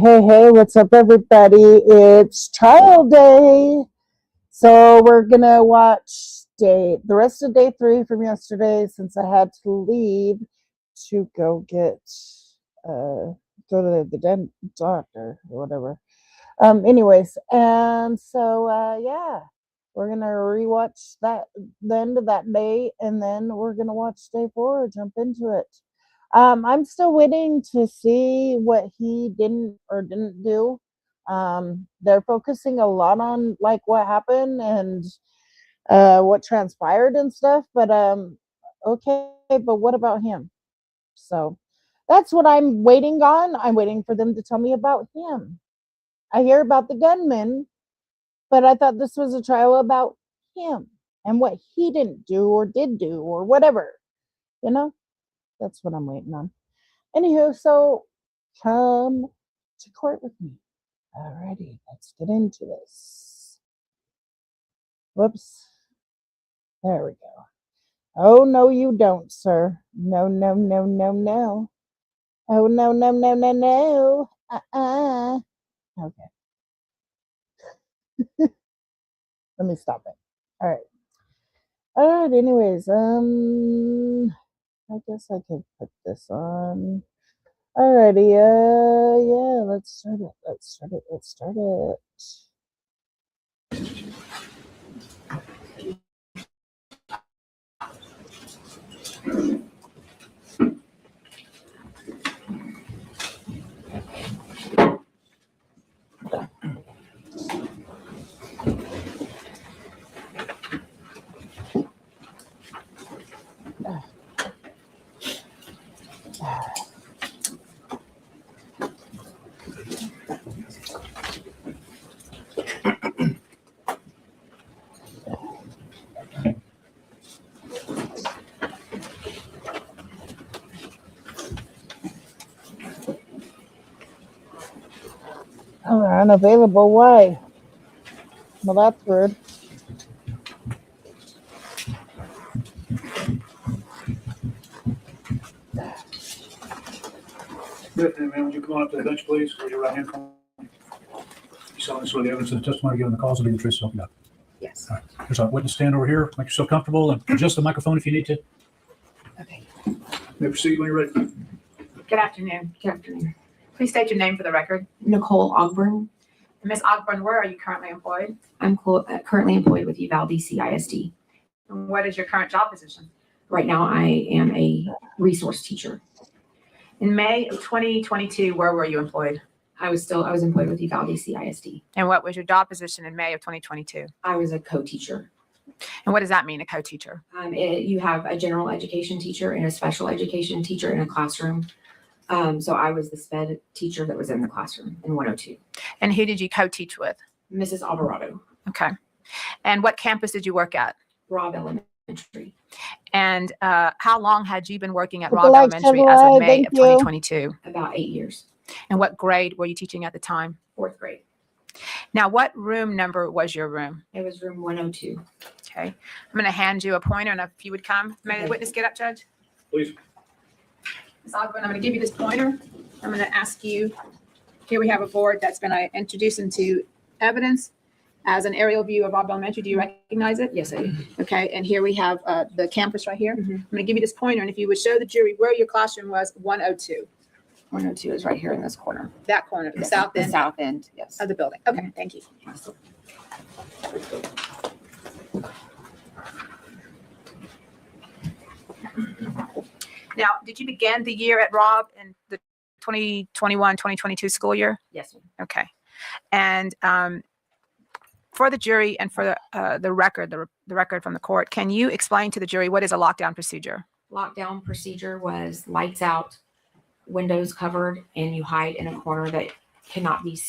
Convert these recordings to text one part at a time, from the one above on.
Hey, what's up, everybody? It's trial day. So we're going to watch the rest of day 3 from yesterday since I had to leave to go go to the doctor or whatever. Anyways, and so, yeah, we're going to rewatch the end of that day, and then we're going to watch day 4, jump into it. I'm still waiting to see what he didn't or didn't do. They're focusing a lot on like what happened and what transpired and stuff, but okay, but what about him? So that's what I'm waiting on. I'm waiting for them to tell me about him. I hear about the gunman, but I thought this was a trial about him and what he didn't do or did do or whatever, you know? That's what I'm waiting on. Anywho, so come to court with me. Alrighty, let's get into this. Whoops. There we go. Oh, no, you don't, sir. No. Oh, no. Okay. Let me stop it. All right, anyways, I guess I could put this on. Alrighty, yeah, let's start it. Oh, unavailable. Why? Well, that's rude. Good afternoon, ma'am. Would you come on up to the bench, please? Raise your right hand. You solemnly swear the evidence of the testimony given in the cause will be the truth, so help you God. Yes. All right. Here's our witness. Stand over here. Make yourself comfortable and adjust the microphone if you need to. Okay. You may proceed when you're ready. Good afternoon. Good afternoon. Please state your name for the record. Nicole Ogburn. Ms. Ogburn, where are you currently employed? I'm currently employed with Uvalde CISD. And what is your current job position? Right now, I am a resource teacher. In May of 2022, where were you employed? I was employed with Uvalde CISD. And what was your job position in May of 2022? I was a co-teacher. And what does that mean, a co-teacher? You have a general education teacher and a special education teacher in a classroom. So I was the SPED teacher that was in the classroom in 102. And who did you co-teach with? Mrs. Alvarado. Okay. And what campus did you work at? Robb Elementary. And how long had you been working at Robb Elementary as of May of 2022? About 8 years. And what grade were you teaching at the time? 4th grade. Now, what room number was your room? It was room 102. Okay. I'm going to hand you a pointer, and if you would come. May the witness get up, Judge? Please. Ms. Ogburn, I'm going to give you this pointer. I'm going to ask you, here we have a board that's been introduced into evidence as an aerial view of Robb Elementary. Do you recognize it? Yes, I do. Okay, and here we have the campus right here. Mhm. I'm going to give you this pointer, and if you would show the jury where your classroom was, 102. 102 is right here in this corner. That corner, the Yes, south the end south end, yes. of the building. Okay, thank you. Now, did you begin the year at Robb in the 2021, 2022 school year? Yes, ma'am. Okay. And for the jury and for the record, the record from the court, can you explain to the jury what is a lockdown procedure? Lockdown procedure was lights out, windows covered, and you hide in a corner that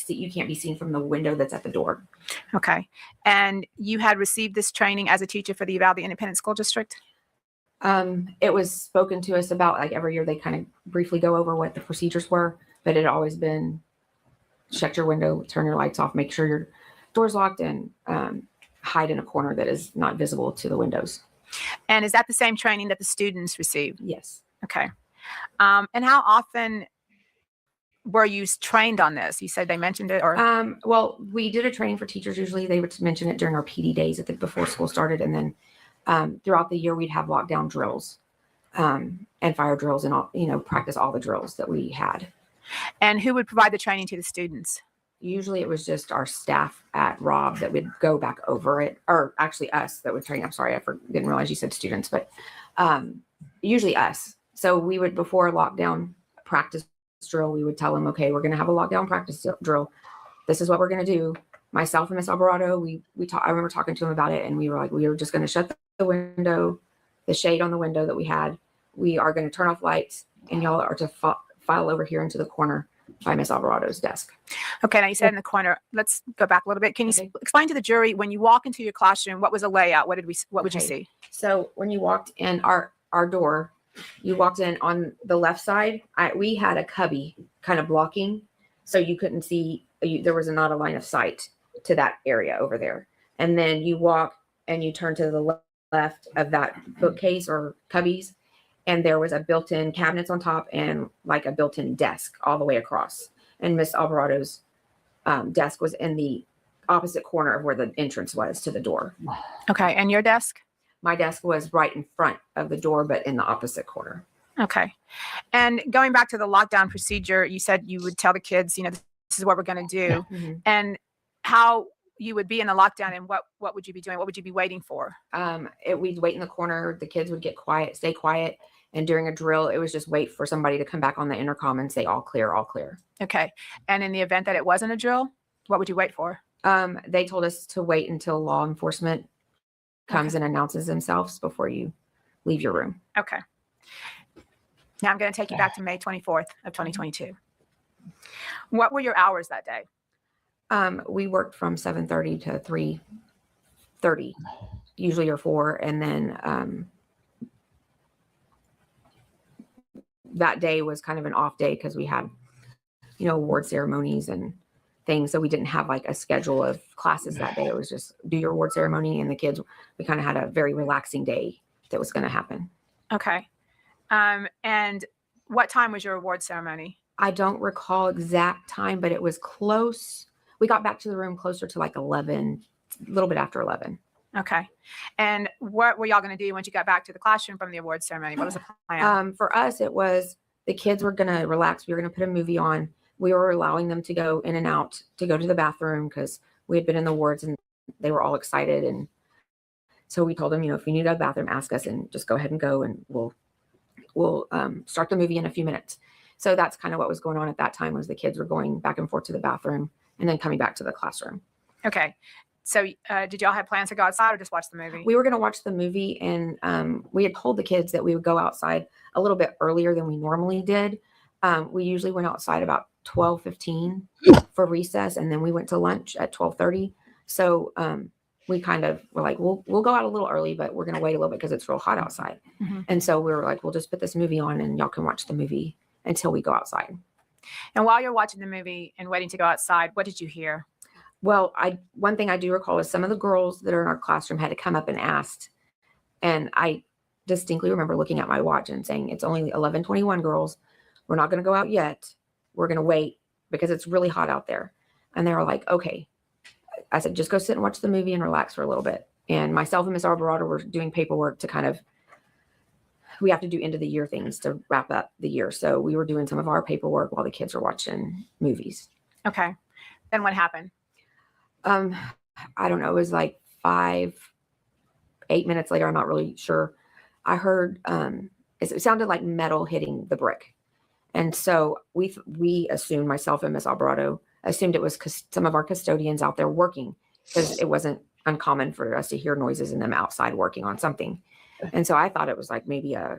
you can't be seen from the window that's at the door. Okay. And you had received this training as a teacher for the Uvalde Independent School District? It was spoken to us about, like, every year they kind of briefly go over what the procedures were, but it had always been shut your window, turn your lights off, make sure your door's locked, and hide in a corner that is not visible to the windows. And is that the same training that the students received? Yes. Okay. And how often were you trained on this? You said they mentioned it, or? Well, we did a training for teachers. Usually they would mention it during our PD days before school started. And then throughout the year, we'd have lockdown drills and fire drills and all, practice all the drills that we had. And who would provide the training to the students? Usually it was just our staff at Robb that would go back over it, or actually us that would train. I'm sorry, didn't realize you said students, but usually us. So we would, before a lockdown practice drill, we would tell them, okay, we're going to have a lockdown practice drill. This is what we're going to do. Myself and Miss Alvarado, I remember talking to him about it, and we were like, we were just going to shut the window, the shade on the window that we had. We are going to turn off lights, and y'all are to file over here into the corner by Miss Alvarado's desk. Okay, now you said in the corner. Let's go back a little bit. Can you explain to the jury, when you walk into your classroom, what was the layout? What would you see? So when you walked in our door, you walked in on the left side. We had a cubby kind of blocking, so you couldn't see. There was not a line of sight to that area over there. And then you walk and you turn to the left of that bookcase or cubbies, and there was a built-in cabinets on top and like a built-in desk all the way across. And Miss Alvarado's desk was in the opposite corner of where the entrance was to the door. Okay, and your desk? My desk was right in front of the door, but in the opposite corner. Okay. And going back to the lockdown procedure, you said you would tell the kids, this is what we're going to do, and how you would be in the lockdown, and what would you be doing? What would you be waiting for? We'd wait in the corner. The kids would get quiet, stay quiet. And during a drill, it was just wait for somebody to come back on the intercom and say, all clear, all clear. Okay. And in the event that it wasn't a drill, what would you wait for? They told us to wait until law enforcement comes and announces themselves before you leave your room. Okay. Now I'm going to take you back to May 24th of 2022. What were your hours that day? We worked from 7:30 to 3:30, usually or 4. And then that day was kind of an off day because we had, award ceremonies and things. So we didn't have like a schedule of classes that day. It was just do your award ceremony, and the kids, we kind of had a very relaxing day that was going to happen. Okay. And what time was your award ceremony? I don't recall exact time, but it was close. We got back to the room closer to like 11, a little bit after 11. Okay. And what were y'all going to do once you got back to the classroom from the award ceremony? What was the plan? For us, it was the kids were going to relax. We were going to put a movie on. We were allowing them to go in and out to go to the bathroom because we had been in the wards and they were all excited. And so we told them, if you need a bathroom, ask us and just go ahead and go, and we'll start the movie in a few minutes. So that's kind of what was going on at that time, was the kids were going back and forth to the bathroom and then coming back to the classroom. Okay. So did y'all have plans to go outside or just watch the movie? We were going to watch the movie, and we had told the kids that we would go outside a little bit earlier than we normally did. We usually went outside about 12:15 for recess, and then we went to lunch at 12:30. So we kind of were like, we'll go out a little early, but we're going to wait a little bit because it's real hot outside. Mm-hmm. And so we were like, we'll just put this movie on and y'all can watch the movie until we go outside. And while you're watching the movie and waiting to go outside, what did you hear? Well, one thing I do recall is some of the girls that are in our classroom had to come up and asked. And I distinctly remember looking at my watch and saying, it's only 11:21, girls. We're not going to go out yet. We're going to wait because it's really hot out there. And they were like, okay. I said, just go sit and watch the movie and relax for a little bit. And myself and Miss Alvarado were doing paperwork to kind of we have to do end of the year things to wrap up the year. So we were doing some of our paperwork while the kids were watching movies. Okay. Then what happened? I don't know. It was like 8 minutes later. I'm not really sure. I heard, it sounded like metal hitting the brick. And so we assumed, myself and Miss Alvarado assumed it was some of our custodians out there working, because it wasn't uncommon for us to hear noises in them outside working on something. And so I thought it was like maybe a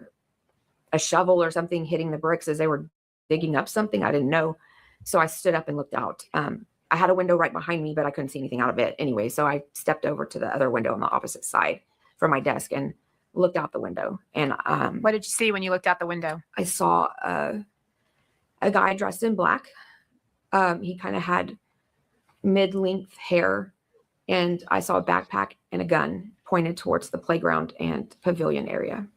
shovel or something hitting the bricks as they were digging up something. I didn't know. So I stood up and looked out. I had a window right behind me, but I couldn't see anything out of it anyway. So I stepped over to the other window on the opposite side from my desk and looked out the window. And What did you see when you looked out the window? I saw a guy dressed in black. He kind of had mid-length hair, and I saw a backpack and a gun pointed towards the playground and pavilion area.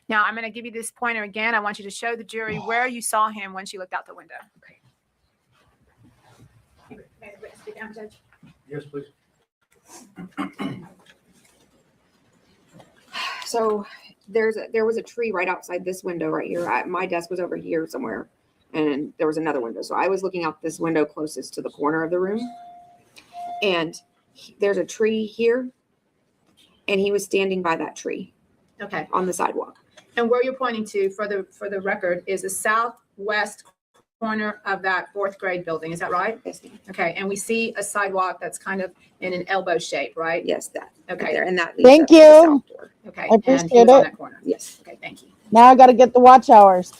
Now, I'm going to give you this pointer again. I want you to show the jury where you saw him when she looked out the window. Okay. Sit down, Judge. Yes, please. So there was a tree right outside this window right here. My desk was over here somewhere, and there was another window. So I was looking out this window closest to the corner of the room, and there's a tree here, and he was standing by that tree Okay. on the sidewalk. And where you're pointing to for the record is the southwest corner of that fourth grade building. Is that right? Yes, ma'am. Okay. And we see a sidewalk that's kind of in an elbow shape, right? Yes, that. Okay. Right there, and that. Thank leads up to the you. south door. Okay. I And he appreciate was on it. that corner. Yes. Okay. Thank you. Now I got to get the watch hours.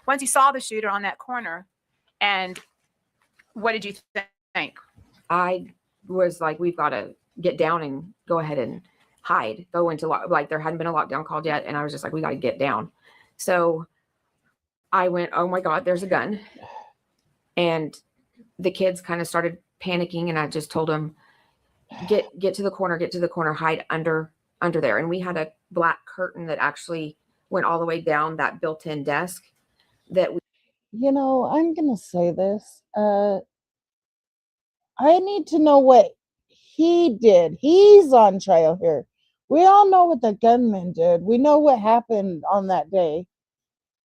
Once you saw the shooter on that corner, and what did you think? I was like, we've got to get down and go ahead and hide, go into like there hadn't been a lockdown called yet. And I was just like, we got to get down. So I went, oh my God, there's a gun. And the kids kind of started panicking. And I just told them, get to the corner, hide under there. And we had a black curtain that actually went all the way down that built-in desk that we, I'm going to say this. I need to know what he did. He's on trial here. We all know what the gunman did. We know what happened on that day.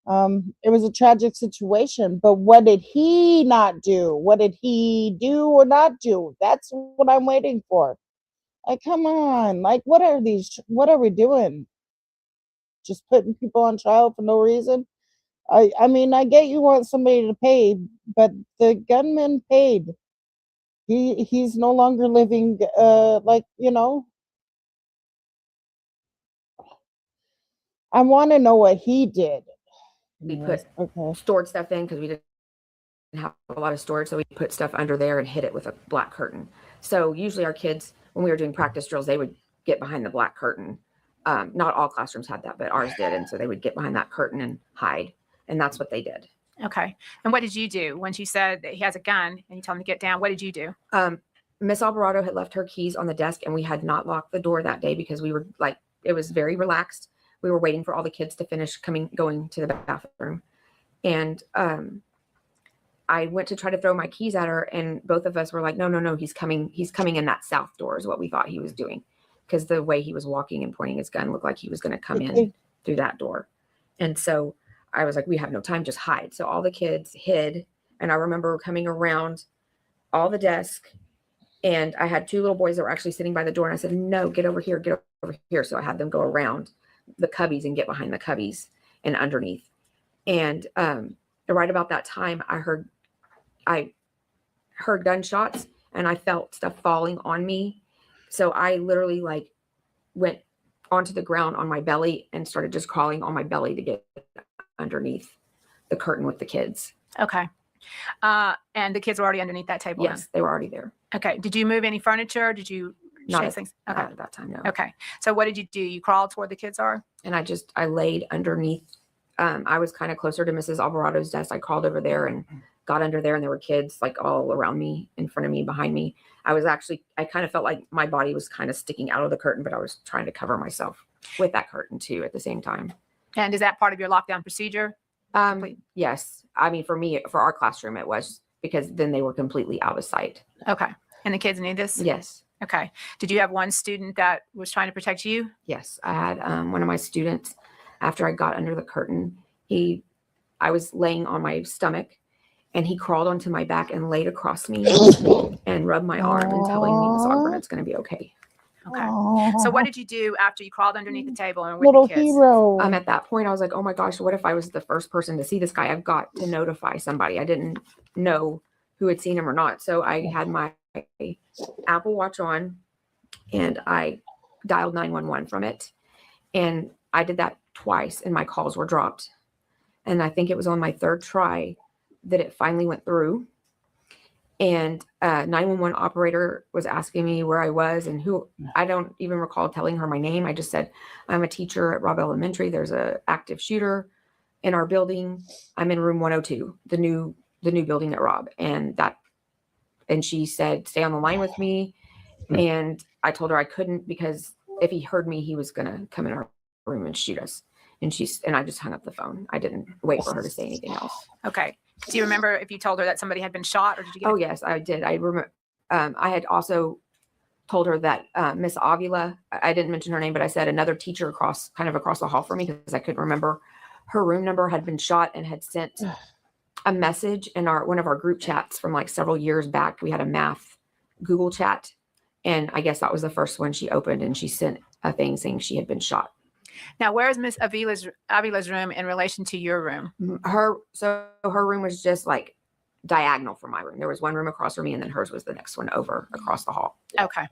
It was a tragic situation, but what did he not do? What did he do or not do? That's what I'm waiting for. Like, come on. Like, what are we doing? Just putting people on trial for no reason? I mean, I get you want somebody to pay, but the gunman paid. He's no longer living, I want to know what he did. We Anyways, okay. stored stuff in because we didn't have a lot of storage. So we put stuff under there and hid it with a black curtain. So usually our kids, when we were doing practice drills, they would get behind the black curtain. Not all classrooms had that, but ours did. And so they would get behind that curtain and hide. And that's what they did. Okay. And what did you do when she said that he has a gun and you told him to get down? What did you do? Miss Alvarado had left her keys on the desk, and we had not locked the door that day because we were like, it was very relaxed. We were waiting for all the kids to finish going to the bathroom. And I went to try to throw my keys at her, and both of us were like, no, he's coming in that south door is what we thought he was doing. Because the way he was walking and pointing his gun looked like he was going to come in through that door. And so I was like, we have no time, just hide. So all the kids hid. And I remember coming around all the desk, and I had two little boys that were actually sitting by the door. And I said, no, get over here. So I had them go around the cubbies and get behind the cubbies and underneath. And right about that time, I heard gunshots, and I felt stuff falling on me. So I literally went onto the ground on my belly and started just crawling on my belly to get underneath the curtain with the kids. Okay. And the kids were already underneath that table? Yes, they were already there. Okay. Did you move any furniture? Did you Not chase at, things? not Okay. at that time, no. Okay. So what did you do? You crawled to where the kids are? And I laid underneath. I was kind of closer to Mrs. Alvarado's desk. I crawled over there and got under there, and there were kids all around me, in front of me, behind me. I kind of felt like my body was kind of sticking out of the curtain, but I was trying to cover myself with that curtain too at the same time. And is that part of your lockdown procedure? Yes. I mean, for our classroom, it was, because then they were completely out of sight. Okay. And the kids knew this? Yes. Okay. Did you have one student that was trying to protect you? Yes, I had one of my students, after I got under the curtain, I was laying on my stomach and he crawled onto my back and laid across me and rubbed my arm and telling me, Miss Ogburn, it's going to be okay. Okay. So what did you do after you crawled underneath the table and with little the kids? hero? At that point, I was like, oh my gosh, what if I was the first person to see this guy? I've got to notify somebody. I didn't know who had seen him or not. So I had my Apple Watch on and I dialed 911 from it. And I did that twice and my calls were dropped. And I think it was on my third try that it finally went through. And 911 operator was asking me where I was and who. I don't even recall telling her my name. I just said, I'm a teacher at Robb Elementary. There's a active shooter in our building. I'm in room 102, the new building at Robb. And she said, stay on the line with me. And I told her I couldn't because if he heard me, he was going to come in our room and shoot us. And I just hung up the phone. I didn't wait for her to say anything else. Okay. Do you remember if you told her that somebody had been shot or did you get? Oh, yes, I did. I remember. I had also told her that Miss Avila, I didn't mention her name, but I said another teacher across the hall from me because I couldn't remember her room number had been shot and had sent a message in one of our group chats from like several years back. We had a math Google chat. And I guess that was the first one she opened and she sent a thing saying she had been shot. Now, where is Miss Avila's room in relation to your room? Her room was just like diagonal from my room. There was one room across from me and then hers was the next one over across the hall. Okay.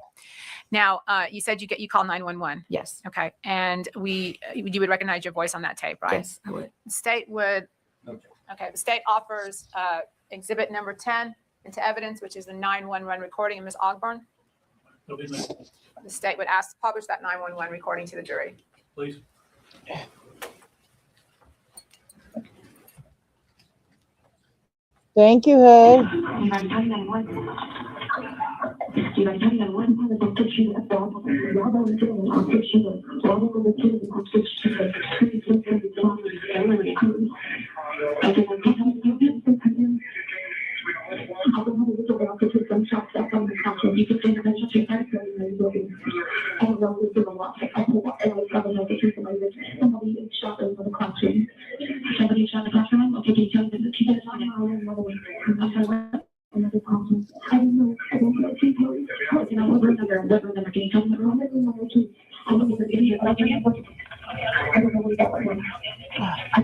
Now, you said you called 911. Yes. Okay. And you would recognize your voice on that tape, right? Yes, I would. The state would. Okay. The state offers exhibit number 10 into evidence, which is the 911 recording of Miss Ogburn. The state would ask to publish that 911 recording to the jury. Please. Thank you, Hood.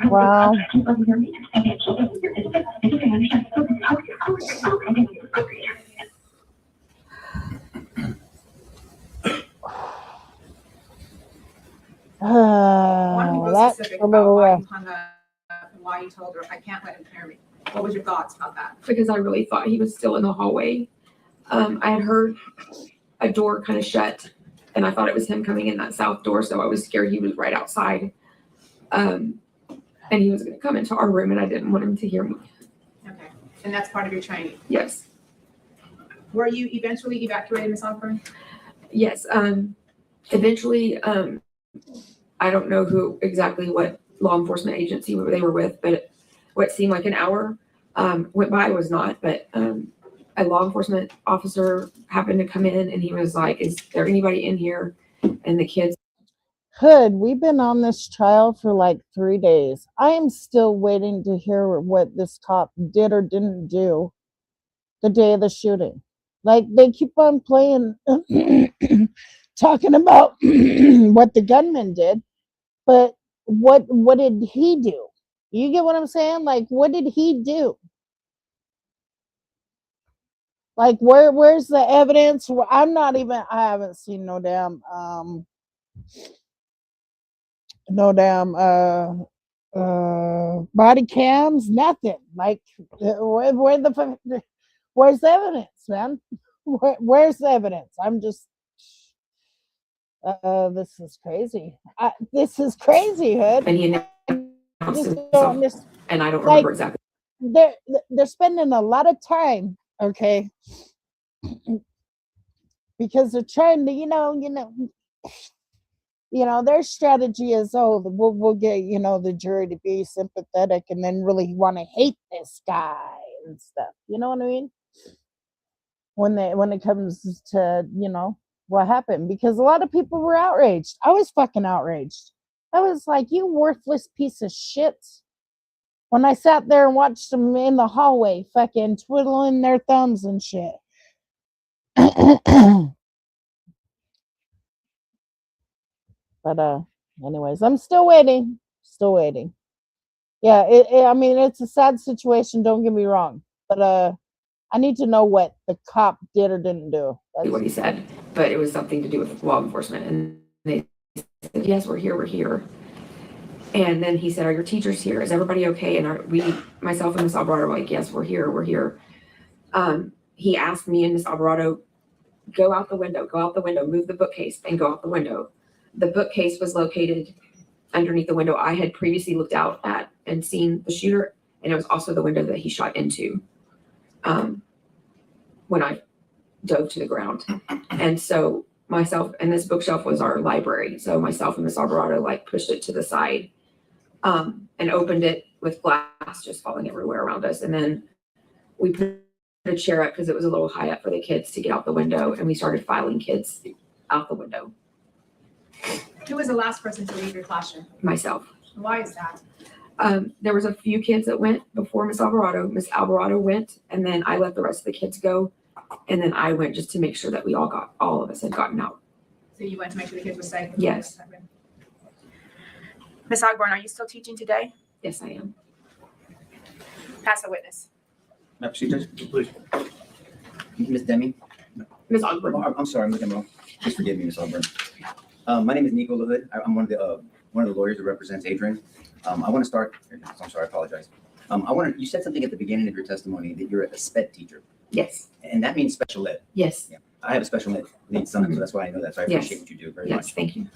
Wow. That's a little rough. Why you told her I can't let him hear me. What was your thoughts about that? Because I really thought he was still in the hallway. I had heard a door kind of shut and I thought it was him coming in that south door. So I was scared he was right outside. And he was going to come into our room and I didn't want him to hear me. Okay. And that's part of your training? Yes. Were you eventually evacuated, Ms. Ogburn? Yes. Eventually, I don't know what law enforcement agency they were with, but what seemed like an hour went by was not. But a law enforcement officer happened to come in and he was like, is there anybody in here? And the kids. Hood, we've been on this trial for like 3 days. I am still waiting to hear what this cop did or didn't do the day of the shooting. Like, they keep on playing, talking about what the gunman did, but what did he do? You get what I'm saying? Like, what did he do? Like, where's the evidence? I haven't seen no damn body cams, nothing. Like, where's the evidence, man? Where's the evidence? I'm just, this is crazy. This is crazy, Hood. And he announced himself, and I don't remember exactly. They're spending a lot of time, okay, because they're trying to, their strategy is, we'll get, the jury to be sympathetic and then really want to hate this guy and stuff. You know what I mean? when it comes to, what happened, because a lot of people were outraged. I was fucking outraged. I was like, you worthless piece of shit. When I sat there and watched them in the hallway fucking twiddling their thumbs and shit. But anyways, I'm still waiting. Still waiting. Yeah, I mean, it's a sad situation, don't get me wrong. But I need to know what the cop did or didn't do. What he said, but it was something to do with law enforcement. And they said, yes, we're here. And then he said, are your teachers here? Is everybody okay? And myself and Miss Alvarado were like, yes, we're here. He asked me and Miss Alvarado, go out the window, move the bookcase and go out the window. The bookcase was located underneath the window I had previously looked out at and seen the shooter. And it was also the window that he shot into when I dove to the ground. And so myself and this bookshelf was our library. So myself and Miss Alvarado like pushed it to the side and opened it with glass just falling everywhere around us. And then we put a chair up because it was a little high up for the kids to get out the window. And we started filing kids out the window. Who was the last person to leave your classroom? Myself. Why is that? There was a few kids that went before Miss Alvarado. Miss Alvarado went, and then I let the rest of the kids go. And then I went just to make sure that all of us had gotten out. So you went to make sure the kids were safe? Yes. Ms. Ogburn, are you still teaching today? Yes, I am. Pass the witness. May I proceed, Judge? Please. Ms. Demi? Ms. Ogburn. Oh, I'm sorry, I'm looking wrong. Please forgive me, Ms. Ogburn. My name is Nico LaHood. I'm one of the lawyers that represents Adrian. I want to start. I'm sorry, I apologize. You said something at the beginning of your testimony that you're a SPED teacher, Yes. and that means special ed. Yes. Yeah. I have a special ed needs son, so that's why I know that. So I Yes. appreciate what you do very Yes. much. Thank you.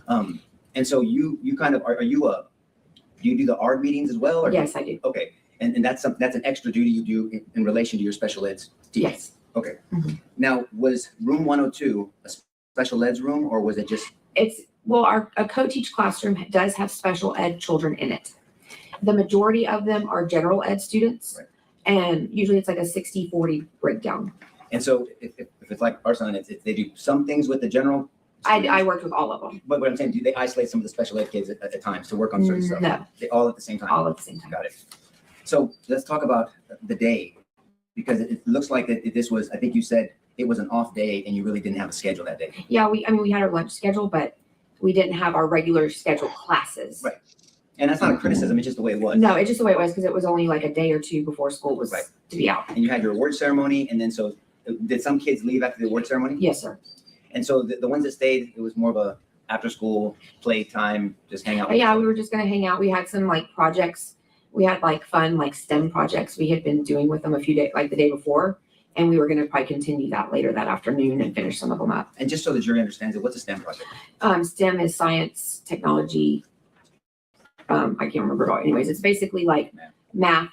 And so you kind of do you do the ARD meetings as well? Or Yes, I do. Okay, and that's an extra duty you do in relation to your special eds teaching? Yes. Okay. Mhm. Now, was room 102 a special eds room, or was it just? A co-teach classroom does have special ed children in it. The majority of them are general ed students. Right. And usually it's like a 60-40 breakdown. And so if it's like our son, if they do some things with the general. I worked with all of them. But what I'm saying, do they isolate some of the special ed kids at times to work on certain stuff? No, They all at the same time? all at the same time. Got it. So let's talk about the day, because it looks like that this was, I think you said it was an off day and you really didn't have a schedule that day. Yeah, we had our lunch schedule, but we didn't have our regular scheduled classes. Right. And that's not a criticism, it's just the way it was. No, it's just the way it was because it was only like a day or two before school was Right. to be out. And you had your award ceremony, and then so did some kids leave after the award ceremony? Yes, sir. And so the ones that stayed, it was more of a after school play time, just hang out. Yeah, we were just gonna hang out. We had some like projects. We had like fun like STEM projects we had been doing with them a few days, like the day before, and we were gonna probably continue that later that afternoon and finish some of them up. And just so the jury understands it, what's a STEM project? STEM is science, technology. I can't remember it all. Anyways, it's basically like math,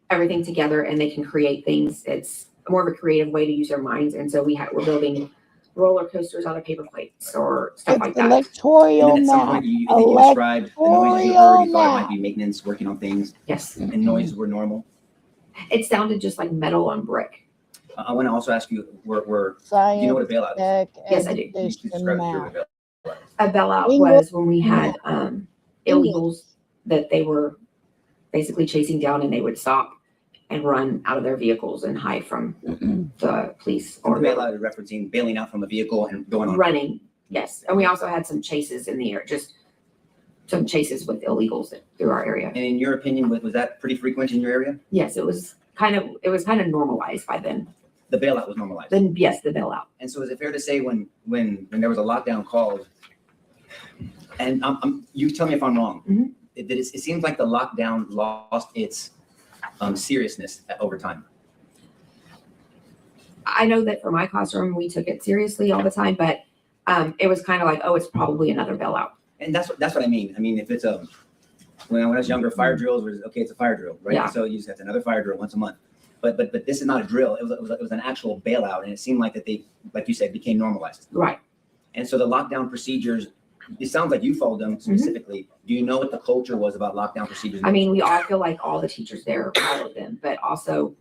everything together, and they can create things. It's more of a creative way to use their minds. And so we're building roller coasters out of paper plates or stuff like that. Electoral And then at some map. point, I think you described the noises you heard, you thought it might be maintenance, working on things, Yes. and noises were normal. It sounded just like metal on brick. I want to also ask you, do you know what a Science, bailout is? tech, Yes, I do. Can you education, describe the math. bailout? A bailout English. was when we had illegals that they were basically chasing down, and they would stop and run out of their vehicles and hide from the police Or or bailout is referencing bailing out from a vehicle and going on. running. Yes. And we also had some chases in the air, just some chases with illegals through our area. And in your opinion, was that pretty frequent in your area? Yes, it was kind of normalized by then. The bailout was normalized. Then yes, the bailout. And so is it fair to say when there was a lockdown called, and you tell me if I'm wrong, Mhm. it seems like the lockdown lost its seriousness over time. I know that for my classroom, we took it seriously all the time, but it was kind of like, oh, it's probably another bailout. And that's what I mean. I mean, if it's when I was younger, fire drills was okay. It's a fire drill, right? Yeah. So you just have another fire drill once a month. But this is not a drill. It was an actual bailout, and it seemed like that they, like you said, became normalized. Right. And so the lockdown procedures, it sounds like you followed them specifically. Do you know what the culture was about lockdown procedures? I mean, we all feel like all the teachers there followed them, but also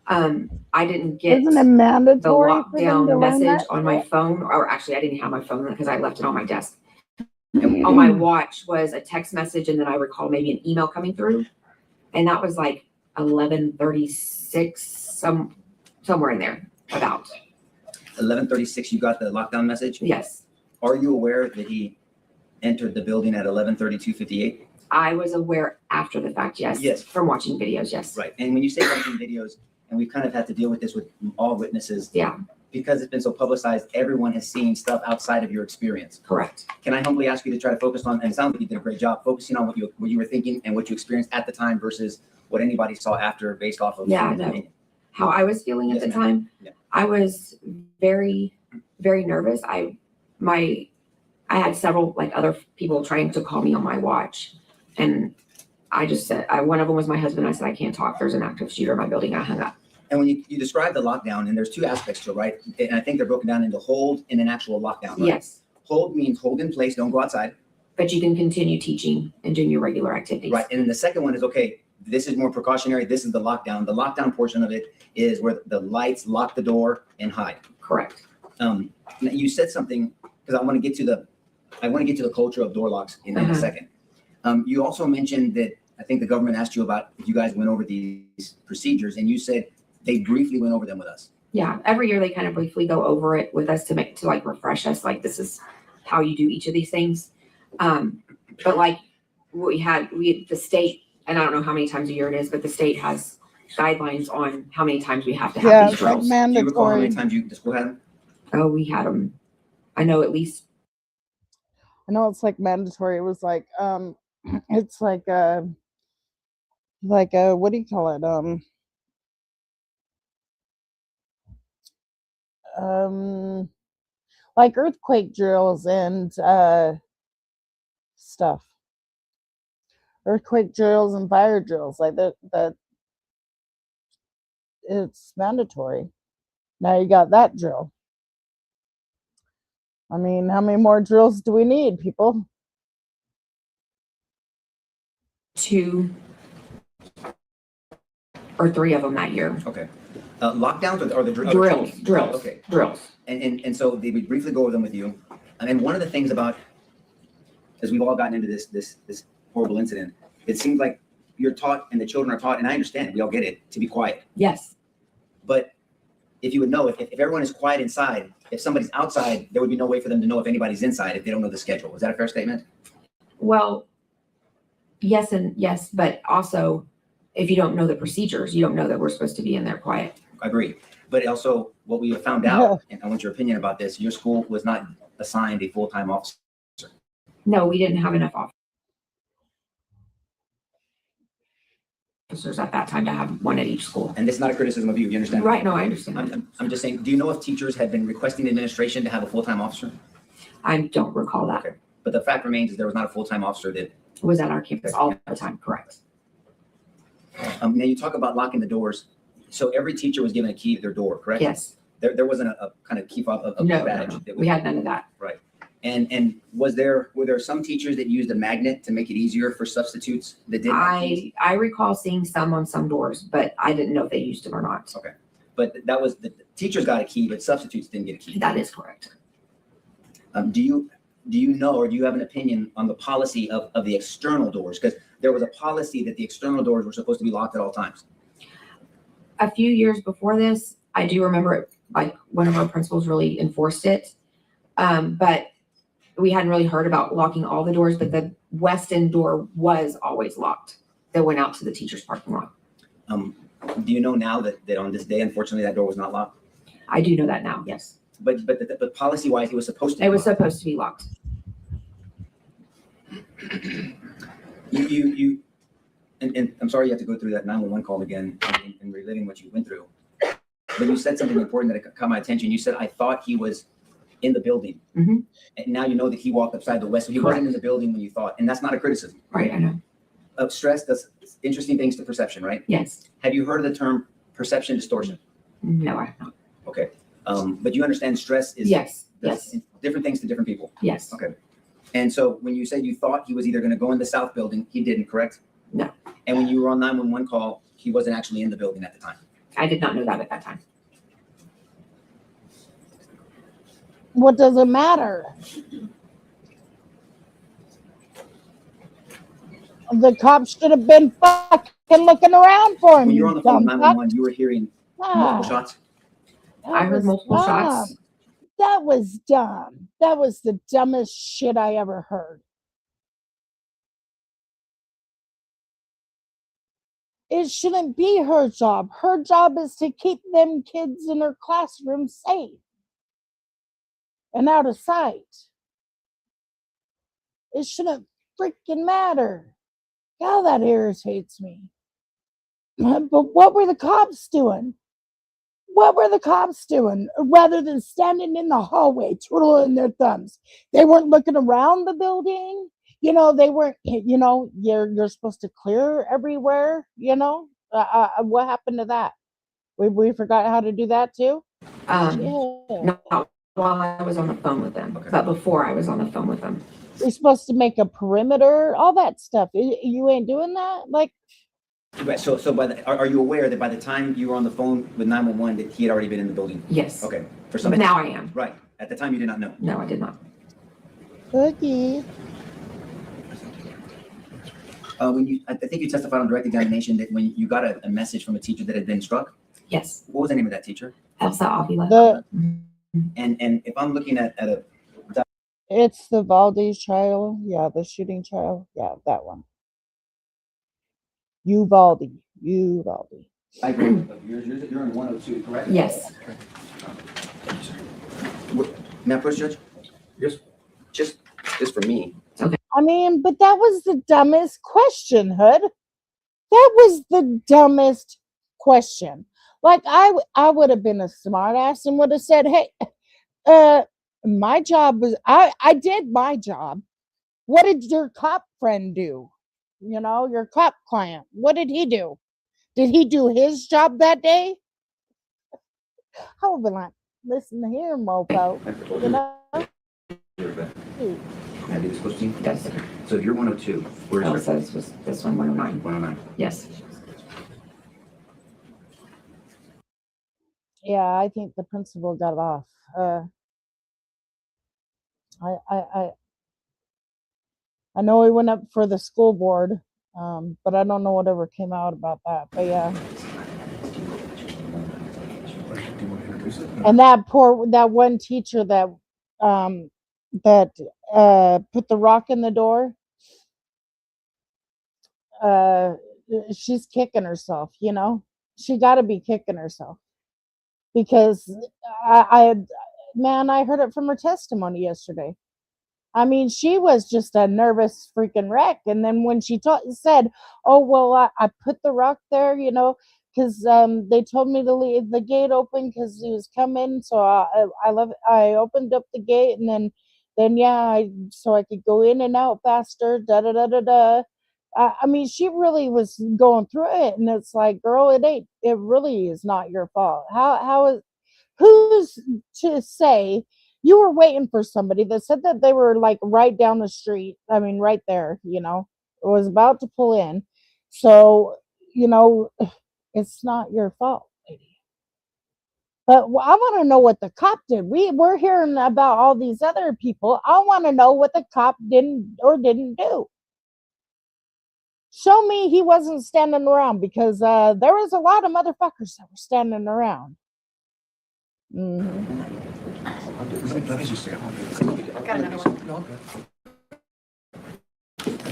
I didn't get Isn't it the mandatory for them to lockdown learn message that? on my phone, or actually I didn't have my phone because I left it on my desk. And On my watch was a text message, and then I recall maybe an email coming through, and that was like 11:36, somewhere in there about. 11:36, you got the lockdown message? Yes, Are you aware that he entered the building at 11:32:58? I was aware after the fact. Yes. Yes. From watching videos. Yes. Right. And when you say watching videos, and we've kind of had to deal with this with all witnesses. Yeah. Because it's been so publicized, everyone has seen stuff outside of your experience. Correct. Can I humbly ask you to try to focus on, and it sounds like you did a great job focusing on what you were thinking and what you experienced at the time versus what anybody saw after based off of. Yeah, no. How I was feeling at Yes, the ma'am. time, Yeah. I was very, very nervous. I had several like other people trying to call me on my watch, and I just said, one of them was my husband. I said, I can't talk. There's an active shooter in my building. I hung up. And when you describe the lockdown, and there's two aspects to it, right? And I think they're broken down into hold and an actual lockdown, right? Yes, Hold means hold in place, don't go outside. but you can continue teaching and doing your regular activities. Right. And then the second one is, okay, this is more precautionary. This is the lockdown. The lockdown portion of it is where the lights lock the door and hide. Correct. Now you said something, because I want to get to the culture of door locks in a second. You also mentioned that I think the government asked you about if you guys went over these procedures, and you said they briefly went over them with us. Yeah. Every year they kind of briefly go over it with us to like refresh us. Like, this is how you do each of these things. But like the state, and I don't know how many times a year it is, but the state has guidelines on how many times we have to have Yeah, these it's like drills. Do you recall how many mandatory. times the school had them? Oh, we had them. I know at least. I know it's like mandatory. It was like it's like what do you call it? Like earthquake drills and stuff. Earthquake drills and fire drills, like that it's mandatory. Now you got that drill. I mean, how many more drills do we need, people? 2 or 3 of them that year. Okay. Lockdowns or the Drills. Okay. Drills. And so they would briefly go over them with you. And then one of the things about, as we've all gotten into this horrible incident, it seems like you're taught and the children are taught, and I understand, we all get it, to be quiet. Yes. But if you would know, if everyone is quiet inside, if somebody's outside, there would be no way for them to know if anybody's inside if they don't know the schedule. Is that a fair statement? Well, yes and yes, but also if you don't know the procedures, you don't know that we're supposed to be in there quiet. I agree. But also what we have found out, and I want your opinion about this, your school was not assigned a full-time officer. No, we didn't have enough officers at that time to have one at each school. And this is not a criticism of you, you understand? Right, no, I understand. I'm just saying, do you know if teachers had been requesting administration to have a full-time officer? I don't recall that. Okay. But the fact remains is there was not a full-time officer that. Was at our campus all the time, correct? Now you talk about locking the doors. So every teacher was given a key to their door, correct? Yes. There wasn't a kind of key fob of No, badge. no, that we had none of that. Right. And were there some teachers that used a magnet to make it easier for substitutes that didn't have keys? I recall seeing some on some doors, but I didn't know if they used them or not. Okay. But that was, the teachers got a key, but substitutes didn't get a key. That is correct. Do you know, or do you have an opinion on the policy of the external doors? Because there was a policy that the external doors were supposed to be locked at all times. A few years before this, I do remember it, like one of our principals really enforced it. But we hadn't really heard about locking all the doors, but the west end door was always locked that went out to the teacher's parking lot. Do you know now that on this day, unfortunately, that door was not locked? I do know that now, yes. But policy wise, it was supposed to be It was locked. supposed to be locked. And I'm sorry you have to go through that 911 call again and reliving what you went through. But you said something important that caught my attention. You said, I thought he was in the building. Mhm. And now you know that he walked upside the west. So he Correct. wasn't in the building when you thought. And that's not a criticism. Right, I know. Stress does interesting things to perception, right? Yes. Have you heard of the term perception distortion? No, I have not. Okay. But you understand stress is Yes, that's yes, different things to different people. yes. Okay. And so when you said you thought he was either going to go in the south building, he didn't, correct? No. And when you were on 911 call, he wasn't actually in the building at the time. I did not know that at that time. What does it matter? The cops should have been fucking looking around for him. When you were on the phone with dumb 911, you were hearing multiple fuck. shots. That I heard was multiple dumb. shots. That was dumb. That was the dumbest shit I ever heard. It shouldn't be her job. Her job is to keep them kids in her classroom safe and out of sight. It shouldn't freaking matter. God, that irritates me. But what were the cops doing? What were the cops doing rather than standing in the hallway twiddling their thumbs? They weren't looking around the building. You know, they weren't, you know, you're supposed to clear everywhere, you know? What happened to that? We forgot how to do that too? Yeah. Not while I was on the phone with them, but before I was on the phone with them. We're supposed to make a perimeter, all that stuff. You ain't doing that? Like, Right, so are you aware that by the time you were on the phone with 911 that he had already been in the building? Yes. Okay. For some. But now I am. Right. At the time you did not know. No, I did not. Cookie. When I think you testified on direct examination that when you got a message from a teacher that had been struck. Yes. What was the name of that teacher? Elsa Avila. And if I'm looking at a. It's the Uvalde trial. Yeah, the shooting trial. Yeah, that one. Uvalde. I agree. You're in 102, correct? Yes. May I push, Judge? Yes. Just for me. I mean, but that was the dumbest question, Hood. That was the dumbest question. Like, I would have been a smart ass and would have said, hey, my job was, I did my job. What did your cop friend do? You know, your cop client. What did he do? Did he do his job that day? I would be like, listen here, mofo. You know? Dude. Can I do this question? Yes. So you're 102. Where's your Elsa's was this one, 109. 109? Yes. Yeah, I think the principal got it off. I know he went up for the school board, but I don't know whatever came out about that. But yeah, and that one teacher that put the rock in the door, she's kicking herself. You know, she got to be kicking herself because I heard it from her testimony yesterday. I mean, she was just a nervous freaking wreck. And then when she said, oh, well, I put the rock there, you know, because they told me to leave the gate open because he was coming. So I opened up the gate and then so I could go in and out faster, da-da-da-da-da. I mean, she really was going through it. And it's like, girl, it really is not your fault. Who's to say you were waiting for somebody that said that they were like right down the street? I mean, right there, you know, it was about to pull in. So, you know, it's not your fault, lady. But I want to know what the cop did. We're hearing about all these other people. I want to know what the cop didn't do. Show me he wasn't standing around because there was a lot of motherfuckers that were standing around. Mm-hmm. Let me just say, Got another one. No, I'm good.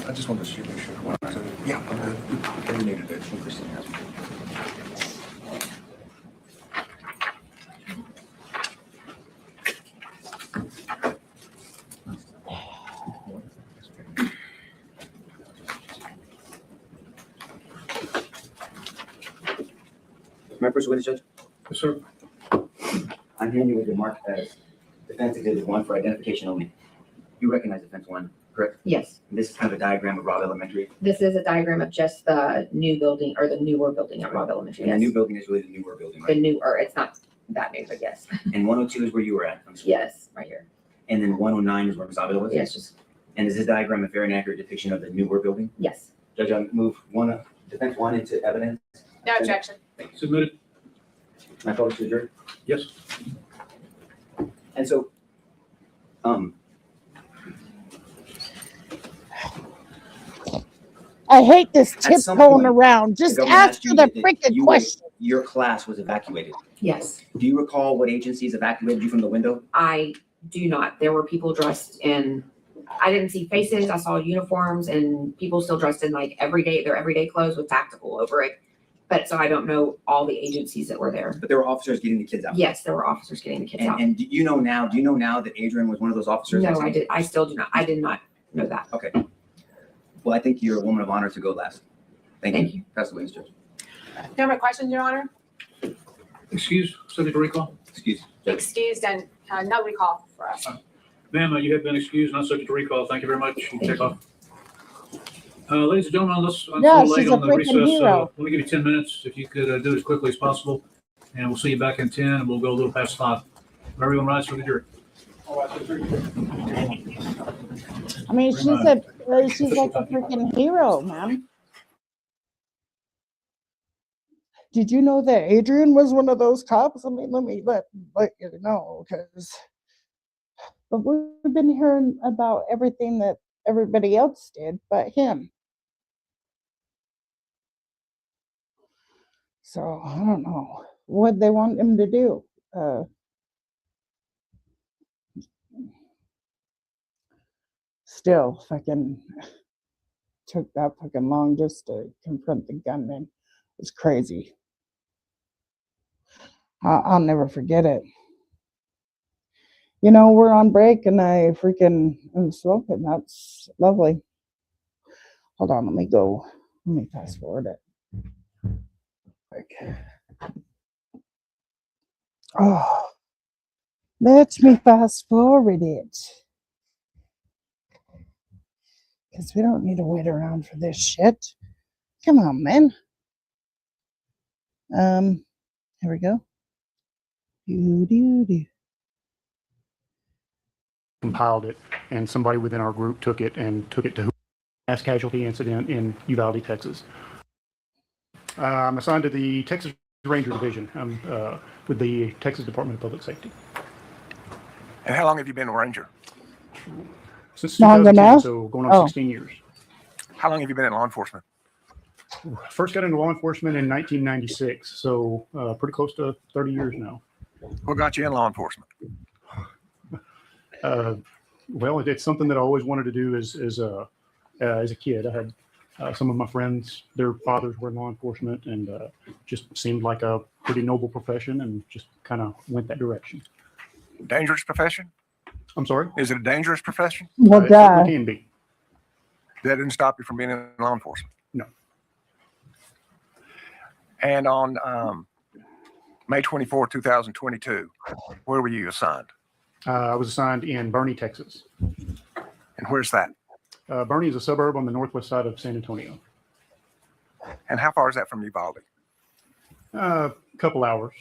I just wanted to see, make sure. Yeah, I'm good. You needed it. Christine has me. My first witness, Judge? Yes, sir. I'm hearing you with your mark as defense exhibit 1 for identification only. You recognize defense 1, correct? Yes. And this is kind of a diagram of Robb Elementary. This is a diagram of just the new building or the newer building at Robb Elementary. And Yes. the new building is really the newer building, The right? newer, it's not that new, but yes. And 102 is where you were at. Yes, right here. And then 109 is where Ms. Avila was? Yes, just, And is this diagram a fair and accurate depiction of the newer building? yes. Judge, I move defense 1 into evidence. No objection. Submitted. My published adjourn. Yes. And so, I hate this At some tiptoeing point, around. Just government ask asked her you the that freaking you were- question. your class was evacuated. Yes, Do you recall what agencies evacuated you from the window? I do not. There were people dressed in, I didn't see faces. I saw uniforms and people still dressed in like their everyday clothes with tactical over it. But so I don't know all the agencies that were there. But there were officers getting the kids out. Yes, there were officers getting the kids out. And do you know now that Adrian was one of those officers? No, I still do not. I did not know that. Okay. Well, I think you're a woman of honor to go last. Thank you. Pass the witness, Judge. No more questions, Your Honor? Excuse, subject to recall. Excuse. Excused and no recall for us. Ma'am, you have been excused, not subject to recall. Thank you very much. You can take off. Ladies and gentlemen, let's Yeah, late she's a on the freaking recess. hero. Let me give you 10 minutes if you could do it as quickly as possible. And we'll see you back in 10 and we'll go a little past 5. Everyone rise for the jury. I mean, she's like a freaking hero, man. Did you know that Adrian was one of those cops? I mean, let you know, because but we've been hearing about everything that everybody else did, but him. So I don't know what they want him to do. Still, fucking took that fucking long just to confront the gunman. It's crazy. I'll never forget it. You know, we're on break and I freaking am smoking. That's lovely. Hold on, let me fast forward it. Quick. Oh, let me fast forward it. Because we don't need to wait around for this shit. Come on, man. Here we go. Compiled it, and somebody within our group took it to mass casualty incident in Uvalde, Texas. I'm assigned to the Texas Ranger Division. I'm with the Texas Department of Public Safety. And how long have you been a ranger? Since Long 2010, enough? so going on Oh. 16 years. How long have you been in law enforcement? First got into law enforcement in 1996, so pretty close to 30 years now. What got you in law enforcement? Well, it's something that I always wanted to do as a kid. I had some of my friends, their fathers were in law enforcement, and just seemed like a pretty noble profession, and just kind of went that direction. Dangerous profession? I'm sorry? Is it a dangerous profession? Well, It certainly can be. That didn't stop you from being in law enforcement? No. And on May 24, 2022, where were you assigned? I was assigned in Bernie, Texas. And where's that? Bernie is a suburb on the northwest side of San Antonio. And how far is that from Uvalde? A couple hours.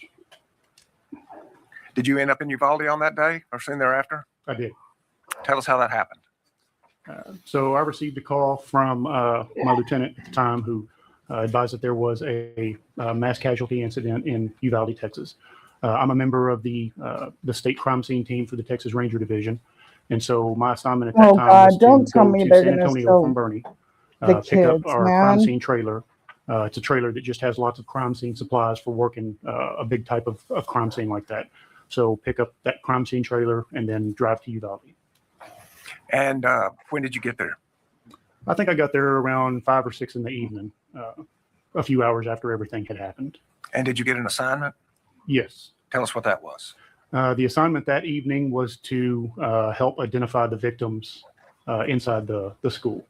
Did you end up in Uvalde on that day or soon thereafter? I did. Tell us how that happened. So I received a call from my lieutenant at the time who advised that there was a mass casualty incident in Uvalde, Texas. I'm a member of the state crime scene team for the Texas Ranger Division. And so my assignment at that Oh, time God, was don't to tell go me to they're San gonna Antonio show from Bernie, the pick up kids, our crime man. scene trailer. It's a trailer that just has lots of crime scene supplies for working a big type of crime scene like that. So pick up that crime scene trailer and then drive to Uvalde. And when did you get there? I think I got there around 5 or 6 in the evening, a few hours after everything had happened. And did you get an assignment? Yes. Tell us what that was. The assignment that evening was to help identify the victims inside the school.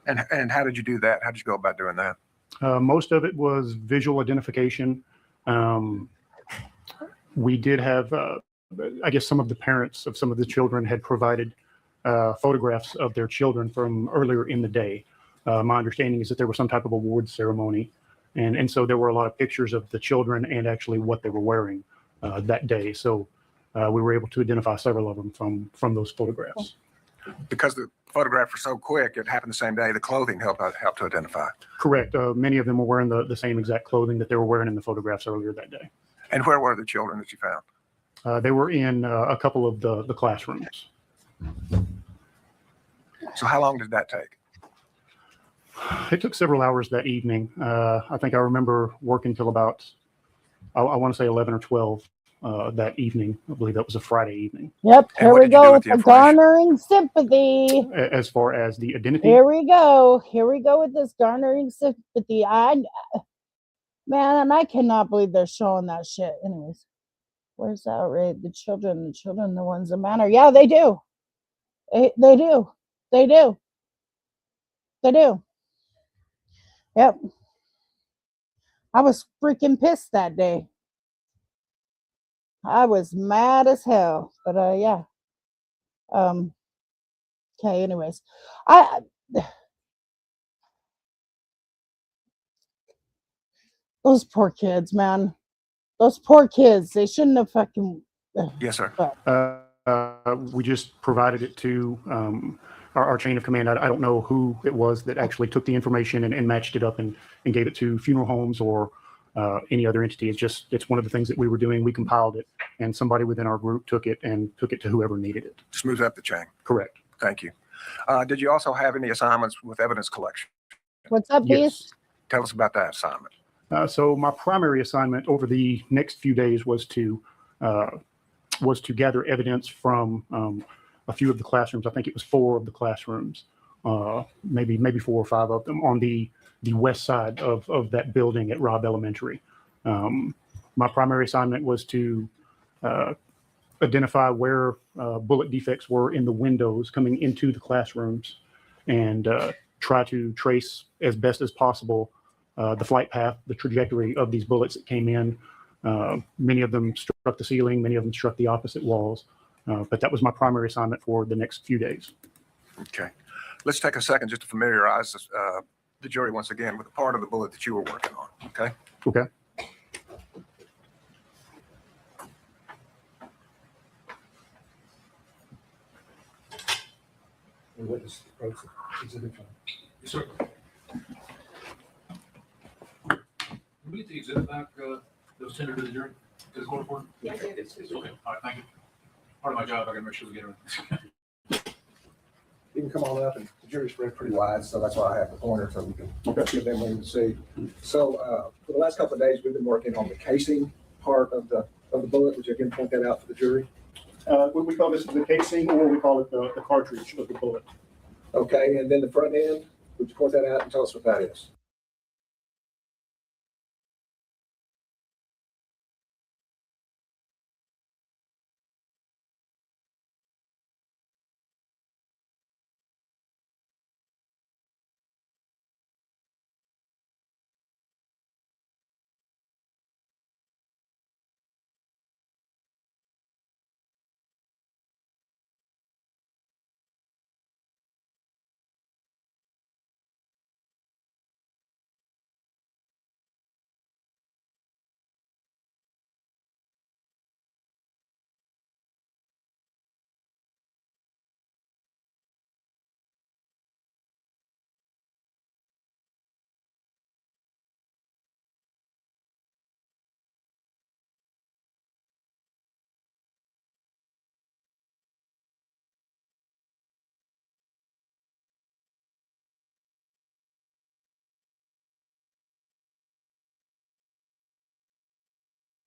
And how did you do that? How did you go about doing that? Most of it was visual identification. We did have, I guess some of the parents of some of the children had provided photographs of their children from earlier in the day. My understanding is that there was some type of award ceremony. And so there were a lot of pictures of the children and actually what they were wearing that day. So we were able to identify several of them from those photographs. Because the photographs were so quick, it happened the same day. The clothing helped to identify. Correct. Many of them were wearing the same exact clothing that they were wearing in the photographs earlier that day. And where were the children that you found? They were in a couple of the classrooms. So how long did that take? It took several hours that evening. I think I remember working till about, I want to say 11 or 12 that evening. I believe that was a Friday evening. Yep, And here what we did you do go with with the the information? garnering sympathy. As far as the identity, Here we go. Here we go with this garnering sympathy. Man, and I cannot believe they're showing that shit. Anyways, where's that rate? The children, the ones that matter. Yeah, they do. They do. They do. They do. Yep. I was freaking pissed that day. I was mad as hell. But yeah. Okay, anyways. Those poor kids, man. Those poor kids. They shouldn't have fucking. Yes, sir. we just provided it to our chain of command. I don't know who it was that actually took the information and matched it up and gave it to funeral homes or any other entity. It's one of the things that we were doing. We compiled it, and somebody within our group took it to whoever needed it. Smooth up the chain. Correct. Thank you. Did you also have any assignments with evidence collection? What's up, Beast? Tell us about that assignment. So my primary assignment over the next few days was to gather evidence from a few of the classrooms. I think it was 4 of the classrooms, maybe 4 or 5 of them on the west side of that building at Robb Elementary. My primary assignment was to identify where bullet defects were in the windows coming into the classrooms and try to trace as best as possible the flight path, the trajectory of these bullets that came in. Many of them struck the ceiling, many of them struck the opposite walls. But that was my primary assignment for the next few days. Okay. Let's take a second just to familiarize the jury once again with the part of the bullet that you were working on. Okay. Okay. Witness exhibit. Yes, sir. Can we get the exhibit back that was tendered to the jury? To the court report? Yeah, Okay, all right, thank you. Part of my job, I gotta make sure we get it. You can come on up, and the jury's spread pretty wide, so that's why I have the pointer, so we can give them room to see. So for the last couple of days, we've been working on the casing part of the bullet. Would you again point that out for the jury? We call this the casing, or we call it the cartridge of the bullet. Okay, and then the front end, would you point that out and tell us what that is?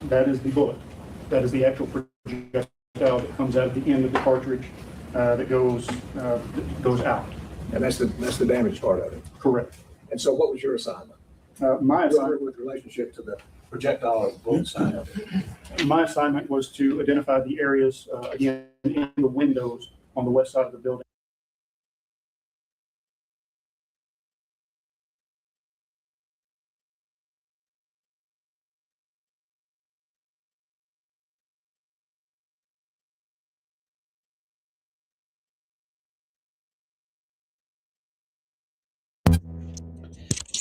That is the bullet. That is the actual projectile that comes out of the end of the cartridge that goes out. And that's the damaged part of it. Correct. And so what was your assignment? My assignment With relationship to the projectile or bullet side of it. My assignment was to identify the areas, again, in the windows on the west side of the building.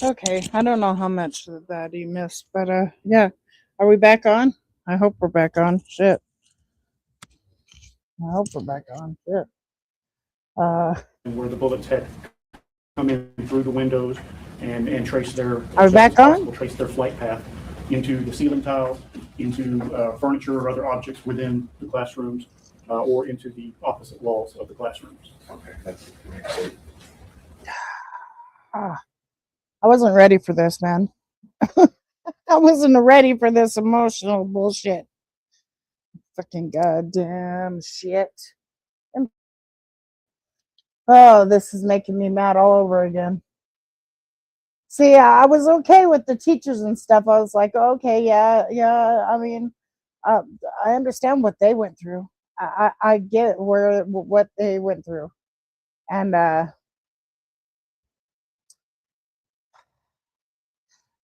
Okay, I don't know how much of that you missed, but yeah. Are we back on? I hope we're back on. Shit. I hope we're back on. Shit. Where the bullets had come in through the windows and trace their Are we back on? trace their flight path into the ceiling tiles, into furniture or other objects within the classrooms, or into the opposite walls of the classrooms. Okay, that's. I wasn't ready for this, man. I wasn't ready for this emotional bullshit. Fucking goddamn shit. Oh, this is making me mad all over again. See, I was okay with the teachers and stuff. I was like, okay, yeah. I mean, I understand what they went through. I get what they went through, and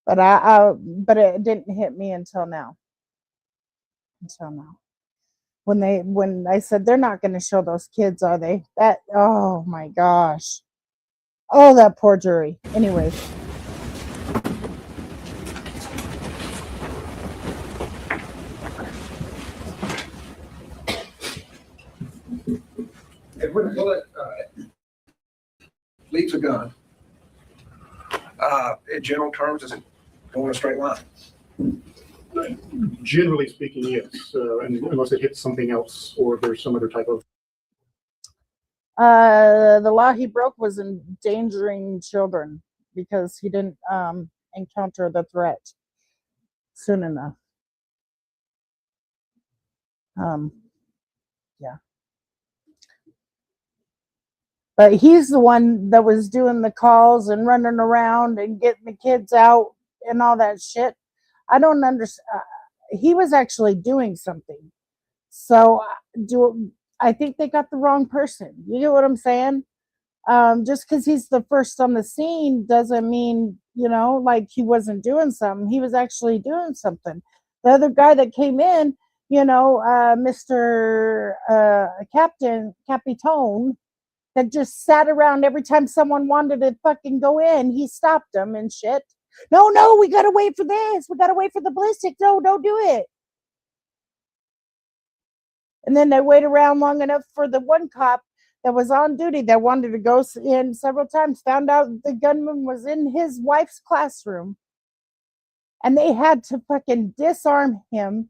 but it didn't hit me until now. When I said they're not going to show those kids, are they? That, oh my gosh. Oh, that poor jury. Anyways. And when a bullet leaves a gun, In general terms, does it go in a straight line? Generally speaking, yes, unless it hits something else or there's some other type of. The law he broke was endangering children because he didn't encounter the threat soon enough. Yeah. But he's the one that was doing the calls and running around and getting the kids out and all that shit. I don't understand. He was actually doing something. So I think they got the wrong person. You get what I'm saying? Just because he's the first on the scene doesn't mean, like he wasn't doing something. He was actually doing something. The other guy that came in, Mr. Capitan, that just sat around every time someone wanted to fucking go in, he stopped them and shit. No, we gotta wait for this. We gotta wait for the ballistic. No, don't do it. And then they wait around long enough for the one cop that was on duty that wanted to go in several times, found out the gunman was in his wife's classroom. And they had to fucking disarm him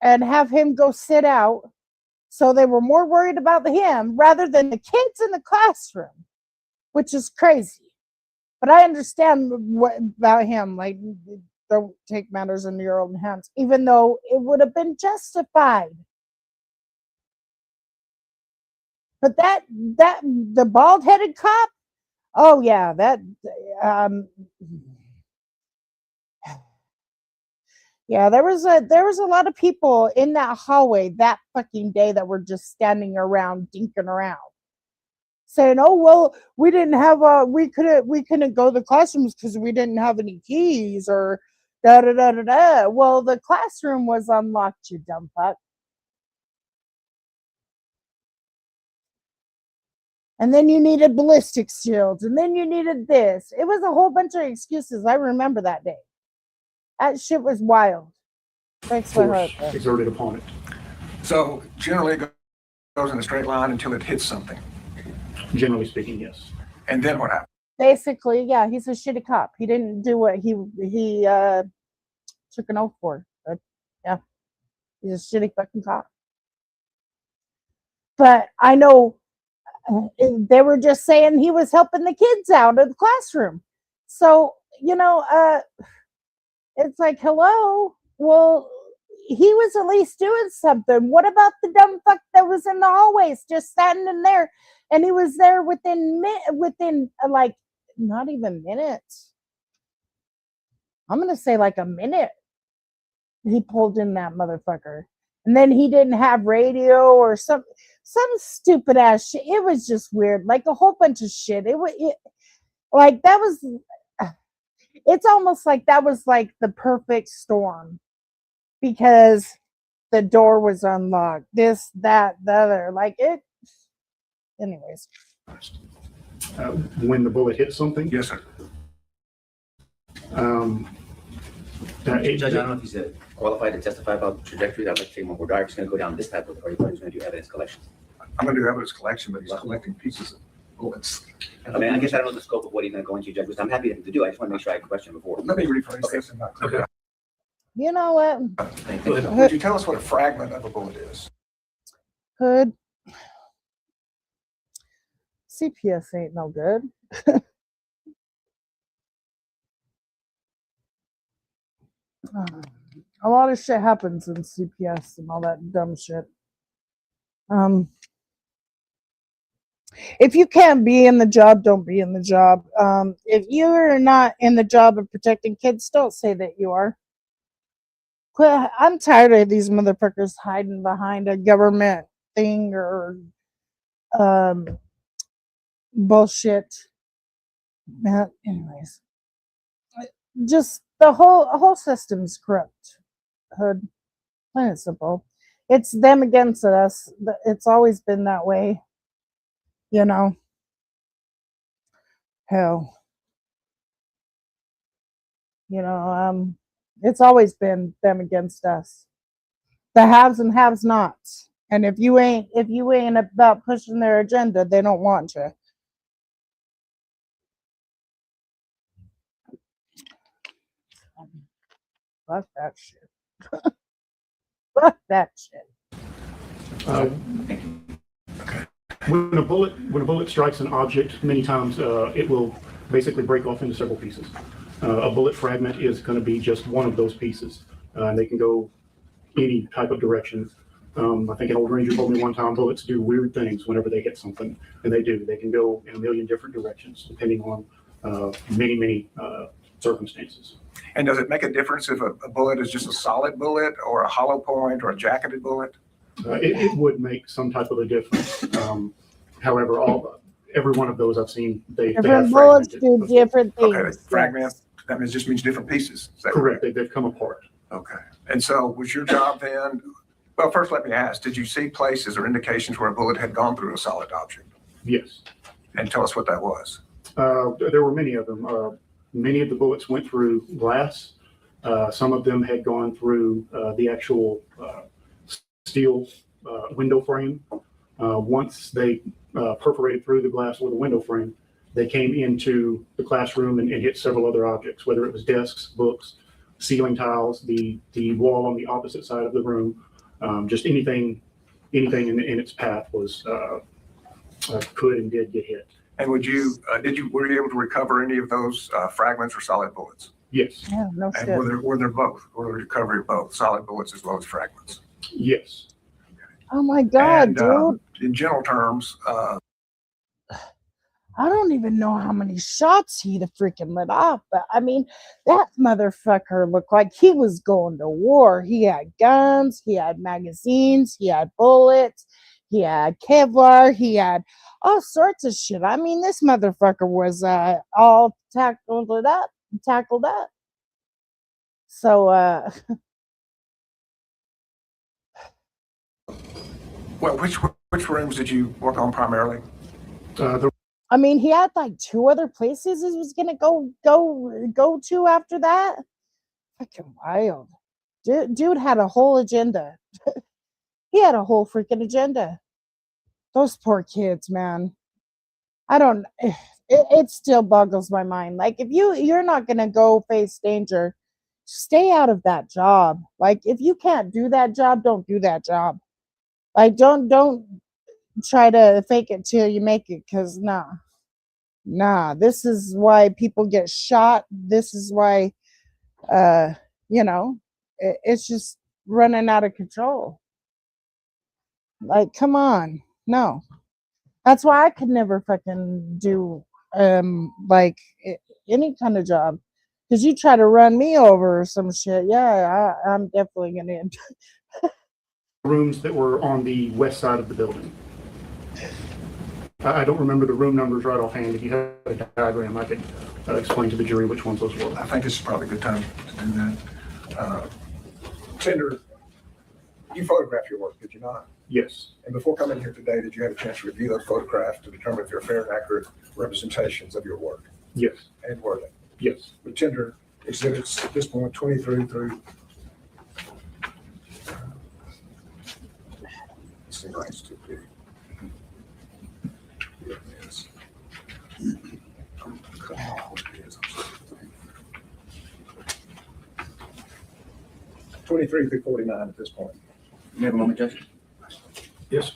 and have him go sit out. So they were more worried about him rather than the kids in the classroom, which is crazy. But I understand about him. Like, don't take matters into your own hands, even though it would have been justified. But the bald-headed cop, oh yeah, yeah, there was a lot of people in that hallway that fucking day that were just standing around, dinking around, saying, "Oh well, we couldn't go to the classrooms because we didn't have any keys," or da da da da da. Well, the classroom was unlocked, you dumb fuck. And then you needed ballistic shields, and then you needed this. It was a whole bunch of excuses. I remember that day. That shit was wild. Thanks for Force her. exerted upon it. So generally it goes in a straight line until it hits something. Generally speaking, yes. And then what happens? Basically, yeah, he's a shitty cop. He didn't do what he took an oath for. But yeah, he's a shitty fucking cop. But I know they were just saying he was helping the kids out of the classroom. So, it's like, hello, well, he was at least doing something. What about the dumb fuck that was in the hallways just standing in there? And he was there within like not even minutes. I'm going to say like a minute. He pulled in that motherfucker. And then he didn't have radio or some stupid ass shit. It was just weird. Like a whole bunch of shit. It's almost like that was like the perfect storm because the door was unlocked. This, that, the other. Like it. Anyways. When the bullet hit something. Yes, sir. Judge, I don't know if he's qualified to testify about the trajectory. I'd like to say, well, we're just going to go down this type of, or he's going to do evidence collection. I'm going to do evidence collection, but he's collecting pieces bullets. I mean, I guess I don't know the scope of what he's gonna go into, Judge, but I'm happy to do. I just want to make sure I question before. Let me rephrase Okay. this and not clear. Okay. You know what, Thank you. Would you tell us what a fragment of a bullet is? Hood? CPS ain't no good. A lot of shit happens in CPS and all that dumb shit. If you can't be in the job, don't be in the job. If you're not in the job of protecting kids, don't say that you are. I'm tired of these motherfuckers hiding behind a government thing or bullshit. Anyways, just the whole system's corrupt. Hood, plain and simple. It's them against us. It's always been that way. You know. Hell. You know, it's always been them against us. The haves and have nots. And if you ain't about pushing their agenda, they don't want you. Fuck that shit. Fuck that shit. When a bullet strikes an object, many times it will basically break off into several pieces. A bullet fragment is going to be just one of those pieces. And they can go any type of direction. I think an old ranger told me one time bullets do weird things whenever they hit something, and they do. They can go in a million different directions depending on many circumstances. And does it make a difference if a bullet is just a solid bullet or a hollow point or a jacketed bullet? It would make some type of a difference. However, every one of those I've seen, they Different have bullets fragmented. do different things. Okay, fragment, that means just means different pieces. Is that Correct. They've come apart. Okay. And so was your job then, well, first let me ask, did you see places or indications where a bullet had gone through a solid object? Yes. And tell us what that was. There were many of them. Many of the bullets went through glass. Some of them had gone through the actual steel window frame. Once they perforated through the glass or the window frame, they came into the classroom and hit several other objects, whether it was desks, books, ceiling tiles, the wall on the opposite side of the room, just anything in its path was could and did get hit. And were you able to recover any of those fragments or solid bullets? Yes. Yeah, no And shit. were there both? Were there recovery of both solid bullets as well as fragments? Yes. Oh my God, And, dude. in general terms, I don't even know how many shots he'd have freaking let off, but I mean, that motherfucker looked like he was going to war. He had guns, he had magazines, he had bullets, he had Kevlar, he had all sorts of shit. I mean, this motherfucker was all tackled up. So, well, which rooms did you work on primarily? I mean, he had like 2 other places he was gonna go to after that. Fucking wild. Dude had a whole agenda. He had a whole freaking agenda. Those poor kids, man. I don't. It still boggles my mind. Like, if you're not gonna go face danger, stay out of that job. Like, if you can't do that job, don't do that job. Like, don't try to fake it till you make it, because nah, this is why people get shot. This is why it's just running out of control. Like, come on. No, that's why I could never fucking do like any kind of job, because you try to run me over or some shit. Yeah, I'm definitely gonna end. Rooms that were on the west side of the building. I don't remember the room numbers right offhand. If you have a diagram, I could explain to the jury which ones those were. I think this is probably a good time to do that. Tender, you photographed your work, did you not? Yes. And before coming here today, did you have a chance to review those photographs to determine if they're fair and accurate representations of your work? Yes. And were they? Yes. The tender exhibits at this point 23 through. Let's see, nice to be. Here it is. 23 through 49 at this point. You have a moment, Judge? Yes.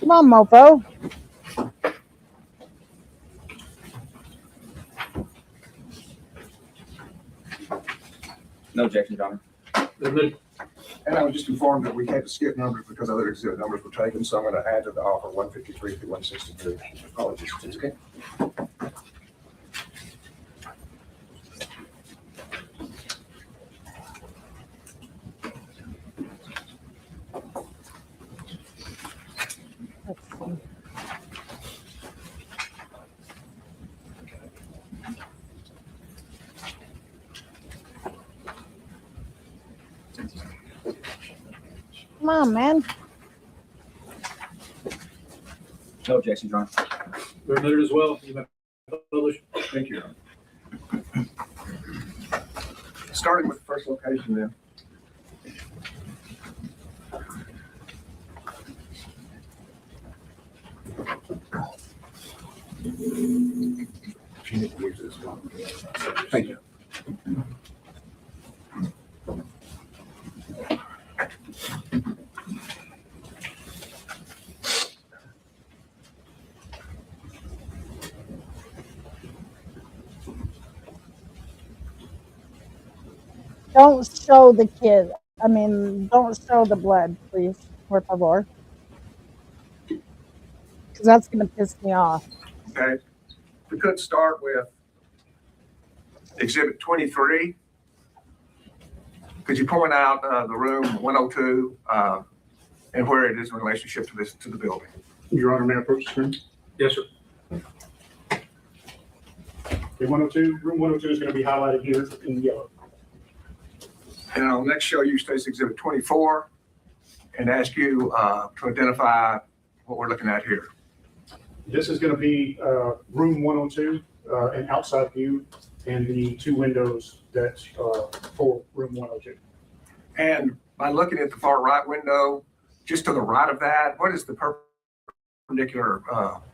Come on, mofo. No objection, Your Honor. Admitted. And I was just informed that we had to skip numbers because other exhibit numbers were taken, so I'm going to add to the offer 153 through 163. Apologies. It's okay. Let's see. Come on, man. No objection, Your Honor. They're admitted as well. You may publish. Thank you. Your Honor. Starting with the first location then. If you need to use this one. Thank you. Don't show the kid. I mean, don't show the blood, please, por favor. Because that's going to piss me off. Okay. We could start with Exhibit 23. Could you point out the room 102 and where it is in relationship to this, to the building? Your Honor, may I approach the screen? Yes, sir. Okay, 102, room 102 is going to be highlighted here in yellow. And I'll next show you State's Exhibit 24 and ask you to identify what we're looking at here. This is going to be room 102, an outside view, and the two windows that for room 102. And by looking at the far right window, just to the right of that, what is the perpendicular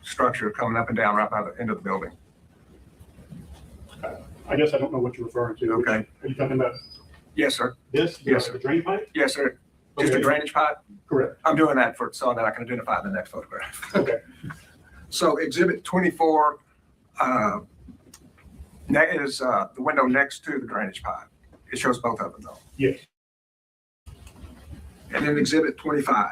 structure coming up and down right by the end of the building? I guess I don't know what you're referring to. Okay. Are you talking about Yes, sir. this? Yes, The drain pipe? Yes, sir. Just a Okay. drainage pipe? Correct. I'm doing that so that I can identify the next photograph. Okay. So Exhibit 24 is the window next to the drainage pipe. It shows both of them though. Yes. And then Exhibit 25.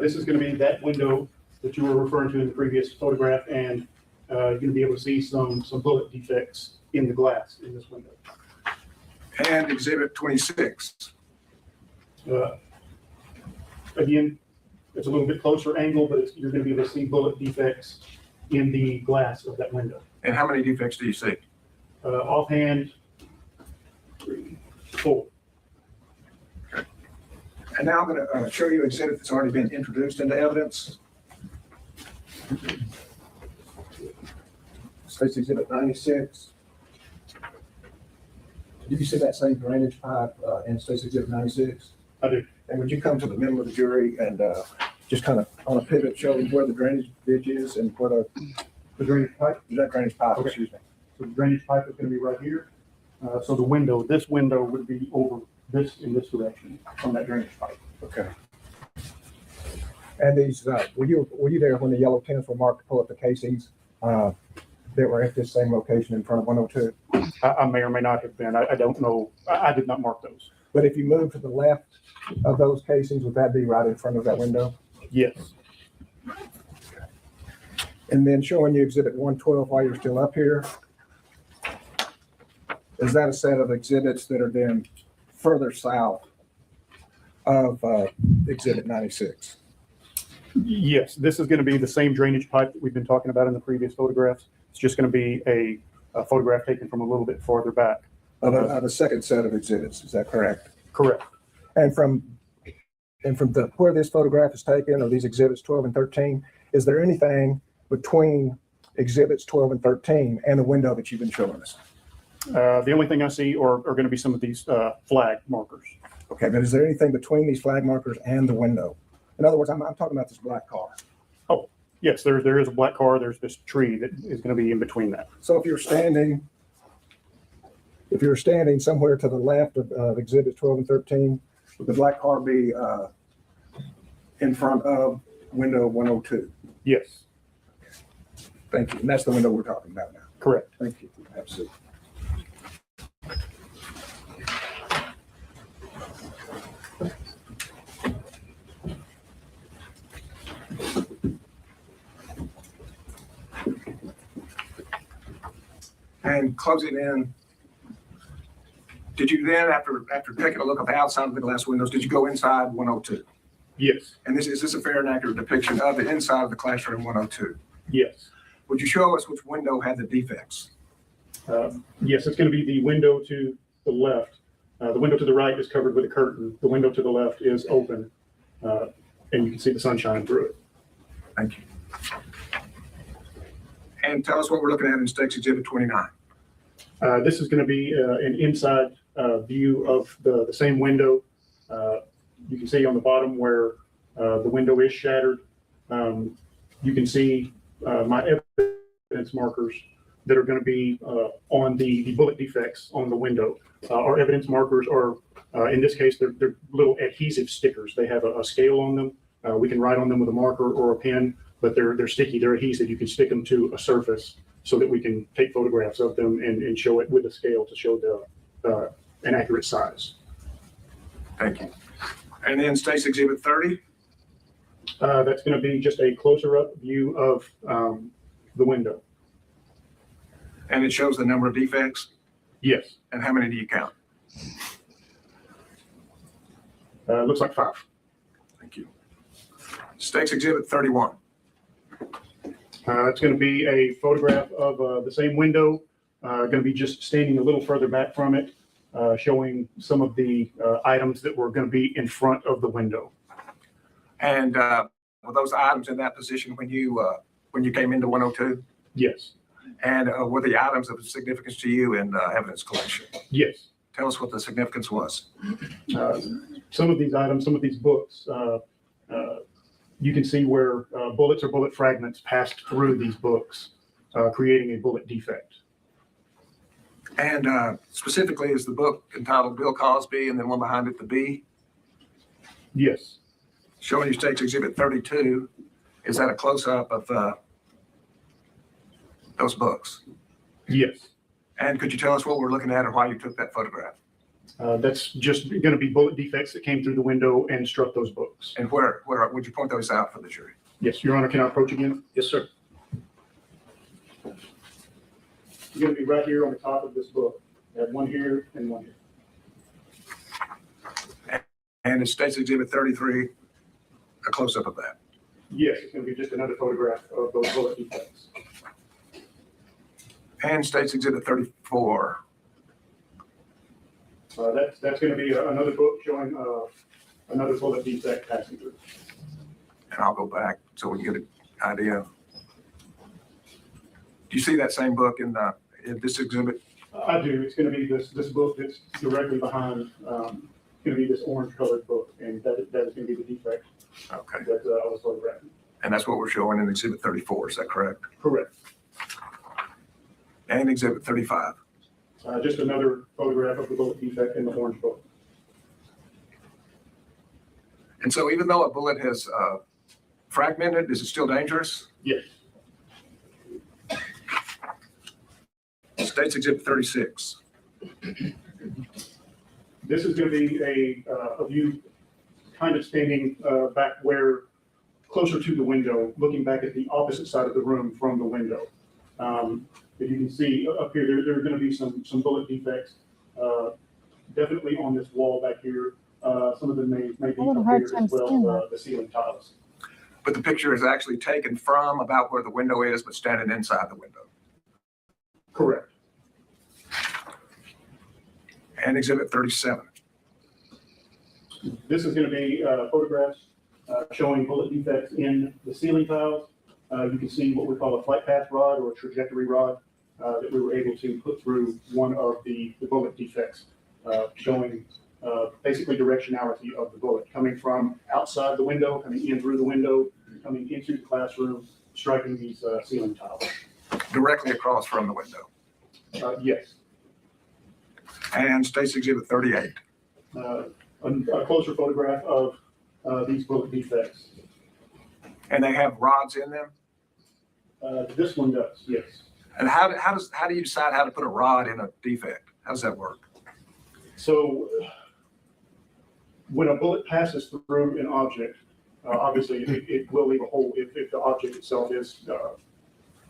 This is going to be that window that you were referring to in the previous photograph, and you're going to be able to see some bullet defects in the glass in this window. And Exhibit 26. Again, it's a little bit closer angle, but you're going to be able to see bullet defects in the glass of that window. And how many defects do you see? Offhand, 3, 4. And now I'm going to show you an exhibit that's already been introduced into evidence. State's Exhibit 96. Did you see that same drainage pipe in State's Exhibit 96? I do. And would you come to the middle of the jury and just kind of on a pivot show where the drainage ditch is and where The drainage pipe. that drainage pipe, Okay. excuse me. So the drainage pipe is going to be right here. So the window, this window would be over this in this direction from that drainage pipe. Okay. And these, were you there when the yellow pins were marked to pull up the casings that were at this same location in front of 102? I may or may not have been. I don't know. I did not mark those. But if you move to the left of those casings, would that be right in front of that window? Yes. And then showing you exhibit 112 while you're still up here. Is that a set of exhibits that are then further south of exhibit 96? Yes, this is going to be the same drainage pipe that we've been talking about in the previous photographs. It's just going to be a photograph taken from a little bit farther back. Of a second set of exhibits, is that correct? Correct. And from where this photograph is taken, or these exhibits 12 and 13, is there anything between exhibits 12 and 13 and the window that you've been showing us? The only thing I see are going to be some of these flag markers. Okay, but is there anything between these flag markers and the window? In other words, I'm talking about this black car. Oh, yes, there is a black car. There's this tree that is going to be in between that. So if you're standing somewhere to the left of exhibits 12 and 13, would the black car be in front of window 102? Yes, Thank you. And that's the window we're talking about now. correct. Thank you. Absolutely. And closing in, did you then, after taking a look at the outside of the glass windows, did you go inside 102? Yes, And is this a fair and accurate depiction of the inside of the classroom 102? yes. Would you show us which window had the defects? Yes, it's going to be the window to the left. The window to the right is covered with a curtain. The window to the left is open, and you can see the sunshine through it. Thank you. And tell us what we're looking at in Stakes Exhibit 29. This is going to be an inside view of the same window. You can see on the bottom where the window is shattered. You can see my evidence markers that are going to be on the bullet defects on the window. Our evidence markers are, in this case, they're little adhesive stickers. They have a scale on them. We can write on them with a marker or a pen, but they're sticky. They're adhesive. You can stick them to a surface so that we can take photographs of them and show it with a scale to show an accurate size. Thank you. And then Stakes Exhibit 30. That's going to be just a closer up view of the window. And it shows the number of defects. Yes. And how many do you count? Looks like 5. Thank you. Stakes Exhibit 31. It's going to be a photograph of the same window. Going to be just standing a little further back from it, showing some of the items that were going to be in front of the window. And were those items in that position when you came into 102? Yes. And were the items of significance to you in evidence collection? Yes. Tell us what the significance was. Some of these items, some of these books, you can see where bullets or bullet fragments passed through these books, creating a bullet defect. And specifically, is the book entitled Bill Cosby and then one behind it, the B? Yes. Showing you Stakes Exhibit 32. Is that a close-up of those books? Yes. And could you tell us what we're looking at or why you took that photograph? That's just going to be bullet defects that came through the window and struck those books. And where would you point those out for the jury? Yes, Your Honor, can I approach again? Yes, sir. You're going to be right here on the top of this book. I have one here and one here. And in Stakes Exhibit 33, a close-up of that. Yes, it's going to be just another photograph of those bullet defects. And Stakes Exhibit 34. That's going to be another book showing another bullet defect passing through. And I'll go back so we can get an idea. Do you see that same book in this exhibit? I do. It's going to be this book that's directly behind. Going to be this orange-colored book, and that is going to be the defect Okay. that I was photographing. And that's what we're showing in Exhibit 34. Is that correct? Correct. And Exhibit 35. Just another photograph of the bullet defect in the orange book. And so even though a bullet has fragmented? Is it still dangerous? Yes. State's Exhibit 36. This is going to be a view kind of standing back where, closer to the window, looking back at the opposite side of the room from the window. If you can see up here, there are going to be some bullet defects, definitely on this wall back here. Some of them may be I had a up hard here time as well, seeing that. the ceiling tiles. But the picture is actually taken from about where the window is, but standing inside the window. Correct. And Exhibit 37. This is going to be photographs showing bullet defects in the ceiling tiles. You can see what we call a flight path rod or a trajectory rod that we were able to put through one of the bullet defects, showing basically directionality of the bullet coming from outside the window, coming in through the window, coming into the classroom, striking these ceiling tiles. Directly across from the window. Yes. And State's Exhibit 38. A closer photograph of these bullet defects. And they have rods in them? This one does, yes. And how do you decide how to put a rod in a defect? How does that work? So when a bullet passes through an object, obviously it will leave a hole if the object itself is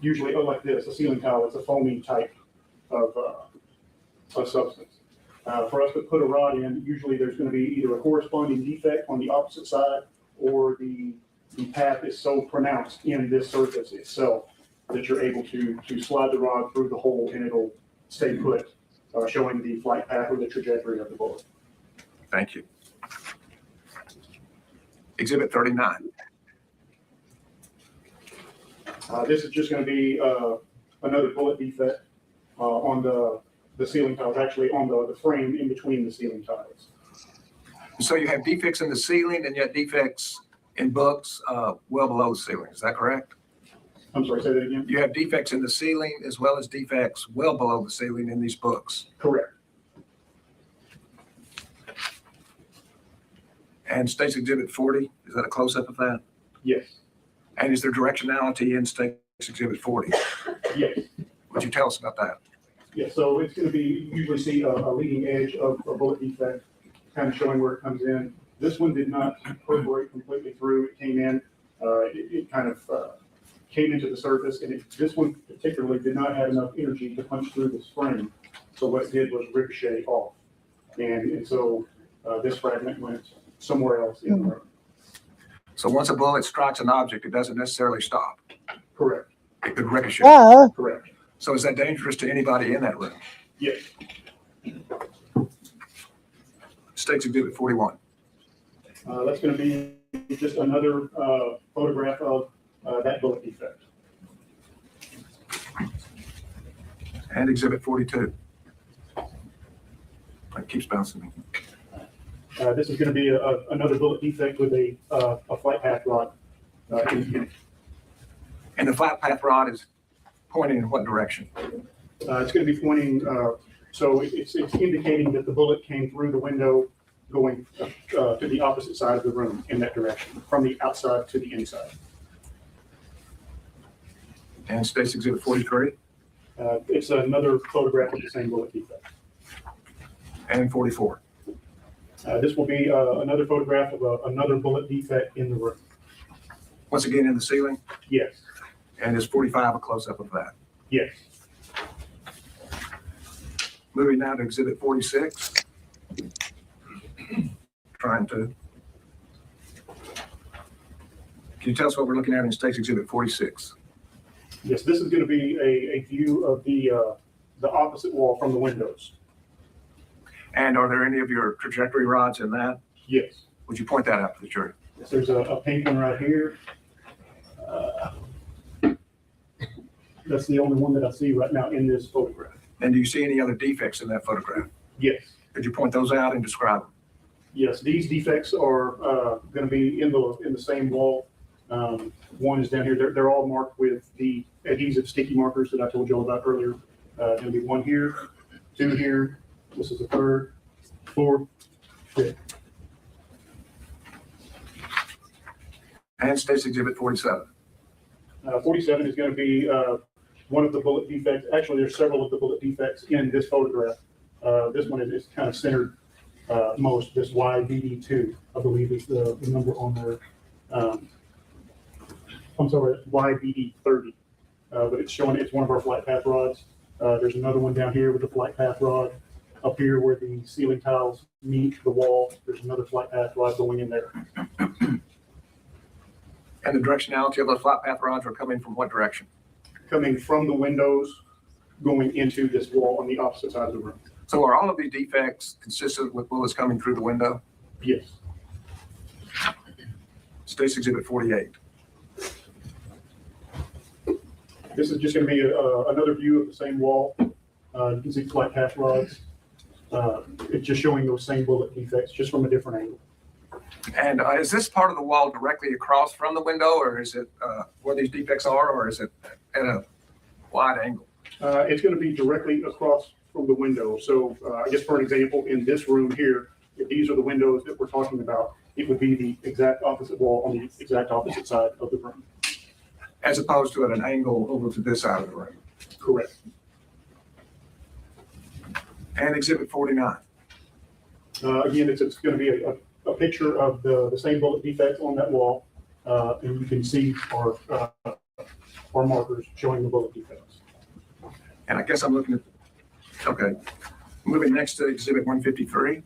usually like this, a ceiling tile. It's a foamy type of substance. For us to put a rod in, usually there's going to be either a corresponding defect on the opposite side, or the path is so pronounced in this surface itself that you're able to slide the rod through the hole and it'll stay put, showing the flight path or the trajectory of the bullet. Thank you. Exhibit 39. This is just going to be another bullet defect on the ceiling tiles, actually on the frame in between the ceiling tiles. So you have defects in the ceiling and yet defects in books well below the ceiling. Is that correct? I'm sorry, say that again? You have defects in the ceiling as well as defects well below the ceiling in these books. Correct. And State's Exhibit 40, is that a close-up of that? Yes. And is there directionality in State's Exhibit 40? Yes. Would you tell us about that? Yeah, so it's going to be, you usually see a leading edge of a bullet defect, kind of showing where it comes in. This one did not perforate completely through. It came in, it kind of came into the surface, and this one particularly did not have enough energy to punch through this frame. So what it did was ricochet off. And so this fragment went somewhere else in the room. So once a bullet strikes an object, it doesn't necessarily stop. Correct. It could ricochet. Yeah. Correct. So is that dangerous to anybody in that room? Yes. State's Exhibit 41. That's going to be just another photograph of that bullet defect. And Exhibit 42. It keeps bouncing me. This is going to be another bullet defect with a flight path rod. And the flight path rod is pointing in what direction? It's going to be pointing, so it's indicating that the bullet came through the window going to the opposite side of the room in that direction, from the outside to the inside. And State's Exhibit 43 It's another photograph of the same bullet defect. and 44. This will be another photograph of another bullet defect in the room. Once again in the ceiling, Yes, and is 45 a close-up of that? yes. Moving now to Exhibit 46. Trying to. Can you tell us what we're looking at in State's Exhibit 46? Yes, this is going to be a view of the opposite wall from the windows. And are there any of your trajectory rods in that? Yes. Would you point that out to the jury? Yes, there's a pink one right here. That's the only one that I see right now in this photograph. And do you see any other defects in that photograph? Yes. Could you point those out and describe them? Yes, these defects are going to be in the same wall. One is down here. They're all marked with the adhesive sticky markers that I told you all about earlier. Going to be one here, two here. This is the third, fourth, fifth. And State's Exhibit 47. 47 is going to be one of the bullet defects. Actually, there's several of the bullet defects in this photograph. This one is kind of centered most. This YBD2, I believe, is the number on there. I'm sorry, YBD30, but it's showing it's one of our flight path rods. There's another one down here with the flight path rod. Up here where the ceiling tiles meet the wall, there's another flight path rod going in there. And the directionality of those flight path rods are coming from what direction? Coming from the windows, going into this wall on the opposite side of the room. So are all of these defects consistent with bullets coming through the window? Yes. State's Exhibit 48. This is just going to be another view of the same wall. You can see flight path rods. It's just showing those same bullet defects, just from a different angle. And is this part of the wall directly across from the window, or is it where these defects are, or is it at a wide angle? It's going to be directly across from the window. So I guess for an example, in this room here, if these are the windows that we're talking about, it would be the exact opposite wall on the exact opposite side of the room. As opposed to at an angle over to this side of the room. Correct. And Exhibit 49. Again, it's going to be a picture of the same bullet defect on that wall, and you can see our markers showing the bullet defects. And I guess I'm looking at, okay, moving next to Exhibit 153.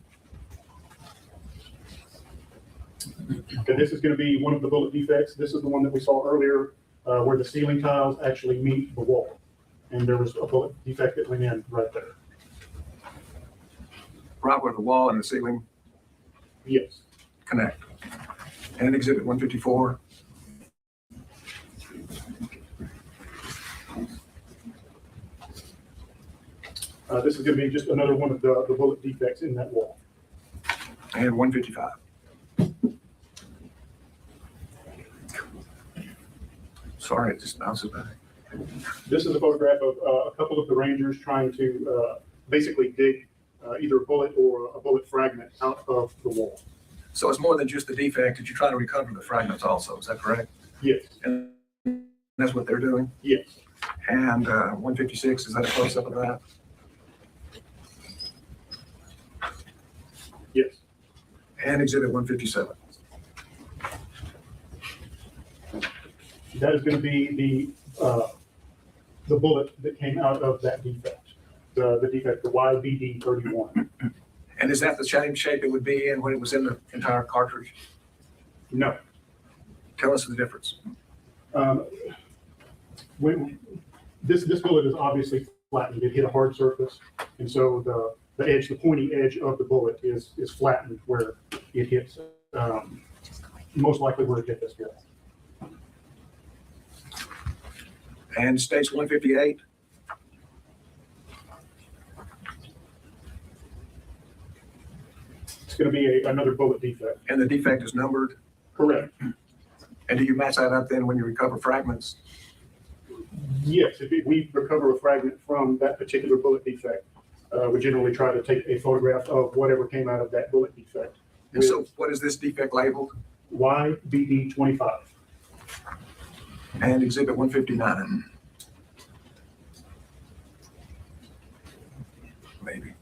Okay, this is going to be one of the bullet defects. This is the one that we saw earlier, where the ceiling tiles actually meet the wall, and there was a bullet defect that went in right there. Right where the wall and the ceiling Yes. connect. And Exhibit 154. This is going to be just another one of the bullet defects in that wall. And 155. Sorry, it just bounces back. This is a photograph of a couple of the Rangers trying to basically dig either a bullet or a bullet fragment out of the wall. So it's more than just the defect that you try to recover the fragments also, is that correct? Yes. And that's what they're doing? Yes. And 156, is that a close-up of that? Yes. And Exhibit 157. That is going to be the bullet that came out of that defect. The defect, the YBD31. And is that the same shape it would be in when it was in the entire cartridge? No. Tell us the difference. This bullet is obviously flattened. It hit a hard surface, and so the edge, the pointy edge of the bullet is flattened where it hits. Most likely where it hit this guy. And State's 158. It's going to be another bullet defect. And the defect is numbered. Correct. And do you match that up then when you recover fragments? Yes, if we recover a fragment from that particular bullet defect, we generally try to take a photograph of whatever came out of that bullet defect. And so what is this defect labeled? YBD25. And Exhibit 159. Maybe.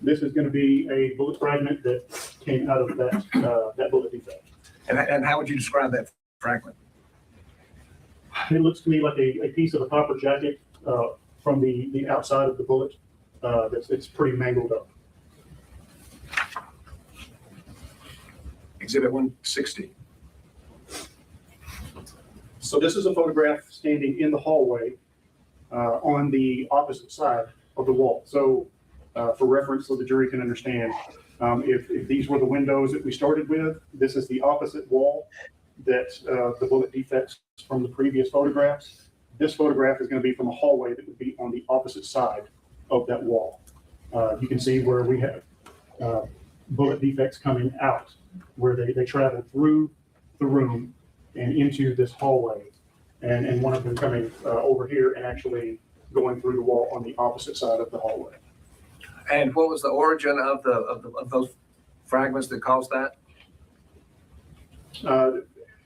This is going to be a bullet fragment that came out of that bullet defect. And how would you describe that fragment? It looks to me like a piece of a copper jacket from the outside of the bullet. It's pretty mangled up. Exhibit 160. So this is a photograph standing in the hallway on the opposite side of the wall. So for reference, so the jury can understand, if these were the windows that we started with, this is the opposite wall that the bullet defects from the previous photographs. This photograph is going to be from a hallway that would be on the opposite side of that wall. You can see where we have bullet defects coming out, where they travel through the room and into this hallway, and one of them coming over here and actually going through the wall on the opposite side of the hallway. And what was the origin of those fragments that caused that?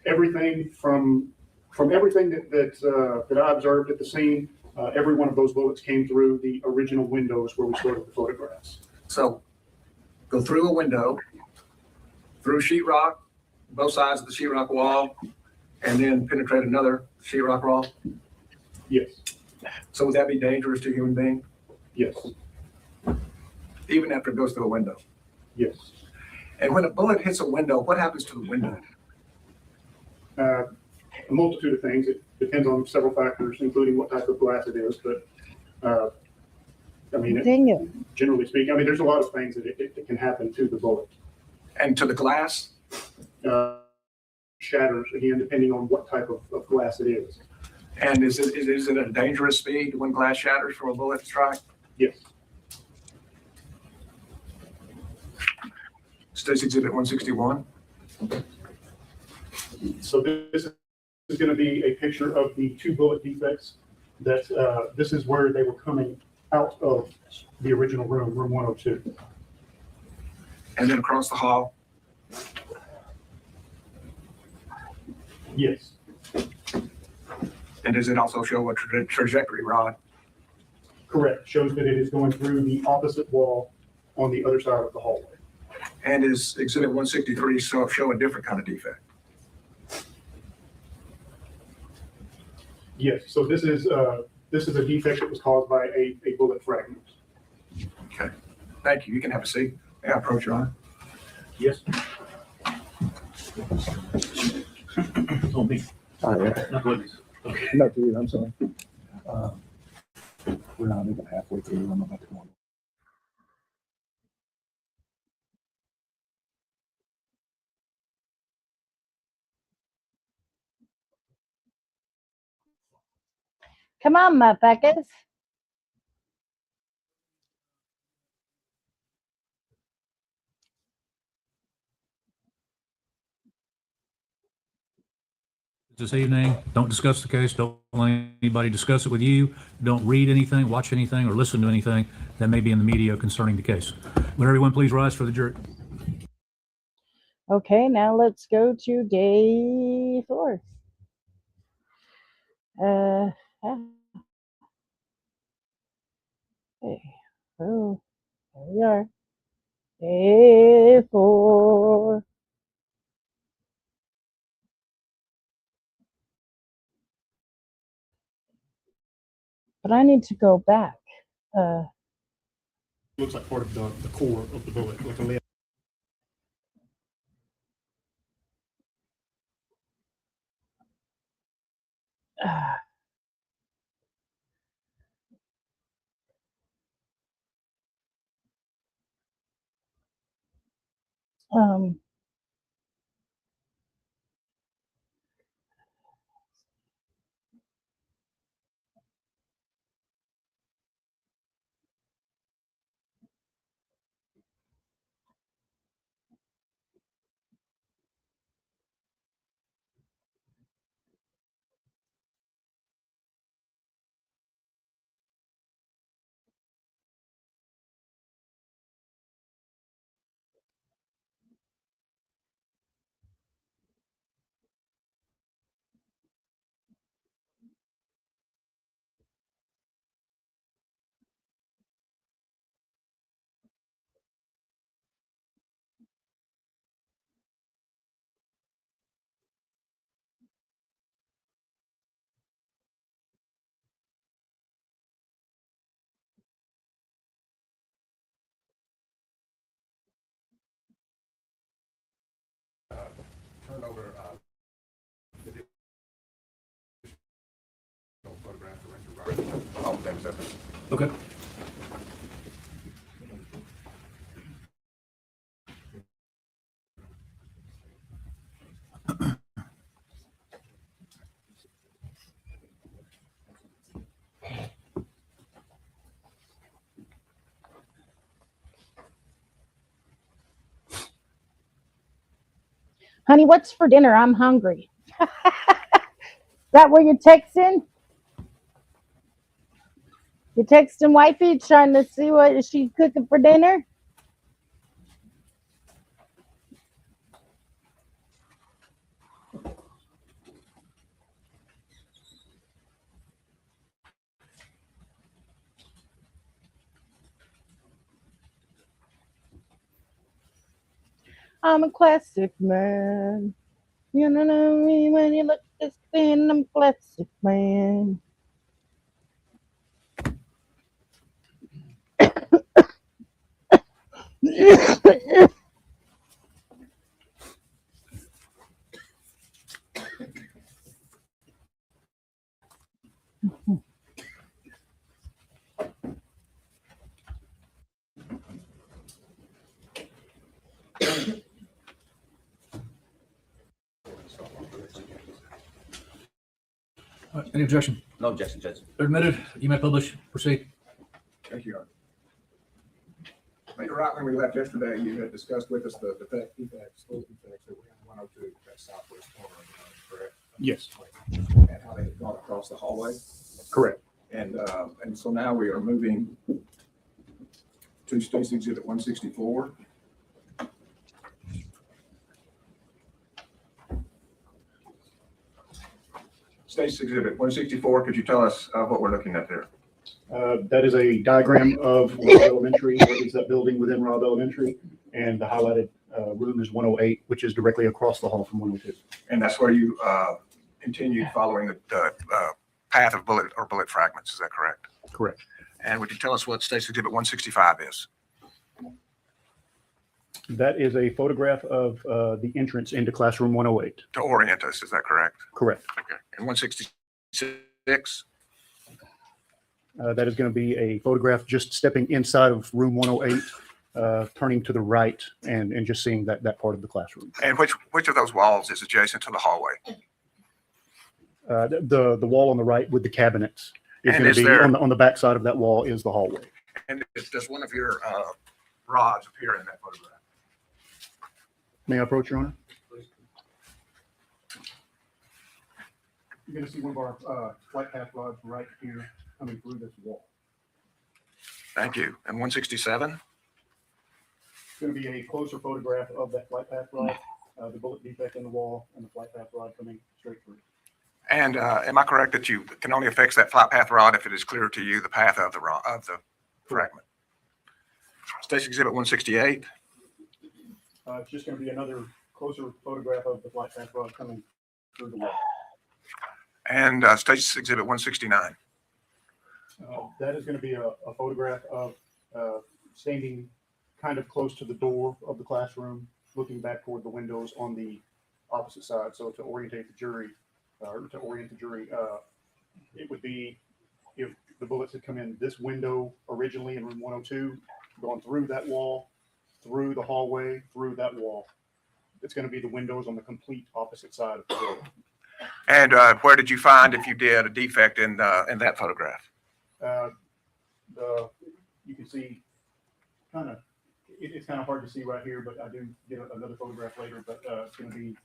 everything from everything that I observed at the scene, every one of those bullets came through the original windows where we stored the photographs. So go through a window, through sheetrock, both sides of the sheetrock wall, and then penetrate another sheetrock wall. Yes, So would that be dangerous to a human being, yes, even after it goes through a window? yes. And when a bullet hits a window, what happens to the window? A multitude of things. It depends on several factors, including what type of glass it is. But I mean, Continue. generally speaking, I mean, there's a lot of things that it can happen to the bullet. And to the glass? Shatters again, depending on what type of glass it is. And is it a dangerous speed when glass shatters from a bullet strike? Yes. States Exhibit 161. So this is going to be a picture of the two bullet defects. That this is where they were coming out of the original room, room 102. And then across the hall. Yes. And does it also show a trajectory rod? Correct. Shows that it is going through the opposite wall on the other side of the hallway. And is Exhibit 163 show a different kind of defect? Yes. So this is a defect that was caused by a bullet fragment. Okay. Thank you. You can have a seat. May I approach, Your Honor? Yes. Oh, me. Oh, yeah. Not Wendy's. No, to you, I'm sorry. We're not even halfway through. I'm about to go on. Come on, motherfuckers. This evening, don't discuss the case. Don't let anybody discuss it with you. Don't read anything, watch anything, or listen to anything that may be in the media concerning the case. Would everyone please rise for the jury? Okay, now let's go to day 4. Yeah. Okay. Oh, there we are. Day 4. But I need to go back. Looks like part of the core of the bullet with the lid. Um, Turn over the photograph to all things up. Okay. honey, what's for dinner? I'm hungry. That what you're texting? You're texting wifey trying to see what she's cooking for dinner? I'm a classic man. You know me when you look this thin. I'm a classic man. Any objection? No objection, Judge. Admitted. You may publish. Proceed. Thank you, Your Honor. You're right, when we left yesterday, you had discussed with us the defects, those defects that were in 102, that southwest corner, correct? Yes, And how they had gone across the hallway. correct. And so now we are moving to State's Exhibit 164. State's Exhibit 164, could you tell us what we're looking at there? That is a diagram of Robb Elementary, what is that building within Robb Elementary? And the highlighted room is 108, which is directly across the hall from 102. And that's where you continued following the path of bullet fragments, is that correct? Correct. And would you tell us what State's Exhibit 165 is? That is a photograph of the entrance into classroom 108. To orient us, is that correct? Correct. Okay. And 166? That is going to be a photograph just stepping inside of room 108, turning to the right and just seeing that part of the classroom. And which of those walls is adjacent to the hallway? The wall on the right with the cabinets is And going is to be there- on the back side of that wall is the hallway. And does one of your rods appear in that photograph? May I approach, Your Honor? You're going to see one of our flight path rods right here coming through this wall. Thank you. And 167? It's going to be a closer photograph of that flight path rod, the bullet defect in the wall, and the flight path rod coming straight through. And am I correct that you can only affix that flight path rod if it is clear to you the path of the fragment? State's Exhibit 168? It's just going to be another closer photograph of the flight path rod coming through the wall. And State's Exhibit 169? That is going to be a photograph of standing kind of close to the door of the classroom, looking back toward the windows on the opposite side. So to orientate the jury, it would be if the bullets had come in this window originally in room 102, gone through that wall, through the hallway, through that wall. It's going to be the windows on the complete opposite side of the building. And where did you find, if you did, a defect in that photograph? You can see it's kind of hard to see right here, but I do get another photograph later, but it's going to be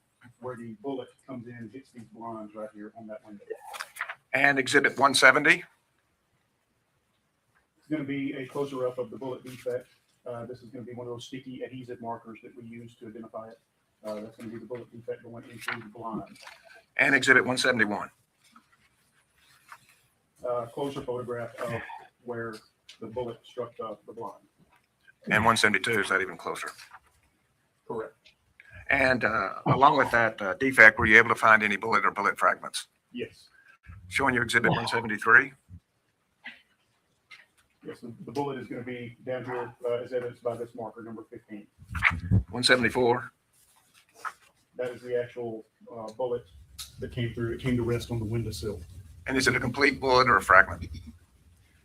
where the bullet comes in and hits these blinds right here on that window. And Exhibit 170? It's going to be a closer up of the bullet defect. This is going to be one of those sticky adhesive markers that we use to identify it. That's going to be the bullet defect going into the blind. And Exhibit 171? Closer photograph of where the bullet struck the blind. And 172, is that even closer? Correct. And along with that defect, were you able to find any bullet or bullet fragments? Yes. Showing you Exhibit 173? Yes, the bullet is going to be down here as evidenced by this marker, number 15. 174? That is the actual bullet that came through. It came to rest on the windowsill. And is it a complete bullet or a fragment?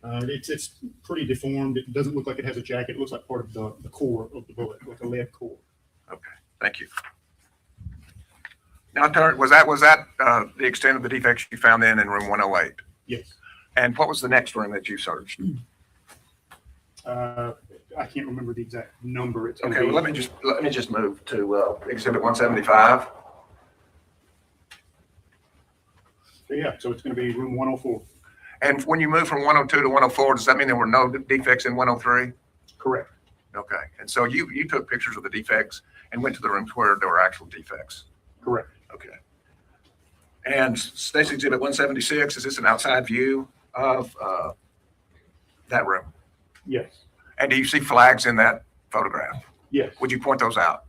It's pretty deformed. It doesn't look like it has a jacket. It looks like part of the core of the bullet, like a lead core. Okay, thank you. Now, was that the extent of the defects you found then in room 108? Yes. And what was the next room that you searched? I can't remember the exact number. It's gonna Okay, well, be, let me just move to Exhibit 175. yeah, so it's going to be room 104. And when you move from 102 to 104, does that mean there were no defects in 103? Correct. Okay, and so you took pictures of the defects and went to the rooms where there were actual defects? Correct. Okay. And State's Exhibit 176, is this an outside view of that room? Yes. And do you see flags in that photograph? Yes. Would you point those out?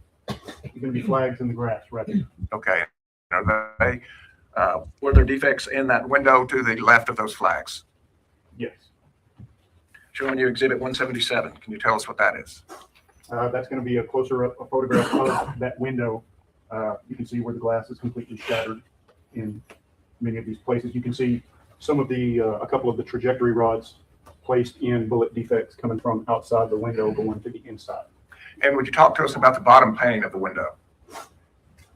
There's going to be flags in the grass right there. Okay. Are they, were there defects in that window to the left of those flags? Yes. Showing you exhibit 177. Can you tell us what that is? That's going to be a closer up a photograph of that window. You can see where the glass is completely shattered in many of these places. You can see some of the, a couple of the trajectory rods placed in bullet defects coming from outside the window going to the inside. And would you talk to us about the bottom pane of the window?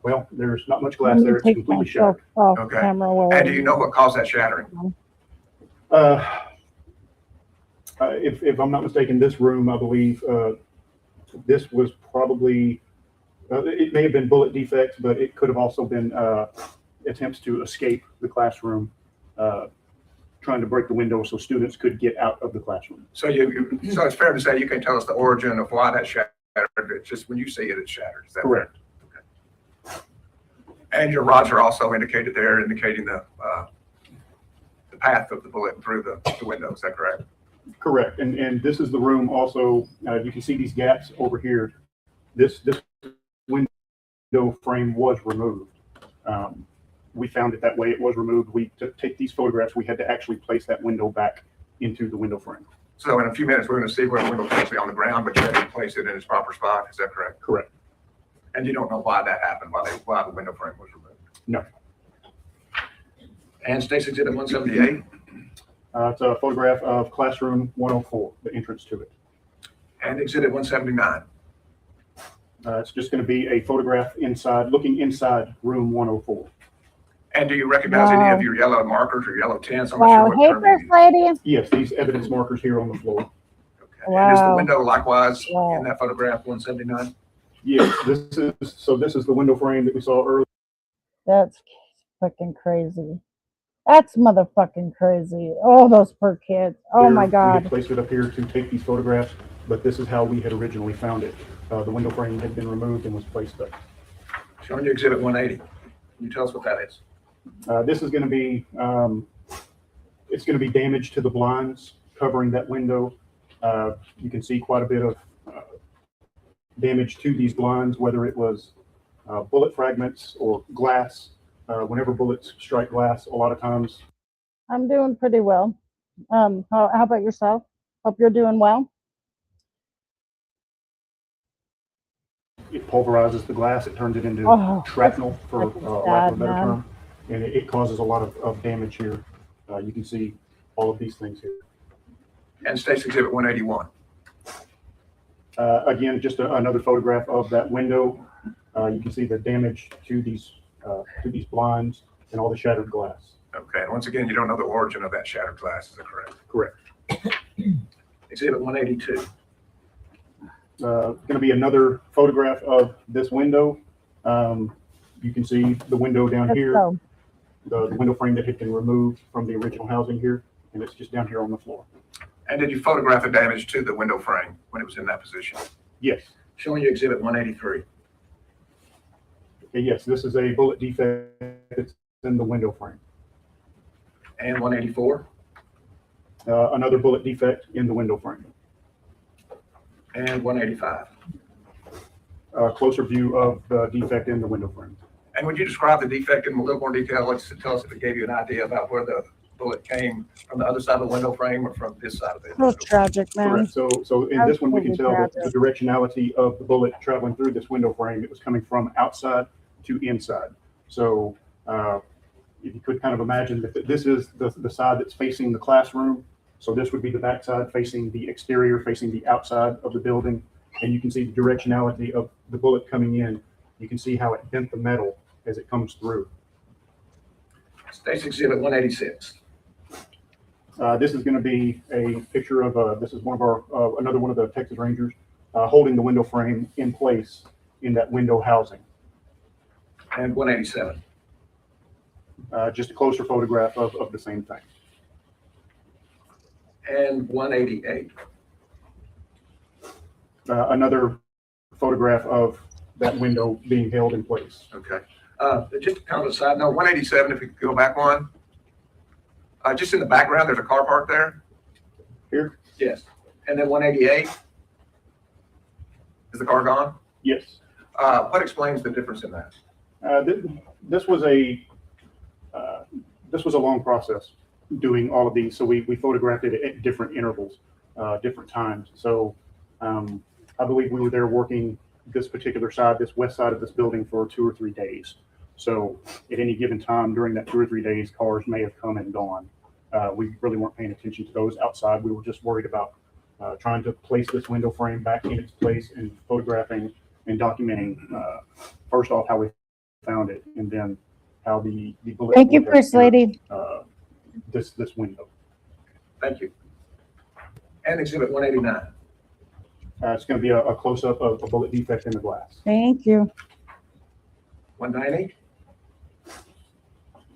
Well, there's not much glass there. It's completely shattered. Off Okay. camera. While And do you know what caused that shattering? If I'm not mistaken, this room, I believe, this was probably, it may have been bullet defects, but it could have also been attempts to escape the classroom, trying to break the window so students could get out of the classroom. So so it's fair to say you can tell us the origin of why that shattered. It's just when you see it, it's shattered. Is that Correct. Okay. And your rods are also indicated there, indicating the path of the bullet through the window. Is that correct? Correct. And this is the room also, you can see these gaps over here. This window frame was removed. We found it that way. It was removed. To take these photographs, we had to actually place that window back into the window frame. So in a few minutes, we're going to see where the window is actually on the ground, but you had to place it in its proper spot. Is that correct? Correct. And you don't know why that happened, why the window frame was removed? No. And State's Exhibit 178. It's a photograph of classroom 104, the entrance to it. And Exhibit 179. It's just going to be a photograph inside, looking inside room 104. And do you recognize any Wow. of your yellow markers or yellow tints? I'm not Wow. sure Hey, what term First you use. Lady. Yes, these evidence markers here on the floor. Okay. And is the Wow. window likewise Wow. in that photograph 179? Yes, this is the window frame that we saw earlier. That's fucking crazy. That's motherfucking crazy. Oh, those poor kids. Oh my We God. had placed it up here to take these photographs, but this is how we had originally found it. The window frame had been removed and was placed up. Showing you Exhibit 180. Can you tell us what that is? This is going to be, it's going to be damage to the blinds covering that window. You can see quite a bit of damage to these blinds, whether it was bullet fragments or glass. Whenever bullets strike glass, a lot of times I'm doing pretty well. How about yourself? Hope you're doing well. it pulverizes the glass. It turns it into Oh, shrapnel, for that's lack of a sad, better man. term. And it causes a lot of damage here. You can see all of these things here. And State's Exhibit 181. Again, just another photograph of that window. You can see the damage to these blinds and all the shattered glass. Okay, and once again, you don't know the origin of that shattered glass, is that correct? Correct. Exhibit 182. Going to be another photograph of this window. You can see the window down Let's here, go. the window frame that had been removed from the original housing here, and it's just down here on the floor. And did you photograph the damage to the window frame when it was in that position? Yes. Showing you Exhibit 183. Okay, yes, this is a bullet defect that's in the window frame. And 184. Another bullet defect in the window frame. And 185. Closer view of the defect in the window frame. And would you describe the defect in a little more detail? Let's tell us if it gave you an idea about where the bullet came from, the other side of the window frame or from this side of it. So tragic, man. Correct. So in this one, we can tell that the Absolutely directionality of the bullet traveling through this window frame, it was coming from outside to inside. So if you could kind of imagine that this is the side that's facing the classroom. So this would be the back side facing the exterior, facing the outside of the building. And you can see the directionality of the bullet coming in. You can see how it bent the metal as it comes through. State's Exhibit 186. This is going to be a picture of, this is one of our, another one of the Texas Rangers holding the window frame in place in that window housing. And 187. Just a closer photograph of the same thing. And 188. Another photograph of that window being held in place. Okay. Just kind of a side note, 187, if you could go back one. Just in the background, there's a car parked there. Here? Yes. And then 188. Is the car gone? Yes. What explains the difference in that? This was a long process doing all of these. So we photographed it at different intervals, different times. So I believe we were there working this particular side, this west side of this building for 2 or 3 days. So at any given time during that 2 or 3 days, cars may have come and gone. We really weren't paying attention to those outside. We were just worried about trying to place this window frame back in its place and photographing and documenting first off how we found it, and then how the bullet. Thank you, First Lady. This window. Thank you. And exhibit 189. It's going to be a close up of a bullet defect in the glass. Thank you. 190.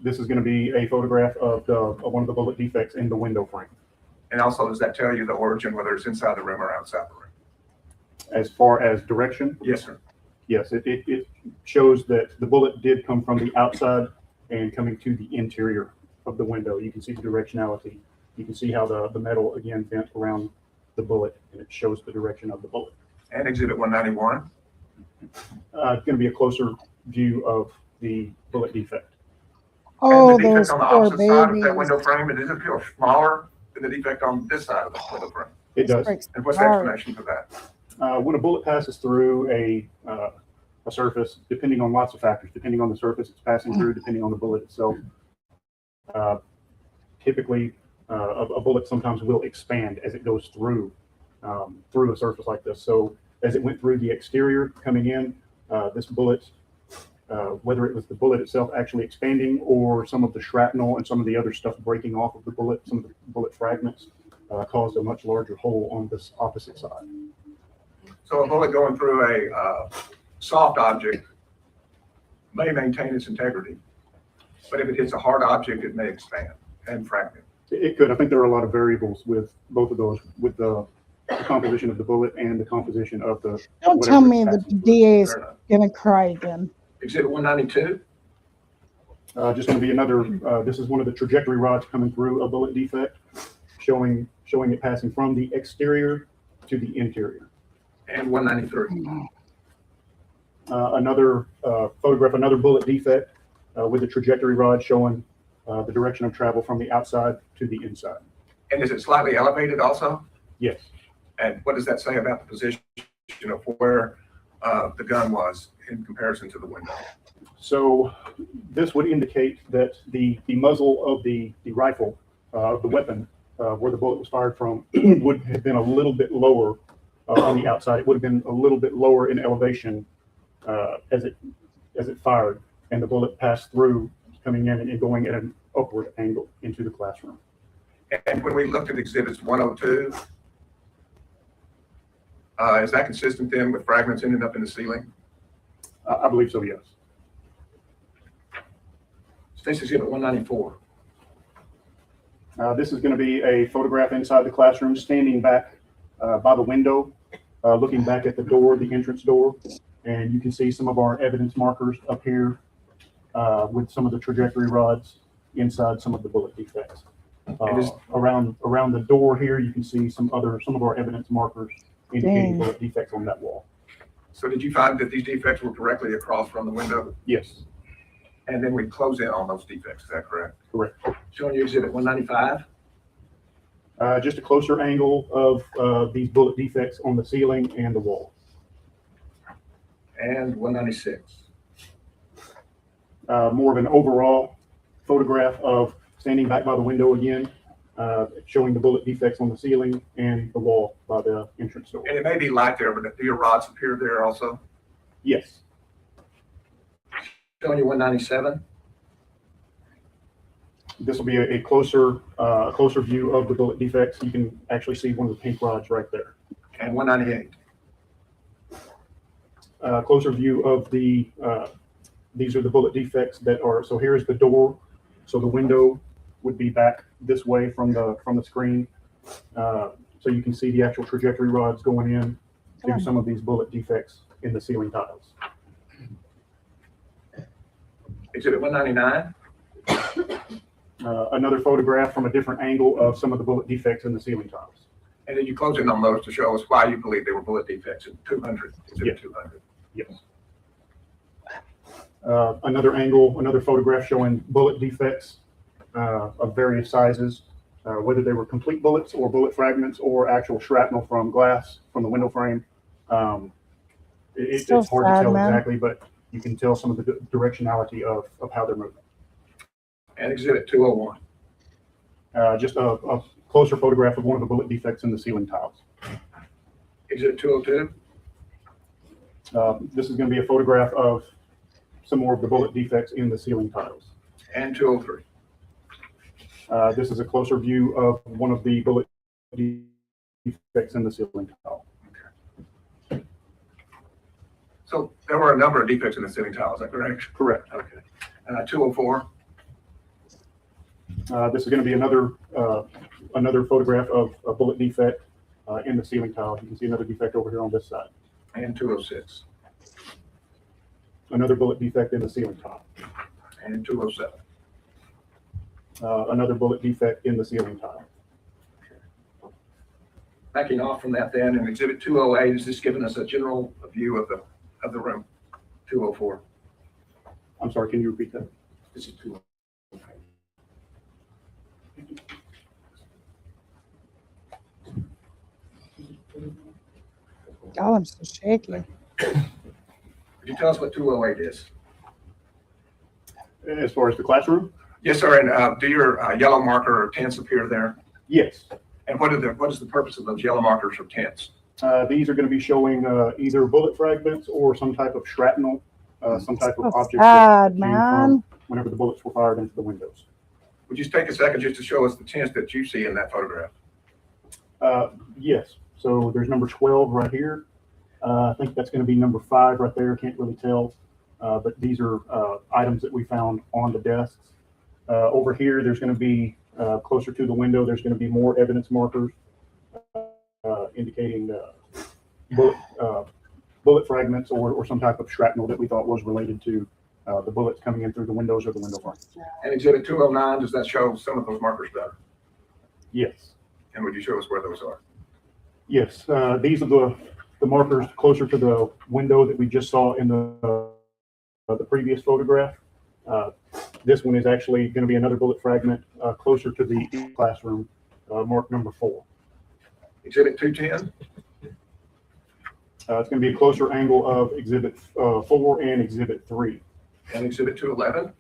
This is going to be a photograph of one of the bullet defects in the window frame. And also, does that tell you the origin, whether it's inside the rim or outside the rim? As far as direction, Yes, sir. yes, it shows that the bullet did come from the outside and coming to the interior of the window. You can see the directionality. You can see how the metal again bent around the bullet, and it shows the direction of the bullet. And exhibit 191. It's going to be a closer view of the bullet defect. Oh, And the those defect on the poor opposite side of that babies. window frame, does it feel smaller than the defect on this side of the window frame? It does. And what's the explanation for that? When a bullet passes through a surface, depending on lots of factors, depending on the surface it's passing through, depending on the bullet itself, typically a bullet sometimes will expand as it goes through a surface like this. So as it went through the exterior coming in, this bullet, whether it was the bullet itself actually expanding or some of the shrapnel and some of the other stuff breaking off of the bullet, some of the bullet fragments, caused a much larger hole on this opposite side. So a bullet going through a soft object may maintain its integrity, but if it hits a hard object, it may expand and fragment. It could. I think there are a lot of variables with both of those, with the composition of the bullet and the composition of the. Don't tell me the DA is Fair enough. gonna cry again. Exhibit 192. Just going to be another. This is one of the trajectory rods coming through a bullet defect, showing it passing from the exterior to the interior. And 193. Another photograph, another bullet defect with a trajectory rod showing the direction of travel from the outside to the inside. And is it slightly elevated also? Yes. And what does that say about the position of where the gun was in comparison to the window? So this would indicate that the muzzle of the rifle, the weapon, where the bullet was fired from, would have been a little bit lower on the outside. It would have been a little bit lower in elevation as it fired, and the bullet passed through, coming in and going at an upward angle into the classroom. And when we looked at exhibits 102, is that consistent then with fragments ending up in the ceiling? I believe so, yes. State's exhibit 194. This is going to be a photograph inside the classroom, standing back by the window, looking back at the door, the entrance door, and you can see some of our evidence markers up here with some of the trajectory rods inside some of the bullet defects. Around the door here, you can see some of our evidence markers indicating bullet defects on that wall. So did you find that these defects were directly across from the window? Yes, And then we close in on those defects, is that correct? correct. Showing you exhibit 195. Just a closer angle of these bullet defects on the ceiling and the wall. And 196. More of an overall photograph of standing back by the window again, showing the bullet defects on the ceiling and the wall by the entrance door. And it may be light there, but do your rods appear there also? Yes. Showing you 197. This will be a closer view of the bullet defects. You can actually see one of the pink rods right there. And 198. Closer view of these are the bullet defects that are, so here's the door. So the window would be back this way from the screen. So you can see the actual trajectory rods going in to some of these bullet defects in the ceiling tiles. Exhibit 199. Another photograph from a different angle of some of the bullet defects in the ceiling tiles. And then you close in on those to show us why you believe they were bullet defects in 200. Exhibit Yes. 200. Yes. Another angle, another photograph showing bullet defects of various sizes, whether they were complete bullets or bullet fragments or actual shrapnel from glass from the window frame. It's Still hard to sad, tell man. exactly, but you can tell some of the directionality of how they're moving. And exhibit 201. Just a closer photograph of one of the bullet defects in the ceiling tiles. Exhibit 202. This is going to be a photograph of some more of the bullet defects in the ceiling tiles. And 203. This is a closer view of one of the bullet defects in the ceiling tile. So there were a number of defects in the ceiling tile, is that correct? Correct. Okay. 204. This is going to be another photograph of a bullet defect in the ceiling tile. You can see another defect over here on this side. And 206. Another bullet defect in the ceiling tile. And 207. Another bullet defect in the ceiling tile. Backing off from that then, in exhibit 208, is this giving us a general view of the room? 204. I'm sorry, can you repeat that? This is 208. God, I'm so shaky. Could you tell us what 208 is? As far as the classroom? Yes, sir. And do your yellow marker or tents appear there? Yes. And what is the purpose of those yellow markers or tents? These are going to be showing either bullet fragments or some type of shrapnel, some type of So object that sad, came man. from whenever the bullets were fired into the windows. Would you take a second just to show us the tents that you see in that photograph? Yes. So there's number 12 right here. I think that's going to be number 5 right there. Can't really tell. But these are items that we found on the desks. Over here, there's going to be closer to the window, there's going to be more evidence markers indicating bullet fragments or some type of shrapnel that we thought was related to the bullets coming in through the windows or the window frames. And exhibit 209, does that show some of those markers better? Yes. And would you show us where those are? Yes. These are the markers closer to the window that we just saw in the previous photograph. This one is actually going to be another bullet fragment closer to the classroom, mark number 4. Exhibit 210? It's going to be a closer angle of exhibit 4 and exhibit 3. And exhibit 211?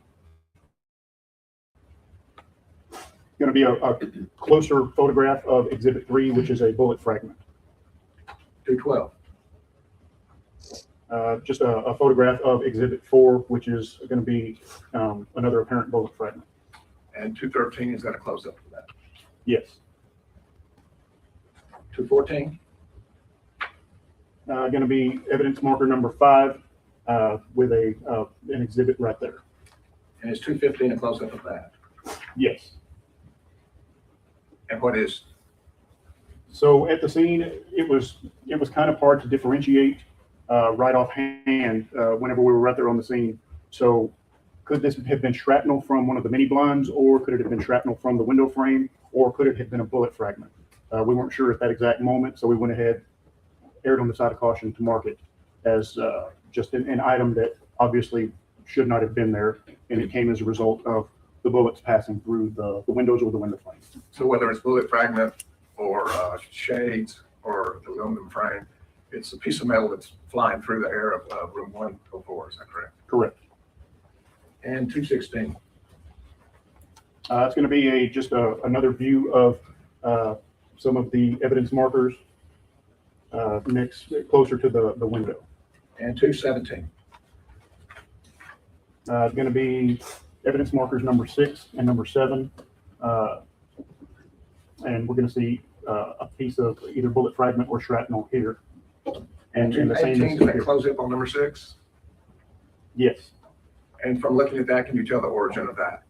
Going to be a closer photograph of exhibit 3, which is a bullet fragment. 212? Just a photograph of exhibit 4, which is going to be another apparent bullet fragment. And 213, is that a close-up of that? Yes. 214? Going to be evidence marker number 5 with an exhibit right there. And is 215 a close-up of that? Yes. And what is? So at the scene, it was kind of hard to differentiate right offhand whenever we were right there on the scene. So could this have been shrapnel from one of the mini blinds, or could it have been shrapnel from the window frame, or could it have been a bullet fragment? We weren't sure at that exact moment, so we went ahead, erred on the side of caution to mark it as just an item that obviously should not have been there, and it came as a result of the bullets passing through the windows or the window frame. So whether it's bullet fragment or shades or the aluminum frame, it's a piece of metal that's flying through the air of room 104, is that correct? Correct. And 216? It's going to be just another view of some of the evidence markers next closer to the window. And 217? It's going to be evidence markers number 6 and number 7. And we're going to see a piece of either bullet fragment or shrapnel here. And the same 218, is does that here. close up on number 6? Yes. And from looking at that, can you tell the origin of that?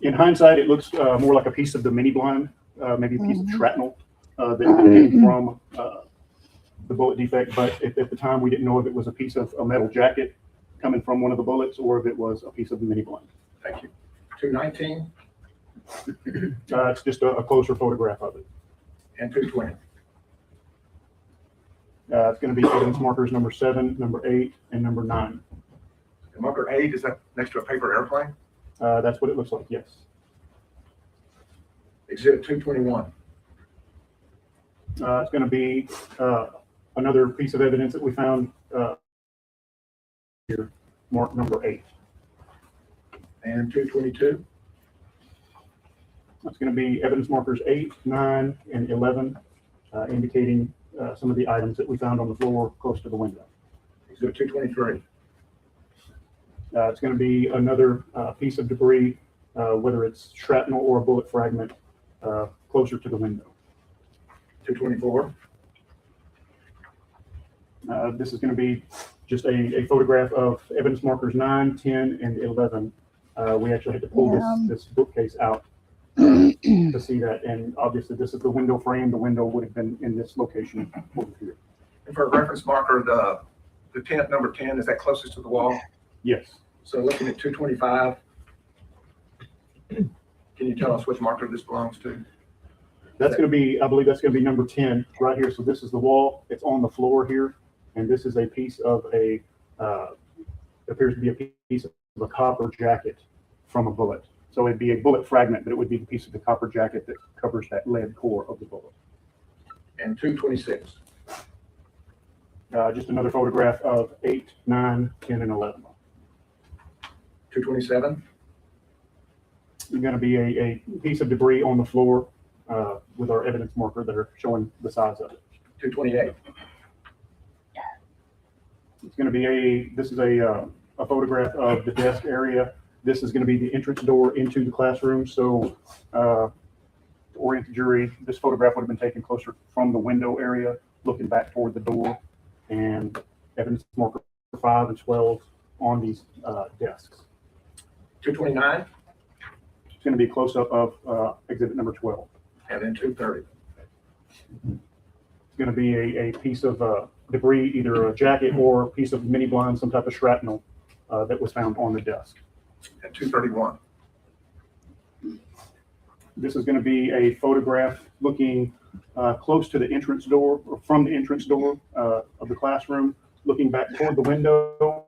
In hindsight, it looks more like a piece of the mini blind, maybe a piece of shrapnel that came from the bullet defect. But at the time, we didn't know if it was a piece of a metal jacket coming from one of the bullets or if it was a piece of the mini blind. Thank you. 219 It's just a closer photograph of it. and 220? It's going to be evidence markers number 7, number 8, and number 9. And marker 8, is that next to a paper airplane? That's what it looks like, yes. Exhibit 221. It's going to be another piece of evidence that we found here, mark number 8. And 222. That's going to be evidence markers 8, 9, and 11, indicating some of the items that we found on the floor close to the window. Exhibit 223. It's going to be another piece of debris, whether it's shrapnel or a bullet fragment, closer to the window. 224. This is going to be just a photograph of evidence markers 9, 10, and 11. We actually had to pull this bookcase out to see that, and obviously this is the window frame. The window would have been in this location over here. And for a reference marker, the tent number 10, is that closest to the wall? Yes. So looking at 225, can you tell us which marker this belongs to? That's going to be, I believe that's going to be number 10 right here. So this is the wall. It's on the floor here. And this is a piece of appears to be a piece of a copper jacket from a bullet. So it'd be a bullet fragment, but it would be the piece of the copper jacket that covers that lead core of the bullet. And 226. Just another photograph of 8, 9, 10, and 11. 227. There's going to be a piece of debris on the floor with our evidence marker that are showing the size of it. 228. It's going to be this is a photograph of the desk area. This is going to be the entrance door into the classroom. So to orient the jury, this photograph would have been taken closer from the window area, looking back toward the door, and evidence marker 5 and 12 on these desks. 229. It's going to be a close-up of exhibit number 12. And then 230. It's going to be a piece of debris, either a jacket or a piece of mini blind, some type of shrapnel that was found on the desk. And 231. This is going to be a photograph looking close to the entrance door, or from the entrance door of the classroom, looking back toward the window,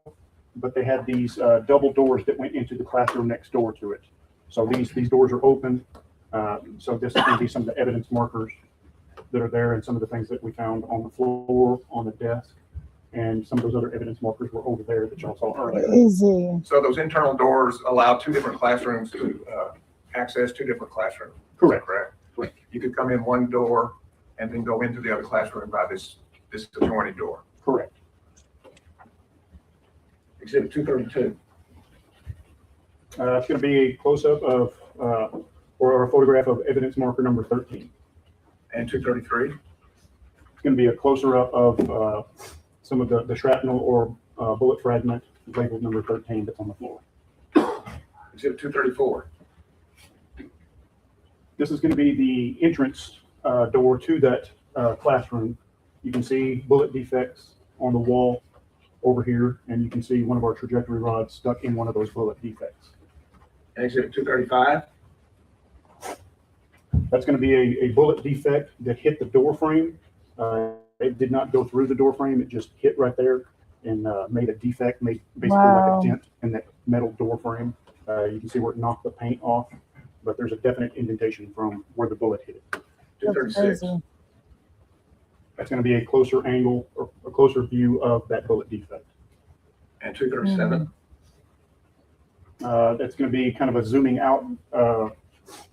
but they had these double doors that went into the classroom next door to it. So these doors are open. So this is going to be some of the evidence markers that are there, and some of the things that we found on the floor, on the desk, and some of those other evidence markers were over there that y'all saw earlier. Easy. So those internal doors allow 2 different classrooms to access 2 different classrooms. Correct. Correct. Correct. You could come in one door and then go into the other classroom by this adjoining door. Correct. Exhibit 232. It's going to be a close-up of or a photograph of evidence marker number 13. And 233. It's going to be a closer up of some of the shrapnel or bullet fragment labeled number 13 that's on the floor. Exhibit 234. This is going to be the entrance door to that classroom. You can see bullet defects on the wall over here, and you can see one of our trajectory rods stuck in one of those bullet defects. And exhibit 235. That's going to be a bullet defect that hit the door frame. It did not go through the door frame. It just hit right there and made a defect, made basically like a dent in that metal door frame. You can see where it knocked the paint off, but there's a definite indentation from where the bullet hit it. 236. That's going to be a closer angle or a closer view of that bullet defect. And 237. That's going to be kind of a zooming out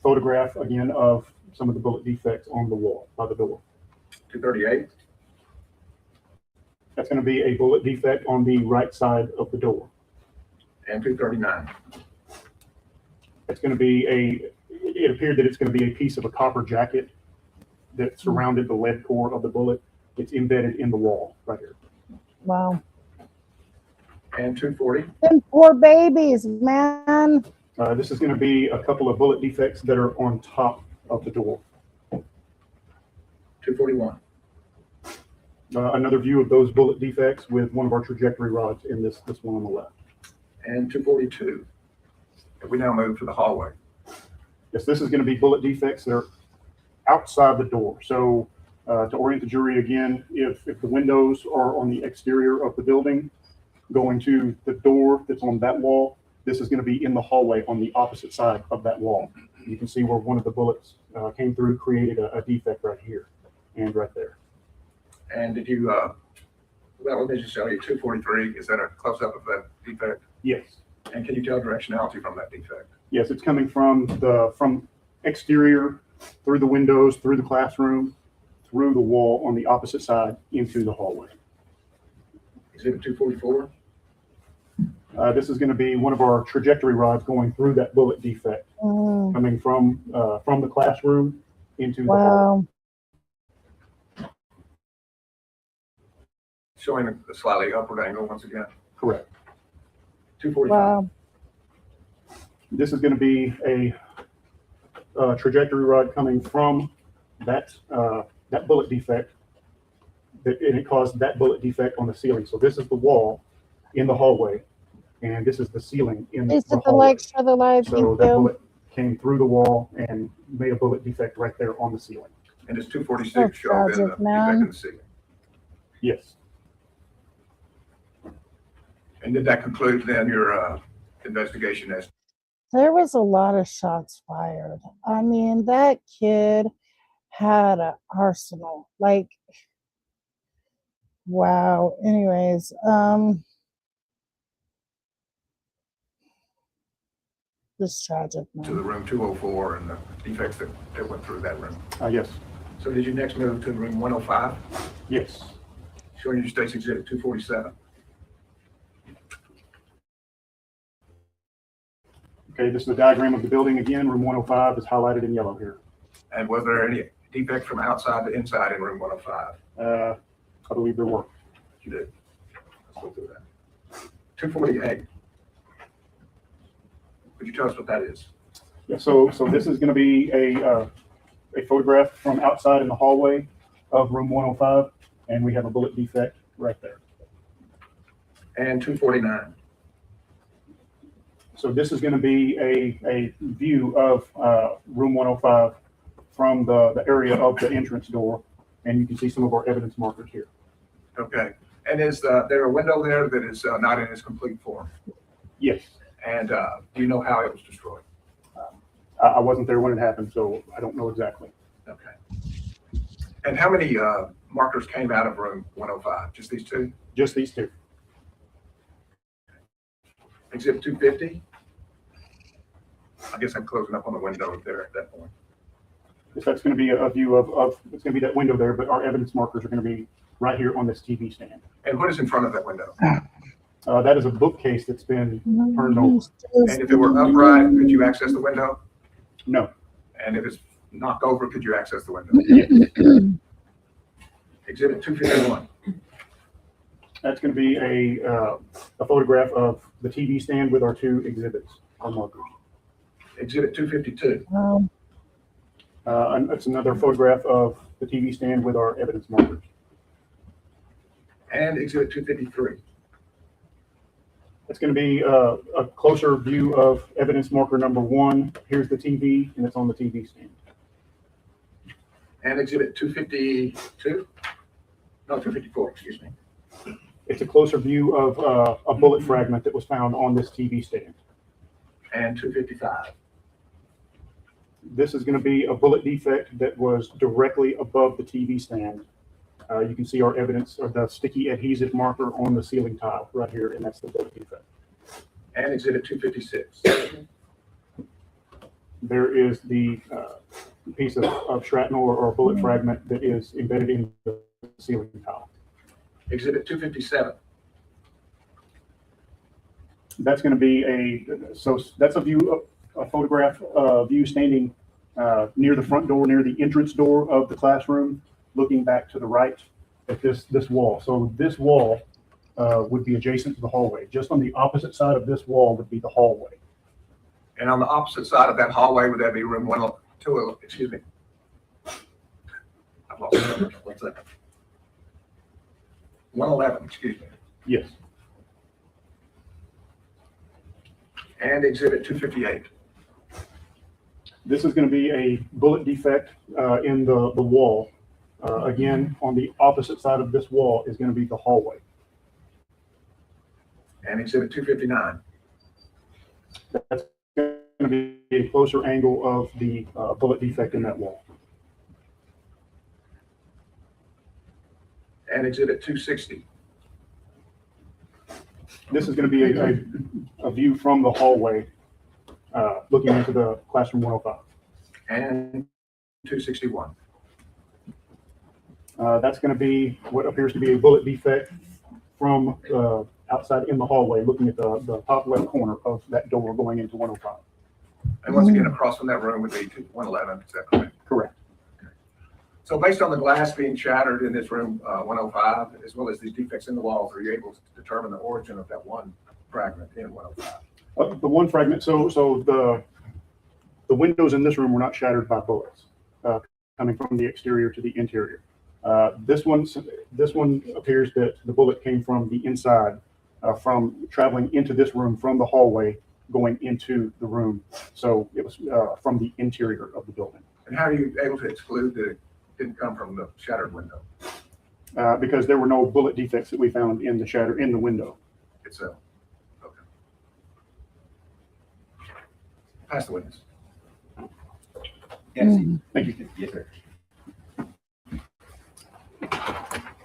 photograph again of some of the bullet defects on the wall by the door. 238. That's going to be a bullet defect on the right side of the door. And 239. It's going to be it appeared that it's going to be a piece of a copper jacket that surrounded the lead core of the bullet. It's embedded in the wall right here. Wow. And 240. Them poor babies, man. This is going to be a couple of bullet defects that are on top of the door. 241. Another view of those bullet defects with one of our trajectory rods in this one on the left. And 242. We now move to the hallway. Yes, this is going to be bullet defects that are outside the door. So To orient the jury again, if the windows are on the exterior of the building, going to the door that's on that wall, this is going to be in the hallway on the opposite side of that wall. You can see where one of the bullets came through, created a defect right here and right there. And did you, well, let me just show you 243. Is that a close-up of that defect? Yes. And can you tell directionality from that defect? Yes, it's coming from exterior, through the windows, through the classroom, through the wall on the opposite side into the hallway. Exhibit 244? This is going to be one of our trajectory rods going through that bullet defect, coming from the classroom into the hallway. Wow. Showing a slightly upward angle once again. Correct. 245. Wow. This is going to be a trajectory rod coming from that bullet defect, and it caused that bullet defect on the ceiling. So this is the wall in the hallway, and this is the ceiling in the Is it the hallway. legs for the live? So Thank that you. bullet came through the wall and made a bullet defect right there on the ceiling. And does 246 That's show then the tragic, defect man. in the ceiling? Yes. And did that conclude then your investigation as There was a lot of shots fired. I mean, that kid had an arsenal. Like, wow. Anyways, this is tragic, to the man. room 204 and the defects that went through that room? Yes. So did you next move to the room 105, Yes. showing your state's exhibit 247? Okay, this is the diagram of the building again. Room 105 is highlighted in yellow here. And was there any defects from outside to inside in room 105? I believe there were. You did. Let's go through that. 248. Could you tell us what that is? Yeah, so this is going to be a photograph from outside in the hallway of room 105, and we have a bullet defect right there. And 249. So this is going to be a view of room 105 from the area of the entrance door, and you can see some of our evidence markers here. Okay. And is there a window there that is not in its complete form? Yes. And do you know how it was destroyed? I wasn't there when it happened, so I don't know exactly. Okay. And how many markers came out of room 105? Just these two? Just these two. Exhibit 250? I guess I'm closing up on the window there at that point. Yes, that's going to be a view of it's going to be that window there, but our evidence markers are going to be right here on this TV stand. And what is in front of that window? That is a bookcase that's been turned over. And if it were upright, could you access the window? No. And if it's knocked over, could you access the window? Yes. Exhibit 251. That's going to be a photograph of the TV stand with our two exhibits, our markers. Exhibit 252. And it's another photograph of the TV stand with our evidence markers. And exhibit 253. It's going to be a closer view of evidence marker number 1. Here's the TV, and it's on the TV stand. And exhibit 252? No, 254, excuse me. It's a closer view of a bullet fragment that was found on this TV stand. And 255. This is going to be a bullet defect that was directly above the TV stand. You can see our evidence of the sticky adhesive marker on the ceiling tile right here, and that's the bullet defect. And exhibit 256. There is the piece of shrapnel or bullet fragment that is embedded in the ceiling tile. Exhibit 257. That's going to be that's a view, a photograph view standing near the front door, near the entrance door of the classroom, looking back to the right at this wall. So this wall would be adjacent to the hallway. Just on the opposite side of this wall would be the hallway. And on the opposite side of that hallway, would that be room 102? Excuse me. I've lost the number. 1 second. 111, excuse me. Yes. And exhibit 258. This is going to be a bullet defect in the wall Again, on the opposite side of this wall is going to be the hallway. And exhibit 259. That's going to be a closer angle of the bullet defect in that wall. And exhibit 260. This is going to be a view from the hallway looking into the classroom 105. And 261. That's going to be what appears to be a bullet defect from outside in the hallway, looking at the top left corner of that door going into 105. And once again, across from that room would be 111. Is that correct? Correct. So based on the glass being shattered in this room 105, as well as these defects in the walls, are you able to determine the origin of that one fragment in 105? The one fragment, so the windows in this room were not shattered by bullets coming from the exterior to the interior. This one appears that the bullet came from the inside, from traveling into this room from the hallway going into the room. So it was from the interior of the building. And how are you able to exclude that it didn't come from the shattered window Because there were no bullet defects that we found in the window. itself? Okay. Pass the witness. Yes, Thank you. yes, sir.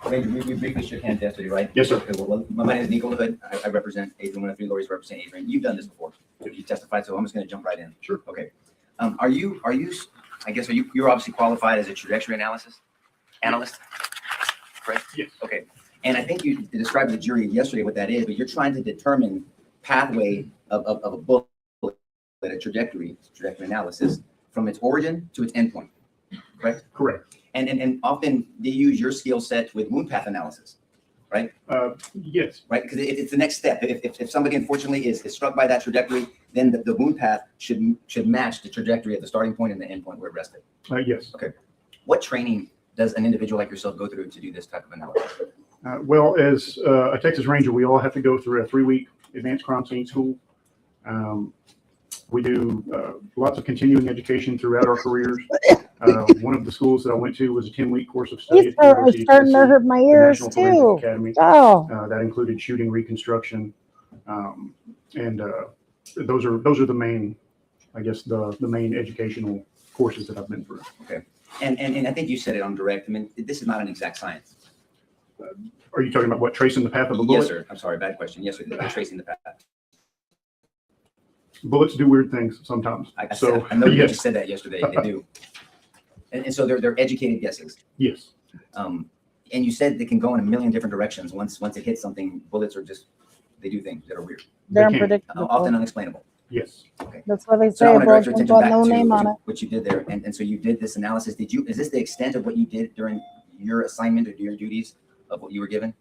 Wait, we briefly shook hands yesterday, right? Yes, sir. Okay, well, my name is Nico Hood. I represent Adrian. One of three lawyers represent Adrian. You've done this before. You testified, so I'm just going to jump right in. Sure. Okay. Are you? I guess you're obviously qualified as a trajectory analyst, correct? Yes. Okay. And I think you described to the jury yesterday what that is, but you're trying to determine pathway of a bullet, a trajectory analysis from its origin to its endpoint, correct? Correct. And often they use your skill set with wound path analysis, right? Yes. Right, because it's the next step. If somebody unfortunately is struck by that trajectory, then the wound path should match the trajectory at the starting point and the end point where it rested. Yes. Okay. What training does an individual like yourself go through to do this type of analysis? Well, as a Texas Ranger, we all have to go through a 3-week advanced crime scene school. We do lots of continuing education throughout our careers. One of the schools that I went to was a 10-week course of study It's at the University of starting to Tennessee, hurt my the ears National Forensic too. Academy. Oh, That included shooting reconstruction, and those are the main, I guess, the main educational courses that I've been through. Okay. And I think you said it on direct. I mean, this is not an exact science. Are you talking about what, tracing the path of a bullet? Yes, sir. I'm sorry, bad question. Yes, sir. Tracing the path. Bullets do weird things sometimes. I So know you yes, just said that yesterday. They do. And so they're educated guesses. yes, And you said they can go in a million different directions. Once it hits something, bullets are they do things that are weird, they're They can. unpredictable. often unexplainable. yes. That's why they So I say a want to direct your bullet's attention got back no name on to it. what you did there. And so you did this analysis. Is this the extent of what you did during your assignment or your duties of what you were given?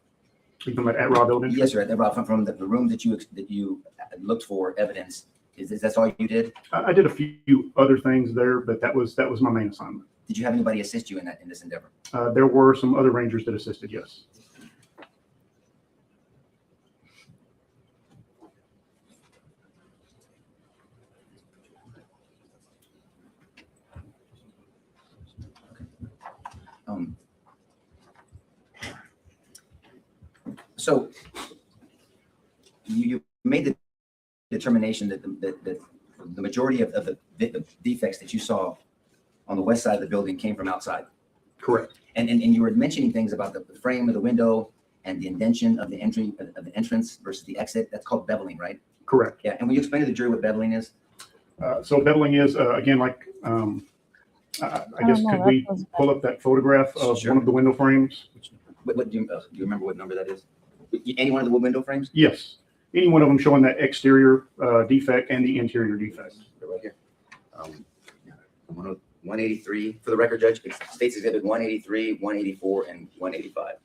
You talking about at Rob Elementary? Yes, sir. At the, from the room that you looked for evidence, that's all you did? I did a few other things there, but that was my main assignment. Did you have anybody assist you in this endeavor? There were some other rangers that assisted, yes. So you made the determination that the majority of the defects that you saw on the west side of the building came from outside. Correct. And you were mentioning things about the frame of the window and the indention of the entrance versus the exit. That's called beveling, right? Correct. Yeah. And will you explain to the jury what beveling is? So beveling is, again, like, I guess, know, could that we wasn't pull up that photograph of Sure. one of the window frames? What do you remember what number that is? Any one of the window frames? Yes. Any one of them showing that exterior defect and the interior defect. They're right here. 183, for the record, Judge, it states exhibit 183, 184, and 185.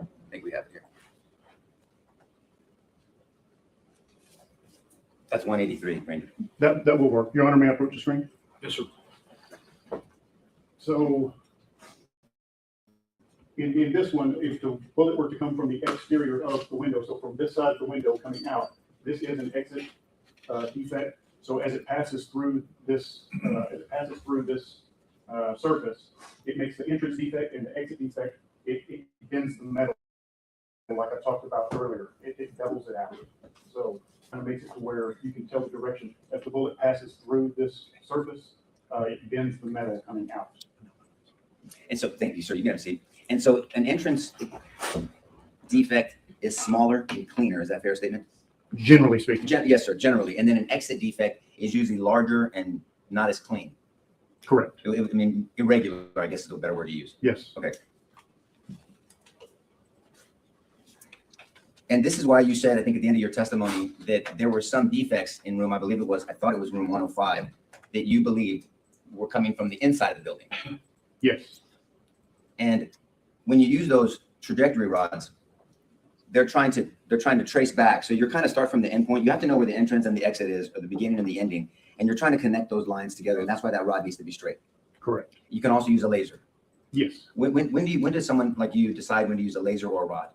I think we have it here. That's 183, Ranger. That will work. Your Honor, may I approach the screen? Yes, sir. So in this one, if the bullet were to come from the exterior of the window, so from this side of the window coming out, this is an exit defect. So as it passes through this surface, it makes the entrance defect and the exit defect, it bends the metal. Like I talked about earlier, it doubles it out. So kind of makes it to where you can tell the direction. As the bullet passes through this surface, it bends the metal coming out. And so, thank you, sir. You got to see. And so an entrance defect is smaller and cleaner. Is that a fair statement? Generally speaking. Yes, sir, generally. And then an exit defect is usually larger and not as clean. Correct. I mean, irregular, I guess is a better word to use. Yes. Okay. And this is why you said, I think at the end of your testimony, that there were some defects in room, I believe it was, I thought it was room 105, that you believed were coming from the inside of the building. Yes. And when you use those trajectory rods, they're trying to trace back. So you're kind of start from the end point. You have to know where the entrance and the exit is, or the beginning and the ending. And you're trying to connect those lines together. And that's why that rod needs to be straight. Correct. You can also use a laser. Yes. When does someone like you decide when to use a laser or a rod?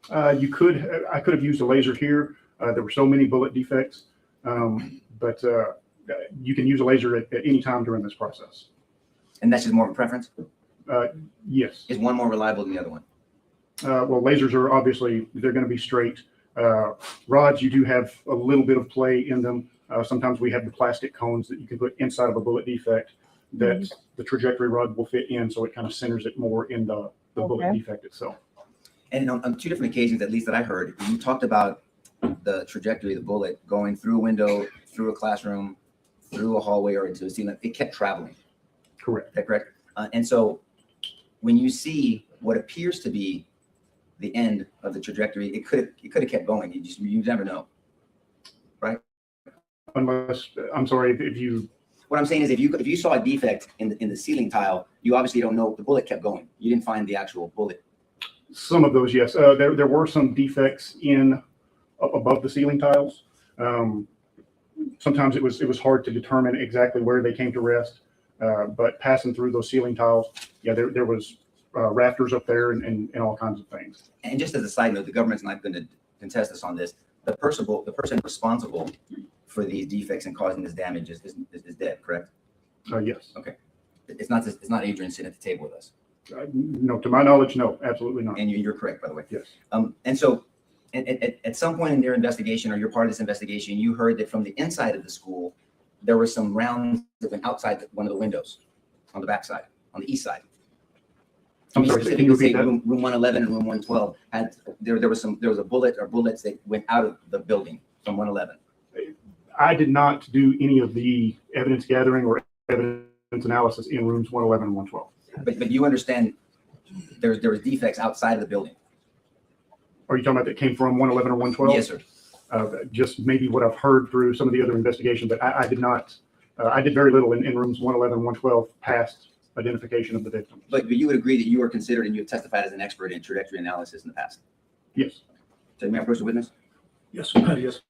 I could have used a laser here. There were so many bullet defects, but you can use a laser at any time during this process. And that's just more of a preference? Yes. Is one more reliable than the other one? Well, lasers are obviously, they're going to be straight. Rods, you do have a little bit of play in them. Sometimes we have the plastic cones that you can put inside of a bullet defect that the trajectory rod will fit in, so it kind of centers it more in the bullet defect itself. And on two different occasions, at least that I heard, you talked about the trajectory of the bullet going through a window, through a classroom, through a hallway, or into a ceiling. It kept traveling. Correct. Is that correct? And so when you see what appears to be the end of the trajectory, it could have kept going. You never know, right? Unless, I'm sorry, if you. What I'm saying is, if you saw a defect in the ceiling tile, you obviously don't know the bullet kept going. You didn't find the actual bullet. Some of those, yes. There were some defects up above the ceiling tiles. Sometimes it was hard to determine exactly where they came to rest. But passing through those ceiling tiles, yeah, there was rafters up there and all kinds of things. And just as a side note, the government's not going to contest us on this. The person responsible for these defects and causing this damage is dead, correct? Yes. Okay. It's not Adrian sitting at the table with us. No, to my knowledge, no, absolutely not. And you're correct, by the way. Yes. And so at some point in their investigation, or you're part of this investigation, you heard that from the inside of the school, there were some rounds that went outside one of the windows on the back side, on the east side. I'm sorry, can you repeat that? Room 111 and room 112 had there was a bullet or bullets that went out of the building from 111. I did not do any of the evidence gathering or evidence analysis in rooms 111 and 112. But you understand there was defects outside of the building. Are you talking about that came from 111 or 112? Yes, sir. Just maybe what I've heard through some of the other investigation, but I did not. I did very little in rooms 111 and 112 past identification of the victims. But you would agree that you are considered and you have testified as an expert in trajectory analysis in the past. Yes. So you may approach the witness. Yes, yes.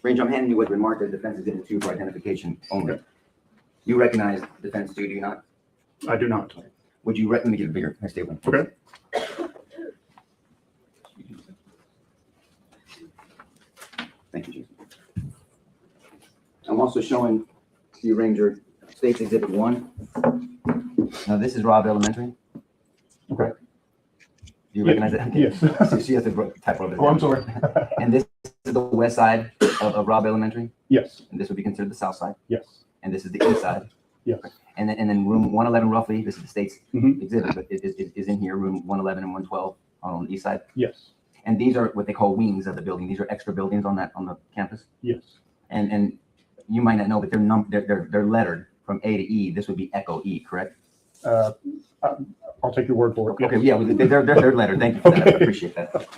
Range, I'm handing you what remarked as defense exhibit 2 for identification only. You recognize defense 2, do you not? I do not. Would you let me get a bigger statement? Okay. Thank you, Jason. I'm also showing you, Ranger, State's Exhibit 1. Now, this is Robb Elementary. Okay. Do you recognize that? Yes. So she has to type of it. Oh, I'm sorry. And this is the west side of Robb Elementary. Yes. And this would be considered the south side. Yes. And this is the east side. Yes. And then room 111 roughly, this is the State's Mhm. exhibit, but it is in here, room 111 and 112 on the east side. Yes. And these are what they call wings of the building. These are extra buildings on the campus. Yes. And you might not know, but they're lettered from A to E. This would be Echo E, correct? I'll take your word for it. Okay, yeah, they're lettered. Thank you for that. I appreciate that.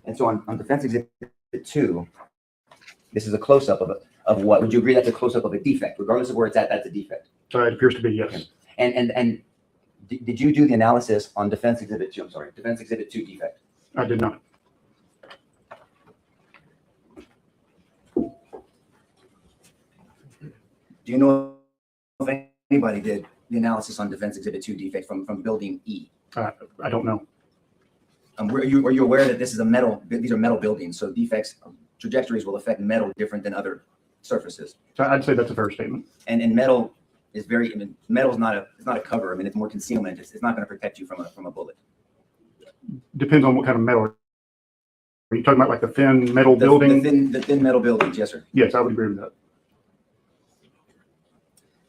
And so on Defense Exhibit 2, this is a close-up of what? Would you agree that's a close-up of a defect? Regardless of where it's at, that's a defect. It appears to be, yes. And did you do the analysis on Defense Exhibit 2? I'm sorry, Defense Exhibit 2 defect. I did not. Do you know if anybody did the analysis on Defense Exhibit 2 defect from building E? I don't know. Are you aware that this is these are metal buildings, so defects, trajectories will affect metal different than other surfaces. So I'd say that's a fair statement. And metal is very, I mean, metal's it's not a cover. I mean, it's more concealment. It's not going to protect you from a bullet. Depends on what kind of metal. Are you talking about like the thin metal The building? thin metal buildings, yes, sir. Yes, I would agree with that.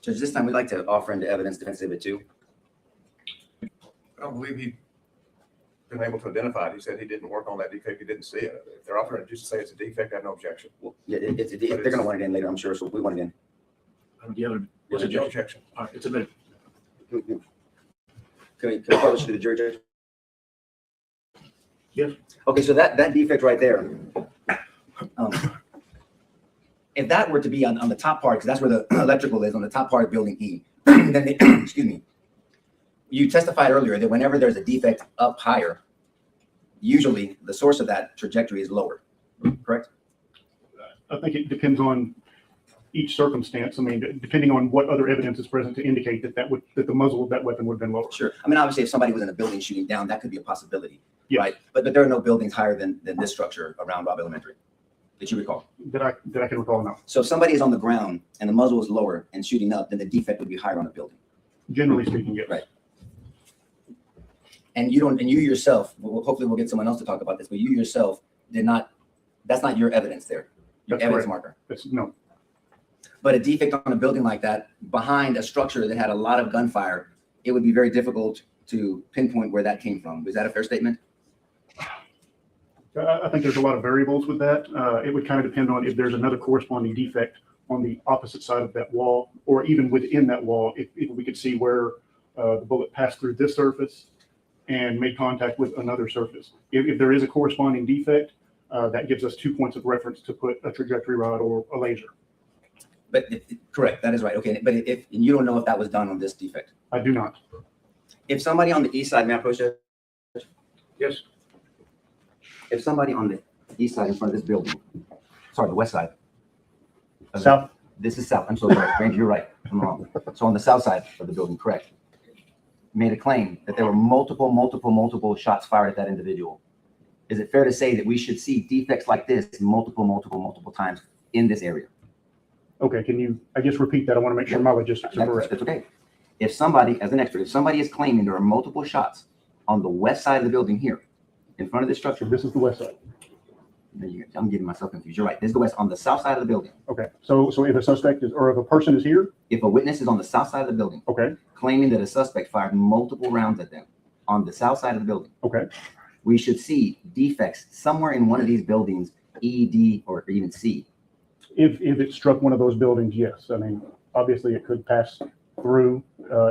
Judge, this time we'd like to offer into evidence Defense Exhibit 2. I don't believe he'd been able to identify it. He said he didn't work on that defect. He didn't see it. If they're offering it just to say it's a defect, I have no objection. Well, yeah, they're going to want it in later, I'm sure, so we want it in. The other, What's it's your a objection? all right, it's admitted. Can we publish it to the jury, Judge? Yes. Okay, so that defect right there, if that were to be on the top part, because that's where the electrical is, on the top part of building E, then they, excuse me, you testified earlier that whenever there's a defect up higher, usually the source of that trajectory is lower, correct? I think it depends on each circumstance. I mean, depending on what other evidence is present to indicate that that the muzzle of that weapon would have been lower. Sure. I mean, obviously, if somebody was in a building shooting down, that could be a possibility, Yes. right? But there are no buildings higher than this structure around Robb Elementary that you recall. That I can recall now. So if somebody is on the ground and the muzzle is lower and shooting up, then the defect would be higher on the building. Generally speaking, yes. Right. And you yourself, hopefully we'll get someone else to talk about this, but you yourself did not, that's not your evidence there, your That's evidence correct. marker. No. But a defect on a building like that, behind a structure that had a lot of gunfire, it would be very difficult to pinpoint where that came from. Is that a fair statement? I think there's a lot of variables with that. It would kind of depend on if there's another corresponding defect on the opposite side of that wall, or even within that wall, if we could see where the bullet passed through this surface and made contact with another surface. If there is a corresponding defect, that gives us 2 points of reference to put a trajectory rod or a laser. But correct, that is right. Okay, but if and you don't know if that was done on this defect. I do not. If somebody on the east side, may I approach that? Yes. If somebody on the east side in front of this building, sorry, the west side. South. This is south. I'm so sorry, Ranger, you're right. I'm wrong. So on the south side of the building, correct, made a claim that there were multiple shots fired at that individual. Is it fair to say that we should see defects like this multiple times in this area? Okay, can you, I guess, repeat that? I want to make sure my logistics are correct. That's okay. If somebody, as an expert, if somebody is claiming there are multiple shots on the west side of the building here, in front of this structure, This is the west side. I'm getting myself confused. You're right. This is the west, on the south side of the building. Okay, so if a suspect is, or if a person is here, If a witness is on the south side of the building, okay, claiming that a suspect fired multiple rounds at them on the south side of the building, okay, we should see defects somewhere in one of these buildings, E, D, or even C. if it struck one of those buildings, yes. I mean, obviously it could pass through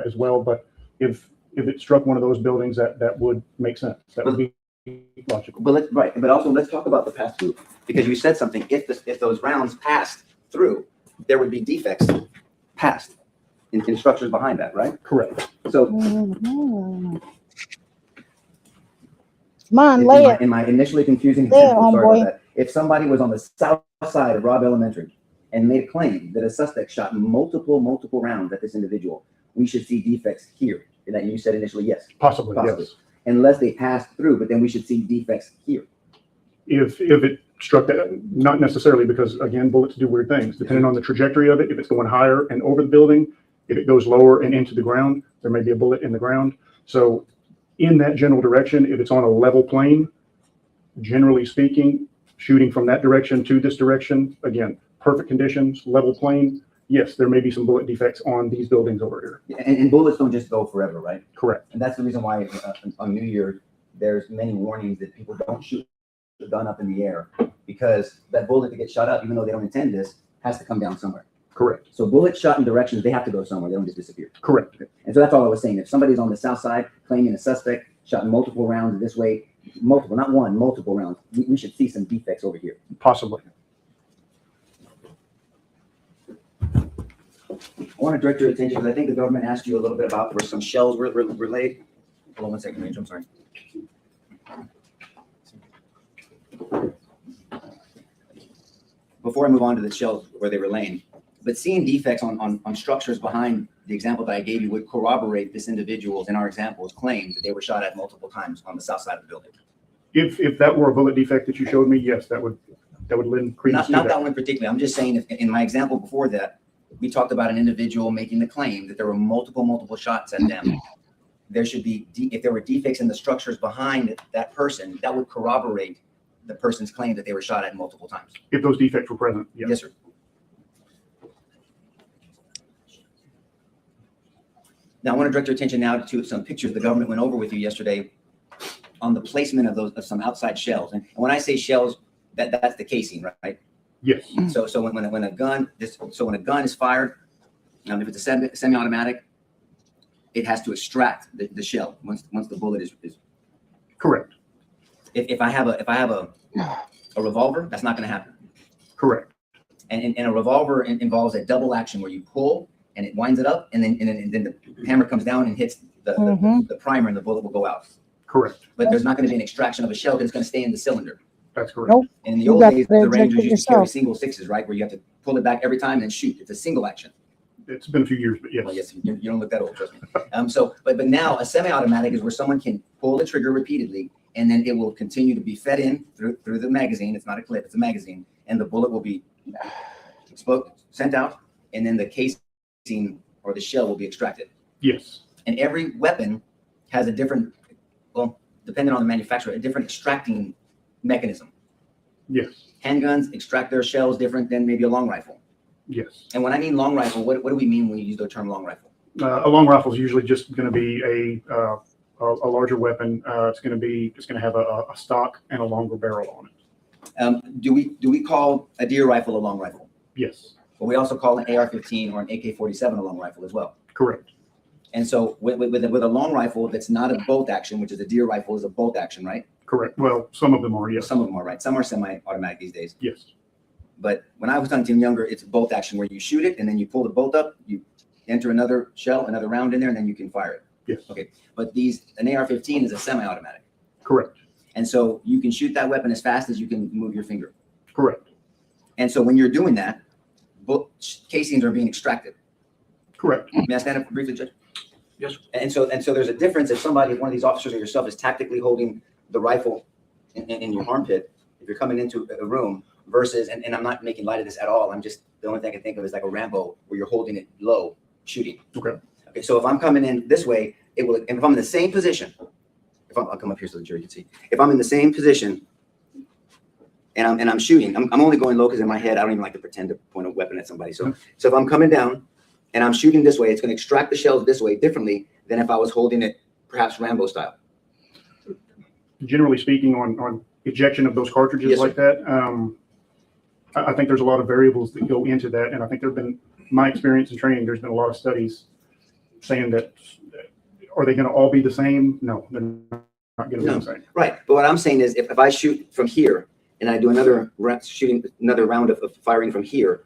as well, but if it struck one of those buildings, that would make sense. That would be logical. But also let's talk about the pass through, because you said something. If those rounds passed through, there would be defects passed in structures behind that, right? Correct. So Mhm. Come on, lay it. in my initially confusing There, example, sorry homeboy. about that. If somebody was on the south side of Robb Elementary and made a claim that a suspect shot multiple rounds at this individual, we should see defects here. And that you said initially, yes, Possibly, possibly. yes. Unless they passed through, but then we should see defects here. If it struck that, not necessarily, because again, bullets do weird things, depending on the trajectory of it. If it's going higher and over the building, if it goes lower and into the ground, there may be a bullet in the ground. So in that general direction, if it's on a level plane, generally speaking, shooting from that direction to this direction, again, perfect conditions, level plane, yes, there may be some bullet defects on these buildings over here. And bullets don't just go forever, right? Correct. And that's the reason why on New Year, there's many warnings that people don't shoot the gun up in the air, because that bullet that gets shot up, even though they don't intend this, has to come down somewhere. Correct. So bullets shot in directions, they have to go somewhere. They don't just disappear. Correct. And so that's all I was saying. If somebody's on the south side claiming a suspect shot multiple rounds this way, multiple, not one, multiple rounds, we should see some defects over here. Possibly. I want to direct your attention, because I think the government asked you a little bit about where some shells were laid. Hold on 1 second, Ranger, I'm sorry. Before I move on to the shells where they were laying, but seeing defects on structures behind the example that I gave you would corroborate this individual's, in our example's, claim that they were shot at multiple times on the south side of the building. If that were a bullet defect that you showed me, yes, that would that would lend credence Not to that one particularly. I'm just saying, if, in my example before that, we talked about an individual making the claim that there were multiple shots at them. There should be, if there were defects in the structures behind that person, that would corroborate the person's claim that they were shot at multiple times. If those defects were present, yes. Yes, sir. Now, I want to direct your attention now to some pictures the government went over with you yesterday on the placement of those, of some outside shells. And when I say shells, that's the casing, right? Yes. So when a gun is fired, if it's a semi-automatic, it has to extract the shell once the bullet is. Correct. If I have a revolver, that's not going to happen. Correct. And a revolver involves a double action where you pull and it winds it up, and then the hammer comes down and hits the primer, and the bullet will go out. Correct. But there's not going to be an extraction of a shell because it's going to stay in the cylinder. That's correct. Nope. And in the You old got days, to the inject Rangers it used to carry yourself. single sixes, right, where you have to pull it back every time and then shoot. It's a single action. It's been a few years, but yes. Well, yes, you don't look that old, trust me. But now a semi-automatic is where someone can pull the trigger repeatedly, and then it will continue to be fed in through the magazine. It's not a clip, it's a magazine, and the bullet will be sent out, and then the casing or the shell will be extracted. Yes. And every weapon has a different, well, depending on the manufacturer, a different extracting mechanism. Yes. Handguns extract their shells different than maybe a long rifle. Yes. And when I mean long rifle, what do we mean when you use the term long rifle? A long rifle is usually just going to be a larger weapon. It's going to have a stock and a longer barrel on it. Do we call a deer rifle a long rifle? Yes. But we also call an AR-15 or an AK-47 a long rifle as well. Correct. And so with a long rifle that's not a bolt action, which is a deer rifle is a bolt action, right? Correct. Well, some of them are, yes. Some of them are, right? Some are semi-automatic these days. Yes. But when I was hunting younger, it's a bolt action where you shoot it and then you pull the bolt up, you enter another shell, another round in there, and then you can fire it. Yes. Okay. But an AR-15 is a semi-automatic. Correct. And so you can shoot that weapon as fast as you can move your finger. Correct. And so when you're doing that, casings are being extracted. Correct. May I stand up briefly, Judge? Yes. And so there's a difference if one of these officers or yourself is tactically holding the rifle in your armpit, if you're coming into a room versus, and I'm not making light of this at all. The only thing I can think of is like a Rambo where you're holding it low, shooting. Okay. Okay. So if I'm coming in this way, and if I'm in the same position, I'll come up here so the jury can see. If I'm in the same position and I'm shooting, I'm only going low because in my head, I don't even like to pretend to point a weapon at somebody. So if I'm coming down and I'm shooting this way, it's going to extract the shells this way differently than if I was holding it perhaps Rambo style. Generally speaking, on ejection of those cartridges Yes, like that, I think there's a lot of variables that go into that. And I think there've been, my experience in training, there's been a lot of studies saying that, are they going to all be the same? No, they're not going to be the same. Right. But what I'm saying is if I shoot from here and I do another round of firing from here,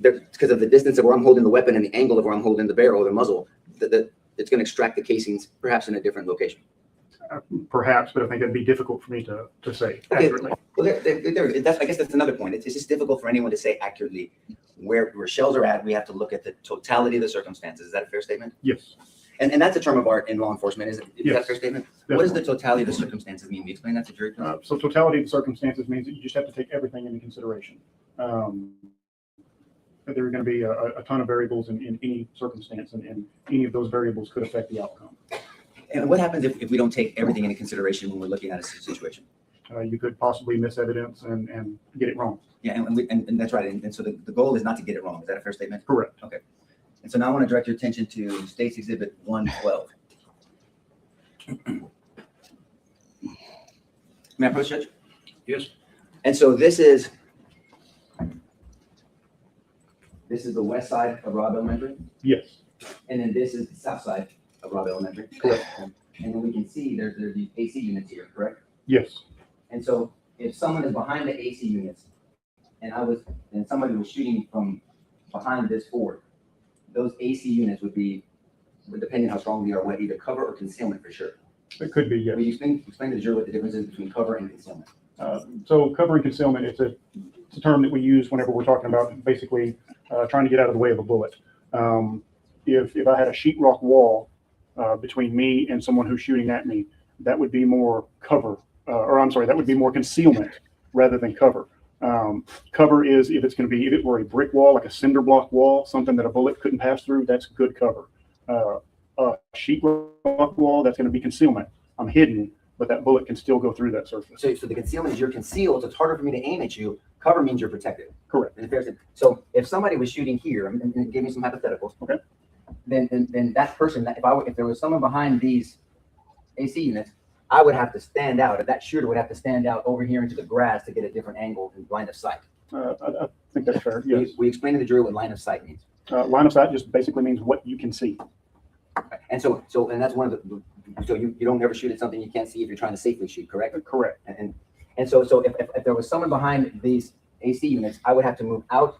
because of the distance of where I'm holding the weapon and the angle of where I'm holding the barrel or the muzzle, it's going to extract the casings perhaps in a different location. Perhaps, but I think it'd be difficult for me to say Okay. accurately. Well, I guess that's another point. It's just difficult for anyone to say accurately where shells are at. We have to look at the totality of the circumstances. Is that a fair statement? Yes. And that's a term of art in law enforcement. Is that a Yes. fair statement? Definitely. What does the totality of the circumstances mean? Can you explain that to jury? So totality of the circumstances means that you just have to take everything into consideration. There are going to be a ton of variables in any circumstance, and any of those variables could affect the outcome. And what happens if we don't take everything into consideration when we're looking at a situation? You could possibly miss evidence and get it wrong. Yeah, and that's right. And so the goal is not to get it wrong. Is that a fair statement? Correct. Okay. And so now I want to direct your attention to State's Exhibit 112. May I approach, Judge? Yes. And so this is the west side of Robb Elementary, Yes. and then this is the south side of Robb Elementary. Correct. And then we can see there's the AC units here, correct? Yes. And so if someone is behind the AC units and somebody was shooting from behind this fort, those AC units would depending how strong they are, what either cover or concealment for sure. It could be, yes. Will you explain to the jury what the difference is between cover and concealment? So cover and concealment, it's a term that we use whenever we're talking about basically trying to get out of the way of a bullet. If I had a sheetrock wall between me and someone who's shooting at me, that would be more cover, that would be more concealment rather than cover. Cover is if it were a brick wall, like a cinder block wall, something that a bullet couldn't pass through, that's good cover. A sheet rock wall, that's going to be concealment. I'm hidden, but that bullet can still go through that surface. So the concealment is you're concealed, so it's harder for me to aim at you. Cover means you're protected. Correct. So if somebody was shooting here, and give me some hypotheticals, okay, then that person, if there was someone behind these AC units, I would have to stand out, or that shooter would have to stand out over here into the grass to get a different angle and line of sight. I think that's fair. Yes. We explained to the jury what line of sight means. Line of sight just basically means what you can see. And so that's one of the, so you don't ever shoot at something you can't see if you're trying to safely shoot, correct? Correct. And so if there was someone behind these AC units, I would have to move out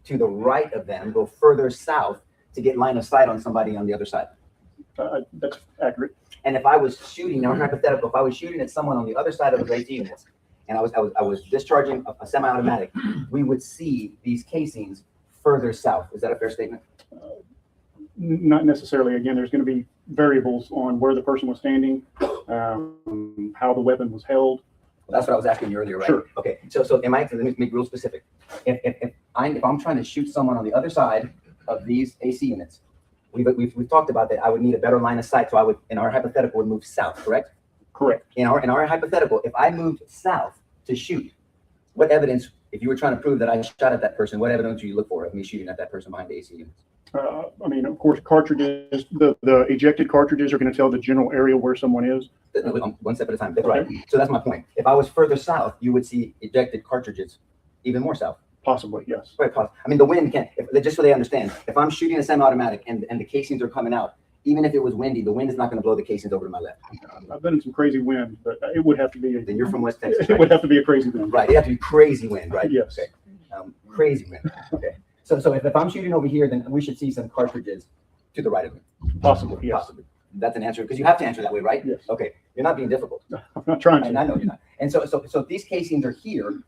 to the right of them, go further south to get line of sight on somebody on the other side. That's accurate. And if I was shooting, now hypothetical, if I was shooting at someone on the other side of those AC units, and I was discharging a semi-automatic, we would see these casings further south. Is that a fair statement? Not necessarily. Again, there's going to be variables on where the person was standing, how the weapon was held. Well, that's what I was asking you earlier, right? Sure. Okay. So let me make real specific. If I'm trying to shoot someone on the other side of these AC units, we've talked about that. I would need a better line of sight, so I would, in our hypothetical, would move south. Correct? Correct. In our hypothetical, if I moved south to shoot, what evidence? If you were trying to prove that I shot at that person, what evidence do you look for of me shooting at that person behind the AC units? I mean, of course, cartridges, the ejected cartridges are going to tell the general area where someone is. One step at a time. That's right. So that's my point. If I was further south, you would see ejected cartridges even more south. Possibly, yes. Quite possible. I mean, the wind can't, just so they understand, if I'm shooting a semi-automatic and the casings are coming out, even if it was windy, the wind is not going to blow the casings over to my left. I've been in some crazy wind, but it would have to be. Then you're from West Texas, It right? would have to be a crazy wind. Right. It have to be crazy wind, right? Yes. Okay. Crazy wind. Okay. So if I'm shooting over here, then we should see some cartridges to the right of me. Possibly, yes. Possibly. That's an answer, because you have to answer that way, right? Yes. Okay. You're not being difficult. I'm not trying And to. I know you're not. And so if these casings are here,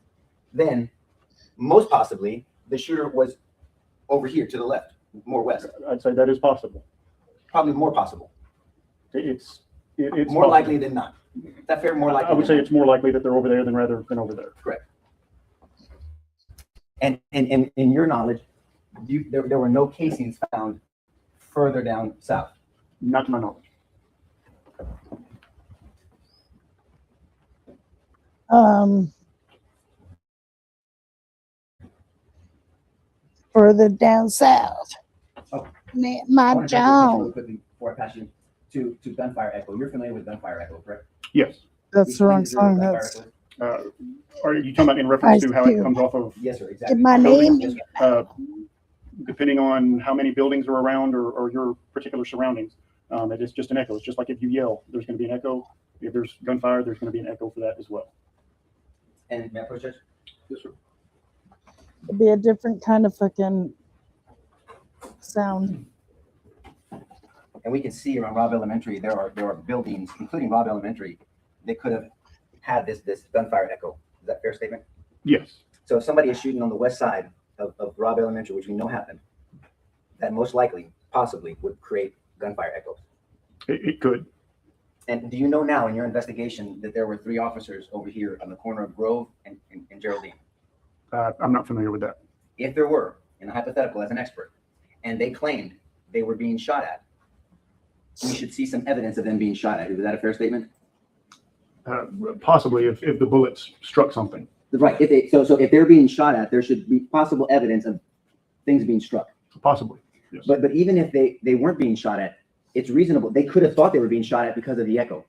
then most possibly the shooter was over here to the left, more west. I'd say that is possible. Probably more possible. It's More possible. likely than not. Is that fair? More likely. I would than say not. it's more likely that they're over there than rather than over there. Correct. And in your knowledge, there were no casings found further down south. Not to my knowledge. Further down south. Oh. My I wanna take a picture John. really quickly before I pass you to gunfire echo. You're familiar with gunfire echo, correct? Yes. That's the Can you wrong explain song. what gunfire That's echo is? Are you talking about in reference I to how it do. comes off of, Yes, sir. Exactly. my buildings? name. Depending on how many buildings are around or your particular surroundings, it is just an echo. It's just like if you yell, there's going to be an echo. If there's gunfire, there's going to be an echo for that as well. And may I approach this? Yes, sir. It'd be a different kind of fucking sound. And we can see around Robb Elementary, there are buildings, including Robb Elementary, that could have had this gunfire echo. Is that a fair statement? Yes. So if somebody is shooting on the west side of Robb Elementary, which we know happened, that most likely, possibly, would create gunfire echoes. It could. And do you know now in your investigation that there were 3 officers over here on the corner of Grove and Geraldine? I'm not familiar with that. If there were, in a hypothetical as an expert, and they claimed they were being shot at, we should see some evidence of them being shot at. Is that a fair statement? Possibly if the bullets struck something. Right. So if they're being shot at, there should be possible evidence of things being struck. Possibly. Yes. But even if they weren't being shot at, it's reasonable. They could have thought they were being shot at because of the echo.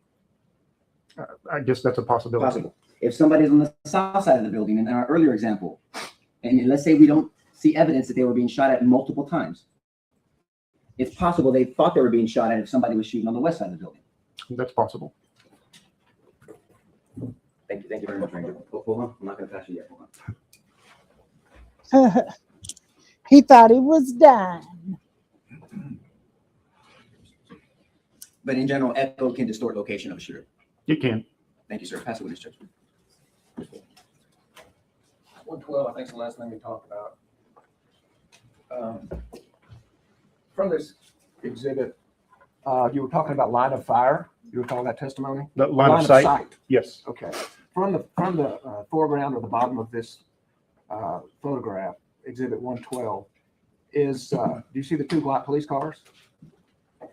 I guess that's a possibility. Possible. If somebody's on the south side of the building, in our earlier example, and let's say we don't see evidence that they were being shot at multiple times, it's possible they thought they were being shot at if somebody was shooting on the west side of the building. That's possible. Thank you very much, Ranger. Hold on, I'm not going to pass you yet. Hold on. He thought he was dying. But in general, echo can distort location of a shooter. It can. Thank you, sir. Pass the witness judgment. 112, I think is the last thing we talked about. From this exhibit, you were talking about line of fire. You were calling that testimony? The line of sight. Yes. Okay. From the foreground or the bottom of this photograph, Exhibit 112, is, do you see the two black police cars?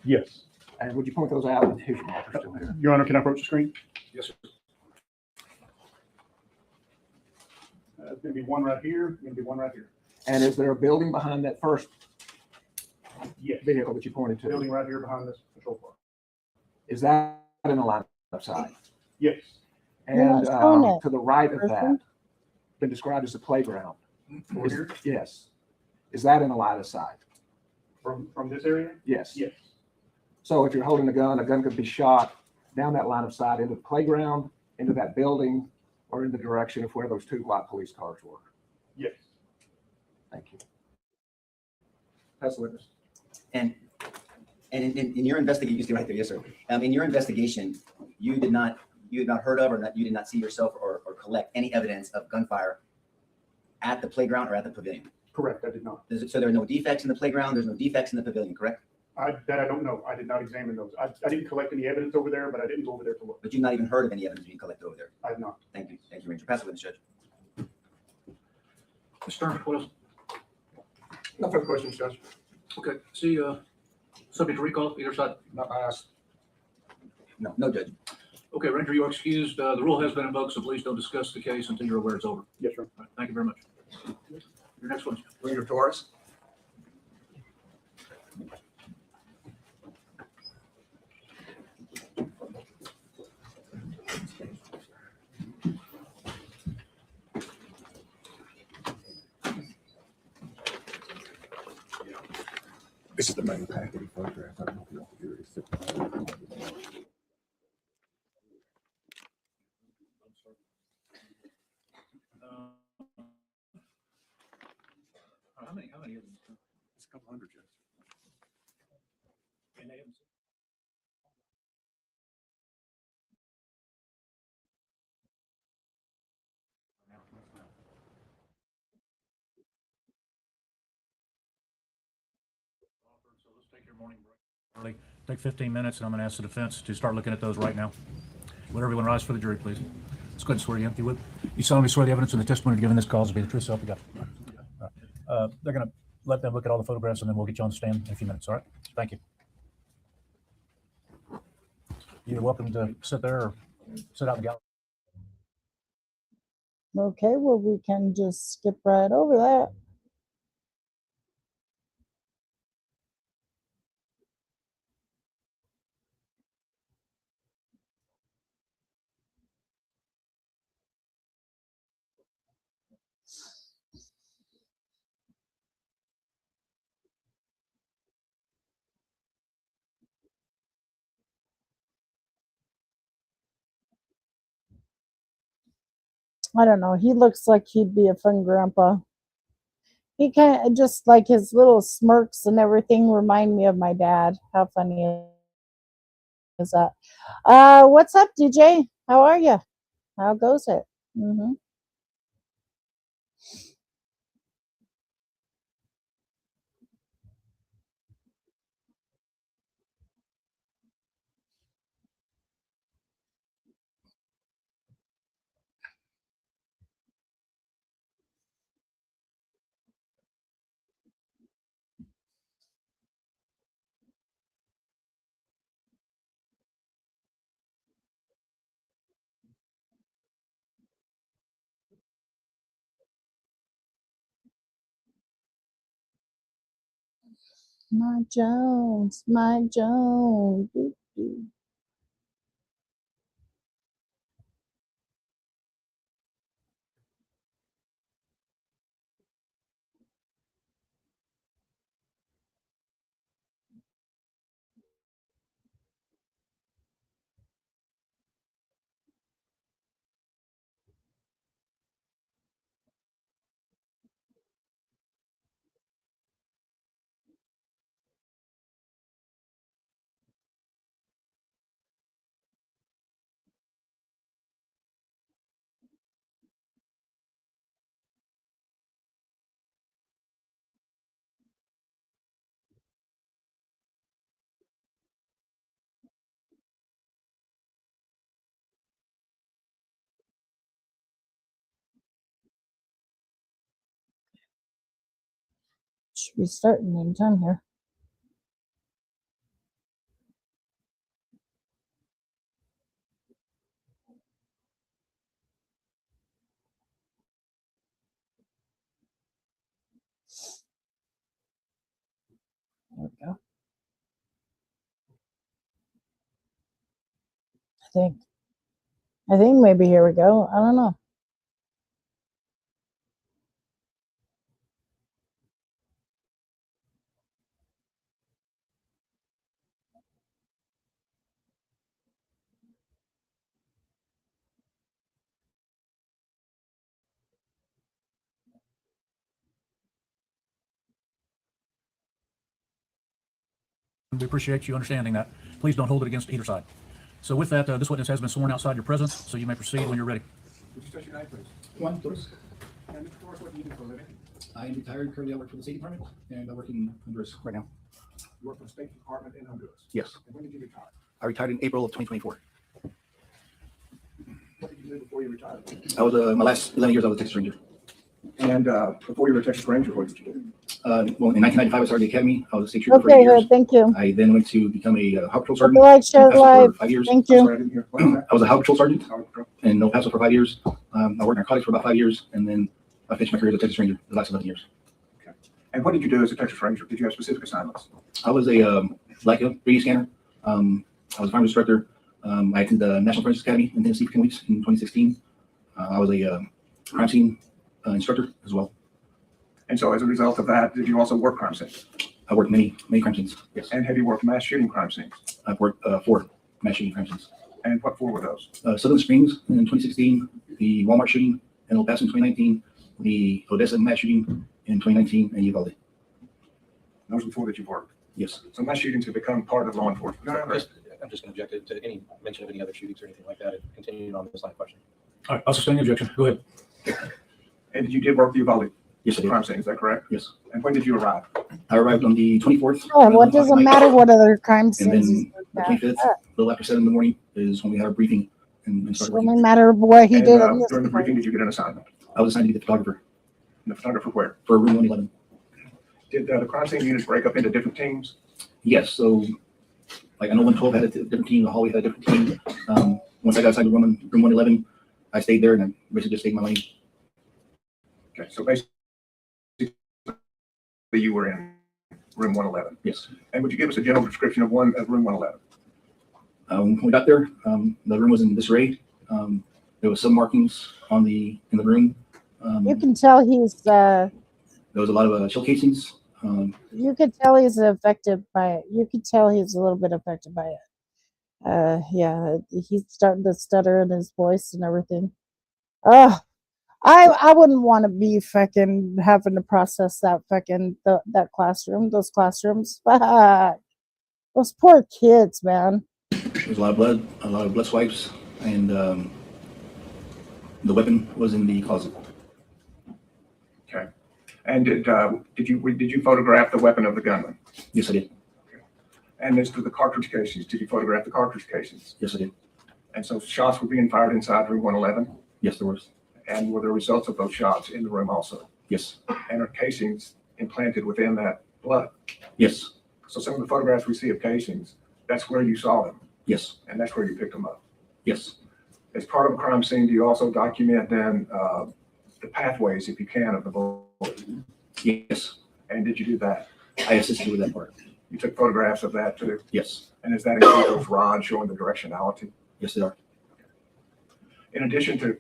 Yes. And would you point those out? Here's your marker still here. Your Honor, can I approach the screen? Yes, sir. There's going to be one right here, going to be one right here. And is there a building behind that first Yes. vehicle that you pointed to? Building right here behind this patrol car. Is that in the line of sight? Yes. You're not And showing it, to the right of that, person. been described as a playground. Over here, Yes. Is that in the line of sight? from this area? Yes. Yes. So if you're holding a gun could be shot down that line of sight into the playground, into that building, or in the direction of where those two black police cars were. Yes. Thank you. That's the witness. And in your investigation, you see right there, yes, sir. In your investigation, you had not heard of, or you did not see yourself or collect any evidence of gunfire at the playground or at the pavilion. Correct, I did not. So there are no defects in the playground, there's no defects in the pavilion, correct? That I don't know. I did not examine those. I didn't collect any evidence over there, but I didn't go over there to look. But you've not even heard of any evidence being collected over there. I have not. Thank you, Ranger. Pass the witness, Judge. Mr. Stern, what else? No further questions, Judge. Okay, see, subject to recall, either side. Not asked. No, Judge. Okay, Ranger, you are excused. The rule has been invoked, so please don't discuss the case until you're aware it's over. Yes, sir. All right, thank you very much. Your next one. Ranger Torres. This is the main packet of photographs. I don't know if you want to hear it. How many of them? It's a couple hundred, Judge. And they haven't- So let's take your morning break. Early. Take 15 minutes, and I'm going to ask the defense to start looking at those right now. Would everyone rise for the jury, please? Let's go ahead and swear you in, if you would. You solemnly swear the evidence in the testimony given in this cause will be the truth, so help you God. All right. They're going to let them look at all the photographs, and then we'll get you on the stand in a few minutes, all right? Thank you. You're welcome to sit there or sit out in the gallery. Okay, well, we can just skip right over that. I don't know. He looks like he'd be a fun grandpa. He kind of just like his little smirks and everything remind me of my dad. How funny is that? What's up, DJ? How are you? How goes it? Mm-hmm. Mike Jones, Mike Jones. Doo, doo. Should be starting in time here. There we go. I think maybe here we go. I don't know. We appreciate you understanding that. Please don't hold it against either side. So with that, this witness has been sworn outside your presence, so you may proceed when you're ready. Would you state your name, please? Juan Torres. And Mr. Torres, what do you do for a living? I am retired. Currently, I work for the State Department, and I work in Honduras right now. You work for the State Department in Honduras. Yes, And when did you retire? I retired in April of 2024. What did you do before you retired? I was my last 11 years I was a Texas Ranger. And before you were a Texas Ranger, what did you do? Well, in 1995, I started the academy. I was a state trooper for 8 Okay, years. good. Thank you. I then went to become a Highway Patrol Put sergeant. the light, share in the El Paso light. for 5 years. Thank I'm you. sorry, I didn't hear. What was that? I was a Highway Patrol sergeant Highway Patrol. in El Paso for 5 years. I worked narcotics for about 5 years, and then I finished my career as a Texas Ranger the last 11 years. And what did you do as a Texas Ranger? Did you have specific assignments? I was a like a 3D scanner. I was a firearms instructor. I attended the National Forensics Academy in Tennessee for 10 weeks in 2016. I was a crime scene instructor as well. And so as a result of that, did you also work crime scenes? I worked many crime scenes. Yes, And have you worked mass shooting crime scenes? I've worked 4 mass shooting crime scenes. And what for were those? Southern Springs in 2016, the Walmart shooting in El Paso in 2019, the Odessa mass shooting in 2019, and Uvalde. Those are the 4 that you've worked. Yes. So mass shootings have become part of law enforcement. Is that correct? I'm just going to object to any mention of any other shootings or anything like that, and continuing on this line of question. All right, I'll sustain the objection. Go ahead. And you did work the Uvalde Yes, I did. crime scene, is that correct? Yes. And when did you arrive? I arrived on the 24th. Oh, what does it matter what other crime And scenes? then the 25th, a little after 7 in the morning, is when we had our briefing and It started only working. matter what he And, did on this. during the briefing, did you get an assignment? I was assigned to be the photographer And the photographer where? for room 111. Did the crime scene units break up into different teams? Yes, so like I know 112 had a different team, the hallway had a different team. Once I got assigned to room 111, I stayed there and I basically just stayed in my lane. Okay, so basically you were in room 111. Yes. And would you give us a general description of room 111? When we got there, the room was in disarray. There was some markings in the room. You can tell he's There was a lot of shell casings. you could tell he's affected by it. You could tell he's a little bit affected by it. Yeah, he's starting to stutter in his voice and everything. Oh, I wouldn't want to be fucking having to process that fucking that classroom, those classrooms. Fuck. Those poor kids, man. There was a lot of blood, a lot of blood swipes, and the weapon was in the closet. Okay. And did you photograph the weapon of the gunman? Yes, I did. And as to the cartridge casings, did you photograph the cartridge casings? Yes, I did. And so shots were being fired inside room 111? Yes, there was. And were there results of those shots in the room also? Yes. And are casings implanted within that blood? Yes. So some of the photographs we see of casings, that's where you saw them, Yes. and that's where you picked them up. Yes. As part of a crime scene, do you also document then the pathways, if you can, of the bullet? Yes. And did you do that? I assisted with that part. You took photographs of that too? Yes. And does that include those rods showing the directionality? Yes, they are. In addition to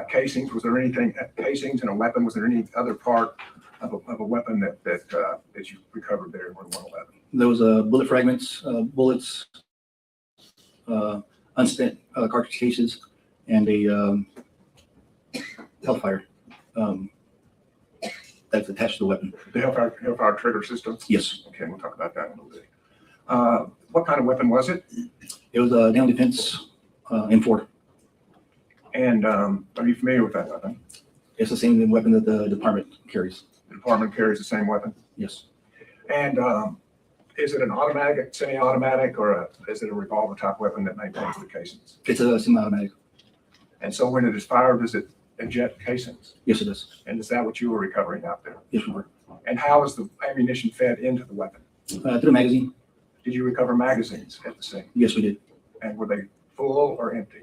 casings, was there anything, casings and a weapon, was there any other part of a weapon that you recovered there in room 111? There was bullet fragments, bullets, unspent cartridge cases, and a Hellfire that's attached to the weapon. The Hellfire trigger system? Yes. Okay, we'll talk about that in a little bit. What kind of weapon was it? It was a down defense M4. And are you familiar with that weapon? It's the same weapon that the department carries. The department carries the same weapon? Yes. And is it an automatic, semi-automatic, or is it a revolver type weapon that maintains the casings? It's a semi-automatic. And so when it is fired, does it eject casings? Yes, it is. And is that what you were recovering out there? Yes, we were. And how is the ammunition fed into the weapon? Through the magazine. Did you recover magazines at the scene? Yes, we did. And were they full or empty?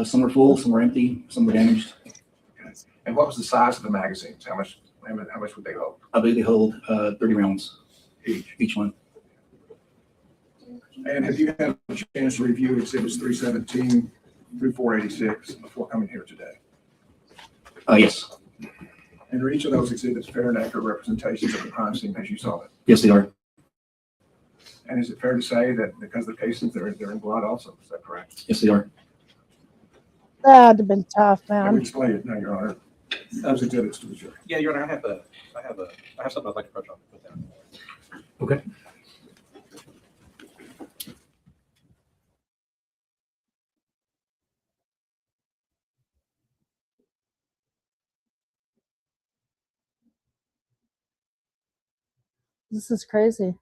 Some were full, some were empty, some were damaged. Okay. And what was the size of the magazines? How much would they hold? I believe they hold 30 rounds Each one. And have you had a chance to review exhibits 317 through 486 before coming here today? Yes. And are each of those exhibits fair and accurate representations of the crime scene as you saw it? Yes, they are. And is it fair to say that because the casings, they're in blood also? Is that correct? Yes, they are. That'd have been tough, Let me man. explain it now, Your Honor. Those exhibits to the jury. Yeah, Your Honor, I have something I'd like to approach on with that. Okay. This is crazy.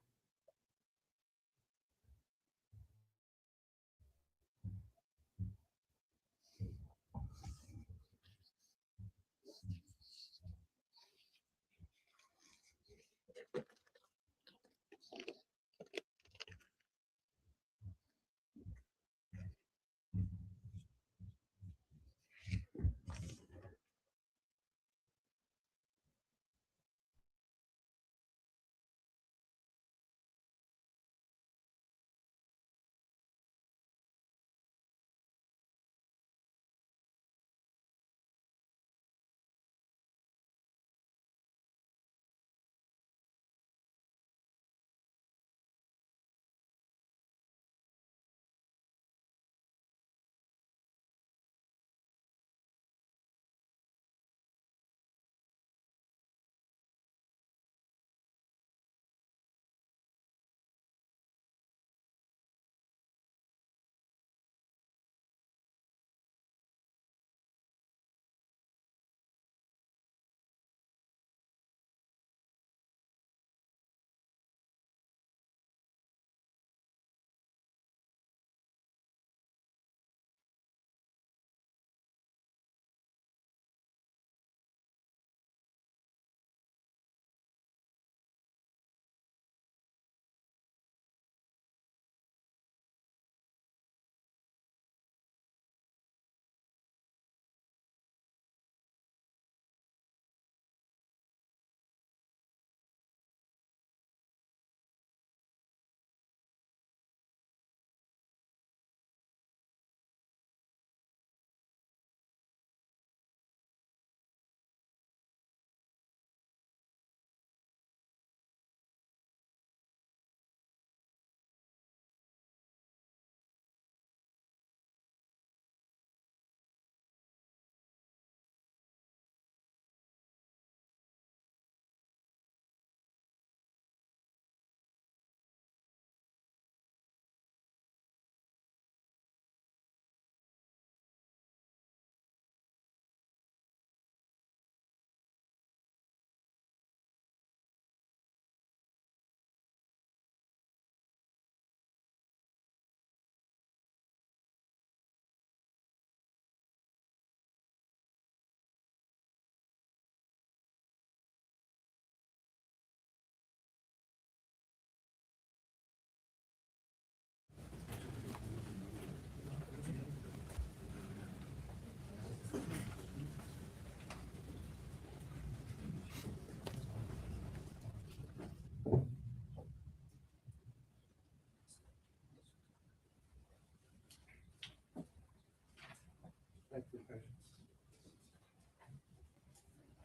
Thank you for your patience.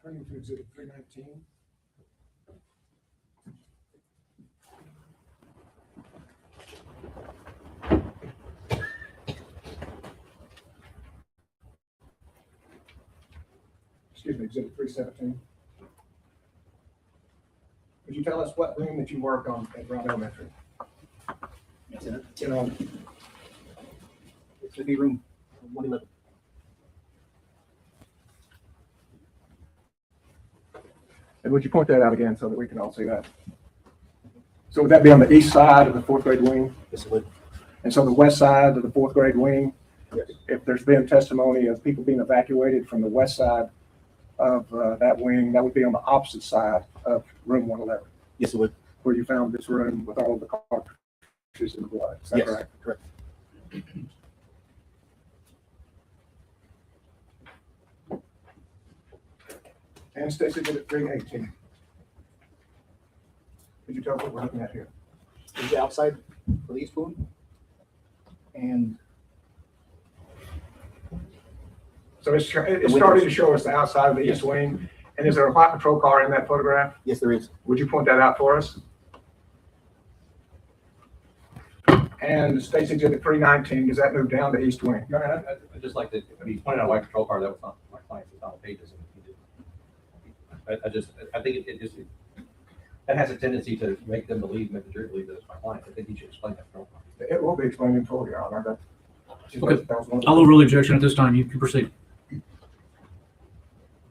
Turning to exhibit 319. Excuse me, exhibit 317. Could you tell us what room that you work on at Brown Elementary? You know, It's the room 111. And would you point that out again so that we can all see that? So would that be on the east side of the fourth grade wing? Yes, it would. And so the west side of the fourth grade wing, Yes. if there's been testimony of people being evacuated from the west side of that wing, that would be on the opposite side of room 111, Yes, it would. where you found this room with all of the cartridges and blood. Is that Yes, correct? correct. And Stacy did it 318. Could you tell us what we're looking at here? Is the outside for the east wing? And So it started to show us the outside of the east wing. And is there a white patrol car in that photograph? yes, there is. Would you point that out for us? And Stacy exhibit 319, does that move down the east wing? No, I'd just like to, I mean, you pointed out a white patrol car, that was not my client's, it's on the pages. And he did. I think it just, that has a tendency to make them believe, make the jury believe that it's my client. I think he should explain that patrol car. It will be explained in full, Your Honor. Okay. That was one of the- I'll overrule the objection at this time. You can proceed.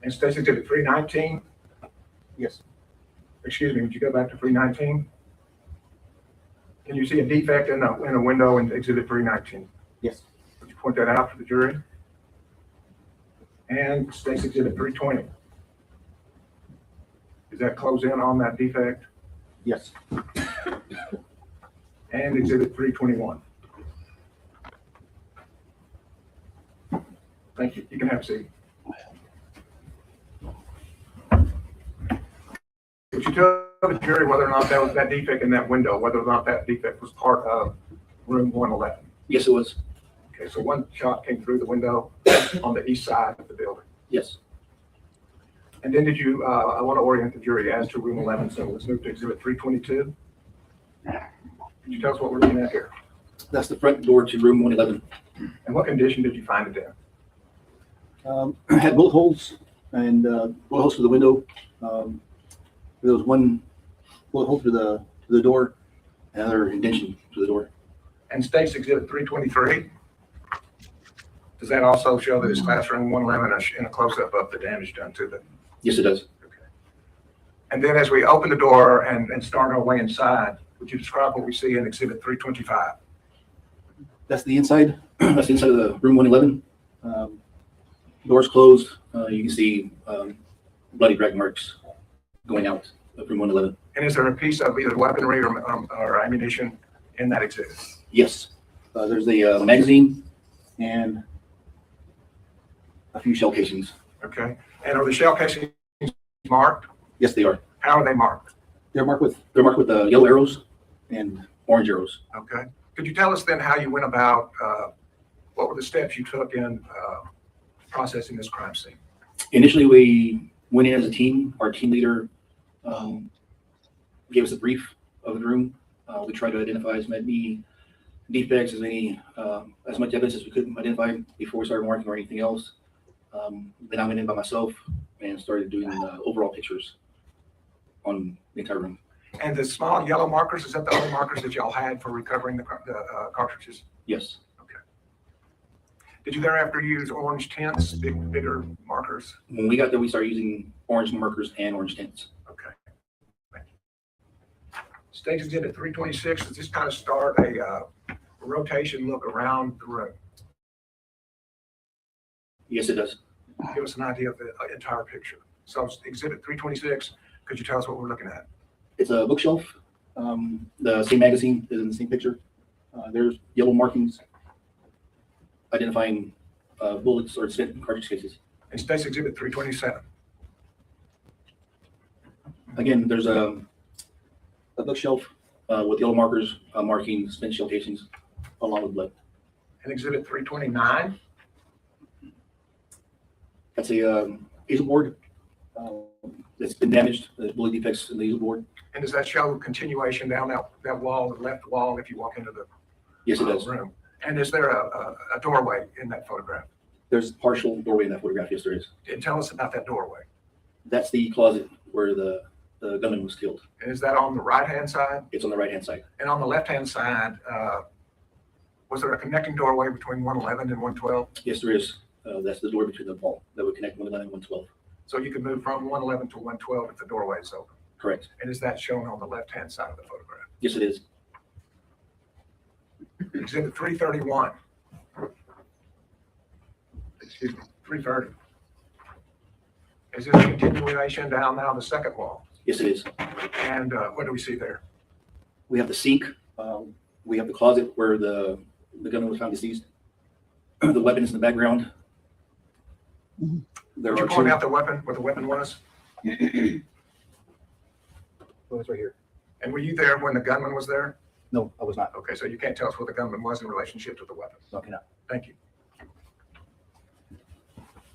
And Stacy exhibit 319, Yes. excuse me, would you go back to 319? Can you see a defect in a window in exhibit 319? Yes. Would you point that out to the jury? And Stacy exhibit 320. Does that close in on that defect? Yes. And exhibit 321. Thank you. You can have a seat. Would you tell the jury whether or not that was that defect in that window, whether or not that defect was part of room 111? Yes, it was. Okay, so one shot came through the window on the east side of the building. Yes. And then did you, I want to orient the jury as to room 11, so let's move to exhibit 322. Could you tell us what we're looking at here? That's the front door to room 111. And what condition did you find it in? Had bullet holes and bullet holes to the window. There was one bullet hole to the door, another indentation to the door. And State's exhibit 323. Does that also show that it's classroom 111 in a close-up of the damage done to the? Yes, it does. Okay. And then as we open the door and start our way inside, would you describe what we see in exhibit 325? That's the inside. That's the inside of the room 111. Doors closed. You can see bloody drag marks going out of room 111. And is there a piece of either weaponry or ammunition in that exhibit? Yes. There's a magazine and a few shell casings. Okay. And are the shell casings marked? Yes, they are. How are they marked? They're marked with yellow arrows and orange arrows. Okay. Could you tell us then how you went about, what were the steps you took in processing this crime scene? Initially, we went in as a team. Our team leader gave us a brief of the room. We tried to identify as many defects, as much evidence as we could identify before we started marking or anything else. Then I went in by myself and started doing overall pictures on the entire room. And the small yellow markers, is that the only markers that y'all had for recovering the cartridges? Yes. Okay. Did you thereafter use orange tints, bigger markers? When we got there, we started using orange markers and orange tints. Okay. Thank you. Stage exhibit 326, does this kind of start a rotation look around the room? Yes, it does. Give us an idea of the entire picture. So exhibit 326, could you tell us what we're looking at? It's a bookshelf. The same magazine is in the same picture. There's yellow markings identifying bullets or spent cartridge cases. And State's exhibit 327. Again, there's a bookshelf with yellow markers marking spent shell casings along with blood. And exhibit 329. That's a easel board. It's been damaged. There's bullet defects in the easel board. And does that show continuation down that wall, the left wall, if you walk into the Yes, it does. room? And is there a doorway in that photograph? There's a partial doorway in that photograph. Yes, there is. And tell us about that doorway. That's the closet where the gunman was killed. And is that on the right-hand side? It's on the right-hand side. And on the left-hand side, was there a connecting doorway between 111 and 112? Yes, there is. That's the door between the wall that would connect 111 and 112. So you can move from 111 to 112 if the doorway is open. Correct. And is that shown on the left-hand side of the photograph? Yes, it is. Exhibit 331. Excuse me, 330. Is this a continuation down now the second wall? Yes, it is. And what do we see there? We have the sink. We have the closet where the gunman was found deceased. The weapon is in the background. There Would you are point two. out the weapon, what the weapon was? Oh, it's right here. And were you there when the gunman was there? No, I was not. Okay, so you can't tell us what the gunman was in relationship to the weapon. No, I cannot. Thank you.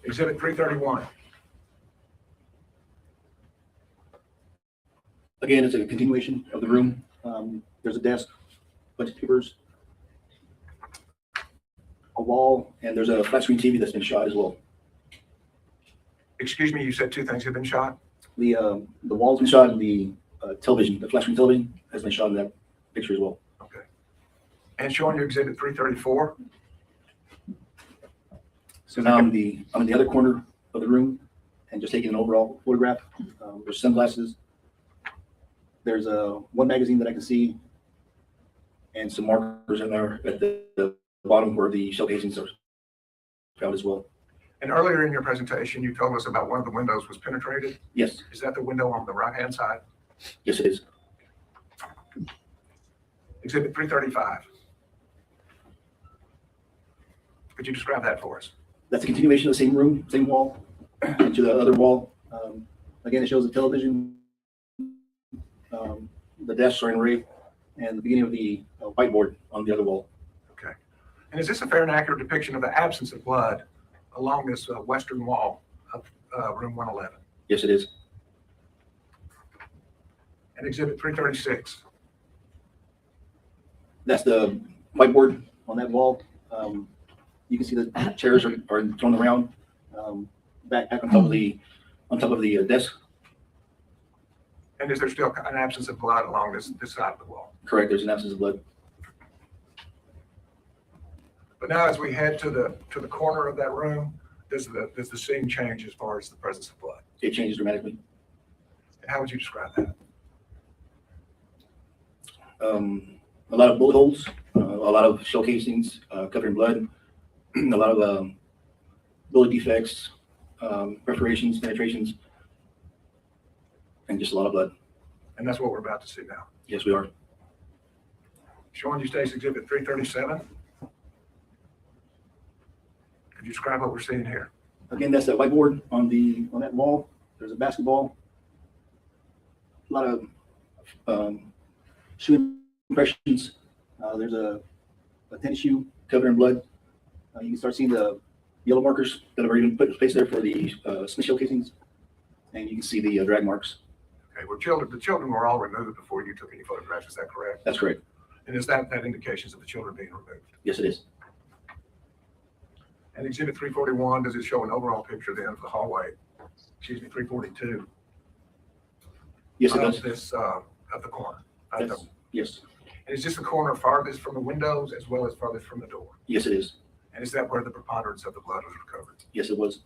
Exhibit 331. Again, it's a continuation of the room. There's a desk, bunch of papers, a wall, and there's a flat screen TV that's been shot as well. Excuse me, you said two things have been shot? The wall's been shot, and the television, the flat screen television, has been shot in that picture as well. Okay. And showing you exhibit 334. So now I'm in the other corner of the room and just taking an overall photograph. There's sunglasses. There's one magazine that I can see, and some markers in there at the bottom where the shell casings are found as well. And earlier in your presentation, you told us about one of the windows was penetrated. Yes, Is that the window on the right-hand side? yes, it is. Exhibit 335. Could you describe that for us? That's a continuation of the same room, same wall, to the other wall. Again, it shows the television, the desks are in array, and the beginning of the whiteboard on the other wall. Okay. And is this a fair and accurate depiction of the absence of blood along this western wall of room 111? Yes, it is. And exhibit 336. That's the whiteboard on that wall. You can see the chairs are thrown around, back on top of the desk. And is there still an absence of blood along this side of the wall? Correct. There's an absence of blood. But now as we head to the corner of that room, does the scene change as far as the presence of blood? It changes dramatically. And how would you describe that? A lot of bullet holes, a lot of shell casings covered in blood, a lot of bullet defects, perforations, penetrations, and just a lot of blood. And that's what we're about to see now. Yes, we are. Showing you State's exhibit 337. Could you describe what we're seeing here? Again, that's that whiteboard on that wall. There's a basketball, a lot of shoe impressions. There's a tennis shoe covered in blood. You can start seeing the yellow markers that have already been put in place there for the Smith shell casings, and you can see the drag marks. Okay, well, the children were all removed before you took any photographs, is that correct? That's correct. And is that indications of the children being removed? Yes, it is. And exhibit 341, does it show an overall picture then of the hallway? Excuse me, 342. Yes, it Of does. this, of the corner. And Yes, is this the corner farthest from the windows as well as farthest from the door? yes, it is. And is that where the preponderance of the blood was recovered? Yes, it was.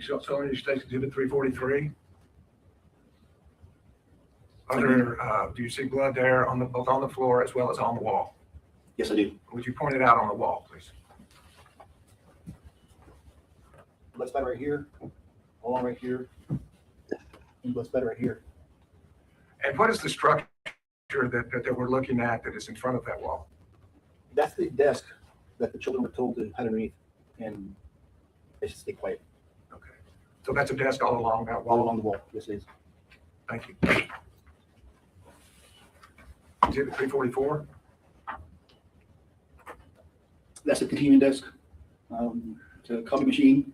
So in your State's exhibit 343. Are there, do you see blood there both on the floor as well as on the wall? Yes, I do. Would you point it out on the wall, please? Blood spatter right here, along right here, and blood spatter right here. And what is the structure that we're looking at that is in front of that wall? That's the desk that the children were told to hide underneath, and they should stay quiet. Okay. So that's a desk all along that All wall? along the wall. Yes, it is. Thank you. Exhibit 344. That's the continuing desk. It's a copy machine.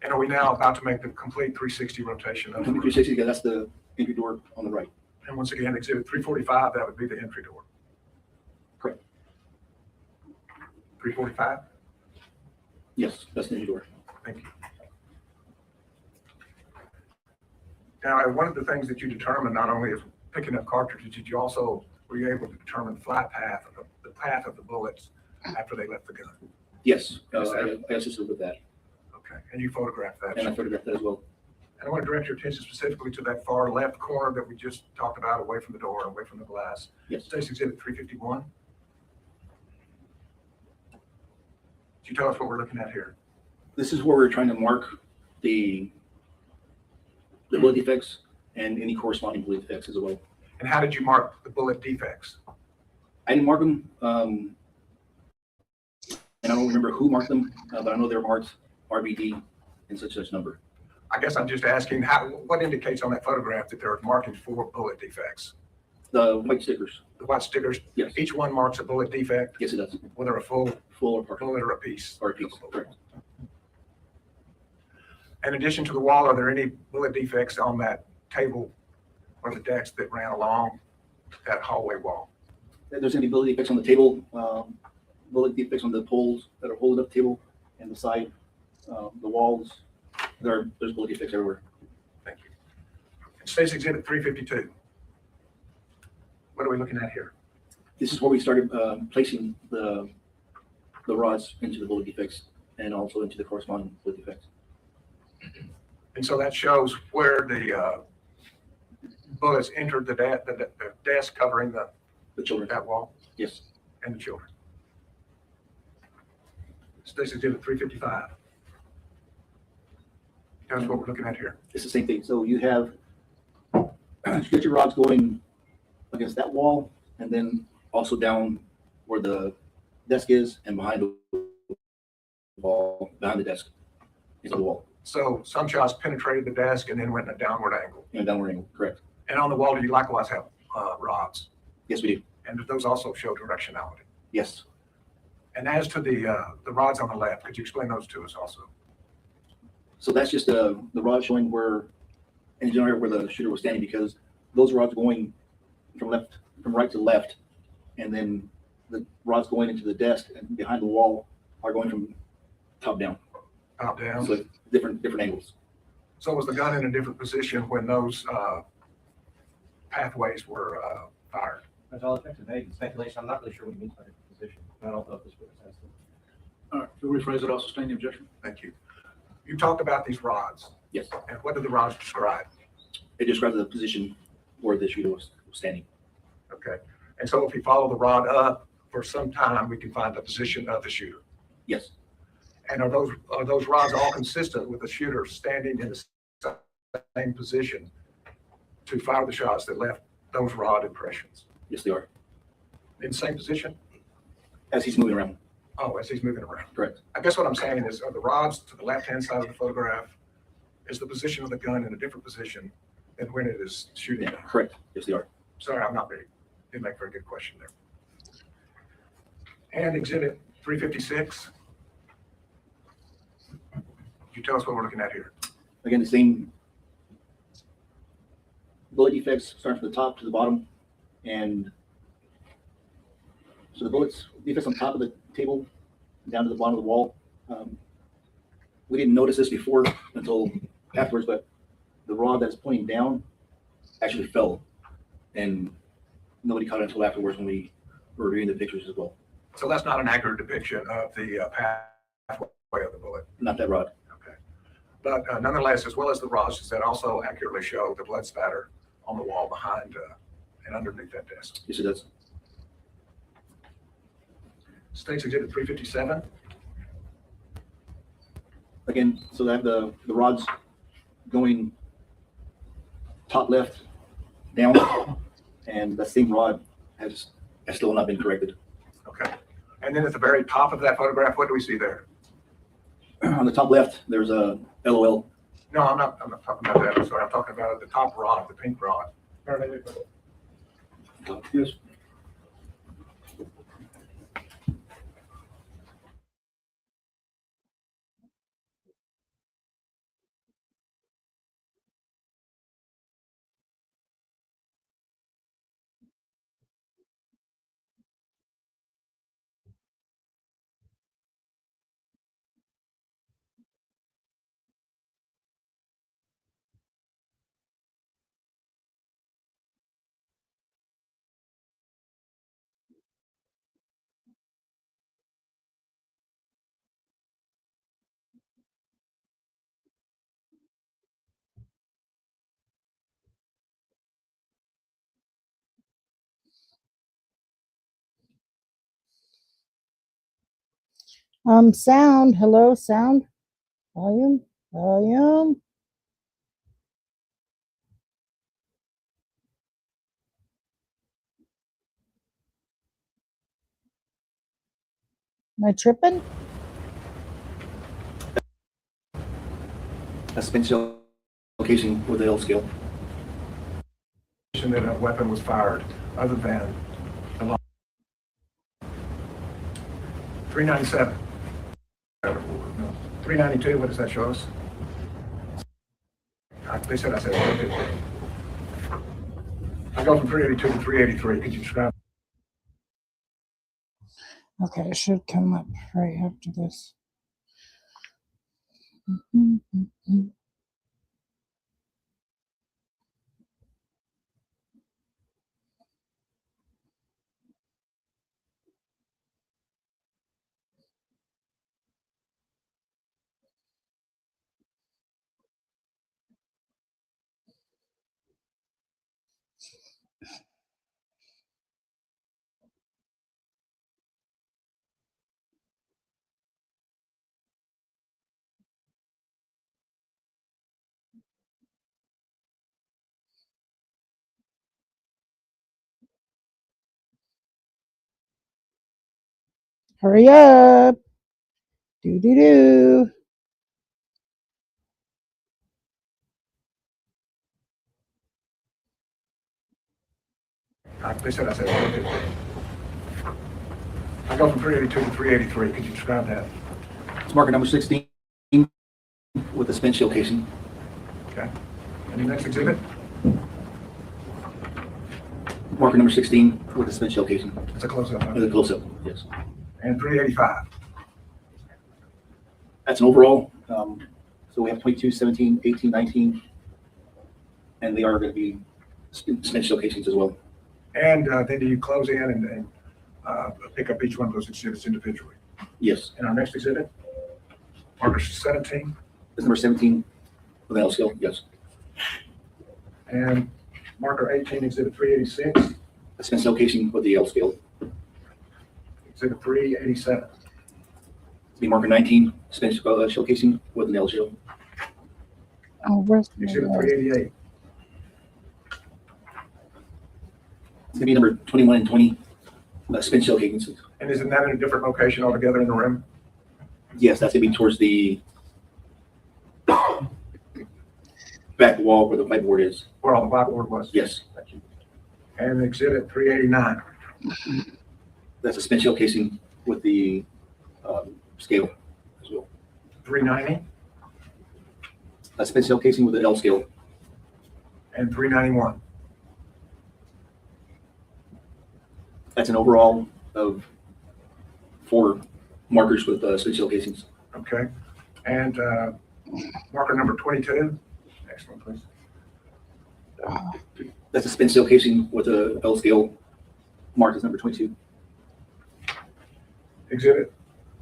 And are we now about to make the complete 360 rotation of the room? 360, that's the entry door on the right. And once again, exhibit 345, that would be the entry door. Correct. 345? Yes, that's the entry door. Thank you. Now, one of the things that you determined not only is picking up cartridges, did you also, were you able to determine the flight path of the path of the bullets after they left the gun? Yes, I assisted with that, Okay, and you photographed that. and I photographed that as well. And I want to direct your attention specifically to that far left corner that we just talked about, away from the door, away from the glass. Yes. State's exhibit 351. Could you tell us what we're looking at here? This is where we're trying to mark the bullet defects and any corresponding bullet defects as well. And how did you mark the bullet defects? I didn't mark them, and I don't remember who marked them, but I know they're marked RBD and such number. I guess I'm just asking what indicates on that photograph that there are markings for bullet defects? The white stickers. The white stickers, Yes. each one marks a bullet defect, Yes, it does. whether a full Full or partial. bullet or a piece. Or a piece. Correct. In addition to the wall, are there any bullet defects on that table or the decks that ran along that hallway wall? There's going to be bullet defects on the table, bullet defects on the poles that are holding up the table and the side, the walls. There's bullet defects everywhere. Thank you. State's Exhibit 352. What are we looking at here? This is where we started placing the rods into the bullet defects and also into the corresponding bullet defects. And so that shows where the bullets entered the desk covering The children. that wall Yes. and the children. State's Exhibit 355. That's what we're looking at here. It's the same thing. So you have stretcher rods going against that wall and then also down where the desk is and behind the wall, behind the desk is the wall. So some shots penetrated the desk and then went in a downward angle. And downward angle, correct. And on the wall, do you likewise have rods? Yes, we do. And do those also show directionality? Yes. And as to the rods on the left, could you explain those to us also? So that's just the rod showing where, in the general area where the shooter was standing, because those rods going from right to left, and then the rods going into the desk and behind the wall are going from top down. Top down? So different angles. So was the gun in a different position when those pathways were fired? That's all effective age speculation. I'm not really sure what he means by different position. I don't know if this witness has to. All right, you'll rephrase it, I'll sustain the objection. Thank you. You talked about these rods, Yes. and what do the rods describe? It describes the position where the shooter was standing. Okay. And so if we follow the rod up for some time, we can find the position of the shooter. Yes. And are those rods all consistent with the shooter standing in the same position to fire the shots that left those rod impressions? Yes, they are. In the same position? As he's moving around. Oh, as he's moving around. Correct. I guess what I'm saying is, are the rods to the left-hand side of the photograph, is the position of the gun in a different position than when it is shooting? Yeah, correct. Yes, they are. Sorry, didn't make a very good question there. And Exhibit 356. Could you tell us what we're looking at here? Again, the same bullet defects starting from the top to the bottom. And so the bullets defects on top of the table down to the bottom of the wall. We didn't notice this before until afterwards, but the rod that's pointing down actually fell, and nobody caught it until afterwards when we were reviewing the pictures as well. So that's not an accurate depiction of the pathway of the bullet. Not that rod. Okay. But nonetheless, as well as the rods, does that also accurately show the blood spatter on the wall behind and underneath that desk? Yes, it does. State's Exhibit 357. Again, so they have the rods going top left down, and the same rod has still not been corrected. Okay. And then at the very top of that photograph, what do we see there? On the top left, there's a LOL. No, I'm not talking about that. I'm sorry. I'm talking about the top rod, the pink rod. Yes. Sound. Hello, sound. Volume, volume. Am I tripping? A spin shell casing with the L scale. That a weapon was fired other than the long. 397. 392, what does that show us? They said I said 350. I go from 382 to 383. Could you describe? Okay, it should come up right after this. Mm-hmm. Hurry up. Do do do. They said I said 350. I go from 382 to 383. Could you describe that? It's marker number 16 with the spin shell casing. Okay. And the next exhibit? Marker number 16 with the spin shell casing. It's a close-up. Huh? With a close-up, yes. And 385. That's an overall. So we have 22, 17, 18, 19, and they are going to be spin shell casings as well. And then do you close in and pick up each one of those exhibits individually? Yes. And our next exhibit? Marker 17. That's number 17 with the L scale, yes. And marker 18, exhibit 386. A spin shell casing with the L scale. Exhibit 387. Be marker 19, spin shell casing with an L shell. Oh, where's my Exhibit list? 388. It's gonna be number 21 and 20, spin shell casings. And isn't that in a different location altogether in the room? Yes, that's gonna be towards the back wall where the whiteboard is. Where all the blackboard was? Yes, Thank you. And exhibit 389. that's a spin shell casing with the scale as well. 390 A spin shell casing with the L scale. and 391. That's an overall of 4 markers with spin shell casings. Okay. And marker number 22. Next one, please. That's a spin shell casing with a L scale. Mark is number 22. Exhibit.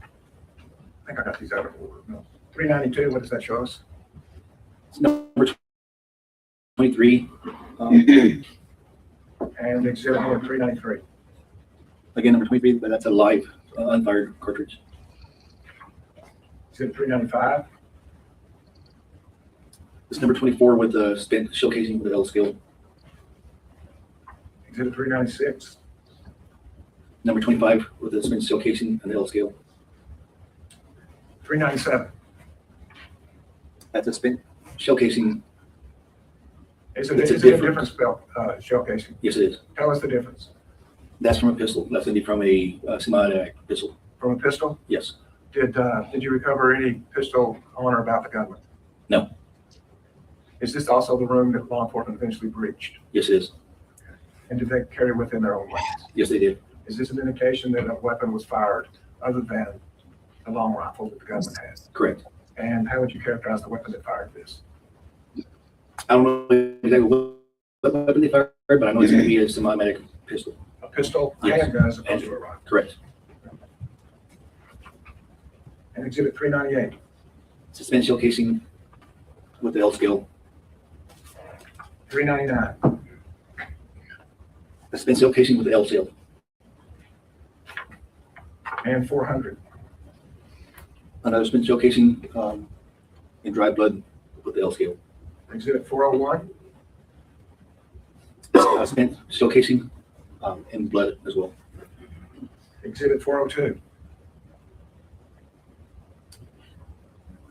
I think I got these out of order. No. 392, what does that show us? It's number 23. And exhibit number 393. Again, number 23, but that's a live unfired cartridge. Exhibit 395. It's number 24 with the spin shell casing with the L scale. Exhibit 396. Number 25 with the spin shell casing and the L scale. 397. That's a spin shell casing. Is it It's a a different- different spell, shell casing? Yes, it is. Tell us the difference. That's from a pistol. That's going to be from a semi-automatic pistol. From a pistol? Yes. Did you recover any pistol on or about the gunman? No. Is this also the room that law enforcement eventually breached? Yes, it is. And did they carry with them their own weapons? Yes, they did. Is this an indication that a weapon was fired other than the long rifle that the gunman had? Correct. And how would you characterize the weapon that fired this? I don't know exactly what weapon they fired, but I know it's going to be a semi-automatic pistol. A pistol, Yes. handgun as opposed to a rifle? Correct. And exhibit 398. It's a spin shell casing with the L scale. 399. A spin shell casing with the L scale. And 400. Another spin shell casing and dry blood with the L scale. Exhibit 401, Spent shell casing and blood as well. Exhibit 402,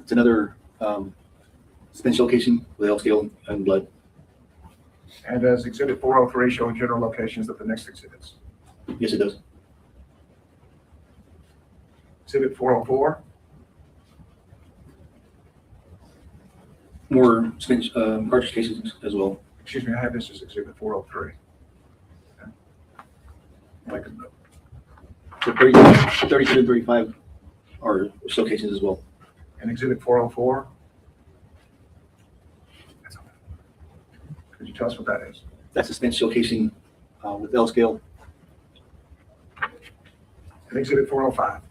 It's another spent shell casing with L scale and blood. and does Exhibit 403 show general locations of the next exhibits? Yes, it does. Exhibit 404, More spent cartridge casings as well. excuse me, I have this as Exhibit 403. Make a note. So 32 and 35 are shell casings as well. And Exhibit 404? Could you tell us what that is? That's a spent shell casing with L scale. And Exhibit 405?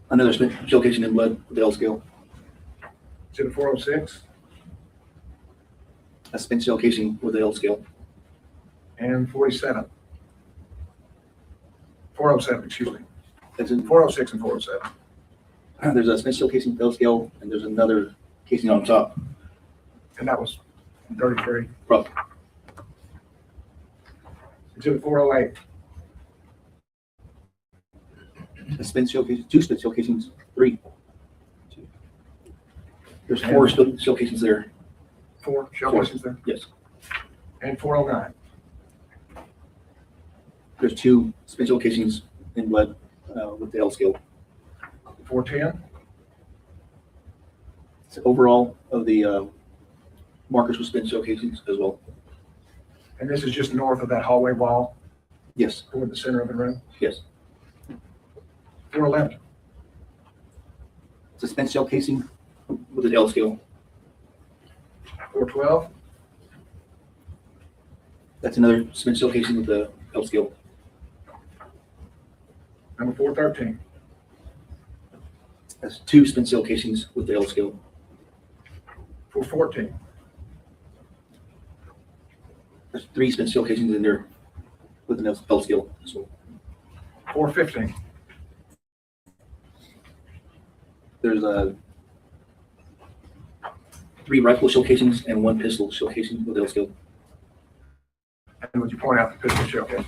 Another spent shell casing in blood with L scale. Exhibit 406? A spent shell casing with the L scale. And 47? 407, excuse me. That's in, 406 and 407. there's a spent shell casing with L scale, and there's another casing on top. And that was 33. Probably. Exhibit 408? A spent shell casing, two spent shell casings, three. There's four shell casings there. 4 shell Four. casings there? Yes. And 409? There's two spent shell casings in blood with the L scale. 410? So overall of the markers with spent shell casings as well. And this is just north of that hallway wall Yes. toward the center of the room? Yes. 411? It's a spent shell casing with an L scale. 412? That's another spent shell casing with the L scale. Number 413? That's two spent shell casings with the L scale. 414? There's three spent shell casings in there with an L scale as well. 415? There's three rifle shell casings and one pistol shell casing with L scale. And would you point out the pistol shell casing?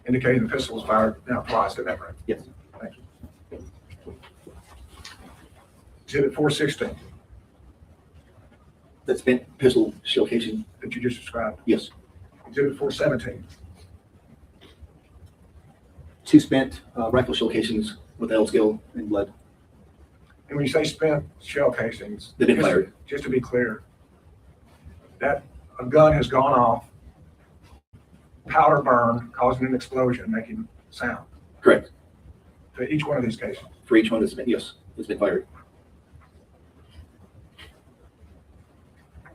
Indicating the pistol was fired now twice, is that right? Yes. Thank you. Exhibit 416 That spent pistol shell casing. that you just described. Yes. Exhibit 417. Two spent rifle shell casings with L scale and blood. And when you say spent shell casings, They've been just- fired. Just to be clear, that a gun has gone off, powder burn, causing an explosion, making sound. Correct. To each one of these cases. For each one that's been, yes, it's been fired.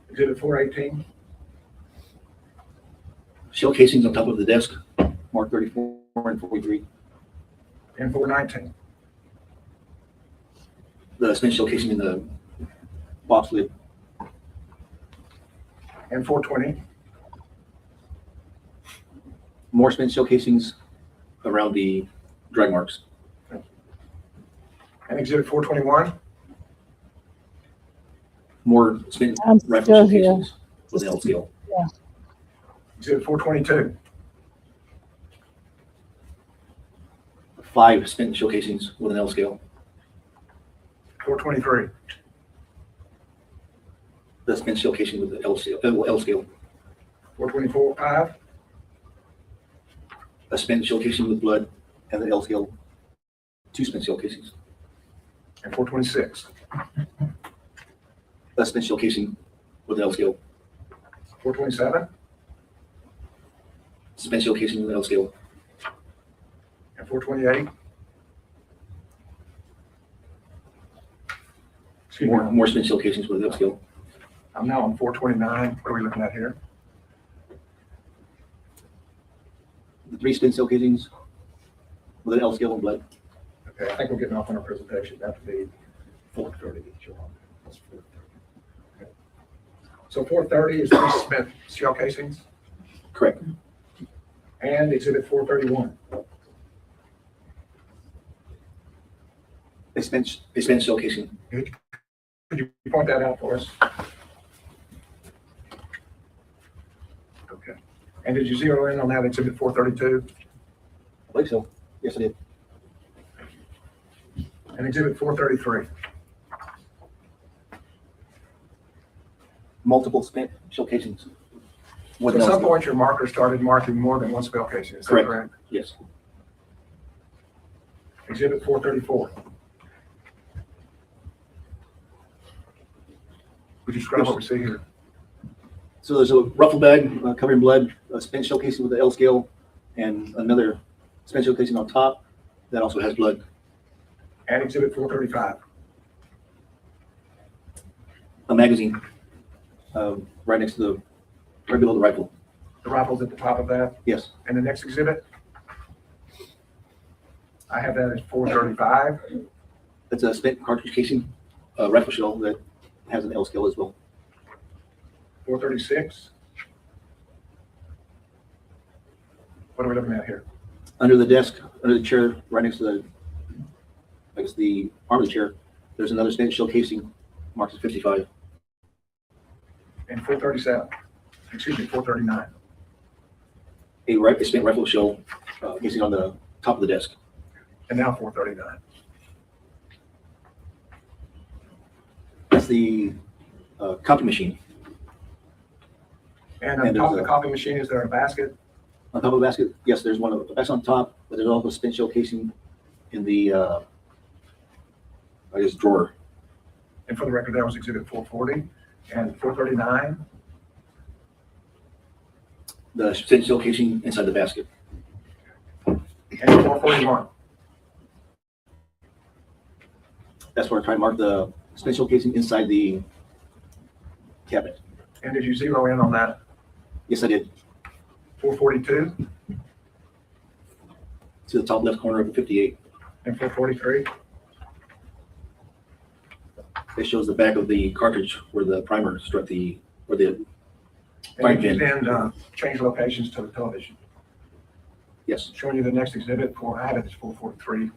Exhibit 418. Shell casings on top of the desk, mark 34 and 43. And 419. The spent shell casing in the box lid. And 420. More spent shell casings around the drag marks. And exhibit 421. More spent I'm rifle still shell here. casings with L scale. Exhibit 422. 5 spent shell casings with an L scale. 423. The spent shell casing with the L scale. 424. 5. A spent shell casing with blood and the L scale. 2 spent shell casings. And 426. A spent shell casing with an L scale. 427. Spent shell casing with an L scale. And 428. Excuse me, More spent shell casings with an L scale. I'm now on 429. What are we looking at here? The 3 spent shell casings with an L scale and blood. Okay, I think we're getting off on our presentation. That would be 430. That's 430. Okay. So 430 is 3 spent shell casings. Correct. And exhibit 431. Expense shell casing. Could you point that out for us? Okay. And did you zero in on that exhibit 432? I believe so. Yes, I did. And exhibit 433? Multiple spent shell casings. So at some point, your marker started marking more than one spell casing, is that Correct. correct? Yes. Exhibit 434. Would you describe what we see here? So there's a ruffle bag covered in blood, a spent shell casing with the L scale, and another spent shell casing on top that also has blood. And exhibit 435. A magazine right next to right below the rifle. The rifle's at the top of that. Yes. And the next exhibit? I have that as 435. That's a spent cartridge casing, rifle shell that has an L scale as well. 436. What are we looking at here? Under the desk, under the chair, right next to the, I guess the arm of the chair, there's another spent shell casing marked as 55. And 437. Excuse me, 439. A spent rifle shell casing on the top of the desk. And now 439. That's the copy machine. And on And top of there's the copy machine, is there a basket? On top of the basket, yes, there's one that's on top, but there's also a spent shell casing in the, I guess, drawer. And for the record, that was exhibit 440. And 439. The spent shell casing inside the basket. And 441. That's where I try to mark the spent shell casing inside the cabinet. And did you zero in on that? Yes, I did. 442 To the top left corner of the 58. and 443. It shows the back of the cartridge where the primer struck where the And Fine, you Jen. then change locations to the television. yes. Showing you the next exhibit for, I had it as 443.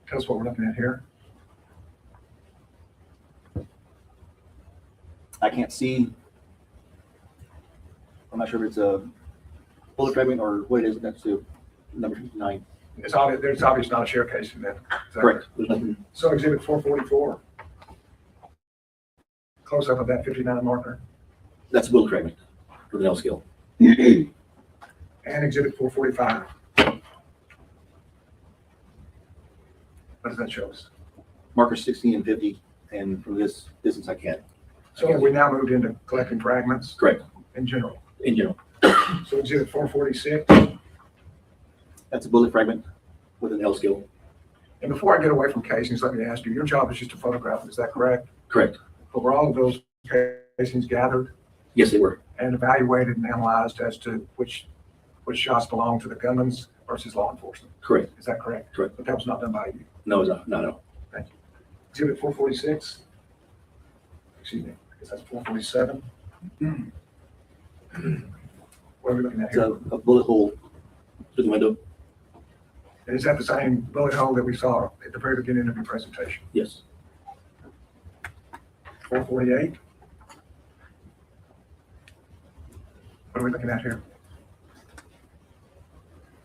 Tell us what we're looking at here. I can't see. I'm not sure if it's a bullet fragment or what it is next to number 59. It's obvious, there's obviously not a share case in that. Is that Correct. There's nothing. So exhibit 444. Close up of that 59 marker. That's a bullet fragment with an L scale. And exhibit 445. What does that show us? Marker 60 and 50, and from this distance I can't. So we now moved into collecting fragments Correct. in general. In general. So exhibit 446. That's a bullet fragment with an L scale. And before I get away from casings, let me ask you, your job is just to photograph them, is that correct? Correct. But were all of those casings gathered Yes, they were. and evaluated and analyzed as to which shots belong to the gunman's versus law enforcement? Correct. Is that correct? Correct. But that was not done by you. No, it's not. No. Exhibit 446. Excuse me, I guess that's 447. What are we looking at It's here? a bullet hole through the window. And is that the same bullet hole that we saw at the very beginning of your presentation? Yes. 448. What are we looking at here?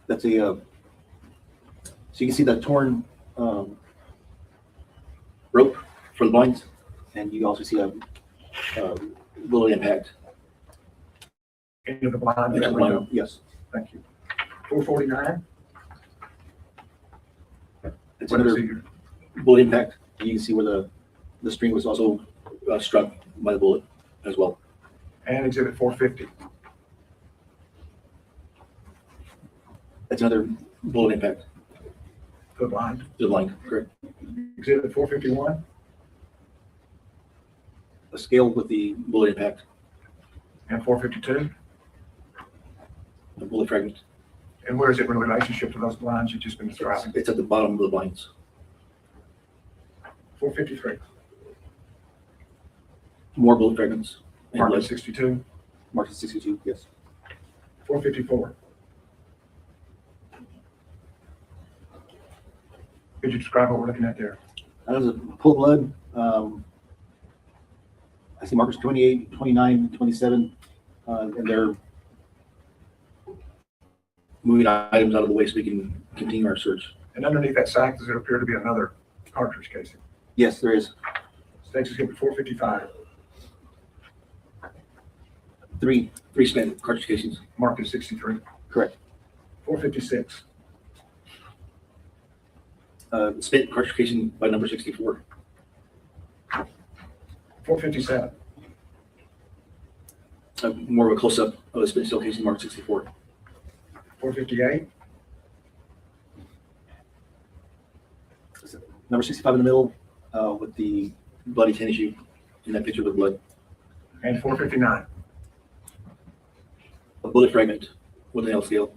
That's a, so you can see the torn rope for the blinds, and you also see a little impact. Into the blind. Into the blind. Yes. Thank you. 449. It's What is another it here? bullet impact. You can see where the string was also struck by the bullet as well. And exhibit 450. That's another bullet impact To the blind. to the blind. Correct. Exhibit 451. A scale with the bullet impact, And 452. a bullet fragment. And where is it in relationship to those blinds you've just been describing? It's at the bottom of the blinds. 453. More bullet fragments. And Mark blood. 62. Marked at 62. Yes. 454. Could you describe what we're looking at there? That was a pool of blood. I see markers 28, 29, 27, and they're moving items out of the way so we can continue our search. And underneath that sack, does it appear to be another cartridge casing? Yes, there is. State's Exhibit 455, Three spent cartridge casings. marked as 63. Correct. 456, Spent cartridge casing by number 64. 457, More of a close-up of a spent shell casing marked 64. 458, Number 65 in the middle with the bloody tennis shoe in that picture with blood. and 459, A bullet fragment with an L scale.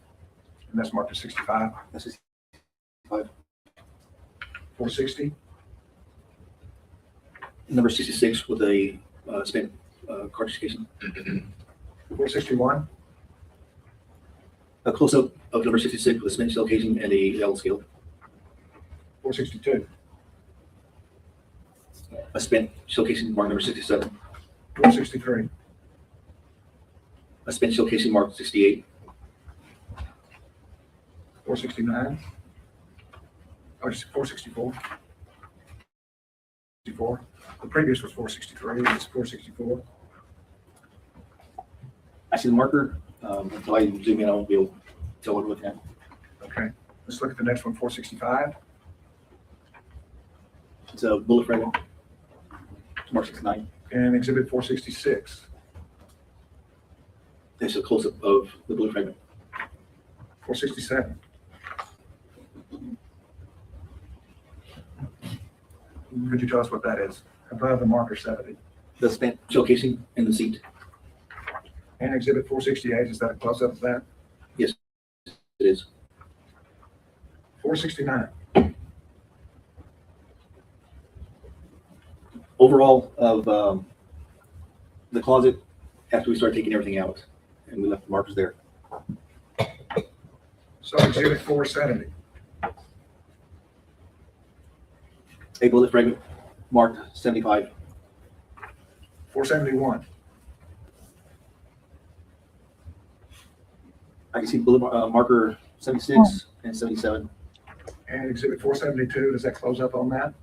and that's marked as 65. That's 65. 460, Number 66 with a spent cartridge casing. 461, A close-up of number 66 with a spent shell casing and a L scale. 462, A spent shell casing marked number 67. 463, A spent shell casing marked 68. 469, or 464. 64. The previous was 463, it's 464. I see the marker. Until I zoom in, I won't be able to tell what we're looking at. Okay, let's look at the next one, 465. It's a bullet fragment. It's marked 69. And Exhibit 466, It's a close-up of the bullet fragment. 467. Could you tell us what that is? Above the marker 70. The spent shell casing in the seat. And Exhibit 468, is that a close-up of that? It is. 469. Overall of the closet after we started taking everything out and we left the markers there. So Exhibit 470. A bullet fragment marked 75. 471. I can see bullet marker 76 and 77. And Exhibit 472, does that close up on that?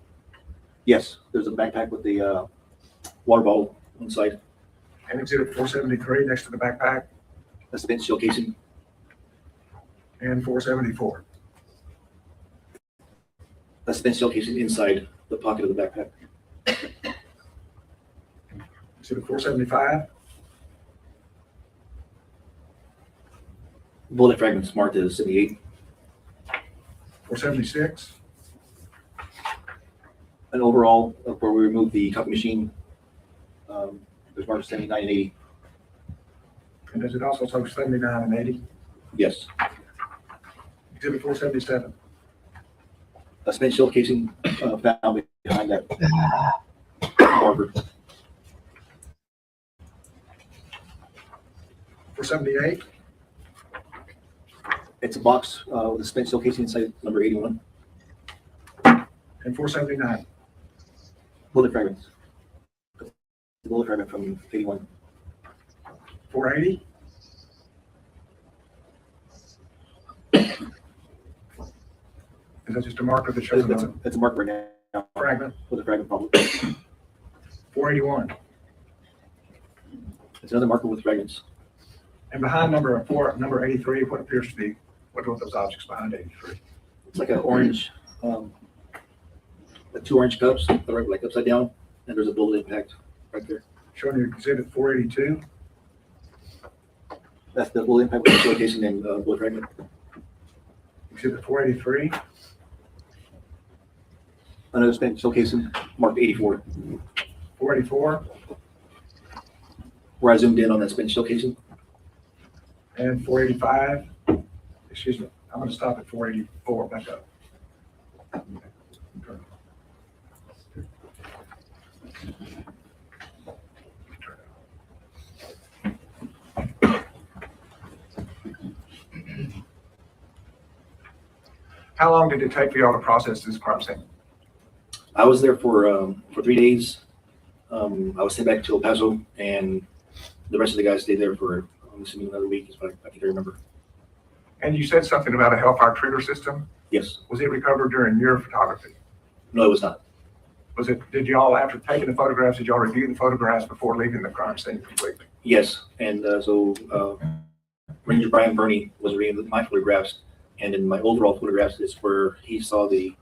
Yes, there's a backpack with the water bottle on the side. And Exhibit 473 next to the backpack? A spent shell casing. And 474. A spent shell casing inside the pocket of the backpack. Exhibit 475. Bullet fragments marked as 78. 476. And overall, of where we removed the copy machine, there's marked 79 and 80. And does it also show 79 and 80? Yes. Exhibit 477. A spent shell casing found behind that marker. 478. It's a box with a spent shell casing inside number 81. And 479. Bullet fragments. The bullet fragment from 81. 480. Is that just a marker that shows It's a a marker right now fragment? with a fragment problem. 481. It's another marker with fragments. And behind number 83, what appears to be, what are those objects behind 83? It's like an orange, like two orange cups that are like upside down, and there's a bullet impact right there. Showing you Exhibit 482. That's the bullet impact with the shell casing and bullet fragment. Exhibit 483. Another spent shell casing marked 84. 484. Where I zoomed in on that spent shell casing. And 485. Excuse me, I'm going to stop at 484. Back up. How long did it take for y'all to process this crime scene? I was there for 3 days. I was sent back to El Paso, and the rest of the guys stayed there for, I'm assuming, another week is what I think I remember. And you said something about a Hellfire trigger system. Yes. Was it recovered during your photography? No, it was not. Was it, did y'all, after taking the photographs, did y'all review the photographs before leaving the crime scene completely? Yes. And so Ranger Brian Burney was reading my photographs, and in my overall photographs is where he saw the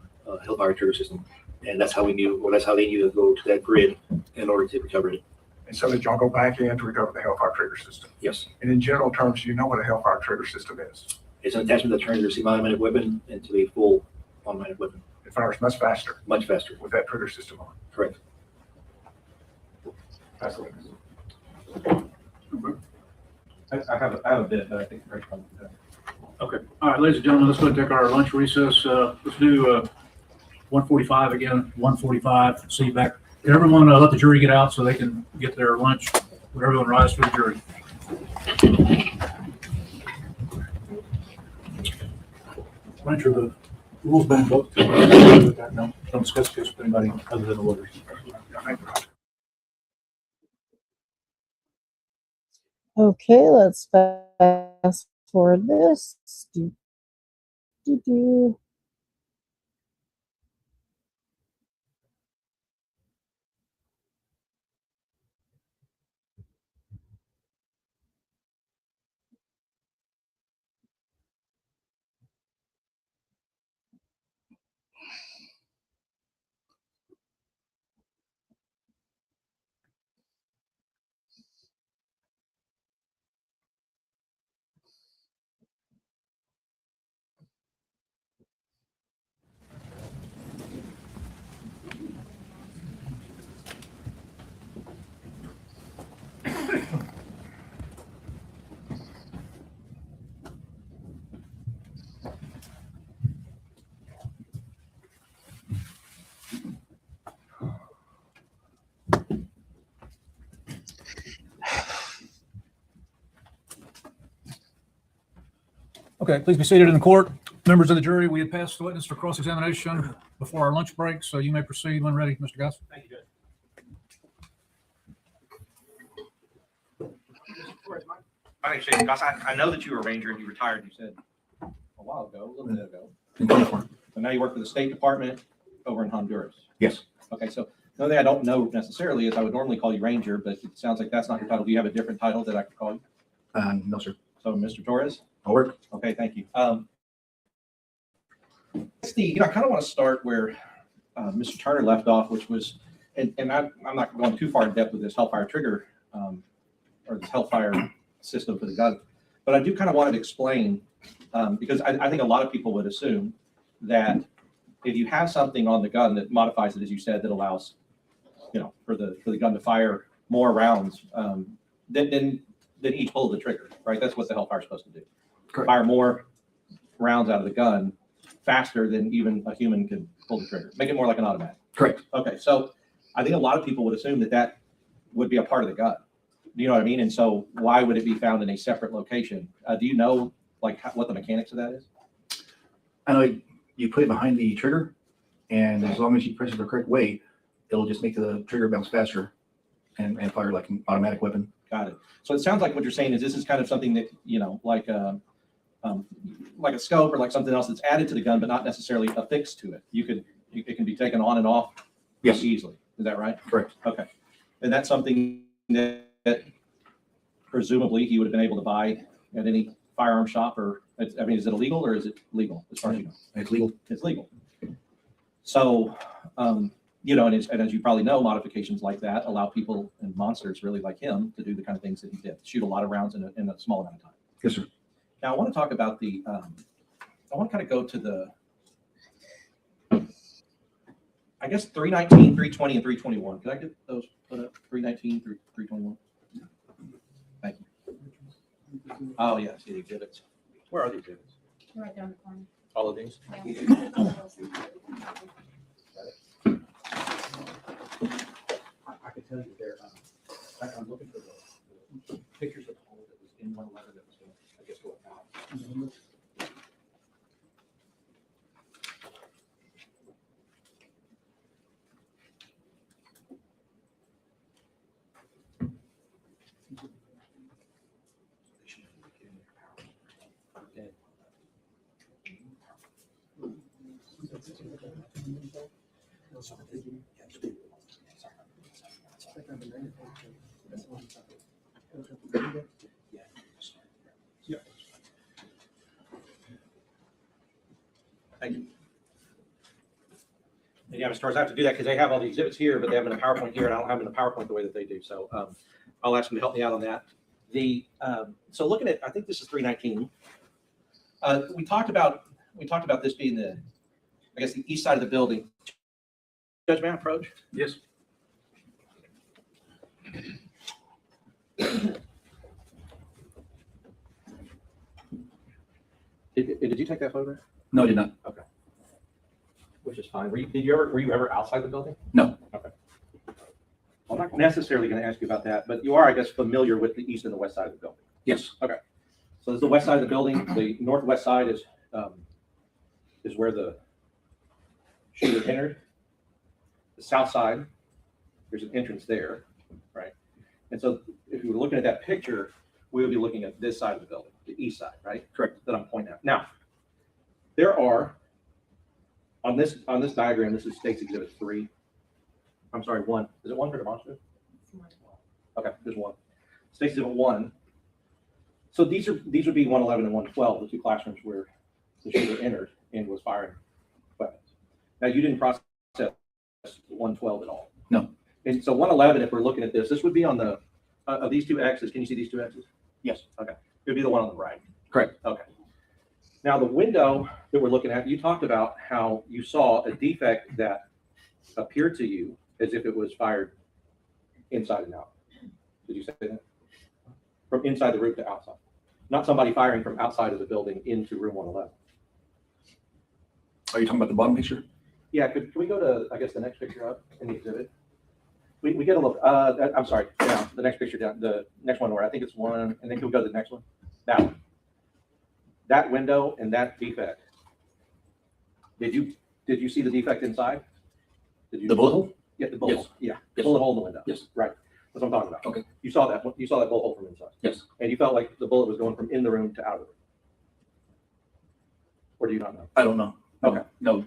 Hellfire trigger system. And that's how we knew, or that's how they knew to go to that grid in order to recover it. And so did y'all go back in to recover the Hellfire trigger system? Yes. And in general terms, do you know what a Hellfire trigger system is? It's an attachment that turns your semi-automatic weapon into a full automatic weapon. It fires much faster Much faster. with that trigger system on. Correct. That's the witness. I have a bit, but I think Craig's probably done. Okay. All right, ladies and gentlemen, let's go and take our lunch recess. Let's do 1:45 again, 1:45, see you back. Can everyone let the jury get out so they can get their lunch? Would everyone rise for the jury? Enter the rules band book. No, don't discuss this with anybody other than the lawyers. Okay, let's fast forward this. Do. Okay, please be seated in the court. Members of the jury, we had passed the witness for cross-examination before our lunch break, so you may proceed when ready, Mr. Goss. Thank you, Judge. My name's Shane Goss. I know that you were a ranger and you retired, you said a while ago, a little bit ago. In 24. So now you work for the State Department over in Honduras. Yes. Okay, so the only thing I don't know necessarily is I would normally call you Ranger, but it sounds like that's not your title. Do you have a different title that I could call you? No, sir. So Mr. Torres? I'll work. Okay, thank you. I kind of want to start where Mr. Turner left off, which was, and I'm not going too far in depth with this Hellfire trigger or this Hellfire system for the gun, but I do kind of want to explain because I think a lot of people would assume that if you have something on the gun that modifies it, as you said, that allows, for the gun to fire more rounds than each pull of the trigger, right? That's what the Hellfire is supposed to do. Correct. Fire more rounds out of the gun faster than even a human can pull the trigger. Make it more like an automatic. Correct. Okay, so I think a lot of people would assume that would be a part of the gun. Do you know what I mean? And so why would it be found in a separate location? Do you know what the mechanics of that is? I know you put it behind the trigger, and as long as you press it the correct way, it'll just make the trigger bounce faster and fire like an automatic weapon. Got it. So it sounds like what you're saying is this is kind of something that, like a scope or like something else that's added to the gun, but not necessarily affixed to it. It can be taken on and off easily. Is that right? Correct. Okay. And that's something that presumably he would have been able to buy at any firearm shop is it illegal or is it legal as far as you know? It's legal. It's legal. So, and as you probably know, modifications like that allow people and monsters really like him to do the kind of things that he did, shoot a lot of rounds in a small amount of time. Yes, sir. Now I want to talk about I want to kind of go to the, I guess 319, 320, and 321. Could I get those put up? 319 through 321. Thank you. Oh yeah, see the exhibits. Where are the exhibits? Right down the corner. All of these? I can tell you there. I'm looking for the pictures of the hole that was in one letter that was going to, I guess, go out. Thank you. And yeah, Mr. Torres, I have to do that because they have all the exhibits here, but they have them in a PowerPoint here, and I don't have them in a PowerPoint the way that they do. So I'll ask them to help me out on that. So looking at, I think this is 319. We talked about this being the, I guess, the east side of the building. Judge, may I approach? Yes. Did you take that photograph? No, I did not. Okay. Which is fine. Were you ever outside the building? No. Okay. I'm not necessarily going to ask you about that, but you are, I guess, familiar with the east and the west side of the building. Yes. Okay. So there's the west side of the building. The northwest side is where the shooter entered. The south side, there's an entrance there, right? And so if you were looking at that picture, we would be looking at this side of the building, the east side, right? Correct. That I'm pointing out. Now, there are on this diagram. This is State's Exhibit 3. I'm sorry, 1. Is it 1 for demonstrative? Okay, there's 1. State's Exhibit 1. So these would be 111 and 112, the two classrooms where the shooter entered and was firing weapons. Now, you didn't process 112 at all. No. And so 111, if we're looking at this would be on the of these two X's. Can you see these two X's? Yes. Okay. It would be the one on the right. Correct. Okay. Now, the window that we're looking at, you talked about how you saw a defect that appeared to you as if it was fired inside and out. Did you say that? From inside the roof to outside. Not somebody firing from outside of the building into room 111. Are you talking about the bottom picture? Yeah, can we go to, I guess, the next picture up in the exhibit? We get a look, I'm sorry, down, the next picture down, the next one where I think it's 1, and then can we go to the next one? That one. That window and that defect. Did you see the defect inside? Did you? The bullet hole? Yeah, the bullet Yes. hole. Yeah, Yes. bullet hole in the window. Yes. Right. That's what I'm talking about. Okay. You saw that bullet hole from inside. Yes. And you felt like the bullet was going from in the room to out of the room. Or do you not know? I don't know. Okay. No.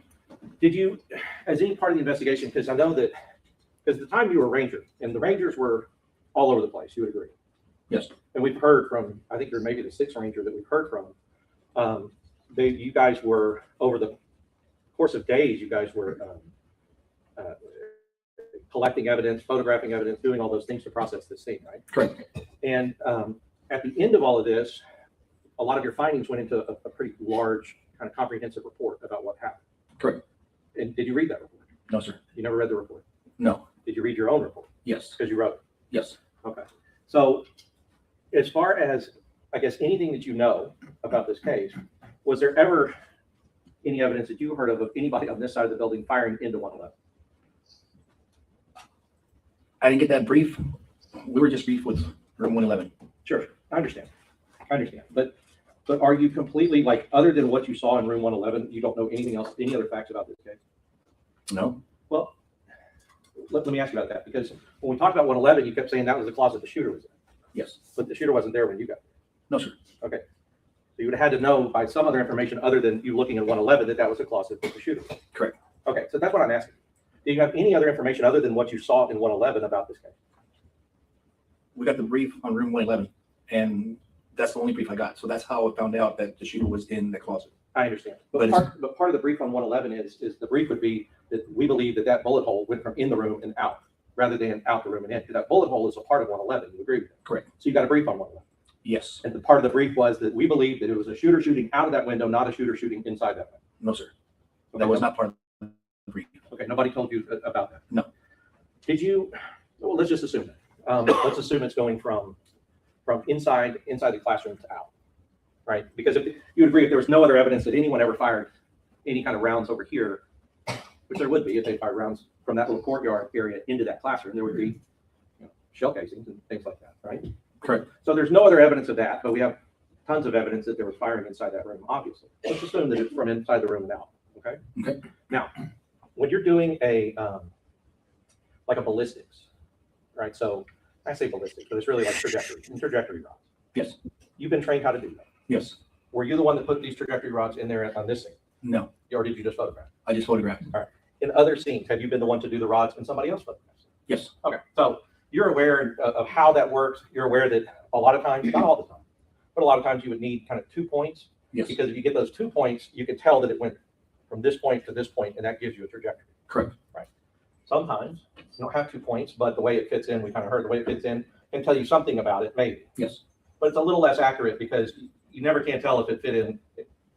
Did you, as any part of the investigation, because I know that, because the time you were a ranger, and the rangers were all over the place, you would agree? Yes. And we've heard from, I think you're maybe the 6th ranger that we've heard from. You guys were, over the course of days, you guys were collecting evidence, photographing evidence, doing all those things to process this scene, right? Correct. And at the end of all of this, a lot of your findings went into a pretty large, kind of comprehensive report about what happened. Correct. And did you read that report? No, sir. You never read the report? No. Did you read your own report? Yes. Because you wrote it? Yes. Okay. So as far as, I guess, anything that you know about this case, was there ever any evidence that you heard of anybody on this side of the building firing into 111? I didn't get that brief. We were just briefed with room 111. Sure, I understand. But are you completely, like, other than what you saw in room 111, you don't know anything else, any other facts about this case? No. Well, let me ask you about that, because when we talked about 111, you kept saying that was the closet the shooter was in. Yes. But the shooter wasn't there when you got there. No, sir. Okay. So you would have had to know by some other information other than you looking at 111 that was the closet that the shooter was in. Correct. Okay, so that's what I'm asking. Do you have any other information other than what you saw in 111 about this case? We got the brief on room 111, and that's the only brief I got. So that's how I found out that the shooter was in the closet. I understand. But But part of the brief on 111 is the brief would be that we believe that bullet hole went from in the room and out rather than out the room and in. Because that bullet hole is a part of 111. You agree with that? Correct. So you got a brief on 111. Yes. And the part of the brief was that we believe that it was a shooter shooting out of that window, not a shooter shooting inside that window. No, sir. Okay, That was not part of the brief. Okay, nobody told you about that? No. Did you, well, let's just assume that. Let's assume it's going from inside the classroom to out, right? Because if you would agree, if there was no other evidence that anyone ever fired any kind of rounds over here, which there would be if they fired rounds from that little courtyard area into that classroom, there would be shell casings and things like that, right? Correct. So there's no other evidence of that, but we have tons of evidence that there was firing inside that room, obviously. Let's assume that it's from inside the room and out, okay? Okay. Now, when you're doing like a ballistics, right? So I say ballistics, but it's really like trajectory rods. Yes. You've been trained how to do that. Yes. Were you the one that put these trajectory rods in there on this thing? No. Or did you just photograph? I just photographed. All right. in other scenes, have you been the one to do the rods and somebody else photographs? Yes. Okay, so you're aware of how that works. You're aware that a lot of times, not all the time, but a lot of times you would need kind of 2 points. Yes. Because if you get those 2 points, you can tell that it went from this point to this point, and that gives you a trajectory. Correct. Right. Sometimes you don't have 2 points, but the way it fits in, we kind of heard the way it fits in can tell you something about it, maybe. Yes. But it's a little less accurate because you never can tell if it fit in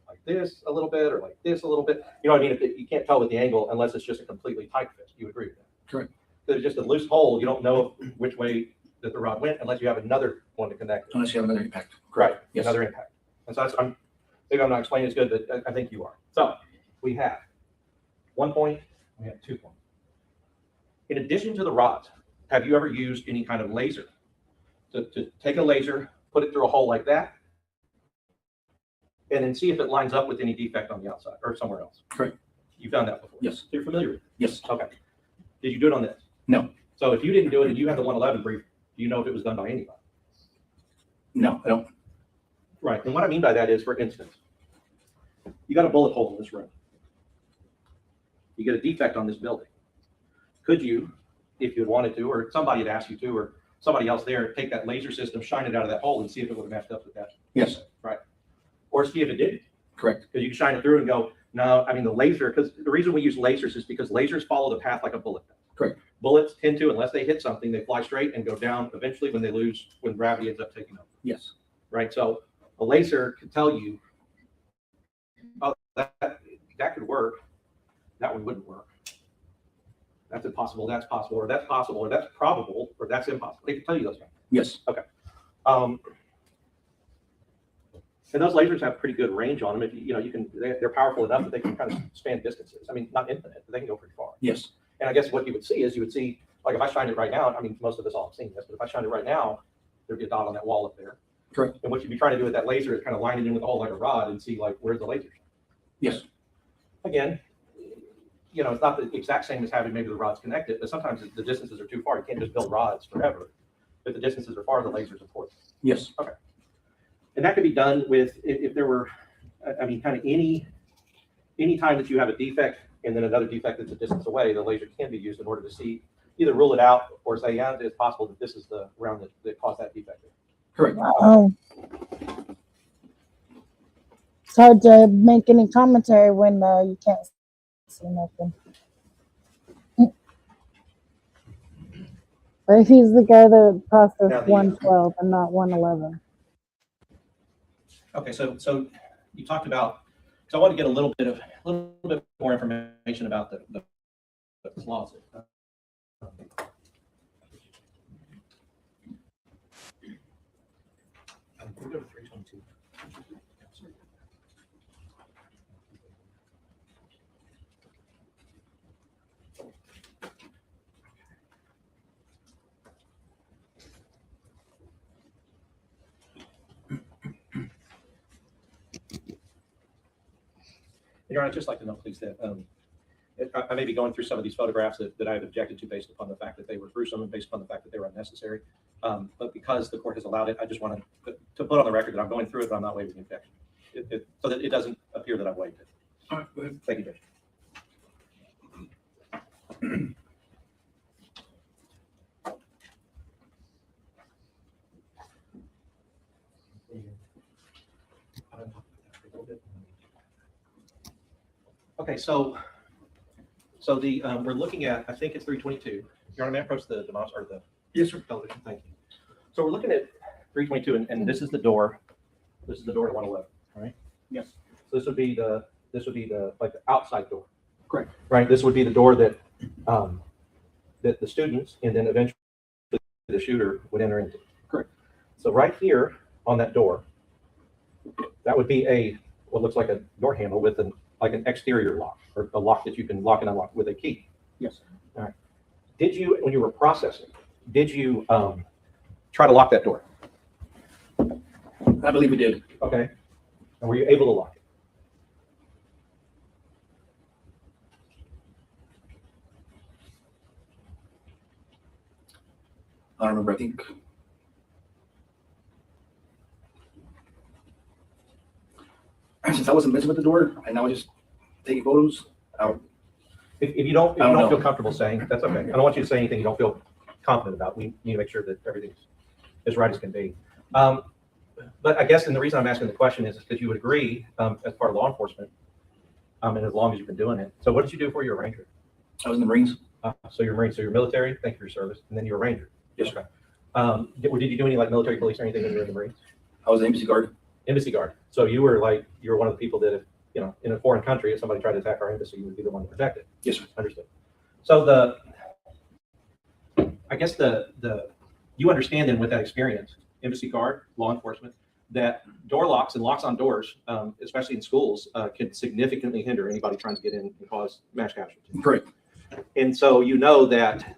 like this a little bit or like this a little bit. You know what I mean? You can't tell with the angle unless it's just a completely tight fit. You agree with that? Correct. If it's just a loose hole, you don't know which way that the rod went unless you have another one to connect it. Unless you have another impact. Right, Yes. another impact. And so maybe I'm not explaining as good, but I think you are. So we have 1 point, we have 2 points. In addition to the rods, have you ever used any kind of laser to take a laser, put it through a hole like that, and then see if it lines up with any defect on the outside or somewhere else? Correct. You found that before? Yes. So you're familiar with it? Yes. Okay. Did you do it on this? No. So if you didn't do it and you had the 111 brief, do you know if it was done by anybody? No, I don't. Right. And what I mean by that is, for instance, you got a bullet hole in this room. You get a defect on this building. Could you, if you had wanted to, or somebody had asked you to, or somebody else there, take that laser system, shine it out of that hole and see if it would have matched up with that? Yes. Right. Or see if it didn't. Correct. Because you can shine it through and go, no, I mean, the laser, because the reason we use lasers is because lasers follow the path like a bullet does. Correct. Bullets tend to, unless they hit something, they fly straight and go down eventually when gravity ends up taking over. Yes. Right. So a laser can tell you, oh, that could work. That one wouldn't work. That's impossible. That's possible, or that's possible, or that's probable, or that's impossible. They can tell you those things. Yes. Okay. And those lasers have pretty good range on them. If they're powerful enough that they can kind of span distances. I mean, not infinite, but they can go pretty far. Yes. And I guess what you would see, like if I shined it right now, I mean, most of us all have seen this, but if I shined it right now, there'd be a dot on that wall up there. Correct. And what you'd be trying to do with that laser is kind of line it in with a hole like a rod and see like, where's the laser? Yes. Again, it's not the exact same as having maybe the rods connected, but sometimes the distances are too far. You can't just build rods forever. If the distances are far, the laser's important. Yes. Okay. And that could be done with, if there were, I mean, kind of any time that you have a defect and then another defect that's a distance away, the laser can be used in order to see, either rule it out or say, yeah, it's possible that this is the round that caused that defect. Correct. It's hard to make any commentary when you can't see nothing. But he's the guy that processed 112 and not 111. Okay, so you talked about, so I want to get a little bit more information about the closet. We'll go to 322. Your Honor, I'd just like to know, please, that I may be going through some of these photographs that I have objected to based upon the fact that they were gruesome and based upon the fact that they were unnecessary. But because the court has allowed it, I just want to put on the record that I'm going through it, but I'm not waiving the objection. So that it doesn't appear that I've waived it. All right, go ahead. Thank you, Judge. Okay, so the we're looking at, I think it's 322. Your Honor, may I approach the mouse or the Yes, sir. television? Thank you. So we're looking at 322, and this is the door. This is the door to 111. All right. Yes. So this would be the like the outside door. Correct. Right. This would be the door that that the students and then eventually the shooter would enter into. Correct. So right here on that door, that would be what looks like a door handle with an exterior lock, or a lock that you can lock and unlock with a key. Yes. All right. Did you, when you were processing, did you try to lock that door? I believe we did. Okay. And were you able to lock it? I don't remember. I think since I wasn't messing with the door and I was just taking photos, I If you don't, I don't know. feel comfortable saying, that's okay. I don't want you to say anything you don't feel confident about. We need to make sure that everything's as right as can be. But I guess, and the reason I'm asking the question is because you would agree, as part of law enforcement, and as long as you've been doing it. So what did you do before you were a Ranger? I was in the Marines. So you're a Marine, so you're military, thank you for your service, and then you're a Ranger. Yes, Okay. Did you do any like military police or anything when you were in the Marines? I was an embassy guard. Embassy guard. So you were one of the people that if, in a foreign country, if somebody tried to attack our embassy, you would be the one to protect it. Yes, sir. Understood. So I guess you understand then with that experience, embassy guard, law enforcement, that door locks and locks on doors, especially in schools, can significantly hinder anybody trying to get in and cause mass casualties. Correct. And so you know that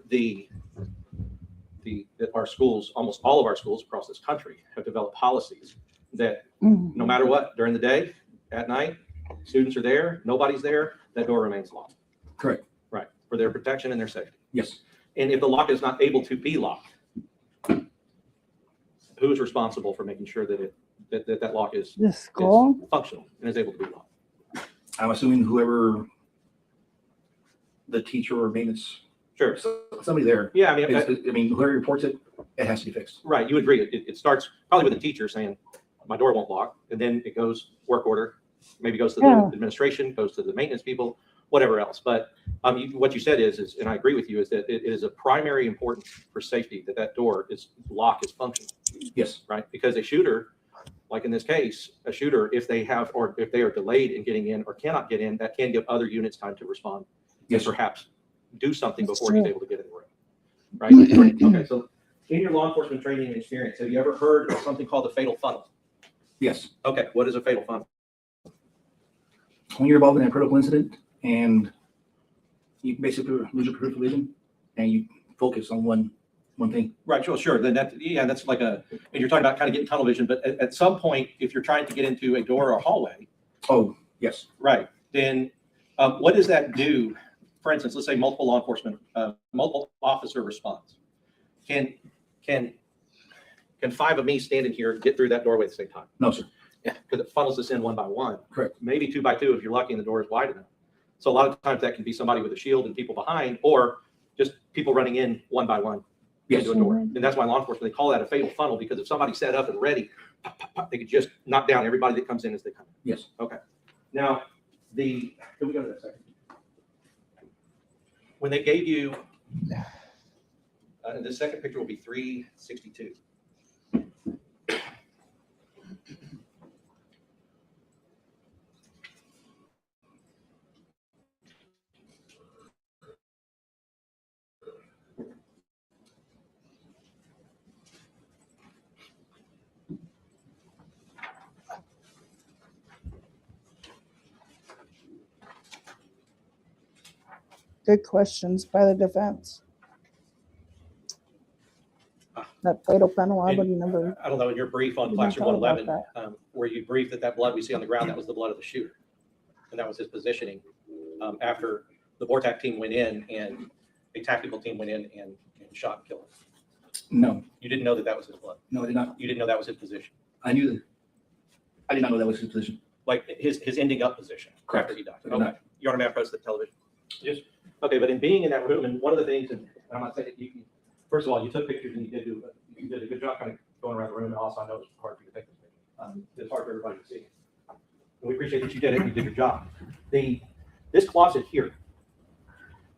that our schools, almost all of our schools across this country, have developed policies that no matter what, during the day, at night, students are there, nobody's there, that door remains locked. Correct. Right, for their protection and their safety. Yes. And if the lock is not able to be locked, who's responsible for making sure that that lock is school. functional and is able to be locked? I'm assuming whoever the teacher or maintenance, Sure. somebody there. Yeah, I mean, whoever reports it, it has to be fixed. right, you agree. It starts probably with the teacher saying, my door won't lock, and then it goes work order, maybe goes to the administration, goes to the maintenance people, whatever else. But what you said is, and I agree with you, is that it is a primary importance for safety that door lock is functional. Yes. Right, because a shooter, like in this case, a shooter, if they are delayed in getting in or cannot get in, that can give other units time to respond. Yes, and sir. perhaps do something That's before true. he's able to get in the room. Right. Okay. So in your law enforcement training and experience, have you ever heard of something called the fatal funnel? Yes. Okay. What is a fatal funnel? When you're involved in a critical incident and you basically lose your peripheral vision and you focus on one thing. Right. Sure. Then that's like and you're talking about kind of getting tunnel vision, but at some point, if you're trying to get into a door or a hallway. Oh, yes. Right. Then what does that do? For instance, let's say multiple officer response. Can five of me standing here get through that doorway at the same time? No, sir. Yeah, because it funnels us in one by one. Correct. Maybe 2 by 2 if you're lucky and the door is wide enough. So a lot of times that can be somebody with a shield and people behind, or just people running in one by one into a door. And that's why law enforcement, they call that a fatal funnel, because if somebody's set up and ready, pop, pop, pop, they could just knock down everybody that comes in as they come in. Yes. Okay. Now, can we go to that second? When they gave you, and the second picture will be 362. Good questions by the defense. That fatal funnel, I would never. I don't know, in your brief on Didn't Classroom thought about 111, where you briefed that blood we see on the ground, that was the blood of the shooter. And that was his positioning after the BORTAC team went in and a tactical team went in and shot and killed him. No. You didn't know that was his blood. No, I did not. You didn't know that was his position. I knew that. I did not know that was his position. Like his ending up position after he died. I did Okay. not. You're on a map post the television. Yes. Okay, but in being in that room, and one of the things, and I'm not saying that first of all, you took pictures and you did a good job kind of going around the room, and also I know it's hard for you to take this picture. It's hard for everybody to see. And we appreciate that you did it. You did your job. This closet here.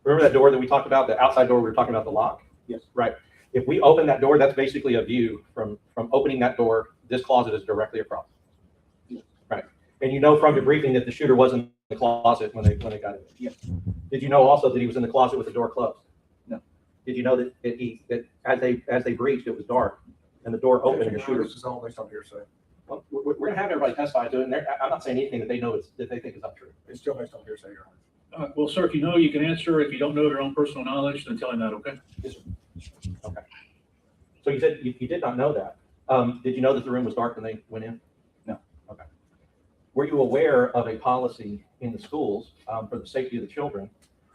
Remember that door that we talked about, the outside door we were talking about, the lock? Yes. Right. If we open that door, that's basically a view from opening that door. This closet is directly across. Right. And you know from your briefing that the shooter was in the closet when they got in. Yes. Did you know also that he was in the closet with the door closed? No. Did you know that as they breached, it was dark and the door opened and the shooter? This is all based on hearsay. Well, we're going to have everybody testify to it. And I'm not saying anything that they know that they think is untrue. It's still based on hearsay, Your Honor. Well, sir, if you know, you can answer. If you don't know their own personal knowledge, then tell him that, okay? Yes, sir. Okay. So you said you did not know that. Did you know that the room was dark when they went in? No. Okay. Were you aware of a policy in the schools for the safety of the children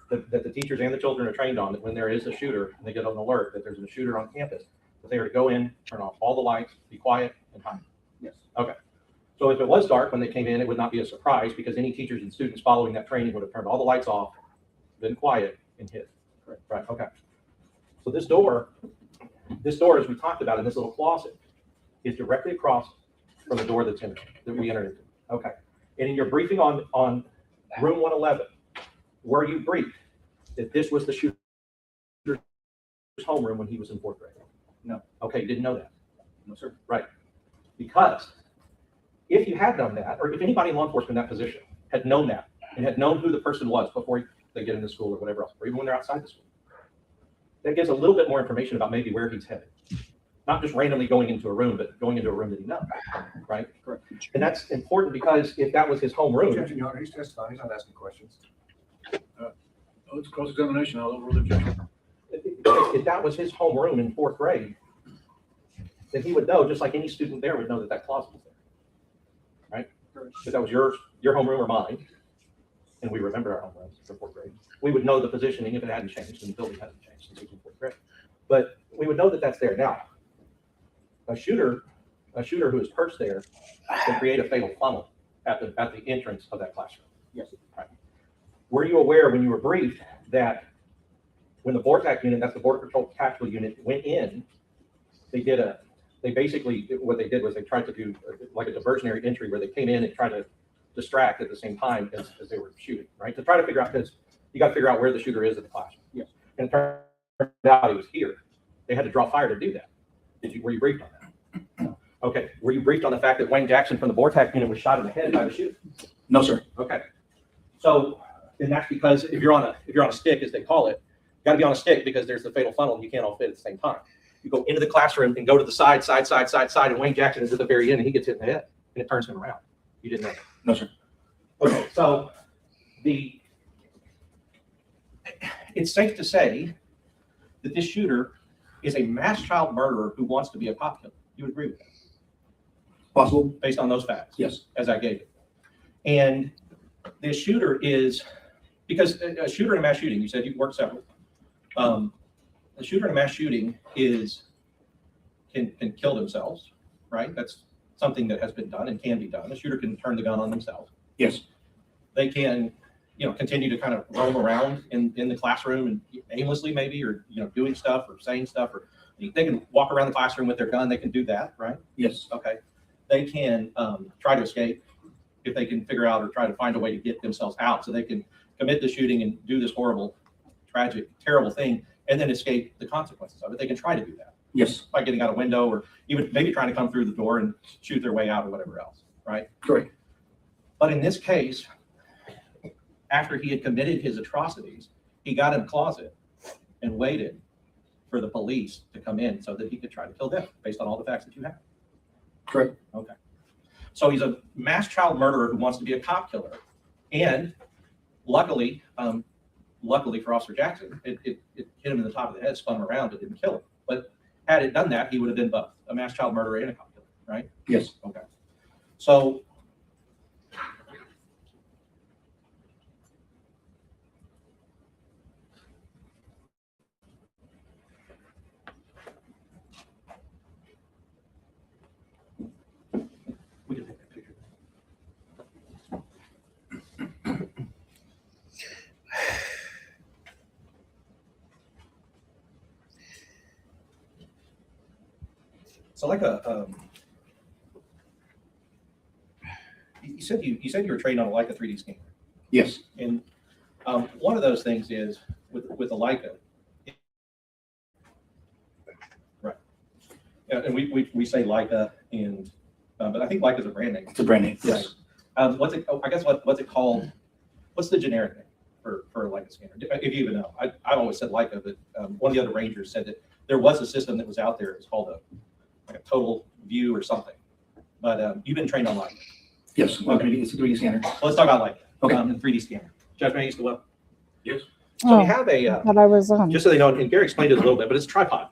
that the teachers and the children are trained on, that when there is a shooter and they get an alert that there's a shooter on campus, that they are to go in, turn off all the lights, be quiet, and hide? Yes. Okay. So if it was dark when they came in, it would not be a surprise, because any teachers and students following that training would have turned all the lights off been quiet and hid. Right, okay. So this door, as we talked about in this little closet, is directly across from the door that we entered into. Okay. And in your briefing on room 111, were you briefed that this was the shooter's homeroom when he was in 4th grade? No. Okay, you didn't know that? No, sir. Right. Because if you had known that, or if anybody in law enforcement in that position had known that, and had known who the person was before they get into school or whatever else, or even when they're outside the school, that gives a little bit more information about maybe where he's headed. Not just randomly going into a room, but going into a room that he knows, right? Correct. And that's important because if that was his home room. Objection, Your Honor, he's testifying, he's not asking questions. Oh, it's cross-examination. I'll overrule the objection. If that was his home room in 4th grade, then he would know, just like any student there would know, that closet was there, right? If that was your homeroom or mine, and we remember our homerooms for 4th grade, we would know the positioning if it hadn't changed, and the building hasn't changed since we was in 4th grade. But we would know that that's there. Now, a shooter who is perched there can create a fatal funnel at the entrance of that classroom. Yes. Right. Were you aware when you were briefed that when the BORTAC unit, that's the Border Patrol Tactical Unit, went in, they basically, what they did was they tried to do like a diversionary entry where they came in and tried to distract at the same time as they were shooting, right? To try to figure out, because you got to figure out where the shooter is in the classroom. Yes. And it turned out he was here. They had to draw fire to do that. Were you briefed on that? Okay. Were you briefed on the fact that Wayne Jackson from the BORTAC unit was shot in the head by the shooter? No, sir. Okay. So, and that's because if you're on a stick, as they call it, you got to be on a stick because there's the fatal funnel and you can't all fit at the same time. You go into the classroom and go to the side, and Wayne Jackson is at the very end and he gets hit in the head and it turns him around. You didn't know that? No, sir. Okay. So it's safe to say that this shooter is a mass child murderer who wants to be a cop killer. You would agree with that? Possible. Based on those facts? Yes. As I gave it. And this shooter is, because a shooter in a mass shooting, you said you've worked several. A shooter in a mass shooting can kill themselves, right? That's something that has been done and can be done. A shooter can turn the gun on themselves. Yes. They can, continue to kind of roam around in the classroom and aimlessly maybe, or, doing stuff or saying stuff, or they can walk around the classroom with their gun. They can do that, right? Yes. Okay. They can try to escape if they can figure out or try to find a way to get themselves out, so they can commit the shooting and do this horrible, tragic, terrible thing and then escape the consequences of it. They can try to do that. Yes. By getting out a window or even maybe trying to come through the door and shoot their way out or whatever else, right? Correct. But in this case, after he had committed his atrocities, he got in a closet and waited for the police to come in so that he could try to kill them based on all the facts that you have. Correct. Okay. So he's a mass child murderer who wants to be a cop killer. And luckily for Officer Jackson, it hit him in the top of the head, spun him around, it didn't kill him. But had it done that, he would have been both a mass child murderer and a cop killer, right? Yes. Okay. So we can take that picture. So like you said you were trained on a Leica 3D scanner, Yes. and one of those things is with a Leica, right? Yeah, and we say Leica, and but I think Leica is a brand name. It's a brand name. Yes. Right. What's it called? What's the generic name for a Leica scanner? If you even know, I've always said Leica, but one of the other rangers said that there was a system that was out there. It's called a total view or something. But you've been trained on Leica. Yes. Okay. It's a 3D scanner. Well, let's talk about Leica. Okay. And 3D scanner. Judge, may I use the web? Yes. So we have a, But I was on. just so they know, and Gary explained it a little bit, but it's a tripod,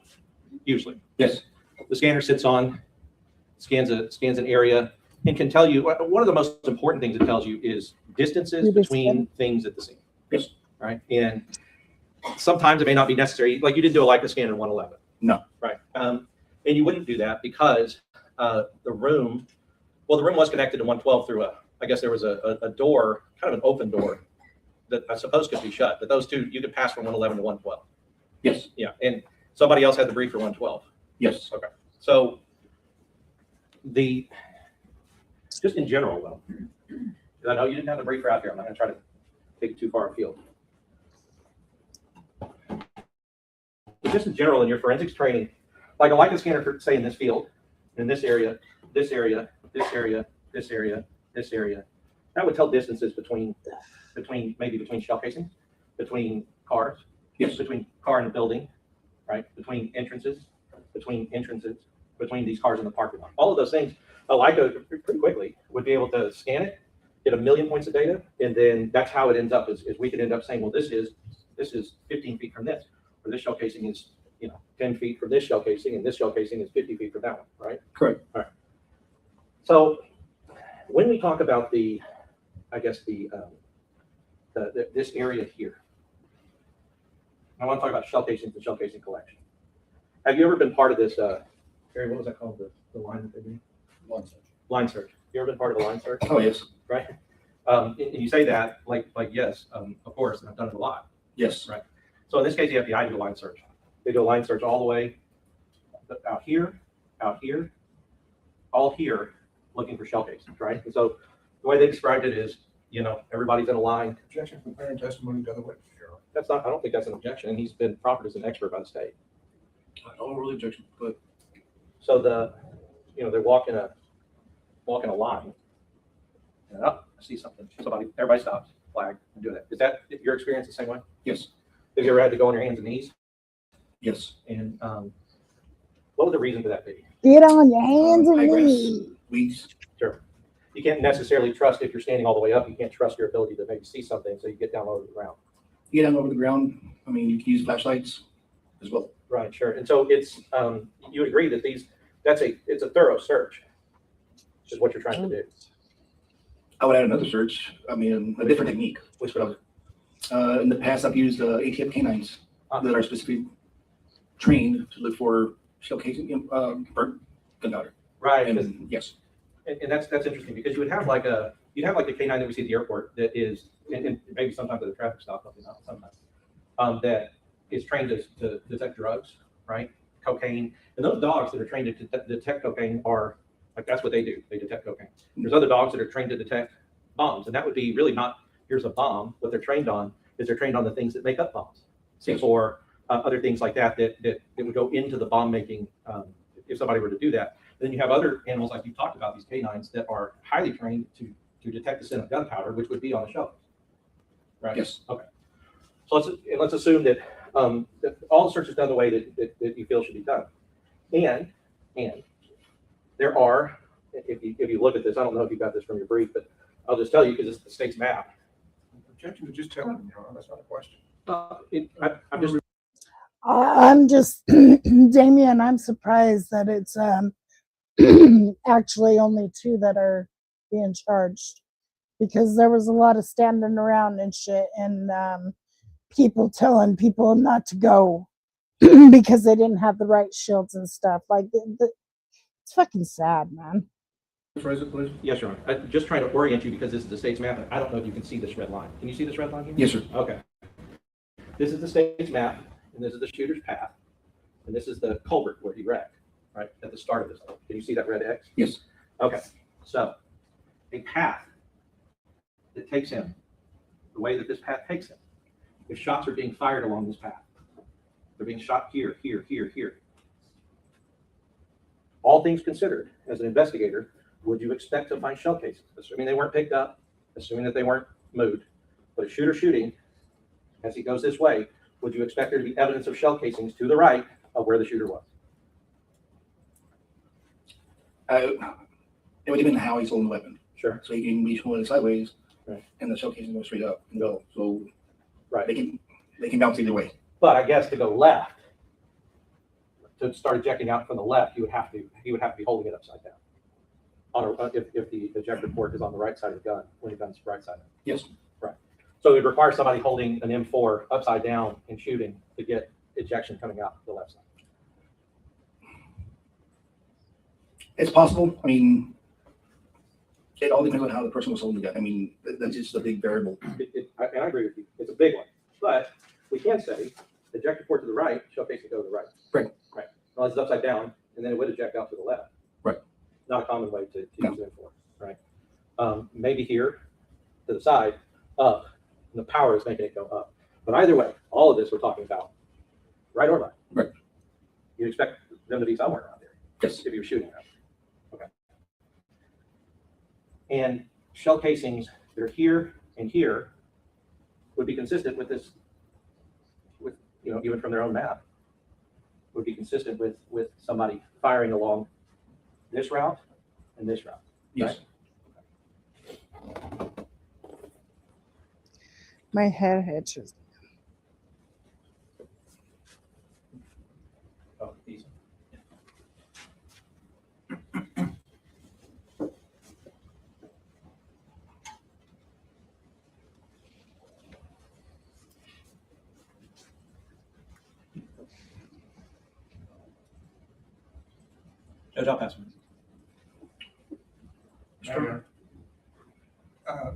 usually. Yes. The scanner sits on, scans an area, and can tell you, one of the most important things it tells you is distances between things at the scene. Yes. Right? And sometimes it may not be necessary. Like you didn't do a Leica scan in 111. No. Right. And you wouldn't do that because the room was connected to 112 through I guess there was a door, kind of an open door that I suppose could be shut, but those two, you could pass from 111 to 112. Yes, Yeah, and somebody else had the brief for 112. yes. Okay. So just in general though, because I know you didn't have the briefer out here, I'm not gonna try to take it too far afield. But just in general, in your forensics training, like a Leica scanner for, say, in this field, in this area, this area, this area, this area, this area, that would tell distances between shell casings, between cars, Yes. between car and a building, right? Between entrances, between these cars in the parking lot. All of those things, a Leica pretty quickly would be able to scan it, get a million points of data, and then that's how it ends up. Is we could end up saying, well, this is 15 feet from this, or this shell casing is 10 feet from this shell casing, and this shell casing is 50 feet from that one, right? Correct. All right. So when we talk about this area here, I want to talk about shell casings and shell casing collection. Have you ever been part of this? Barry, what was that called? The line that they do? Line search. Line search. You ever been part of the line search? Oh, yes. Right. And you say that like yes, of course, and I've done it a lot. Yes. Right. So in this case, the FBI do a line search. They do a line search all the way out here, all here, looking for shell casings, right? And so the way they described it is, everybody's in a line. Objection from parent testimony to other witness. That's not, I don't think that's an objection. And he's been proffered as an expert by the state. Oh, really objection, but So they're walking a line. And I see something. Everybody stops, flag, and do that. Is that your experience the same way? yes, Have you ever had to go on your hands and knees? yes. And what would the reason for that be? Get on your hands and High grass, knees. weeds. Sure. You can't necessarily trust if you're standing all the way up. You can't trust your ability to maybe see something, so you get down low to the ground. You get down over the ground. I mean, you can use flashlights as well. Right, sure. And so it's you would agree that it's a thorough search, is what you're trying to do. I would add another search. I mean, a different technique. Which one? In the past, I've used ATF canines that are specifically trained to look for shell casing, burnt gunpowder. Right. And yes, And that's interesting because you'd have like a canine that we see at the airport that is, and maybe sometimes at a traffic stop, probably not sometimes, that is trained to detect drugs, right? Cocaine. And those dogs that are trained to detect cocaine are like, that's what they do. They detect cocaine. There's other dogs that are trained to detect bombs. And that would be really not, here's a bomb. What they're trained on is they're trained on the things that make up bombs. Yes. Or other things like that would go into the bomb making if somebody were to do that. Then you have other animals like you talked about, these canines that are highly trained to detect the scent of gunpowder, which would be on the shelf. Right? yes. Okay. So let's assume that all the search is done the way that you feel should be done. And there are, if you look at this, I don't know if you got this from your brief, but I'll just tell you because it's the state's map. Objection to just telling them, that's not a question. I'm just, Damien, I'm surprised that it's actually only 2 that are being charged, because there was a lot of standing around and shit, and people telling people not to go because they didn't have the right shields and stuff. Like, it's fucking sad, man. Please. Yes, Your Honor. I'm just trying to orient you because this is the state's map. I don't know if you can see this red line. Can you see this red line here? Yes, sir. Okay. This is the state's map, and this is the shooter's path, and this is the culvert where he wrecked, right, at the start of this. Can you see that red X? Yes. Okay. So a path that takes him, the way that this path takes him, if shots are being fired along this path, they're being shot here, here, here, here. All things considered, as an investigator, would you expect to find shell casings? Assuming they weren't picked up, assuming that they weren't moved, but a shooter shooting, as he goes this way, would you expect there to be evidence of shell casings to the right of where the shooter was? It would depend on how he's holding the weapon. Sure. So he can be holding it sideways, Right. and the shell casing goes straight up and go. So Right. they can bounce either way. But I guess to go left, to start ejecting out from the left, he would have to be holding it upside down. If the ejector port is on the right side of the gun, when the gun's right side up. Yes. Right. So it would require somebody holding an M4 upside down and shooting to get ejection coming out the left side. It's possible. I mean, It all depends on how the person was holding it. I mean, that's just a big variable. And I agree with you, it's a big one, but we can say, eject report to the right, shell casing go to the right. Right. Right, unless it's upside down, and then it would eject out to the left. Right. Not a common way to No. use it for, right? Maybe here, to the side, up, and the power is making it go up. But either way, all of this we're talking about, right or left. Right. You expect them to be somewhere around there. Yes. If you're shooting them. Okay. And shell casings that are here and here would be consistent with this, with, you know, even from their own map, would be consistent with somebody firing along this route and this route. Yes. My head itches. Oh, easy. Judge, I'll pass. Mayor, to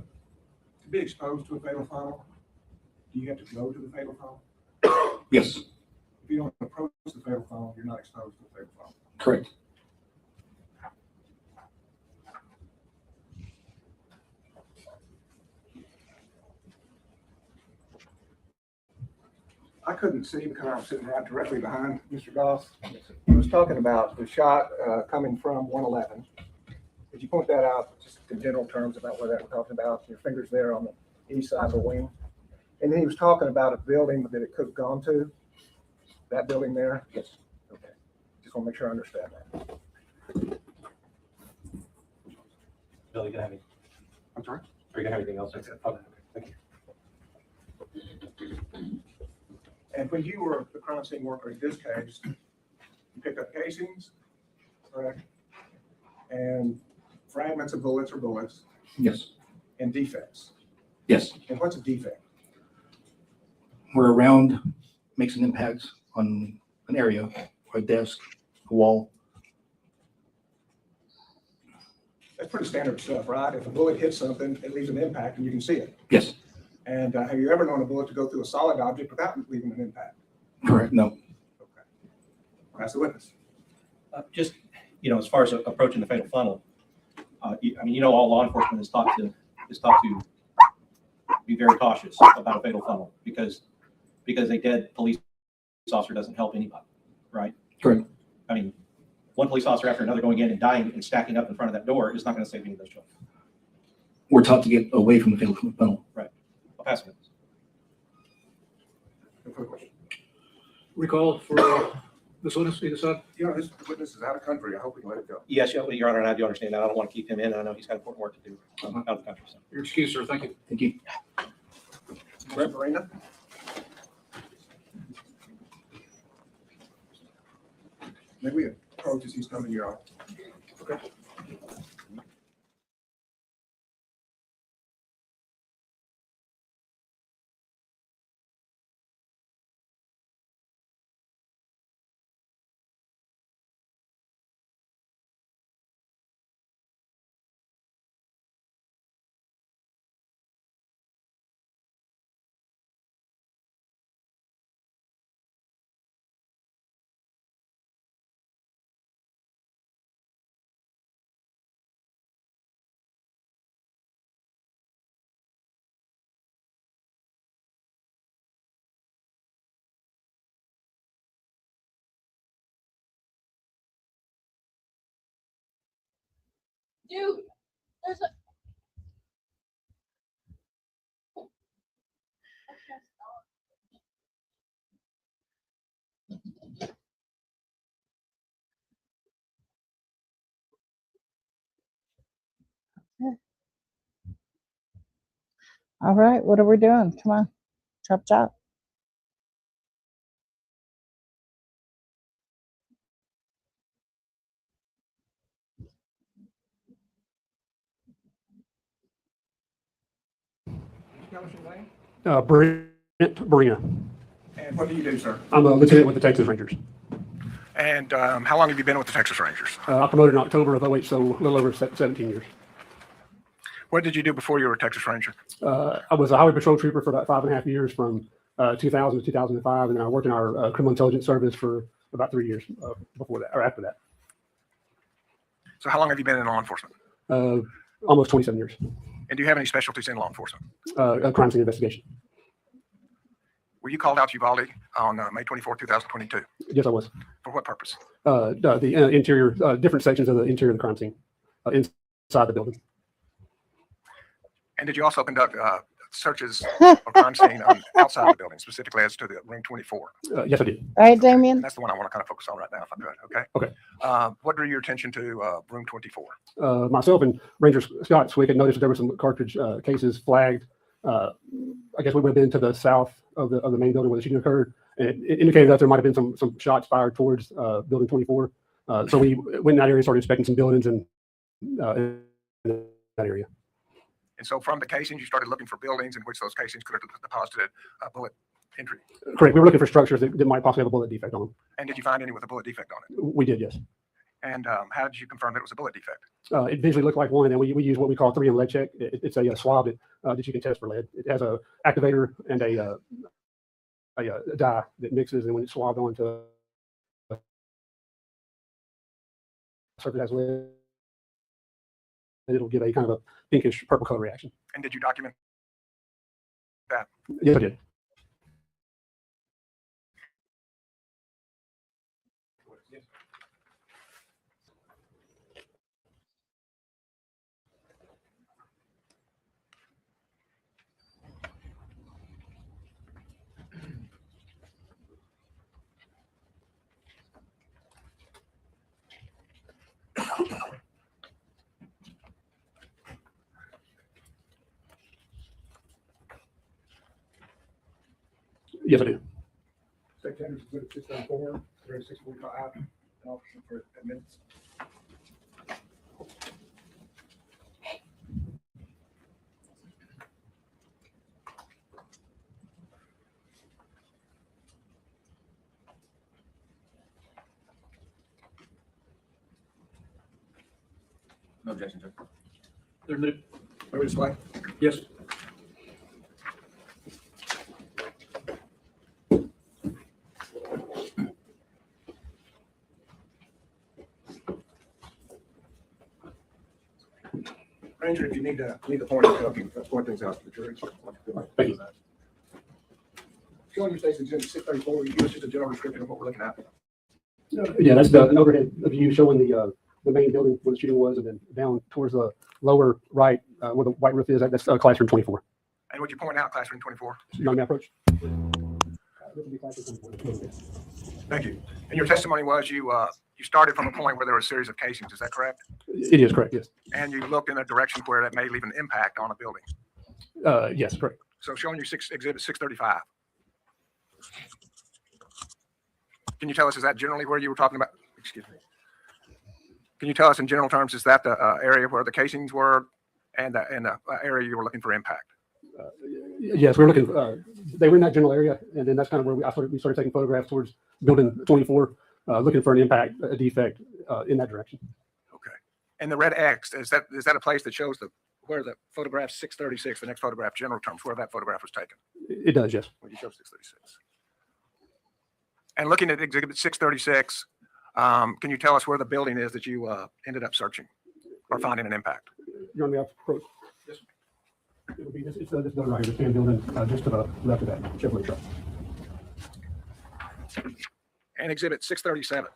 be exposed to a fatal funnel, do you have to go to the fatal funnel? Yes. If you don't approach the fatal funnel, you're not exposed to the fatal funnel. Correct. I couldn't see because I was sitting right directly behind Mr. Goss. He was talking about the shot coming from 111. Could you point that out, just in general terms about what that we're talking about? Your fingers there on the east side of the wing. And then he was talking about a building that it could have gone to. That building there? Yes. Okay. Just want to make sure I understand that. Bill, you gonna have any? I'm sorry? Are you gonna have anything else? Okay, thank you. And when you were the crime scene worker in this case, you picked up casings, correct? And fragments of bullets or bullets Yes. and defects. Yes. And what's a defect? Where a round makes an impact on an area, a desk, a wall. That's pretty standard stuff, right? If a bullet hits something, it leaves an impact and you can see it. Yes. And have you ever known a bullet to go through a solid object without leaving an impact? Correct. No. Okay. That's the witness. Just, as far as approaching the fatal funnel, all law enforcement is taught to be very cautious about a fatal funnel because a dead police officer doesn't help anybody, right? Correct. I mean, one police officer after another going in and dying and stacking up in front of that door is not going to save any of those children. We're taught to get away from the fatal funnel. Right. I'll pass it. No further question. Recall for this witness, either side? This witness is out of country. I hope we can let it go. Yes, Your Honor, and I do understand that. I don't want to keep him in. I know he's got important work to do out of the country. So. Your excuse, sir. Thank you. Thank you. Mr. Marina? Maybe we approach as he's coming here. Okay. Dude, there's a. All right, what are we doing? Come on, chop chop. Brent Brina. And what do you do, sir? I'm a lieutenant with the Texas Rangers. And how long have you been with the Texas Rangers? I promoted in October of 08, so a little over 17 years. What did you do before you were a Texas Ranger? I was a highway patrol trooper for about 5.5 years from 2000 to 2005, and then I worked in our criminal intelligence service for about 3 years before that, or after that. So how long have you been in law enforcement? Almost 27 years. And do you have any specialties in law enforcement? Crime scene investigation. Were you called out to Uvalde on May 24, 2022? Yes, I was. For what purpose? The interior, different sections of the interior of the crime scene inside the building. And did you also conduct searches of crime scene outside the building, specifically as to the room 24? Yes, I did. All right, Damien. And that's the one I want to kind of focus on right now, if I could. Okay. Okay. What drew your attention to room 24? Myself and Ranger Scott Swick had noticed that there were some cartridge cases flagged. I guess we would have been to the south of the main building where the shooting occurred, and it indicated that there might have been some shots fired towards building 24. So we went in that area and started inspecting some buildings in that area. And so from the casings, you started looking for buildings in which those casings could have deposited a bullet entry. Correct. We were looking for structures that might possibly have a bullet defect on them. And did you find any with a bullet defect on it? We did, yes. And how did you confirm that it was a bullet defect? It visually looked like one, and we use what we call 3M lead check. It's a swab that you can test for lead. It has a activator and a dye that mixes, and when it's swabbed onto a surface that has lead, it'll give a kind of a pinkish purple color reaction. And did you document that? Yes, I did. Yes, I do. State Tenders Exhibit 634, 3645, and Officer for admittance. No objection, sir. They're new. May we display? Yes. Ranger, if you need the pointer, help you point things out to the jury. Thank you. Showing your state's exhibit 634, you give us just a general description of what we're looking at. Yeah, that's an overhead view showing the main building where the shooting was, and then down towards the lower right where the white roof is. That's classroom 24. And would you point out classroom 24? You want me to approach? Thank you. And your testimony was you started from a point where there was a series of casings. Is that correct? It is correct, yes. And you looked in a direction where that may leave an impact on a building. Yes, correct. So showing you exhibit 635. Can you tell us, is that generally where you were talking about? Excuse me. Can you tell us in general terms, is that the area where the casings were and the area you were looking for impact? Yes, we were looking. They were in that general area, and then that's kind of where we started taking photographs towards building 24, looking for an impact, a defect in that direction. Okay. And the red X, is that a place that shows where the photograph 636, the next photograph, general terms, where that photograph was taken? It does, yes. When you show 636. And looking at exhibit 636, can you tell us where the building is that you ended up searching or finding an impact? You're on the approach. Yes. It'll be this building right here, the same building just to the left of that Chevrolet truck. And exhibit 637.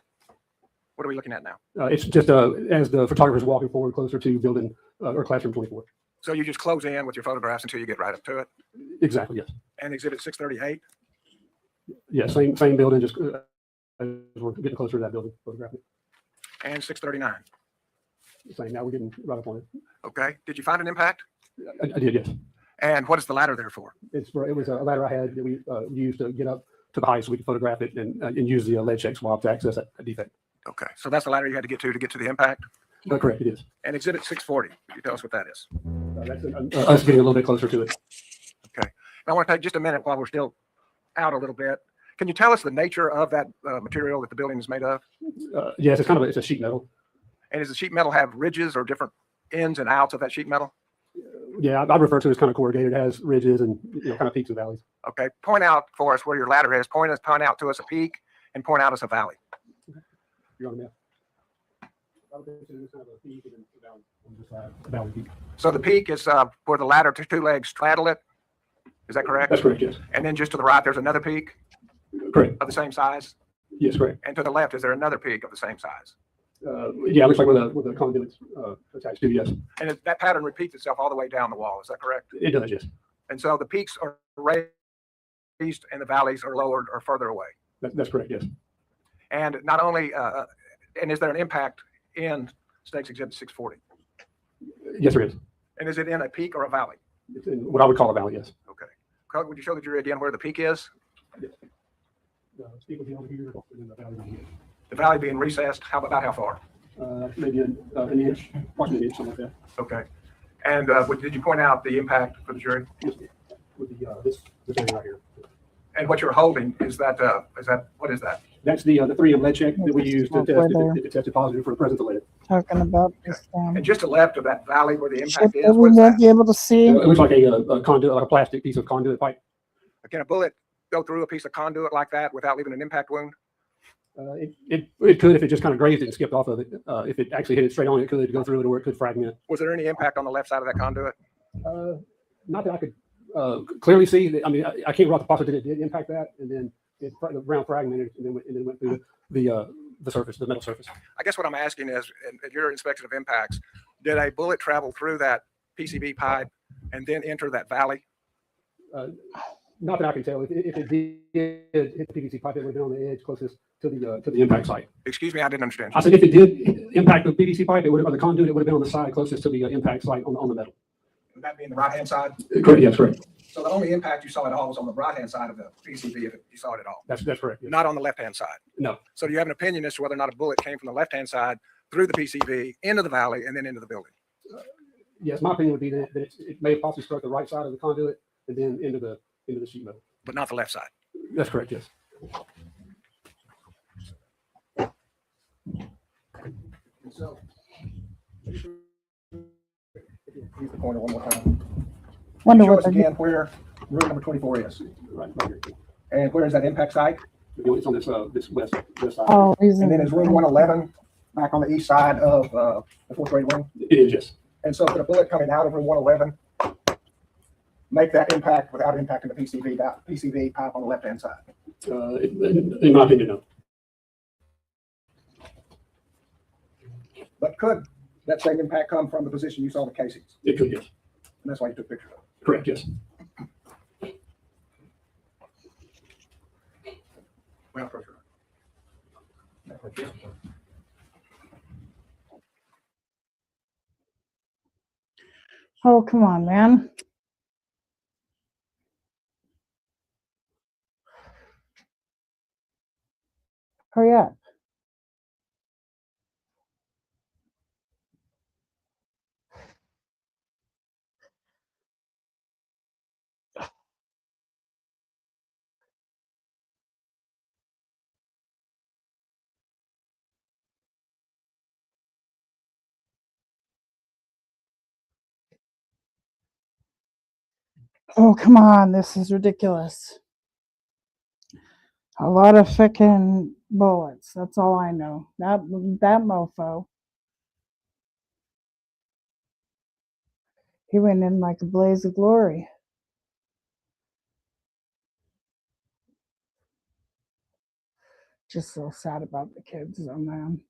What are we looking at now? It's just as the photographer's walking forward closer to building or classroom 24. So you just close in with your photographs until you get right up to it? Exactly, yes. And exhibit 638? Yeah, same building, just as we're getting closer to that building, photographing. And 639? Same, now we're getting right up on it. Okay. Did you find an impact? I did, yes. And what is the ladder there for? It was a ladder I had that we used to get up to the height so we could photograph it and use the lead check swab to access that defect. Okay. So that's the ladder you had to get to the impact? Correct, it is. And exhibit 640, can you tell us what that is? That's us getting a little bit closer to it. Okay. I want to take just a minute while we're still out a little bit. Can you tell us the nature of that material that the building is made of? Yes, it's a sheet metal. And does the sheet metal have ridges or different ins and outs of that sheet metal? Yeah, I refer to it as kind of corrugated. It has ridges and kind of peaks and valleys. Okay, point out for us where your ladder is. Point out to us a peak and point out us a valley. You're on the map. Valley peak. So the peak is where the ladder two legs straddle it. Is that correct? That's correct, yes. And then just to the right, there's another peak Correct. of the same size. Yes, correct. And to the left, is there another peak of the same size? Yeah, it looks like with the conduits attached to, yes. And that pattern repeats itself all the way down the wall. Is that correct? It does, yes. And so the peaks are raised and the valleys are lowered or further away. That's correct, yes. And not only, and is there an impact in Stakes Exhibit 640? Yes, there is. And is it in a peak or a valley? It's in what I would call a valley, yes. Okay. Would you show the jury again where the peak is? Steep will be over here, and then the valley will be here. The valley being recessed, about how far? Maybe an inch, approximately an inch, something like that. Okay. And did you point out the impact for the jury? Yes, with this area right here. And what you're holding, what is that? That's the 3M lead check that we use to test if it tested positive for the presence of lead. Talking about this. And just to the left of that valley where the Shit impact that is, we what is won't that? be able to see. It looks like a conduit, like a plastic piece of conduit pipe. Can a bullet go through a piece of conduit like that without leaving an impact wound? It could if it just kind of grazed it and skipped off of it. If it actually hit it straight on, it could go through it, or it could fragment. Was there any impact on the left side of that conduit? Not that I could clearly see. I mean, I can't rule out the possibility that it did impact that, and then the ground fragmented, and then went through the surface, the metal surface. I guess what I'm asking is, in your inspection of impacts, did a bullet travel through that PCB pipe and then enter that valley? Not that I can tell. If it did hit the PVC pipe, it would have been on the edge closest to the impact site. Excuse me, I didn't understand. I said if it did impact the PVC pipe, it would have, or the conduit, it would have been on the side closest to the impact site on the metal. Would that be in the right-hand side? Correct. Yes, correct. So the only impact you saw at all was on the right-hand side of the PCB, if you saw it at all? That's correct. Yes. Not on the left-hand side? No. So do you have an opinion as to whether or not a bullet came from the left-hand side through the PCB into the valley and then into the building? Yes, my opinion would be that it may have possibly struck the right side of the conduit and then into the sheet metal. But not the left side? That's correct, yes. So, use the pointer one more time. Wonder Show what us they're again where room number 24 is. Right here. And where is that impact site? It's on this west side. Oh, And reason. then is room 111 back on the east side of the fourth grade wing? It is, yes. And so could a bullet coming out of room 111 make that impact without impacting the PCB pipe on the left-hand side? In my opinion, no. But could that same impact come from the position you saw the casings? It could, yes. And that's why you took pictures of it? Correct, yes. Well, pressure. Oh, come on, man. Hurry up. Oh, come on. This is ridiculous. A lot of freaking bullets. That's all I know. That mofo. He went in like a blaze of glory. Just so sad about the kids, oh man.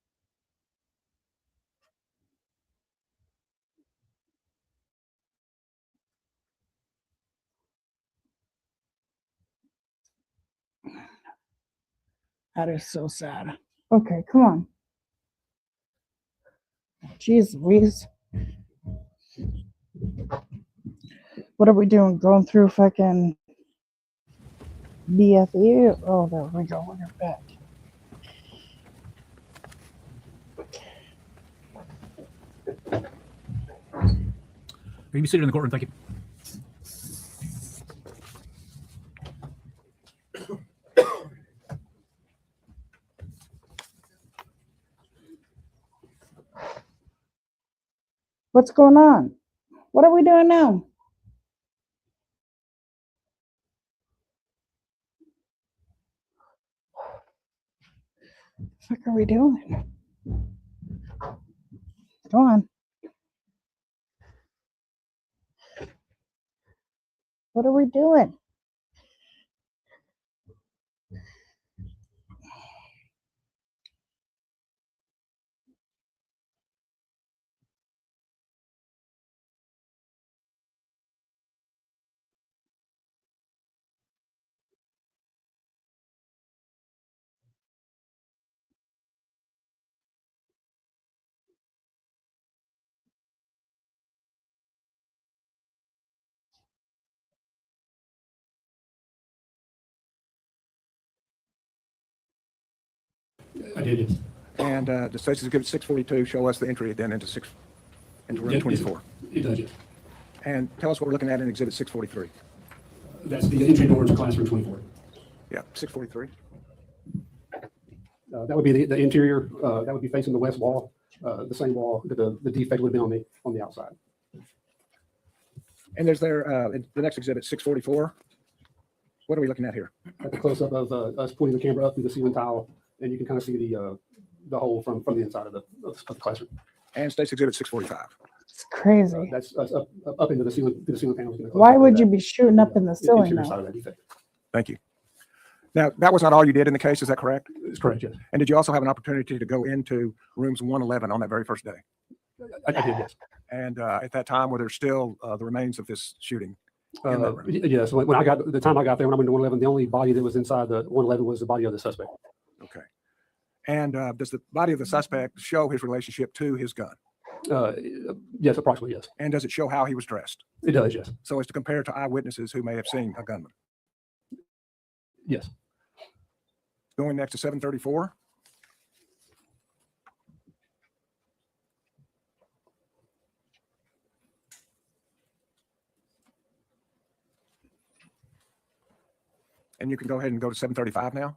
That is so sad. Okay, come on. Jeez Louise. What are we doing? Going through fucking BFE? Oh, there we go. We're back. You can be seated in the courtroom. Thank you. What's going on? What are we doing now? What the fuck are we doing? Go on. What are we doing? I did, yes. And the State's Exhibit 642 show us the entry then into room 24. It does, yes. And tell us what we're looking at in Exhibit 643. That's the entry door to classroom 24. Yeah, 643. That would be the interior. That would be facing the west wall, the same wall that the defect would be on the outside. And there's the next exhibit, 644. What are we looking at here? At the close up of us pointing the camera up through the ceiling tile, and you can kind of see the hole from the inside of the classroom. And State's Exhibit 645. It's crazy. That's up into the ceiling panels. Why would you be shooting up in the ceiling Interior though? side of that defect. Thank you. Now, that was not all you did in the case, is that correct? It's correct, yes. And did you also have an opportunity to go into rooms 111 on that very first day? I did, yes. And at that time, were there still the remains of this shooting in that room? Yes, when the time I got there, when I went to 111, the only body that was inside the 111 was the body of the suspect. Okay. And does the body of the suspect show his relationship to his gun? Yes, approximately, yes. And does it show how he was dressed? It does, yes. So as to compare to eyewitnesses who may have seen a gunman? Yes. Going next to 734. And you can go ahead and go to 735 now.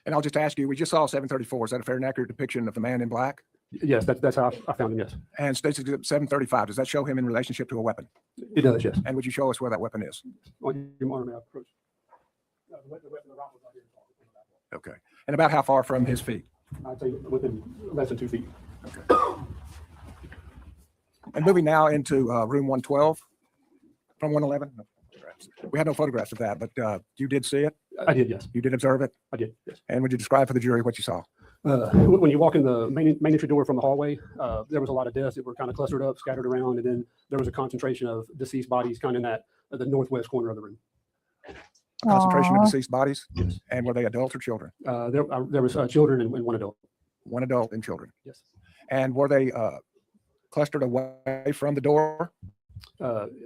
And I'll just ask you, we just saw 734. Is that a fair and accurate depiction of the man in black? Yes, that's how I found him, yes. And State's Exhibit 735, does that show him in relationship to a weapon? It does, yes. And would you show us where that weapon is? On your monitor, may I approach? The weapon the round was right here. Okay. And about how far from his feet? I'd say within less than 2 feet. And moving now into room 112 from 111. No photographs. We had no photographs of that, but you did see it? I did, yes. You did observe it? I did, yes. And would you describe for the jury what you saw? When you walk in the main entry door from the hallway, there was a lot of desks that were kind of clustered up, scattered around, and then there was a concentration of deceased bodies kind of in that the northwest corner of the room. Concentration of Aw. deceased bodies? Yes. And were they adults or children? There was children and one adult. One adult and children. Yes. And were they clustered away from the door?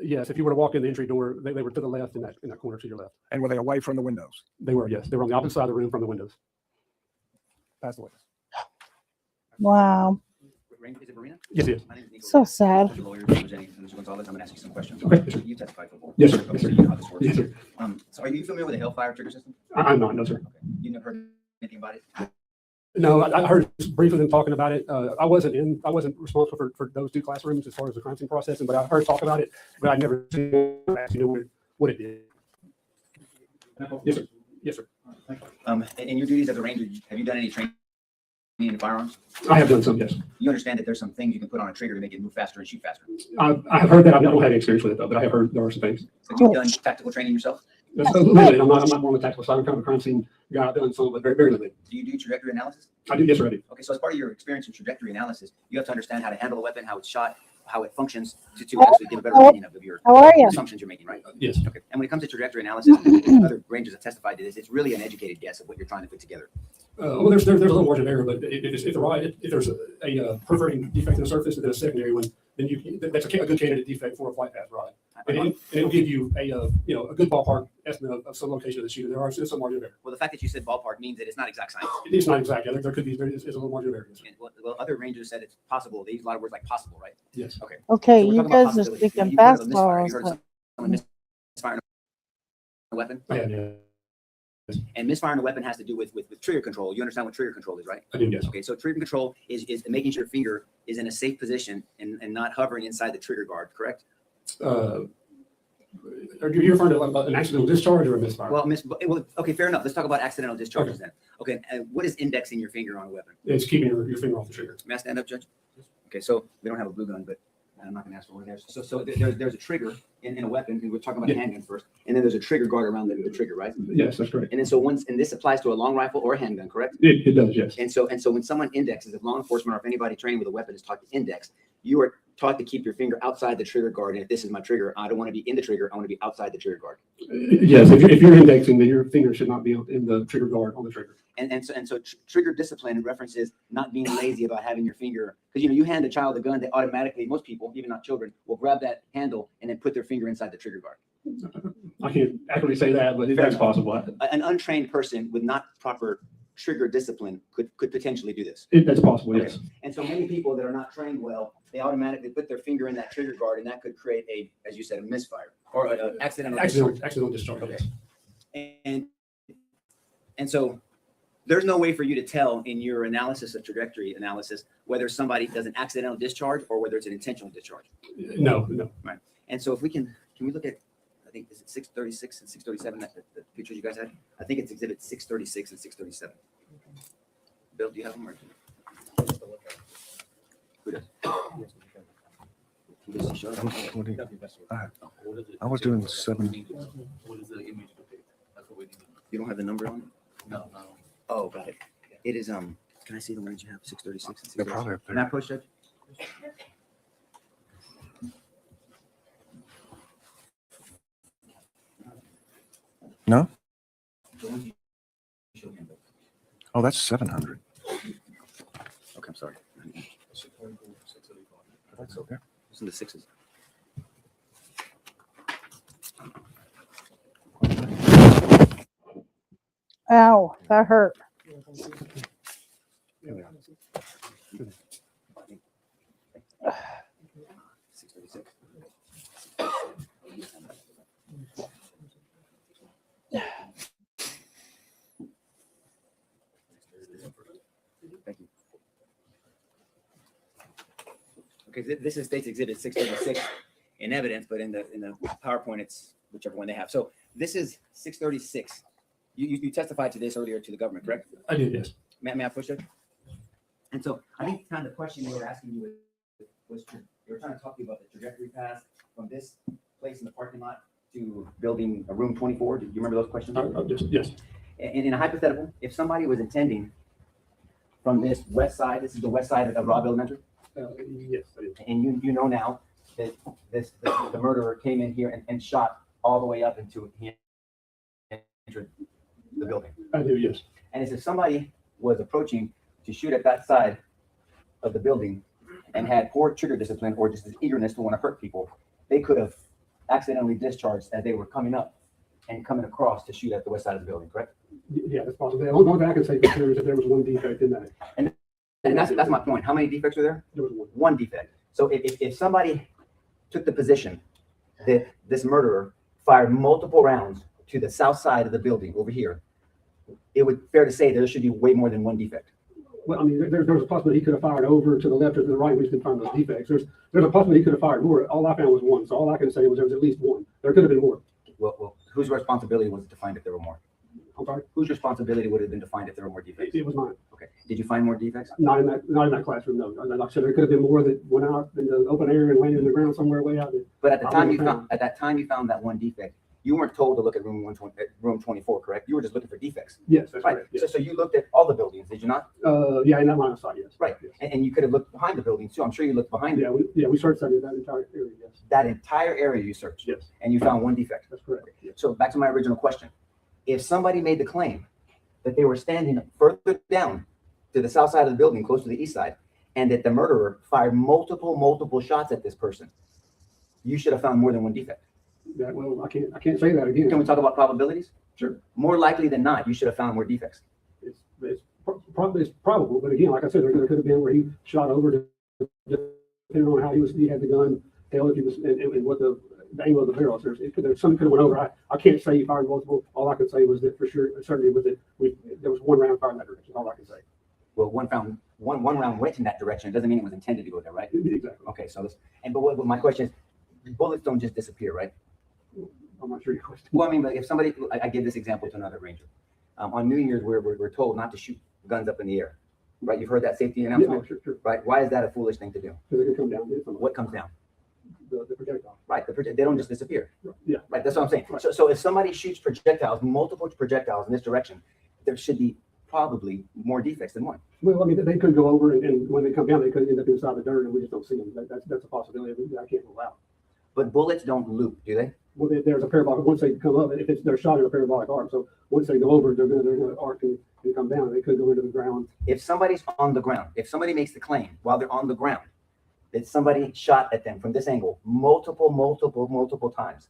Yes. If you were to walk in the entry door, they were to the left in that corner to your left. And were they away from the windows? They were, yes. They were on the opposite side of the room from the windows. Pass the witness. Wow. Is it Marina? Yes, yes. My name is Nico. So sad. I'm the lawyer representing Mr. Gonzales. I'm gonna ask you some questions. Okay, yes, sir. You testified before. Yes, sir. Okay, Yes, so sir. you know how this works. Yes, sir. So are you familiar with the Hellfire trigger system? I'm not, no, sir. Okay. You never heard anything about it? No, I heard briefly them talking about it. I wasn't responsible for those two classrooms as far as the crime scene processing, but I heard talk about it, but I never actually knew what it did. Yes, sir. Yes, sir. In your duties as a ranger, have you done any training in firearms? I have done some, yes. You understand that there's some things you can put on a trigger to make it move faster and shoot faster. I have heard that. I don't have any experience with it though, but I have heard there are some things. Have you done tactical training yourself? That's limited. I'm not more on the tactical side. I'm kind of a crime scene guy. I've done some, but very, very limited. Do you do trajectory analysis? I do, yes, sir, I do. Okay, so as part of your experience in trajectory analysis, you have to understand how to handle a weapon, how it's shot, how it functions to actually give a better opinion of your How are you? assumptions you're making, right? Yes. Okay, and when it comes to trajectory analysis, other rangers have testified to this, it's really an educated guess of what you're trying to put together. Well, there's a little margin of error, but if there's a perforating defect in the surface and then a secondary one, then that's a good candidate defect for a flight path rod. And it'll give you a good ballpark estimate of some location of the shooter. There is some margin of error. Well, the fact that you said ballpark means that it's not exact science. It's not exact. Yeah, there could be, there is a little margin of error. Yes. And well, other rangers said it's possible. They use a lot of words like possible, right? Yes. Okay. Okay, So we're you talking about guys are possibilities. speaking You've heard of a fast misfire. or You heard of someone misfiring a weapon? Yeah. And misfiring a weapon has to do with trigger control. You understand what trigger control is, right? I do, yes. Okay, so trigger control is making sure your finger is in a safe position and not hovering inside the trigger guard, correct? Are you referring to an accidental discharge or a misfire? Well, okay, fair enough. Let's talk about accidental discharges then. Okay, what is indexing your finger on a weapon? It's keeping your finger off the trigger. May I stand up, Judge? Okay, so we don't have a blue gun, but I'm not gonna ask for one there. So there's a trigger in a weapon, and we're talking about a handgun first, and then there's a trigger guard around the trigger, right? Yes, that's correct. And then and this applies to a long rifle or a handgun, correct? It does, yes. And so when someone indexes, if law enforcement or if anybody trained with a weapon is taught to index, you are taught to keep your finger outside the trigger guard. And if this is my trigger, I don't want to be in the trigger. I want to be outside the trigger guard. Yes, if you're indexing, then your finger should not be in the trigger guard on the trigger. And so trigger discipline references not being lazy about having your finger, because you hand a child a gun, they automatically, most people, even not children, will grab that handle and then put their finger inside the trigger guard. I can't accurately say that, but that's possible. An untrained person with not proper trigger discipline could potentially do this. That's possible, Okay. yes. And so many people that are not trained well, they automatically put their finger in that trigger guard, and that could create as you said, a misfire or an accidental Discharge. Okay. Yes. And so there's no way for you to tell in your analysis of trajectory analysis whether somebody does an accidental discharge or whether it's an intentional discharge. No. Right. And so if we can we look at, I think, is it 636 and 637, the pictures you guys had? I think it's exhibit 636 and 637. Bill, do you have them? Or who does? Who does he show? I was doing 7. You don't have the number on it? No. Oh, got it. It is, can I see the ones you have, 636 and They're probably 637? up there. Can I approach that? No? The ones you showed me, Bill. Oh, that's 700. Okay, I'm sorry. That's okay. It's in the sixes. Ow, that hurt. 636. Thank you. Okay, this is State's Exhibit 636 in evidence, but in the PowerPoint, it's whichever one they have. So this is 636. You testified to this earlier to the government, correct? I did, yes. May I push it? And so I think kind of the question we were asking you was you were trying to talk to you about the trajectory path from this place in the parking lot to building room 24. Do you remember those questions? Yes. In a hypothetical, if somebody was intending from this west side, this is the west side of Robb Elementary, Yes, I did. and you know now that the murderer came in here and shot all the way up into he entered the building. I do, yes. And as if somebody was approaching to shoot at that side of the building and had poor trigger discipline or just an eagerness to want to hurt people, they could have accidentally discharged as they were coming up and coming across to shoot at the west side of the building, correct? Yeah, that's possible. The only thing I can say for sure is that there was one defect in that. And that's my point. How many defects were there? There was one. One defect. So if somebody took the position that this murderer fired multiple rounds to the south side of the building over here, it would fair to say there should be way more than one defect. Well, I mean, there's a possibility he could have fired over to the left or to the right. We just didn't find those defects. There's a possibility he could have fired more. All I found was one. So all I can say was there was at least one. There could have been more. Well, whose responsibility was it to find if there were more? I'm sorry? Whose responsibility would it have been to find if there were more defects? It was mine. Okay. Did you find more defects? Not in that classroom, no. Like I said, there could have been more that went out in the open air and landed in the ground somewhere way out there. But at the time you found that one defect, you weren't told to look at room 24, correct? You were just looking for defects. Yes, that's Right. correct. Yes. So you looked at all the buildings, did you not? Yeah, in that line of sight, yes. Right. Yes. And you could have looked behind the buildings too. I'm sure you looked behind it. We searched that entire area, yes. That entire area you searched. Yes. And you found one defect. That's correct. Yes. So back to my original question. If somebody made the claim that they were standing further down to the south side of the building, close to the east side, and that the murderer fired multiple shots at this person, you should have found more than one defect. Yeah, well, I can't say that again. Can we talk about probabilities? Sure. More likely than not, you should have found more defects. It's probable, but again, like I said, there could have been where he shot over to, depending on how he had the gun, tell if he was and what the the angle of the barrel. Something could have went over. I can't say he fired multiple. All I can say was that for sure, certainly was that there was one round fired in that direction. All I can say. Well, one round went in that direction. It doesn't mean it was intended to go there, right? Exactly. Okay, so but my question is, bullets don't just disappear, right? I'm not sure your question. Well, I mean, but if somebody, I give this example to another ranger. On New Year's, we're told not to shoot guns up in the air, right? You've heard that safety announcement, Yeah, sure. right? Why is that a foolish thing to do? Because it can come down. What comes down? The projectile. Right, they don't just disappear. Yeah. Right, that's what I'm saying. Right. So if somebody shoots projectiles, multiple projectiles in this direction, there should be probably more defects than one. Well, I mean, they could go over, and when they come down, they could end up inside the dirt, and we just don't see them. That's a possibility that I can't rule out. But bullets don't loop, do they? Well, there's a parabolic. Once they come up, if they're shot in a parabolic arc, so once they go over, they're going to arc and come down. They could go into the ground. If somebody's on the ground, if somebody makes the claim while they're on the ground that somebody shot at them from this angle multiple times,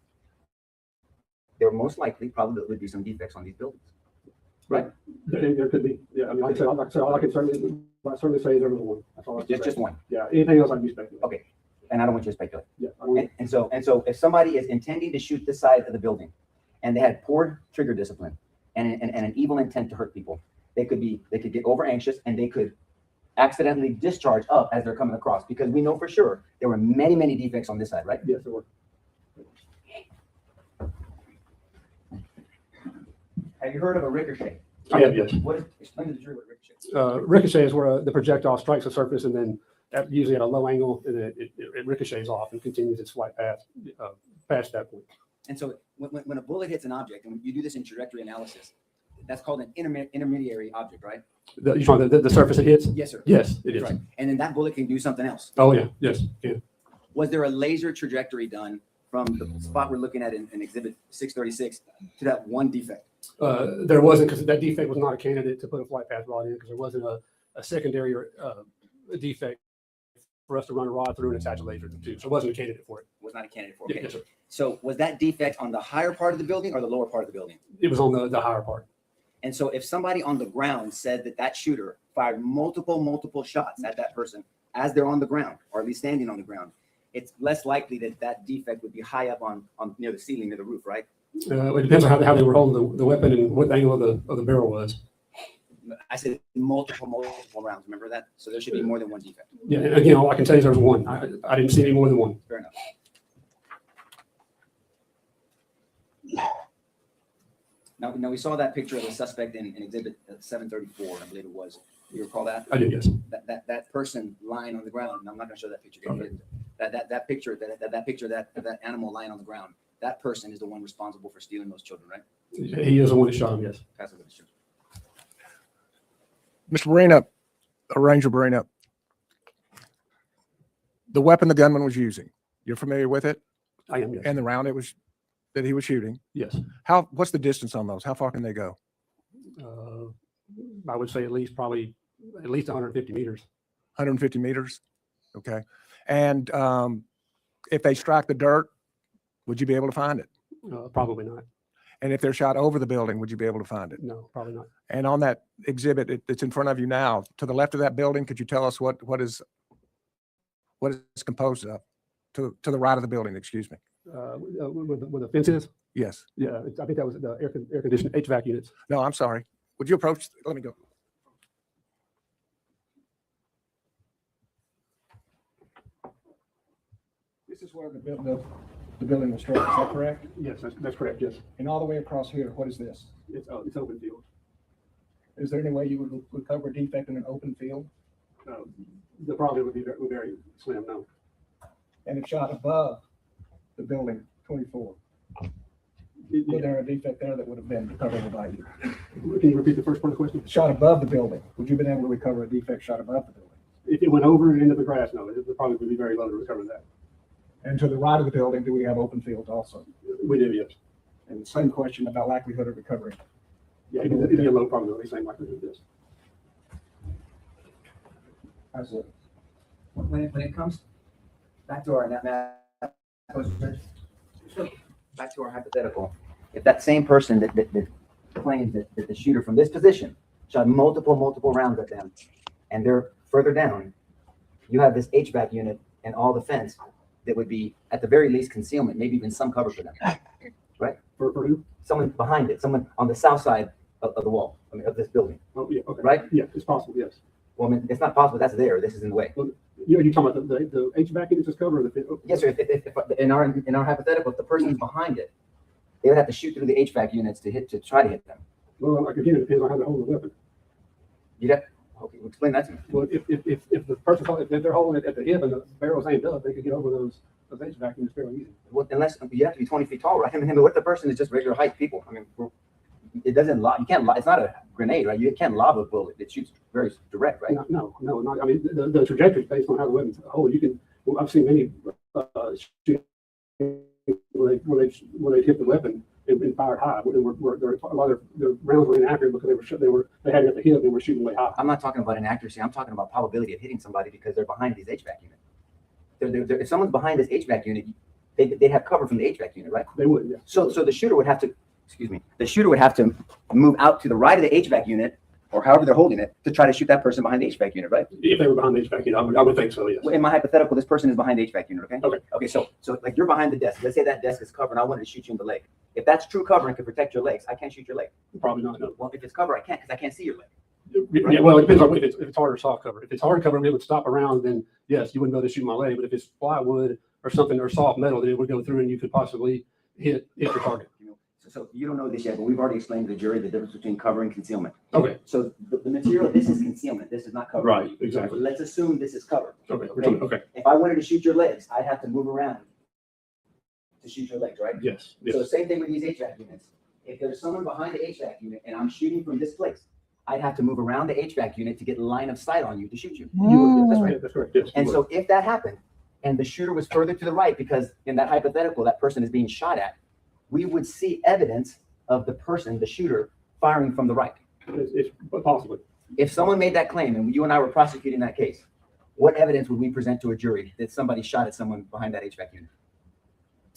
there most likely probably would be some defects on these buildings. Right. There could be. Yeah. I mean, like I said, all I can certainly say is there was one. That's all I can say. Just one. Yeah. Anything else I'd be speculating. Okay. And I don't want you to speculate. Yeah. And so if somebody is intending to shoot this side of the building and they had poor trigger discipline and an evil intent to hurt people, they could get over anxious and they could accidentally discharge up as they're coming across, because we know for sure there were many defects on this side, right? Yes, there were. Have you heard of a ricochet? I have, yes. Explain to the jury what a ricochet is. Ricochet is where the projectile strikes a surface and then usually at a low angle, and it ricochets off and continues its flight path past that point. And so when a bullet hits an object, and you do this in trajectory analysis, that's called an intermediary object, right? You talking the surface it hits? Yes, sir. Yes, it is. Right. And then that bullet can do something else. Oh yeah, yes, yeah. Was there a laser trajectory done from the spot we're looking at in Exhibit 636 to that one defect? There wasn't, because that defect was not a candidate to put a flight path rod in, because there wasn't a secondary defect for us to run a rod through and attach a laser to. So it wasn't a candidate for it. Was not a candidate for it. Yeah, Okay. yes, sir. So was that defect on the higher part of the building or the lower part of the building? It was on the higher part. And so if somebody on the ground said that shooter fired multiple shots at that person as they're on the ground, or at least standing on the ground, it's less likely that defect would be high up on near the ceiling, near the roof, right? It depends on how they were holding the weapon and what the angle of the barrel was. I said multiple rounds. Remember that? So there should be more than one defect. Yeah, and again, all I can tell you is there was one. I didn't see any more than one. Fair enough. Now we saw that picture of the suspect in Exhibit 734, I believe it was. You recall that? I did, yes. That person lying on the ground. And I'm not going to show that picture again. That picture, that picture of that animal lying on the ground. That person is the one responsible for stealing those children, right? He is the one that shot him, yes. Pass it over to you. Mr. Moreno, Ranger Moreno, the weapon the gunman was using, you're familiar with it? I am, yes. And the round that he was shooting? Yes. What's the distance on those? How far can they go? I would say at least 150 meters. 150 meters? Okay. And if they strike the dirt, would you be able to find it? Probably not. And if they're shot over the building, would you be able to find it? No, probably not. And on that exhibit that's in front of you now, to the left of that building, could you tell us what is composed of? To the right of the building, excuse me. Where the fence is? Yes. Yeah, I think that was the air conditioned HVAC units. No, I'm sorry. Would you approach? Let me go. This is where the building was struck, is that correct? Yes, that's correct, yes. And all the way across here, what is this? It's open field. Is there any way you would recover a defect in an open field? The probably would be very slim, no. And if shot above the building 24, was there a defect there that would have been recoverable by you? Can you repeat the first part of the question? Shot above the building, would you have been able to recover a defect shot above the building? If it went over and into the grass, no, it probably would be very low to recover that. And to the right of the building, do we have open fields also? We do, yes. And the same question about likelihood of recovery. Yeah, it'd be a low probability, same like this. How's it? When it comes back to our back to our hypothetical, if that same person that claims that the shooter from this position shot multiple rounds at them, and they're further down, you have this HVAC unit and all the fence that would be at the very least concealment, maybe even some cover for them, right? For who? Someone behind it, someone on the south side of the wall, I mean, of this building, Oh, yeah, okay. right? Yeah, it's possible, yes. Well, I mean, it's not possible. That's there. This is in the way. You're talking about the HVAC units is covered? Or the, Yes, sir. If in our hypothetical, if the person's behind it, they would have to shoot through the HVAC units to try to hit them. well, like again, it depends on how they hold the weapon. You'd have, okay, well, explain that to me. Well, if the person, if they're holding it at the hip and the barrel's aimed up, they could get over those HVAC units fairly easy. Well, unless you have to be 20 feet tall, right? I mean, what if the person is just regular height people? I mean, it doesn't lob. You can't. It's not a grenade, right? You can't lob a bullet. It shoots very direct, right? No, not. I mean, the trajectory is based on how the weapon's hold. You can. Well, I've seen many shootings where they hit the weapon and fired high. A lot of their rounds were inaccurate because they had it at the hip and were shooting way high. I'm not talking about inaccuracy. I'm talking about probability of hitting somebody because they're behind these HVAC units. If someone's behind this HVAC unit, they have cover from the HVAC unit, right? They would, yeah. So the shooter would have to, the shooter would have to move out to the right of the HVAC unit, or however they're holding it, to try to shoot that person behind the HVAC unit, right? If they were behind the HVAC unit, I would think so, yes. Well, in my hypothetical, this person is behind the HVAC unit, okay? Okay. Okay, so like you're behind the desk. Let's say that desk is covered and I wanted to shoot you in the leg. If that's true cover and can protect your legs, I can't shoot your leg. Probably not, no. Well, if it's cover, I can't because I can't see your leg. Yeah, well, it depends on if it's hard or soft cover. If it's hard cover and it would stop around, then yes, you wouldn't be able to shoot my leg. But if it's plywood or something or soft metal, then it would go through and you could possibly hit your target. So you don't know this yet, but we've already explained to the jury the difference between cover and concealment. Okay. So the material, this is concealment. This is not cover. Right, exactly. Let's assume this is cover. Okay. Okay. If I wanted to shoot your legs, I'd have to move around to shoot your legs, right? Yes. So same thing with these HVAC units. If there's someone behind the HVAC unit and I'm shooting from this place, I'd have to move around the HVAC unit to get line of sight on you to shoot you. That's right. That's correct. Yes. And so if that happened and the shooter was further to the right, because in that hypothetical, that person is being shot at, we would see evidence of the person, the shooter, firing from the right. It's possibly. If someone made that claim and you and I were prosecuting that case, what evidence would we present to a jury that somebody shot at someone behind that HVAC unit?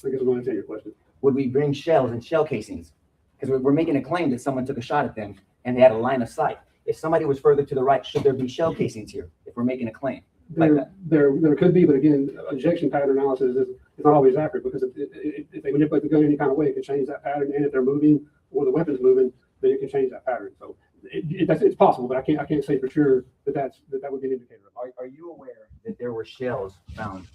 I guess I'm going to answer your question. Would we bring shells and shell casings? Because we're making a claim that someone took a shot at them and they had a line of sight. If somebody was further to the right, should there be shell casings here if we're making a claim like that? There could be, but again, ejection pattern analysis is not always accurate because if they manipulate the gun any kind of way, it can change that pattern. And if they're moving or the weapon's moving, then it can change that pattern. So it's possible, but I can't say for sure that would be an indicator. Are you aware that there were shells found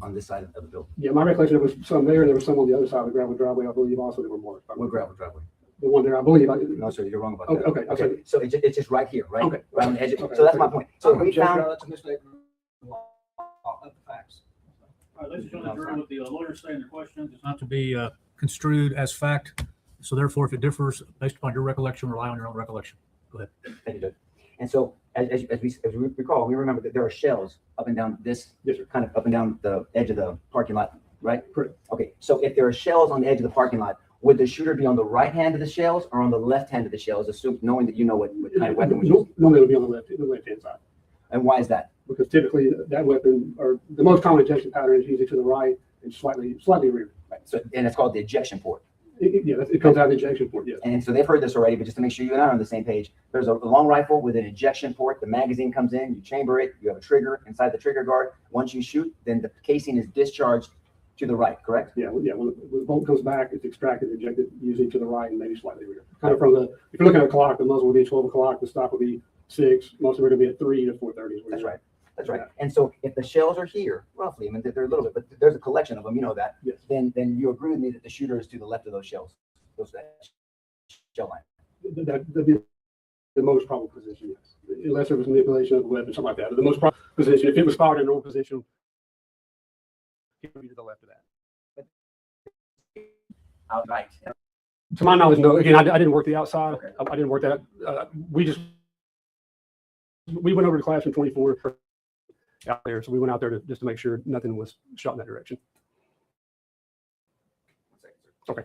on this side of the building? Yeah, my recollection, there was some there. There was some on the other side of the gravel driveway. I believe also there were more. What gravel driveway? The one there, I believe. No, sir, you're wrong about that. Okay. So it's just right here, right? Okay. Right on the edge. Okay. So that's my point. So we found. That's a mistake of the facts. All right, ladies and gentlemen, jury, what the lawyers say in their questions is not to be construed as fact. So therefore, if it differs based upon your recollection, rely on your own recollection. Go ahead. Thank you, Judge. And so as we recall, we remember that there are shells up and down this, kind of up and down the edge of the parking lot, right? Correct. Okay, so if there are shells on the edge of the parking lot, would the shooter be on the right hand of the shells or on the left hand of the shells, knowing that you know what kind of weapon was used? Normally it would be on the left-hand side. And why is that? Because typically that weapon, or the most common ejection pattern, is usually to the right and slightly rear. Right. So, and it's called the ejection port. It comes out of the ejection port, yes. And so they've heard this already, but just to make sure you and I are on the same page, there's a long rifle with an ejection port. The magazine comes in, you chamber it, you have a trigger inside the trigger guard. Once you shoot, then the casing is discharged to the right, correct? Yeah. When the bolt comes back, it's extracted, ejected, usually to the right and maybe slightly rear. Kind of if you're looking at a clock, the muzzle will be at 12 o'clock, the stock will be 6. Most of them are going to be at 3 to 4:30. That's right. That's right. And so if the shells are here, roughly, I mean, they're a little bit, but there's a collection of them, you know that. Yes. Then you agree with me that the shooter is to the left of those shells, that shell line. That'd be the most probable position, yes. Unless there was manipulation of the weapon, something like that. The most probable position, if it was fired in a normal position, it would be to the left of that. Outright. To my knowledge, no. Again, I didn't work the outside. Okay. I didn't work that. We went over to classroom 24 out there, so we went out there just to make sure nothing was shot in that direction. Okay.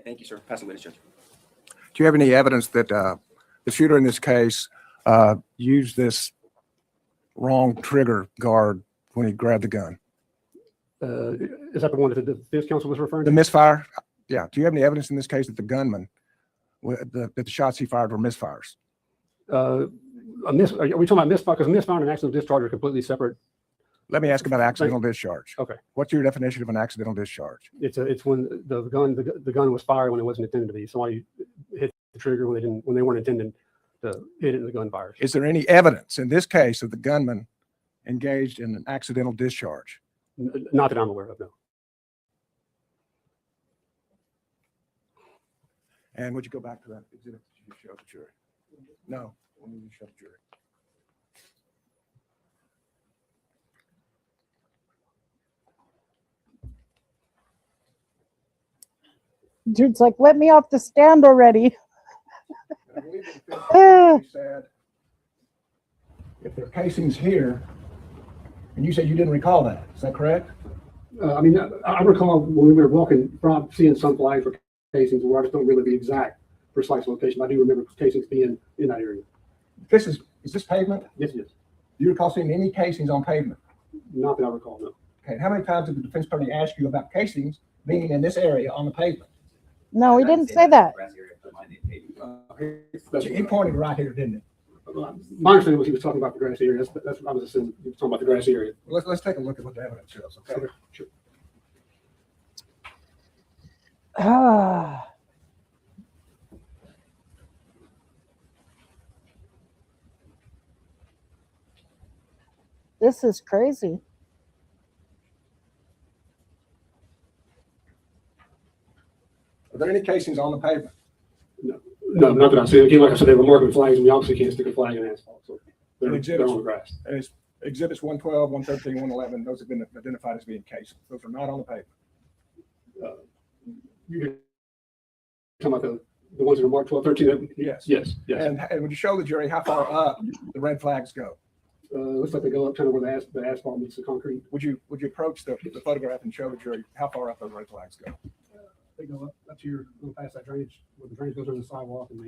Thank you, sir. Pass the witness, Judge. Do you have any evidence that the shooter in this case used this wrong trigger guard when he grabbed the gun? Is that the one that the defense counsel was referring The to? misfire? Yeah. Do you have any evidence in this case that the gunman that the shots he fired were misfires? Are we talking about misfire? Because misfire and accidental discharge are completely separate. Let me ask about accidental discharge. Okay. What's your definition of an accidental discharge? It's when the gun was fired when it wasn't intended to be. Somebody hit the trigger when they weren't intending to hit it and the gun fires. Is there any evidence in this case of the gunman engaged in an accidental discharge? Not that I'm aware of, no. And would you go back to that exhibit that you showed the jury? No, when you showed the jury. Dude's like, let me off the stand already. I believe the defense attorney said, if there are casings here, and you said you didn't recall that, is that correct? I recall when we were walking from seeing some flags for casings where I just don't really the exact precise location. I do remember casings being in that area. Is this pavement? Yes, yes. Do you recall seeing any casings on pavement? Not that I recall, no. Okay, how many times did the defense attorney ask you about casings being in this area on the pavement? No, he didn't say that. He pointed right here, didn't he? My understanding was he was talking about the grassy area. That's what I was assuming. He was talking about the grassy area. Let's take a look at what the evidence shows, okay? Sure. Ah. This is crazy. Are there any casings on the pavement? No, not that I see. Again, like I said, they were marking flags, and we obviously can't stick a flag in asphalt, so they're on the grass. And it's exhibits 112, 113, 111, those have been identified as being casings. Those are not on the pavement. You're talking about the ones that are marked 12, 13? Yes. Yes, yes. And would you show the jury how far up the red flags go? Looks like they go up kind of where the asphalt meets the concrete. Would you approach the photograph and show the jury how far up those red flags go? They go up to your, go past that drainage, where the drainage goes on the sidewalk, and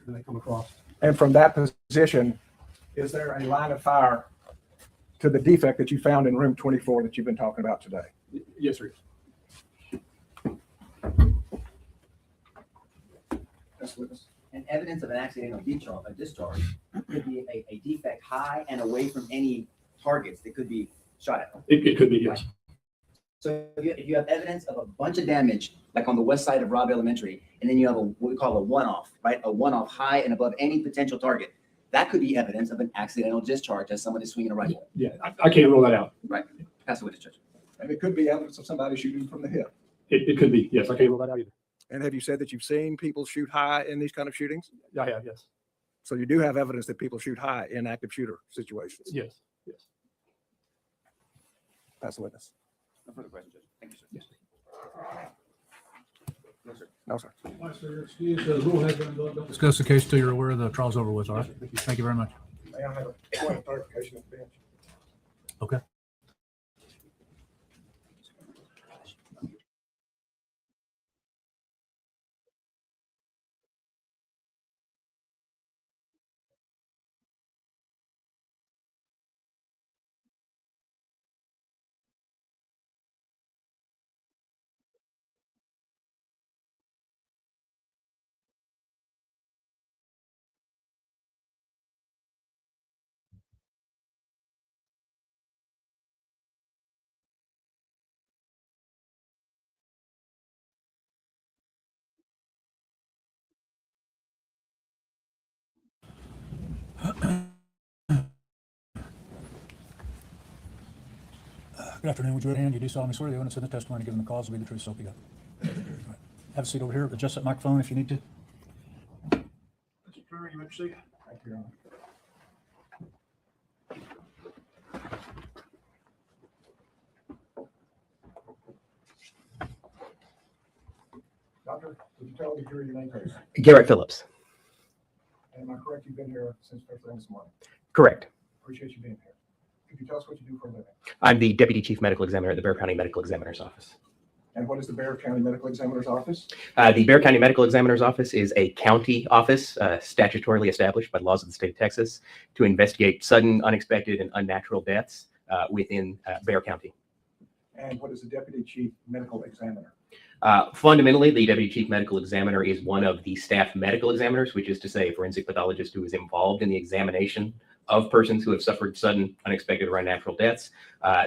they come across. And from that position, is there a line of fire to the defect that you found in room 24 that you've been talking about today? Yes, sir. That's witness. And evidence of an accidental discharge could be a defect high and away from any targets that could be shot at. It could be, yes. So if you have evidence of a bunch of damage, like on the west side of Robb Elementary, and then you have what we call a one-off, right? A one-off high and above any potential target. That could be evidence of an accidental discharge as someone is swinging a rifle. Yeah, I can't rule that out. Right. Pass the witness, Judge. And it could be evidence of somebody shooting from the hip. It could be, yes. I can't rule that out either. And have you said that you've seen people shoot high in these kind of shootings? I have, yes. So you do have evidence that people shoot high in active shooter situations? Yes, yes. Pass the witness. No further questions, Judge. Thank you, sir. Yes. No, sir. Discuss the case till you're aware the trial's over with, all right? Thank you very much. May I have a point of clarification at the bench? Okay. Good afternoon. Would you raise your hand? You do solemnly swear the evidence in the testimony given the cause will be the truth, so help you God. Have a seat over here. Adjust that microphone if you need to. Mr. Drury, you may proceed. Thank you, Your Honor. Doctor, would you tell the jury your name, please? Garrett Phillips. And am I correct, you've been here since first thing this morning? Correct. Appreciate you being here. Could you tell us what you do for a living? I'm the Deputy Chief Medical Examiner at the Bexar County Medical Examiner's Office. And what is the Bexar County Medical Examiner's Office? The Bexar County Medical Examiner's Office is a county office statutorily established by the laws of the state of Texas to investigate sudden, unexpected, and unnatural deaths within Bexar County. And what is the deputy chief medical examiner? Fundamentally, the deputy chief medical examiner is one of the staff medical examiners, which is to say a forensic pathologist who is involved in the examination of persons who have suffered sudden, unexpected, or unnatural deaths.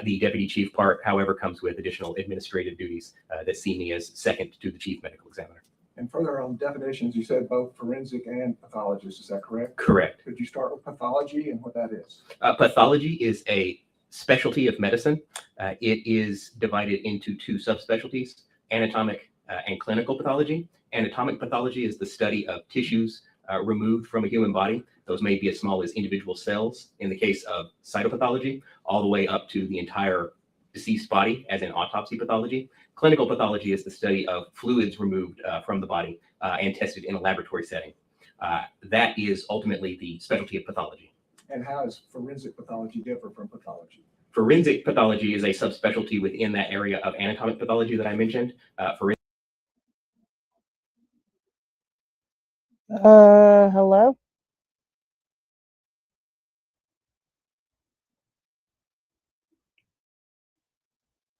The deputy chief part, however, comes with additional administrative duties that see me as second to the chief medical examiner. And further on definitions, you said both forensic and pathologist. Is that correct? Correct. Could you start with pathology and what that is? Pathology is a specialty of medicine. It is divided into two subspecialties: anatomic and clinical pathology. Anatomic pathology is the study of tissues removed from a human body. Those may be as small as individual cells in the case of cytopathology, all the way up to the entire deceased body, as in autopsy pathology. Clinical pathology is the study of fluids removed from the body and tested in a laboratory setting. That is ultimately the specialty of pathology. And how does forensic pathology differ from pathology? Forensic pathology is a subspecialty within that area of anatomic pathology that I mentioned. Hello?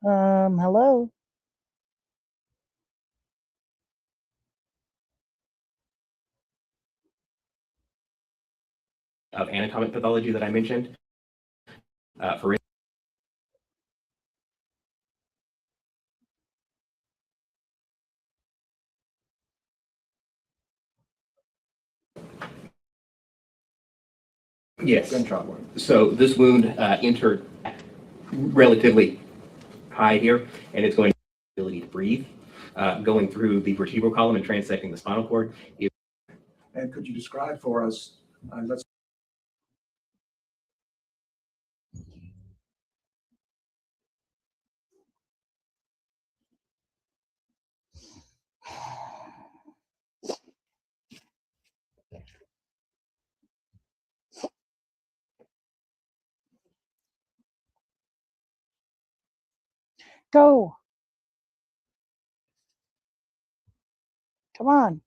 Hello? Of anatomic pathology that I mentioned. Yes. Gunshot wound. So this wound entered relatively high here, and it's going to have the ability to breathe, going through the vertebral column and transecting the spinal cord. And could you describe for us, let's Go. Come on.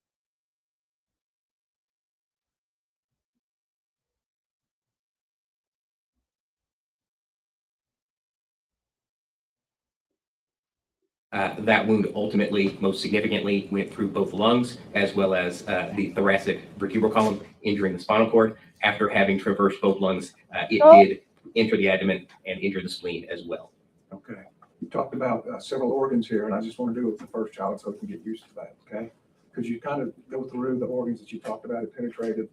That wound ultimately, most significantly, went through both lungs as well as the thoracic vertebral column, injuring the spinal cord. After having traversed both lungs, it did enter the abdomen and injure the spleen as well. Okay. You talked about several organs here, and I just want to do it with the first child so we can get used to that, okay? Could you kind of go through the organs that you talked about, it penetrated,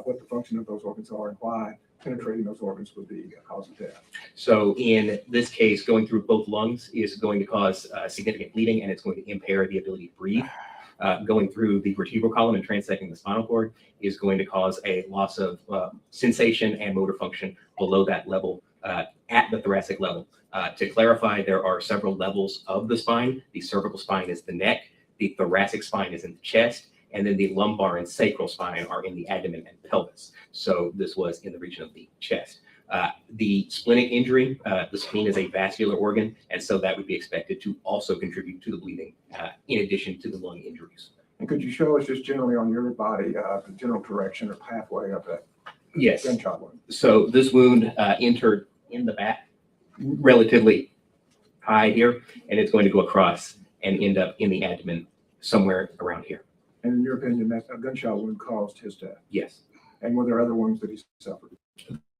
what the function of those organs are, and why penetrating those organs would be a cause of death? So in this case, going through both lungs is going to cause significant bleeding, and it's going to impair the ability to breathe. Going through the vertebral column and transecting the spinal cord is going to cause a loss of sensation and motor function below that level at the thoracic level. To clarify, there are several levels of the spine. The cervical spine is the neck, the thoracic spine is in the chest, and then the lumbar and sacral spine are in the abdomen and pelvis. So this was in the region of the chest. The splenic injury, the spleen is a vascular organ, and so that would be expected to also contribute to the bleeding in addition to the lung injuries. And could you show us just generally on your body, the general direction or pathway of that Yes. gunshot wound? So this wound entered in the back relatively high here, and it's going to go across and end up in the abdomen somewhere around here. And in your opinion, that a gunshot wound caused his death? Yes. And were there other wounds that he suffered?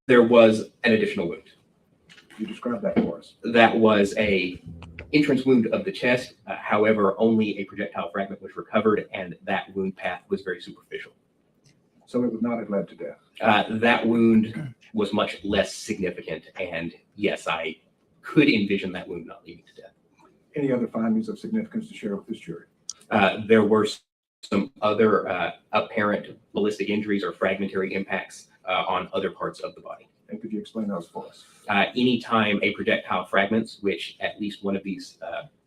There was an additional wound. You describe that for us. That was a entrance wound of the chest. However, only a projectile fragment was recovered, and that wound path was very superficial. So it would not have led to death? That wound was much less significant, and yes, I could envision that wound not leading to death. Any other findings of significance to share with this jury? There were some other apparent ballistic injuries or fragmentary impacts on other parts of the body. And could you explain those for us? Anytime a projectile fragments, which at least one of these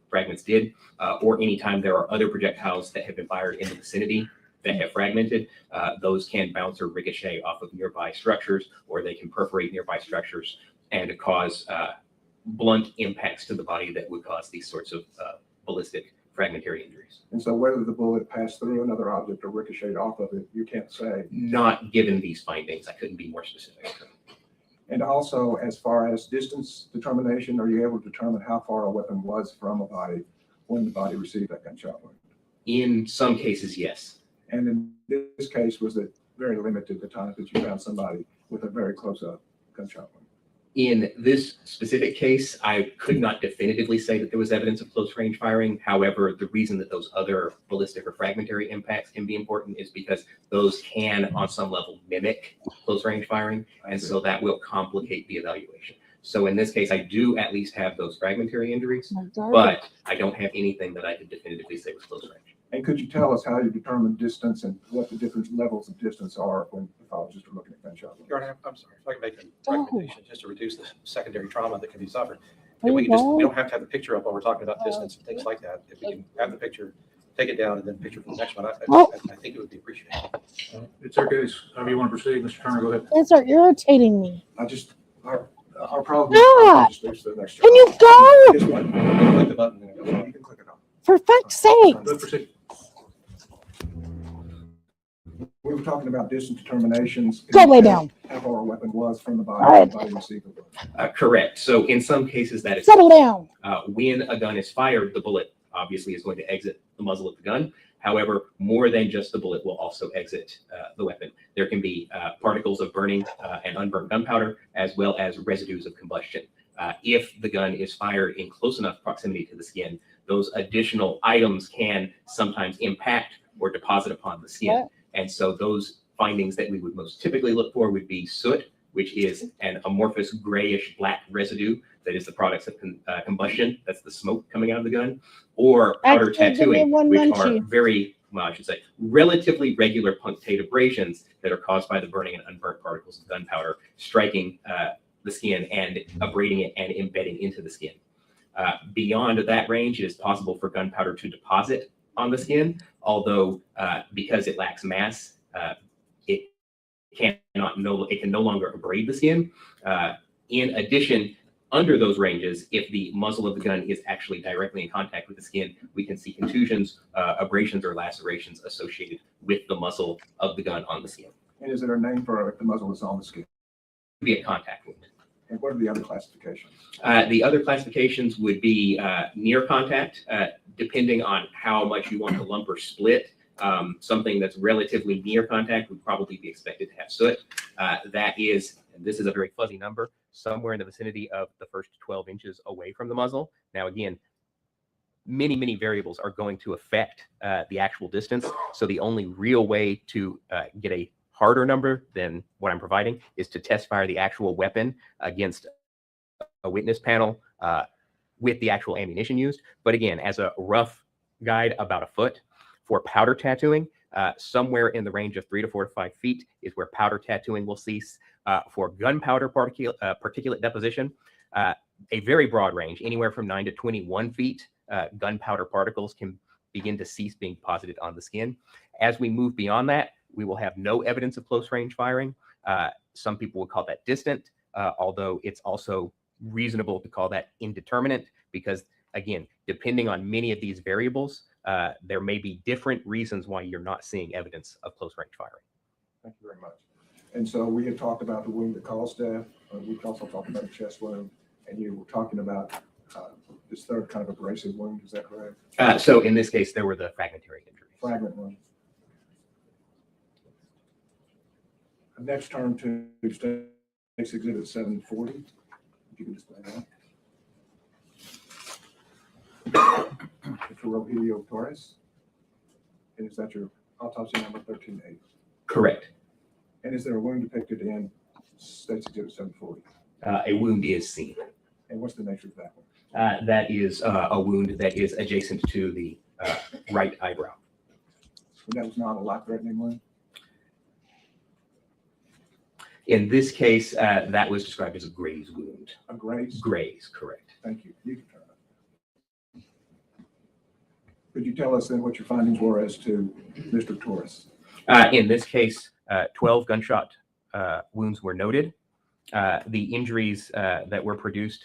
fragments did, or anytime there are other projectiles that have been fired in the vicinity that have fragmented, those can bounce or ricochet off of nearby structures, or they can perforate nearby structures and cause blunt impacts to the body that would cause these sorts of ballistic fragmentary injuries. And so whether the bullet passed through another object or ricocheted off of it, you can't say. Not given these findings, I couldn't be more specific. And also, as far as distance determination, are you able to determine how far a weapon was from a body when the body received that gunshot wound? In some cases, yes. And in this case, was it very limited, the time that you found somebody with a very close-up gunshot wound? In this specific case, I could not definitively say that there was evidence of close range firing. However, the reason that those other ballistic or fragmentary impacts can be important is because those can, on some level, mimic close range firing. And so that will complicate the evaluation. So in this case, I do at least have those fragmentary injuries, but I don't have anything that I could definitively say was close range. And could you tell us how you determine distance and what the different levels of distance are when pathologists are looking at gunshot wounds? Your Honor, I'm sorry, if I can make a recommendation just to reduce the secondary trauma that can be suffered. There If you we don't go. have to have the picture up while we're talking about distance and things like that. If we can have the picture, take it down, and then picture for the next one, I think it would be appreciated. It's our case. However you want to proceed, Mr. Turner, go ahead. You guys are irritating me. Our problem Ah! is just move to the next. Can you go? This one. Click the button. And it'll go. You can click it on. For fuck's sake. Good, proceed. We were talking about distance determinations. Go lay down. How far a weapon was from the body. All right. The body received the bullet. Correct. So in some cases that is Settle down. when a gun is fired, the bullet obviously is going to exit the muzzle of the gun. However, more than just the bullet will also exit the weapon. There can be particles of burning and unburnt gunpowder, as well as residues of combustion. If the gun is fired in close enough proximity to the skin, those additional items can sometimes impact or deposit upon the skin. What? And so those findings that we would most typically look for would be soot, which is an amorphous grayish black residue that is the products of combustion. That's the smoke coming out of the gun. Or powder Actually, give me tattooing, one which munchie. are very, well, I should say, relatively regular punctate abrasions that are caused by the burning and unburnt particles of gunpowder striking the skin and abrading it and embedding into the skin. Beyond that range, it is possible for gunpowder to deposit on the skin, although because it lacks mass, it can no longer abrade the skin. In addition, under those ranges, if the muzzle of the gun is actually directly in contact with the skin, we can see contusions, abrasions, or lacerations associated with the muzzle of the gun on the skin. And is there a name for if the muzzle is on the skin? It would be a contact wound. And what are the other classifications? The other classifications would be near contact, depending on how much you want to lump or split. Something that's relatively near contact would probably be expected to have soot. That is, and this is a very fuzzy number, somewhere in the vicinity of the first 12 inches away from the muzzle. Now, again, many variables are going to affect the actual distance. So the only real way to get a harder number than what I'm providing is to test fire the actual weapon against a witness panel with the actual ammunition used. But again, as a rough guide, about a foot. For powder tattooing, somewhere in the range of 3 to 4 to 5 feet is where powder tattooing will cease. For gunpowder particulate deposition, a very broad range, anywhere from 9 to 21 feet, gunpowder particles can begin to cease being deposited on the skin. As we move beyond that, we will have no evidence of close range firing. Some people would call that distant, although it's also reasonable to call that indeterminate because, again, depending on many of these variables, there may be different reasons why you're not seeing evidence of close range firing. Thank you very much. And so we had talked about the wound that caused death. We also talked about a chest wound, and you were talking about this third kind of abrasive wound. Is that correct? So in this case, there were the fragmentary injuries. Fragment wound. Next turn to State's Exhibit 740. If you can display that. Mr. Rogelio Torres. And is that your autopsy number 1380? Correct. And is there a wound depicted in State's Exhibit 740? A wound is seen. And what's the nature of that one? That is a wound that is adjacent to the right eyebrow. That was not a life-threatening wound? In this case, that was described as a graze wound. A graze? Graze, correct. Thank you. You can turn it. Could you tell us then what your findings were as to Mr. Torres? In this case, 12 gunshot wounds were noted. The injuries that were produced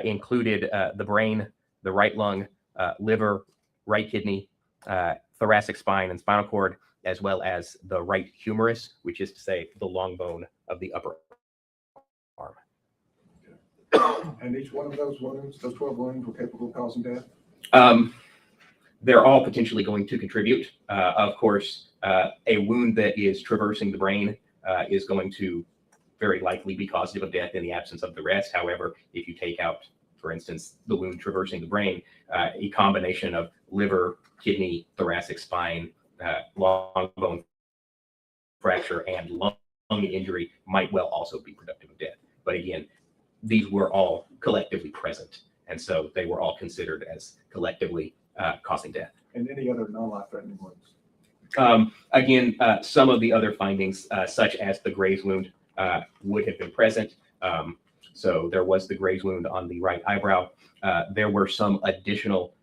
included the brain, the right lung, liver, right kidney, thoracic spine and spinal cord, as well as the right humerus, which is to say the long bone of the upper arm. And each one of those wounds, those 12 wounds, were capable of causing death? They're all potentially going to contribute. Of course, a wound that is traversing the brain is going to very likely be causative of death in the absence of the rest. However, if you take out, for instance, the wound traversing the brain, a combination of liver, kidney, thoracic spine, long bone fracture, and lung injury might well also be predictive of death. But again, these were all collectively present, and so they were all considered as collectively causing death. And any other non-life-threatening wounds? Again, some of the other findings, such as the graze wound, would have been present. So there was the graze wound on the right eyebrow. There were some additional,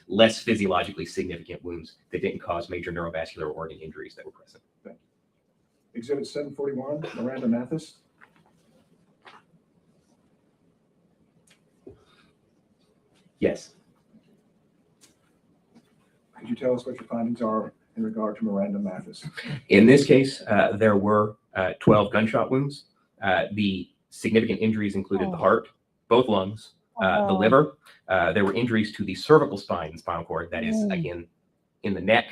less physiologically significant wounds that didn't cause major neurovascular organ injuries that were present. Thank you. Exhibit 741, Miranda Mathis. Yes. Could you tell us what your findings are in regard to Miranda Mathis? In this case, there were 12 gunshot wounds. The significant injuries included the heart, both lungs, the liver. There were injuries to the cervical spine and spinal cord, that is, again, in the neck,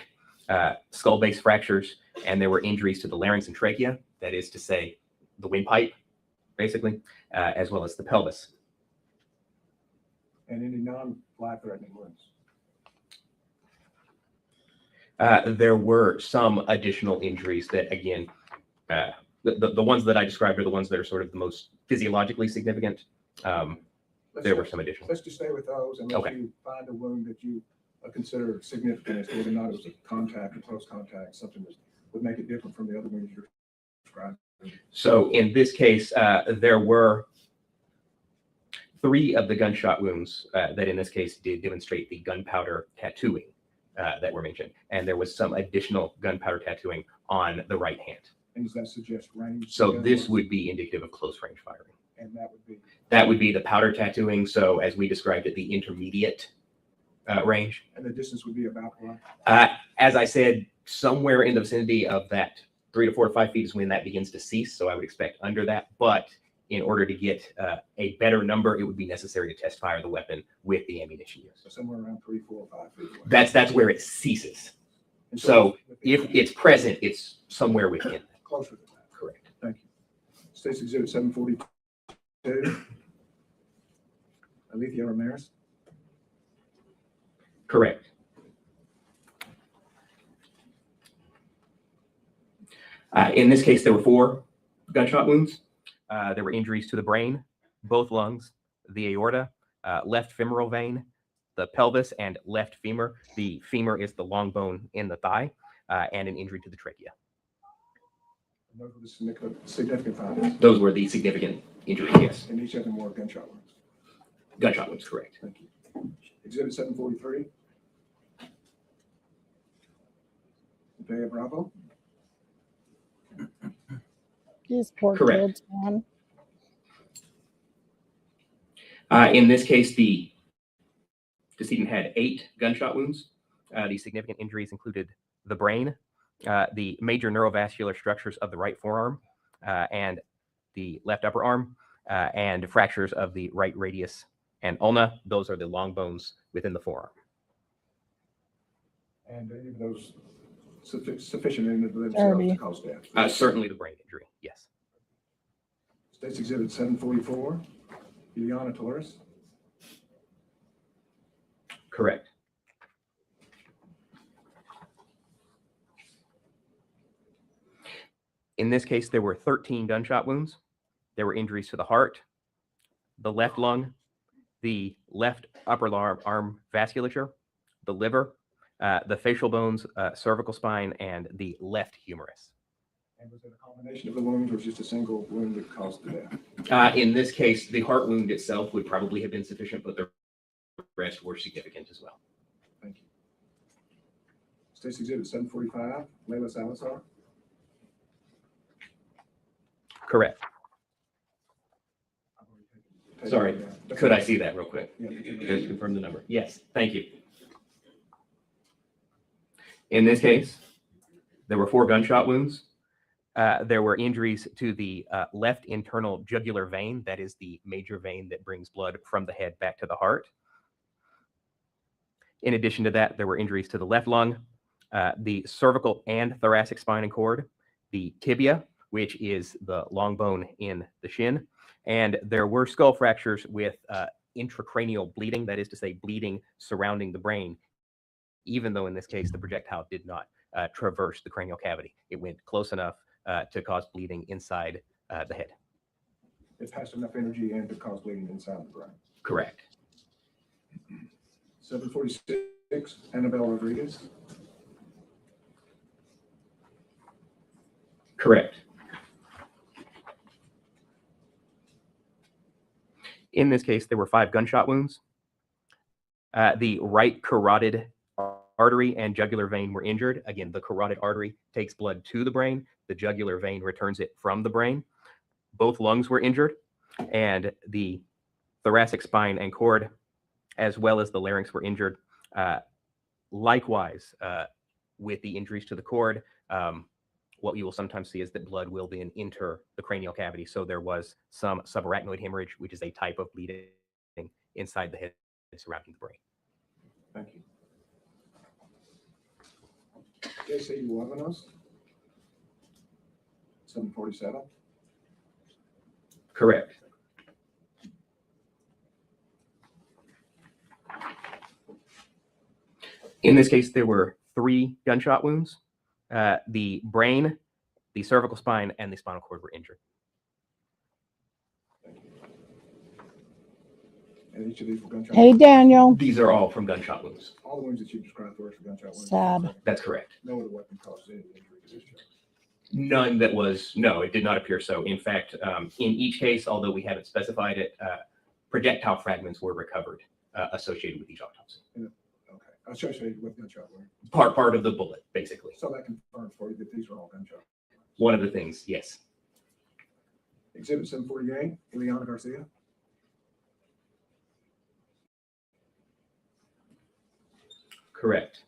skull base fractures, and there were injuries to the larynx and trachea, that is to say, the windpipe, basically, as well as the pelvis. And any non-life-threatening wounds? There were some additional injuries that, again, the ones that I described are the ones that are sort of the most physiologically significant. There were some additional. Let's just stay with those unless you find a wound that you consider significant as to whether or not it was a contact or close contact, something that would make it different from the other wounds you're describing. So in this case, there were 3 of the gunshot wounds that in this case did demonstrate the gunpowder tattooing that were mentioned. And there was some additional gunpowder tattooing on the right hand. And does that suggest range? So this would be indicative of close range firing. And that would be? That would be the powder tattooing. So as we described it, the intermediate range. And the distance would be about what? As I said, somewhere in the vicinity of that 3 to 4 to 5 feet is when that begins to cease. So I would expect under that. But in order to get a better number, it would be necessary to test fire the weapon with the ammunition used. So somewhere around 3, 4, 5 feet away. That's where it ceases. And So if it's present, it's somewhere within. Closer than that. Correct. Thank you. State's Exhibit 742. Alethea Ramirez. Correct. In this case, there were 4 gunshot wounds. There were injuries to the brain, both lungs, the aorta, left femoral vein, the pelvis, and left femur. The femur is the long bone in the thigh, and an injury to the trachea. And those were the significant findings. Those were the significant injuries, yes. And each of them were gunshot wounds. Gunshot wounds, correct. Thank you. Exhibit 743. Dea Bravo. These poor Correct. kids, man. In this case, the decedent had 8 gunshot wounds. The significant injuries included the brain, the major neurovascular structures of the right forearm, and the left upper arm, and fractures of the right radius and ulna. Those are the long bones within the forearm. And any of those sufficient in themselves to cause death? Certainly the brain injury, yes. State's Exhibit 744. Ileana Torres. Correct. In this case, there were 13 gunshot wounds. There were injuries to the heart, the left lung, the left upper arm vasculature, the liver, the facial bones, cervical spine, and the left humerus. And was it a combination of the wounds or just a single wound that caused the death? In this case, the heart wound itself would probably have been sufficient, but the rest were significant as well. Thank you. State's Exhibit 745. Layla Salazar. Correct. Sorry, could I see that real quick? Just confirm the number. Yes, thank you. In this case, there were 4 gunshot wounds. There were injuries to the left internal jugular vein. That is the major vein that brings blood from the head back to the heart. In addition to that, there were injuries to the left lung, the cervical and thoracic spine and cord, the tibia, which is the long bone in the shin, and there were skull fractures with intracranial bleeding, that is to say, bleeding surrounding the brain, even though in this case the projectile did not traverse the cranial cavity. It went close enough to cause bleeding inside the head. It passed enough energy in to cause bleeding inside the brain. Correct. 746, Annabelle Rodriguez. Correct. In this case, there were 5 gunshot wounds. The right carotid artery and jugular vein were injured. Again, the carotid artery takes blood to the brain. The jugular vein returns it from the brain. Both lungs were injured, and the thoracic spine and cord, as well as the larynx, were injured. Likewise, with the injuries to the cord, what you will sometimes see is that blood will then enter the cranial cavity. So there was some subarachnoid hemorrhage, which is a type of bleeding inside the head surrounding the brain. Thank you. JC Luevanos. 747. Correct. In this case, there were 3 gunshot wounds. The brain, the cervical spine, and the spinal cord were injured. And each of these were gunshot Hey, wounds? Daniel. These are all from gunshot wounds. All the wounds that you described were gunshot wounds? Sad. That's correct. No other weapon caused any injury to this child? None that was, no, it did not appear so. In fact, in each case, although we haven't specified it, projectile fragments were recovered associated with each autopsy. Okay, associated with gunshot wound. Part of the bullet, basically. So that confirms for you that these were all gunshot. One of the things, yes. Exhibit 748, Ileana Garcia. Correct.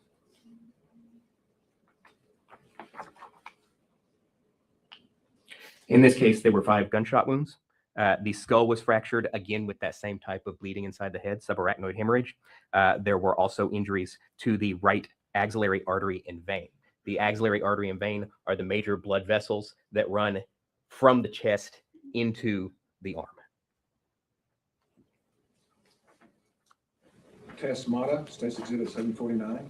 In this case, there were 5 gunshot wounds. The skull was fractured, again, with that same type of bleeding inside the head, subarachnoid hemorrhage. There were also injuries to the right axillary artery and vein. The axillary artery and vein are the major blood vessels that run from the chest into the arm. Tess Mata, State's Exhibit 749.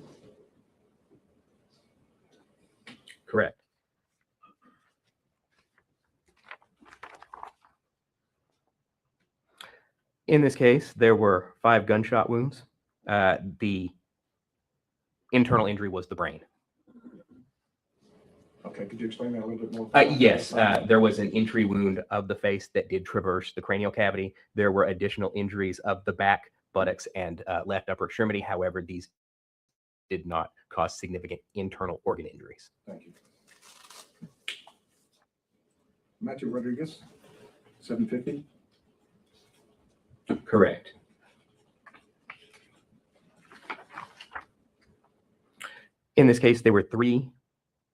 Correct. In this case, there were 5 gunshot wounds. The internal injury was the brain. Okay, could you explain that a little bit more? Yes, there was an entry wound of the face that did traverse the cranial cavity. There were additional injuries of the back, buttocks, and left upper extremity. However, these did not cause significant internal organ injuries. Thank you. Matthew Rodriguez, 750. Correct. In this case, there were 3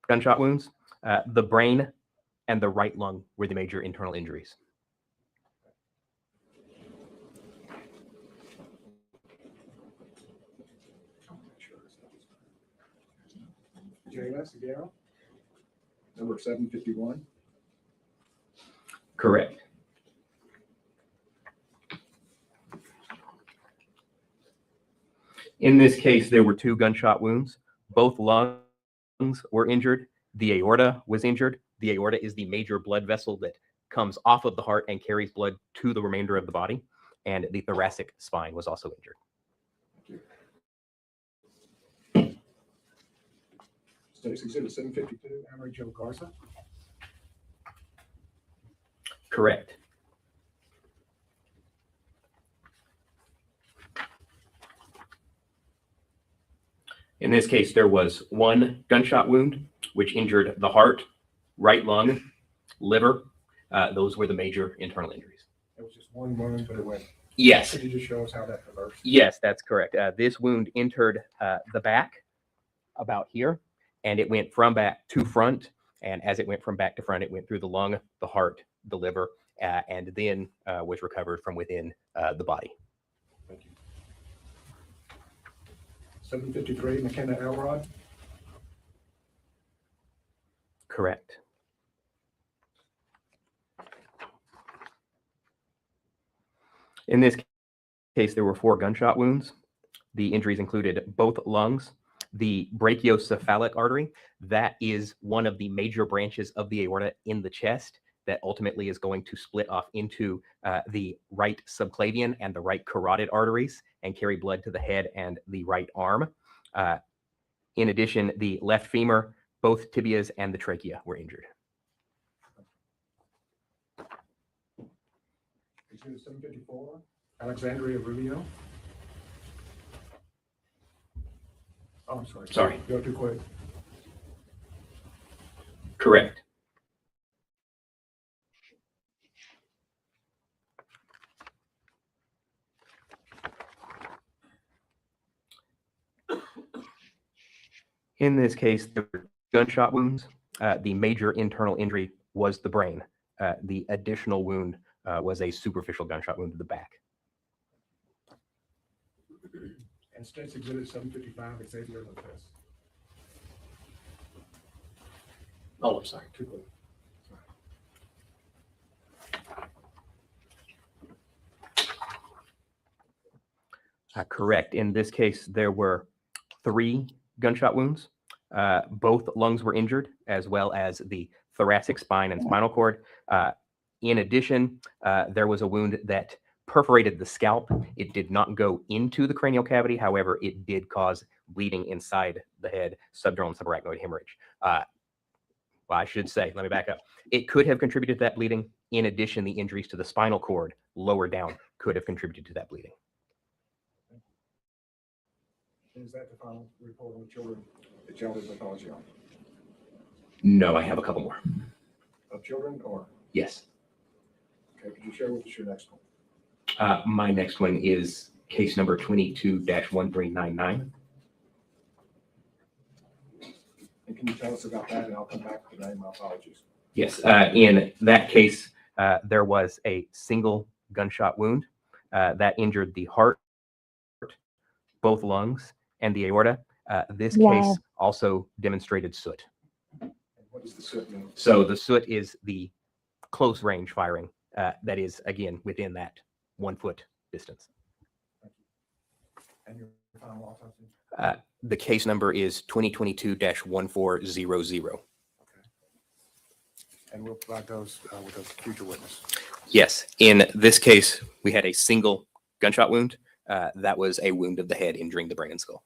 gunshot wounds. The brain and the right lung were the major internal injuries. Jayla Seguero, number 751. Correct. In this case, there were 2 gunshot wounds. Both lungs were injured. The aorta was injured. The aorta is the major blood vessel that comes off of the heart and carries blood to the remainder of the body. And the thoracic spine was also injured. State's Exhibit 752, Amerijo Garza. Correct. In this case, there was 1 gunshot wound, which injured the heart, right lung, liver. Those were the major internal injuries. It was just one wound, but it went. Yes. Could you just show us how that traversed? Yes, that's correct. This wound entered the back about here, and it went from back to front And as it went from back to front, it went through the lung, the heart, the liver, and then was recovered from within the body. Thank you. 753 McKenna Elrod. Correct. In this case, there were 4 gunshot wounds. The injuries included both lungs, the brachiocephalic artery. That is one of the major branches of the aorta in the chest that ultimately is going to split off into the right subclavian and the right carotid arteries and carry blood to the head and the right arm. In addition, the left femur, both tibias, and the trachea were injured. Exhibit 754, Alexandria Rubio. Oh, I'm sorry. Sorry. Go too quick. Correct. In this case, there were gunshot wounds. The major internal injury was the brain. The additional wound was a superficial gunshot wound to the back. And State's Exhibit 755, Xavier Lopez. Oh, I'm sorry, too quick. Correct. In this case, there were 3 gunshot wounds. Both lungs were injured, as well as the thoracic spine and spinal cord. In addition, there was a wound that perforated the scalp. It did not go into the cranial cavity. However, it did cause bleeding inside the head, subdural and subarachnoid hemorrhage. Well, I should say, let me back up. It could have contributed to that bleeding. In addition, the injuries to the spinal cord lower down could have contributed to that bleeding. Is that the final report on the children that y'all did pathology on? No, I have a couple more. Of children or? Yes. Okay, could you share with us your next one? My next one is case number 22-1399. And can you tell us about that? And I'll come back to the name. My apologies. Yes, in that case, there was a single gunshot wound that injured the heart, both lungs, and the aorta. This case also demonstrated soot. And what does the soot mean? So the soot is the close range firing that is, again, within that 1 foot distance. And your final autopsy? The case number is 2022-1400. And we'll provide those with a future witness. Yes, in this case, we had a single gunshot wound. That was a wound of the head injuring the brain and skull.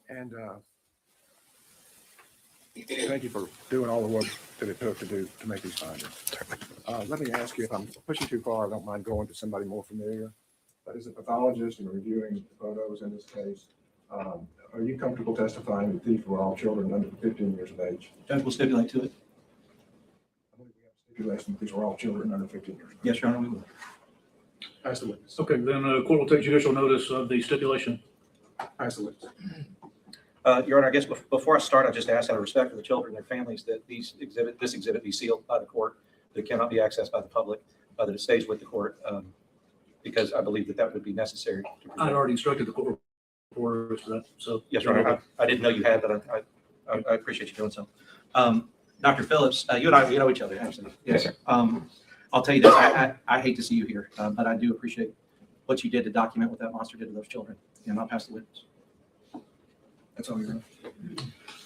And thank you for doing all the work that it took to make these findings. Let me ask you, if I'm pushing too far, I don't mind going to somebody more familiar. But as a pathologist and reviewing the photos in this case, are you comfortable testifying that these were all children under 15 years of age? Judge will stipulate to it. I believe we have a stipulation that these were all children under 15 years. Yes, Your Honor, we will. Pass the witness. Okay, then the court will take judicial notice of the stipulation. Pass the witness. Your Honor, I guess before I start, I just ask out of respect for the children and their families that this exhibit be sealed by the court, that it cannot be accessed by the public, that it stays with the court, because I believe that would be necessary. I'd already instructed the court reporters for that, so. Yes, Your Honor, I didn't know you had, but I appreciate you doing so. Dr. Phillips, you and I, we know each other, actually. Yes, sir. I'll tell you this, I hate to see you here, but I do appreciate what you did to document what that monster did to those children, and I'll pass the witness. That's all, Your Honor.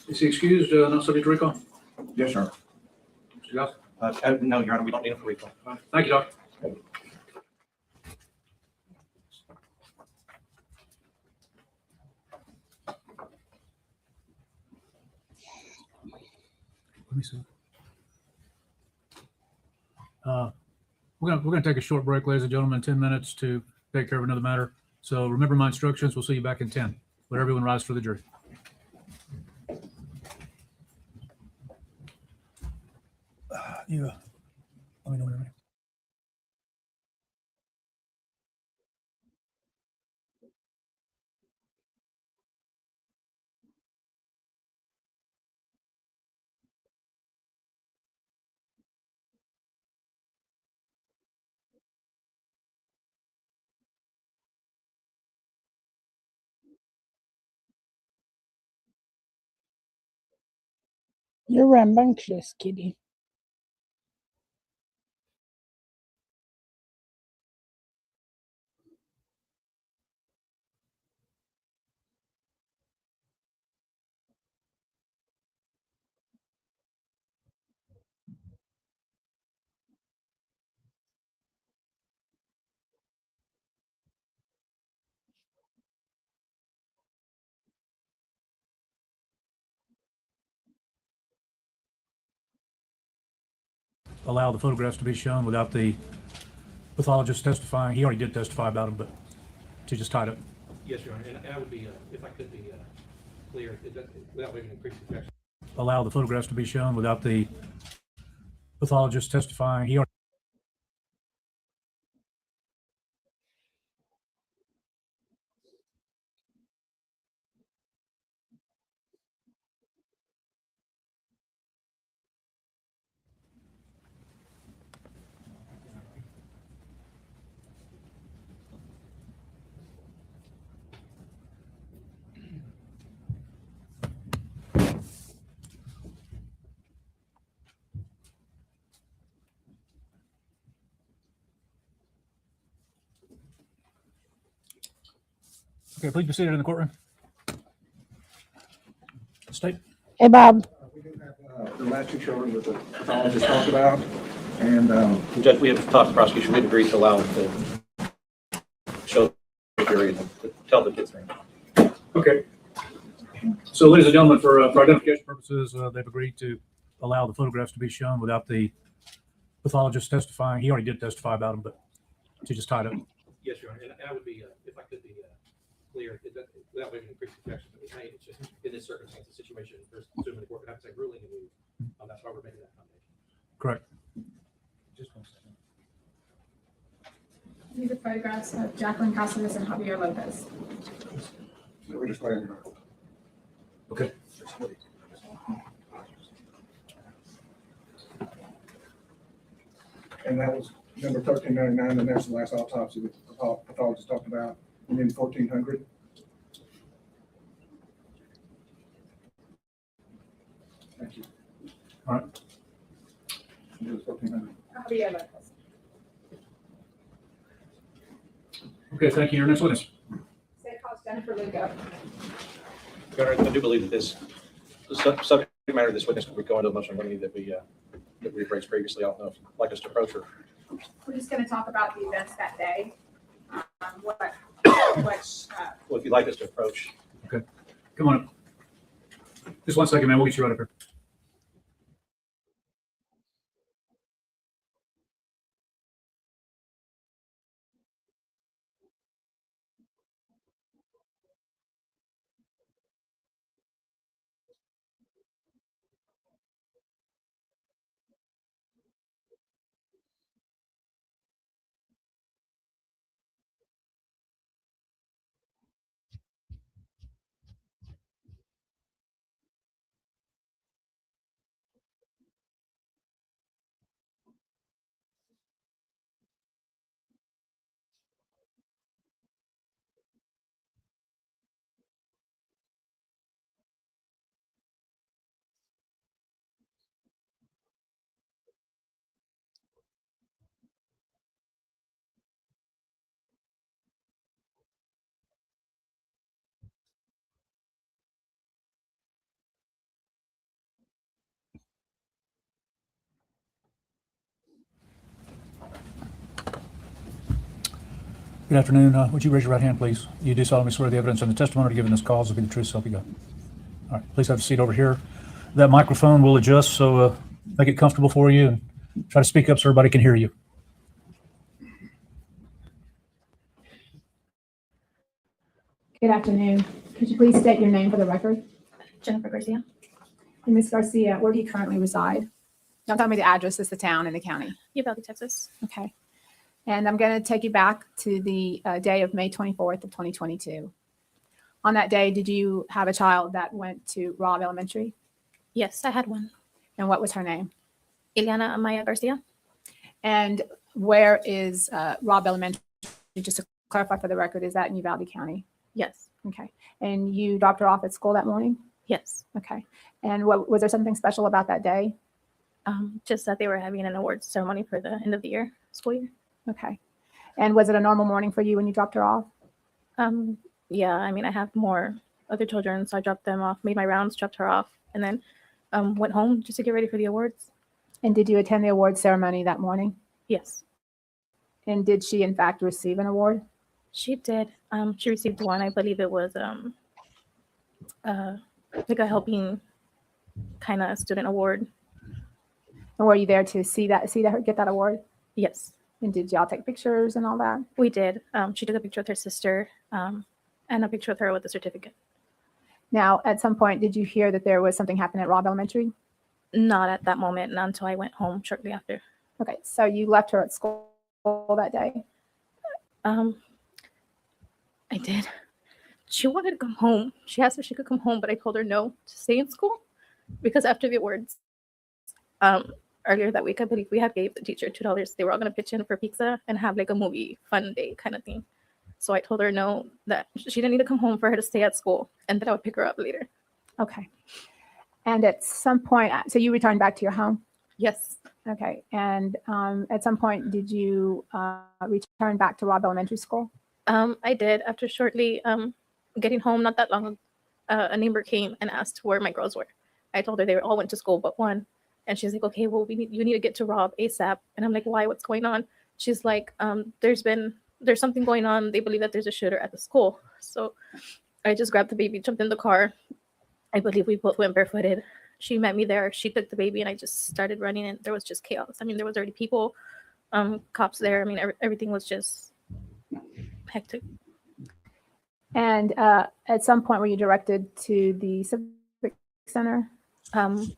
Is he excused, not subject to recall? Yes, sir. Mr. Goss? No, Your Honor, we don't need him for recall. Thank you, Doctor. Let me see. We're gonna take a short break, ladies and gentlemen, 10 minutes to take care of another matter. So remember my instructions. We'll see you back in 10. Let everyone rise for the jury. Let me know when you're ready. You're rambunctious, kitty. Allow the photographs to be shown without the pathologist testifying. He already did testify about them, but to just tied up. Yes, Your Honor, and I would be, if I could be clear, without waiving increased objection. Allow the photographs to be shown without the pathologist testifying. He already Okay, please be seated in the courtroom. State. Hey, Bob. We do have the last two children that the pathologist talked about, and Judge, we have talked to the prosecution, we've agreed to allow them to show the jury and to tell the kids' name. Okay. So, ladies and gentlemen, for identification purposes, they've agreed to allow the photographs to be shown without the pathologist testifying. He already did testify about them, but to just tied up. Yes, Your Honor, and I would be, if I could be clear, without waiving increased objection, it's just in this circumstance, the situation, there's assuming the court would have to say ruling and move. That's why we're making that accommodation. Correct. Just 1 second. These are photographs of Jacqueline Casares and Javier Lopez. we're just letting you know. Okay. And that was number 1399, and that's the last autopsy that the pathologist talked about, and then 1400. Thank you. All right. It was 1400. Javier Lopez. Okay, thank you. Your next witness. State College Jennifer Lugo. Your Honor, I do believe that this the subject matter of this witness could go into a motion that we've raised previously. I don't know if you'd like us to approach her. We're just going to talk about the events that day. Well, if you'd like us to approach. Okay. Come on up. Just 1 second, man. We'll get you right up here. Good afternoon. Would you raise your right hand, please? You do solemnly swear the evidence and the testimony given in this cause will be the truth, so help you God. All right, please have a seat over here. That microphone will adjust, so make it comfortable for you and try to speak up so everybody can hear you. Good afternoon. Could you please state your name for the record? Jennifer Garcia. And Ms. Garcia, where do you currently reside? Don't tell me the address, it's the town and the county. Uvalde, Texas. Okay. And I'm going to take you back to the day of May 24th of 2022. On that day, did you have a child that went to Robb Elementary? Yes, I had one. And what was her name? Ileana Amaya Garcia. And where is Robb Elementary? Just to clarify for the record, is that in Uvalde County? Yes. Okay. And you dropped her off at school that morning? Yes. Okay. And what was there something special about that day? Just that they were having an awards ceremony for the end of the year, school year. Okay. And was it a normal morning for you when you dropped her off? Yeah, I mean, I have more other children, so I dropped them off, made my rounds, dropped her off, and then went home just to get ready for the awards. And did you attend the awards ceremony that morning? Yes, And did she in fact receive an award? she did. She received one. I believe it was like a helping kind of student award. And were you there to see her get that award? Yes, And did y'all take pictures and all that? we did. She took a picture with her sister and a picture with her with the certificate. Now, at some point, did you hear that there was something happening at Robb Elementary? Not at that moment, not until I went home shortly after. Okay, so you left her at school that day. I did. She wanted to come home. She asked if she could come home, but I told her no, to stay in school because after the awards, earlier that week, I believe we had gave the teacher $2. They were all going to pitch in for pizza and have like a movie fun day kind of thing. So I told her no, that she didn't need to come home for her to stay at school and that I would pick her up later. Okay. And at some point, so you returned back to your home? Yes. Okay. And at some point, did you return back to Robb Elementary School? I did. After shortly getting home, not that long ago, a neighbor came and asked where my girls were. I told her they all went to school but one. And she's like, okay, well, you need to get to Robb ASAP. And I'm like, why? What's going on? She's like, there's something going on. They believe that there's a shooter at the school. So I just grabbed the baby, jumped in the car. I believe we both went barefooted. She met me there. She took the baby and I just started running and there was just chaos. I mean, there was already people, cops there. I mean, everything was just hectic. And at some point, were you directed to the Civic Center?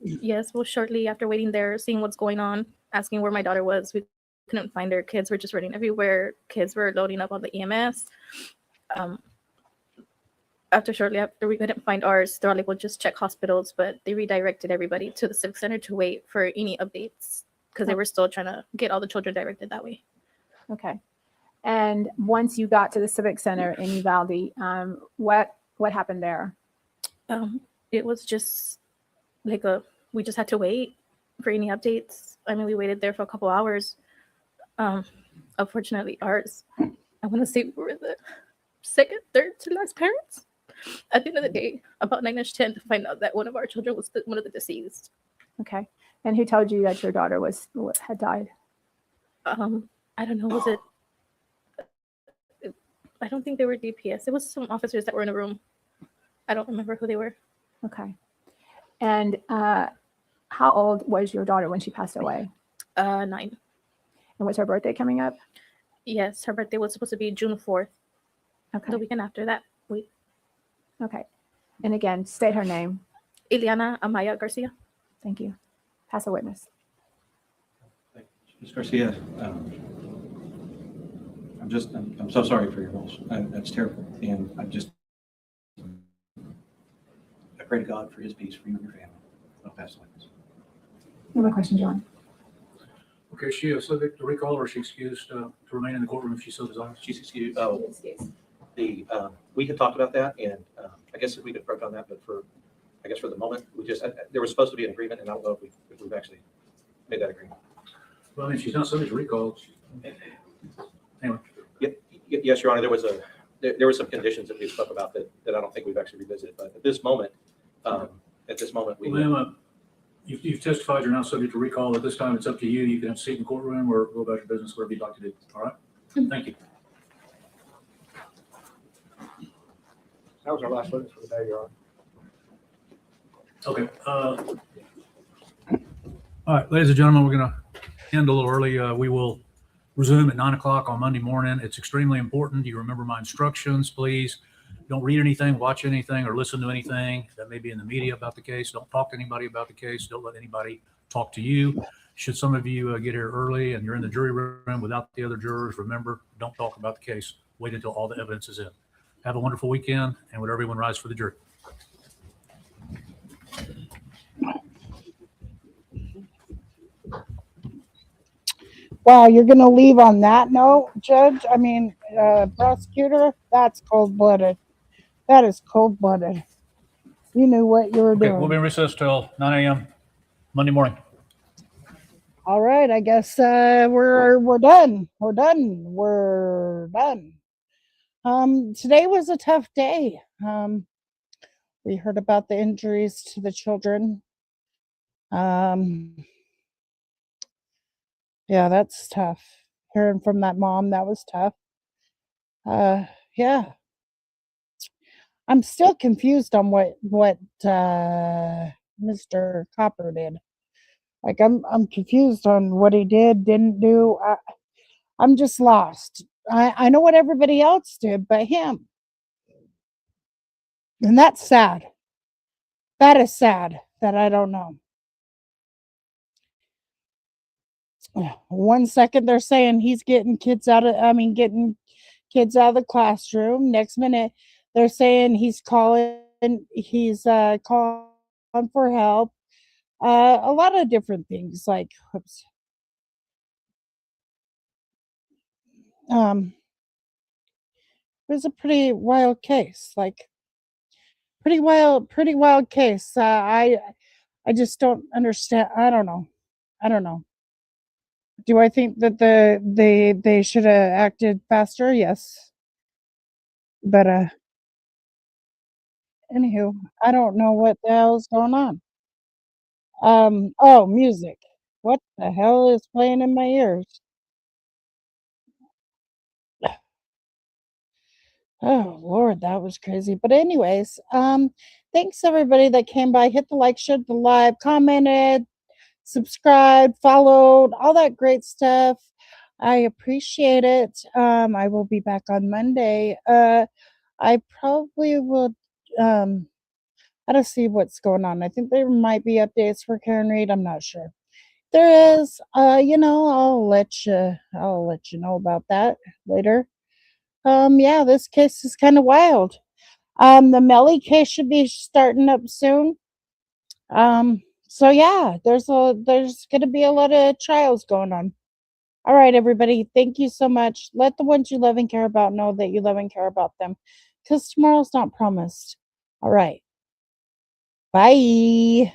Yes, well, shortly after waiting there, seeing what's going on, asking where my daughter was, we couldn't find her. Kids were just running everywhere. Kids were loading up on the EMS. Shortly after we couldn't find ours, they're like, we'll just check hospitals, but they redirected everybody to the Civic Center to wait for any updates because they were still trying to get all the children directed that way. Okay. And once you got to the Civic Center in Uvalde, what happened there? It was just like we just had to wait for any updates. I mean, we waited there for a couple hours. Unfortunately, ours, I want to say we were the second, third to last parents. At the end of the day, about 9-10 to find out that one of our children was one of the deceased. Okay. And who told you that your daughter had died? I don't know. Was it? I don't think they were DPS. It was some officers that were in a room. I don't remember who they were. Okay. And how old was your daughter when she passed away? 9. And was her birthday coming up? Yes, her birthday was supposed to be June 4th. Okay. The weekend after that week. Okay. And again, state her name. Ileana Amaya Garcia. Thank you. Pass a witness. Ms. Garcia, I'm so sorry for your loss. That's terrible. And I pray to God for his peace for you and your family. I'll pass the witness. You have a question, John? Okay, is she subject to recall or is she excused to remain in the courtroom if she so desires? She's excused. We had talked about that, and I guess we could approach on that, but for the moment, there was supposed to be an agreement, and I don't know if we've actually made that agreement. Well, I mean, she's not subject to recall. Anyway. Yes, Your Honor, there were some conditions that we spoke about that I don't think we've actually revisited, but at this moment, we. Ma'am, you've testified you're not subject to recall. At this time, it's up to you. You can have a seat in the courtroom or go about your business, whatever you'd like to do. All right? Thank you. That was our last witness for the day, Your Honor. Okay. All right, ladies and gentlemen, we're going to end a little early. We will resume at 9 o'clock on Monday morning. It's extremely important. You remember my instructions, please. Don't read anything, watch anything, or listen to anything that may be in the media about the case. Don't talk to anybody about the case. Don't let anybody talk to you. Should some of you get here early and you're in the jury room without the other jurors, remember, don't talk about the case. Wait until all the evidence is in. Have a wonderful weekend, and would everyone rise for the jury? Wow, you're going to leave on that note, Judge? I mean, prosecutor? That's cold-blooded. That is cold-blooded. You knew what you were Okay, doing. we'll be in recess till 9 a.m. Monday morning. All right, I guess we're done. We're done. We're done. Today was a tough day. We heard about the injuries to the children. Yeah, that's tough. Hearing from that mom, that was tough. Yeah. I'm still confused on what Mr. Copper did. Like I'm confused on what he did, didn't do. I'm just lost. I know what everybody else did, but him. And that's sad. That is sad that I don't know. 1 second they're saying he's getting kids out of getting kids out of the classroom. Next minute they're saying he's calling for help. A lot of different things like oops. It was a pretty wild case. Like pretty wild case. I just don't understand. I don't know. I don't know. Do I think that they should have acted faster? Yes. But anywho, I don't know what the hell's going on. Oh, music. What the hell is playing in my ears? Oh Lord, that was crazy. But anyways, thanks everybody that came by. Hit the like, shared the live, commented, subscribed, followed, all that great stuff. I appreciate it. I will be back on Monday. I probably will I don't see what's going on. I think there might be updates for Karen Reed. I'm not sure. There is, I'll let you know about that later. Yeah, this case is kind of wild. The Melly case should be starting up soon. So yeah, there's gonna be a lot of trials going on. All right, everybody, thank you so much. Let the ones you love and care about know that you love and care about them, because tomorrow's not promised. All right, bye.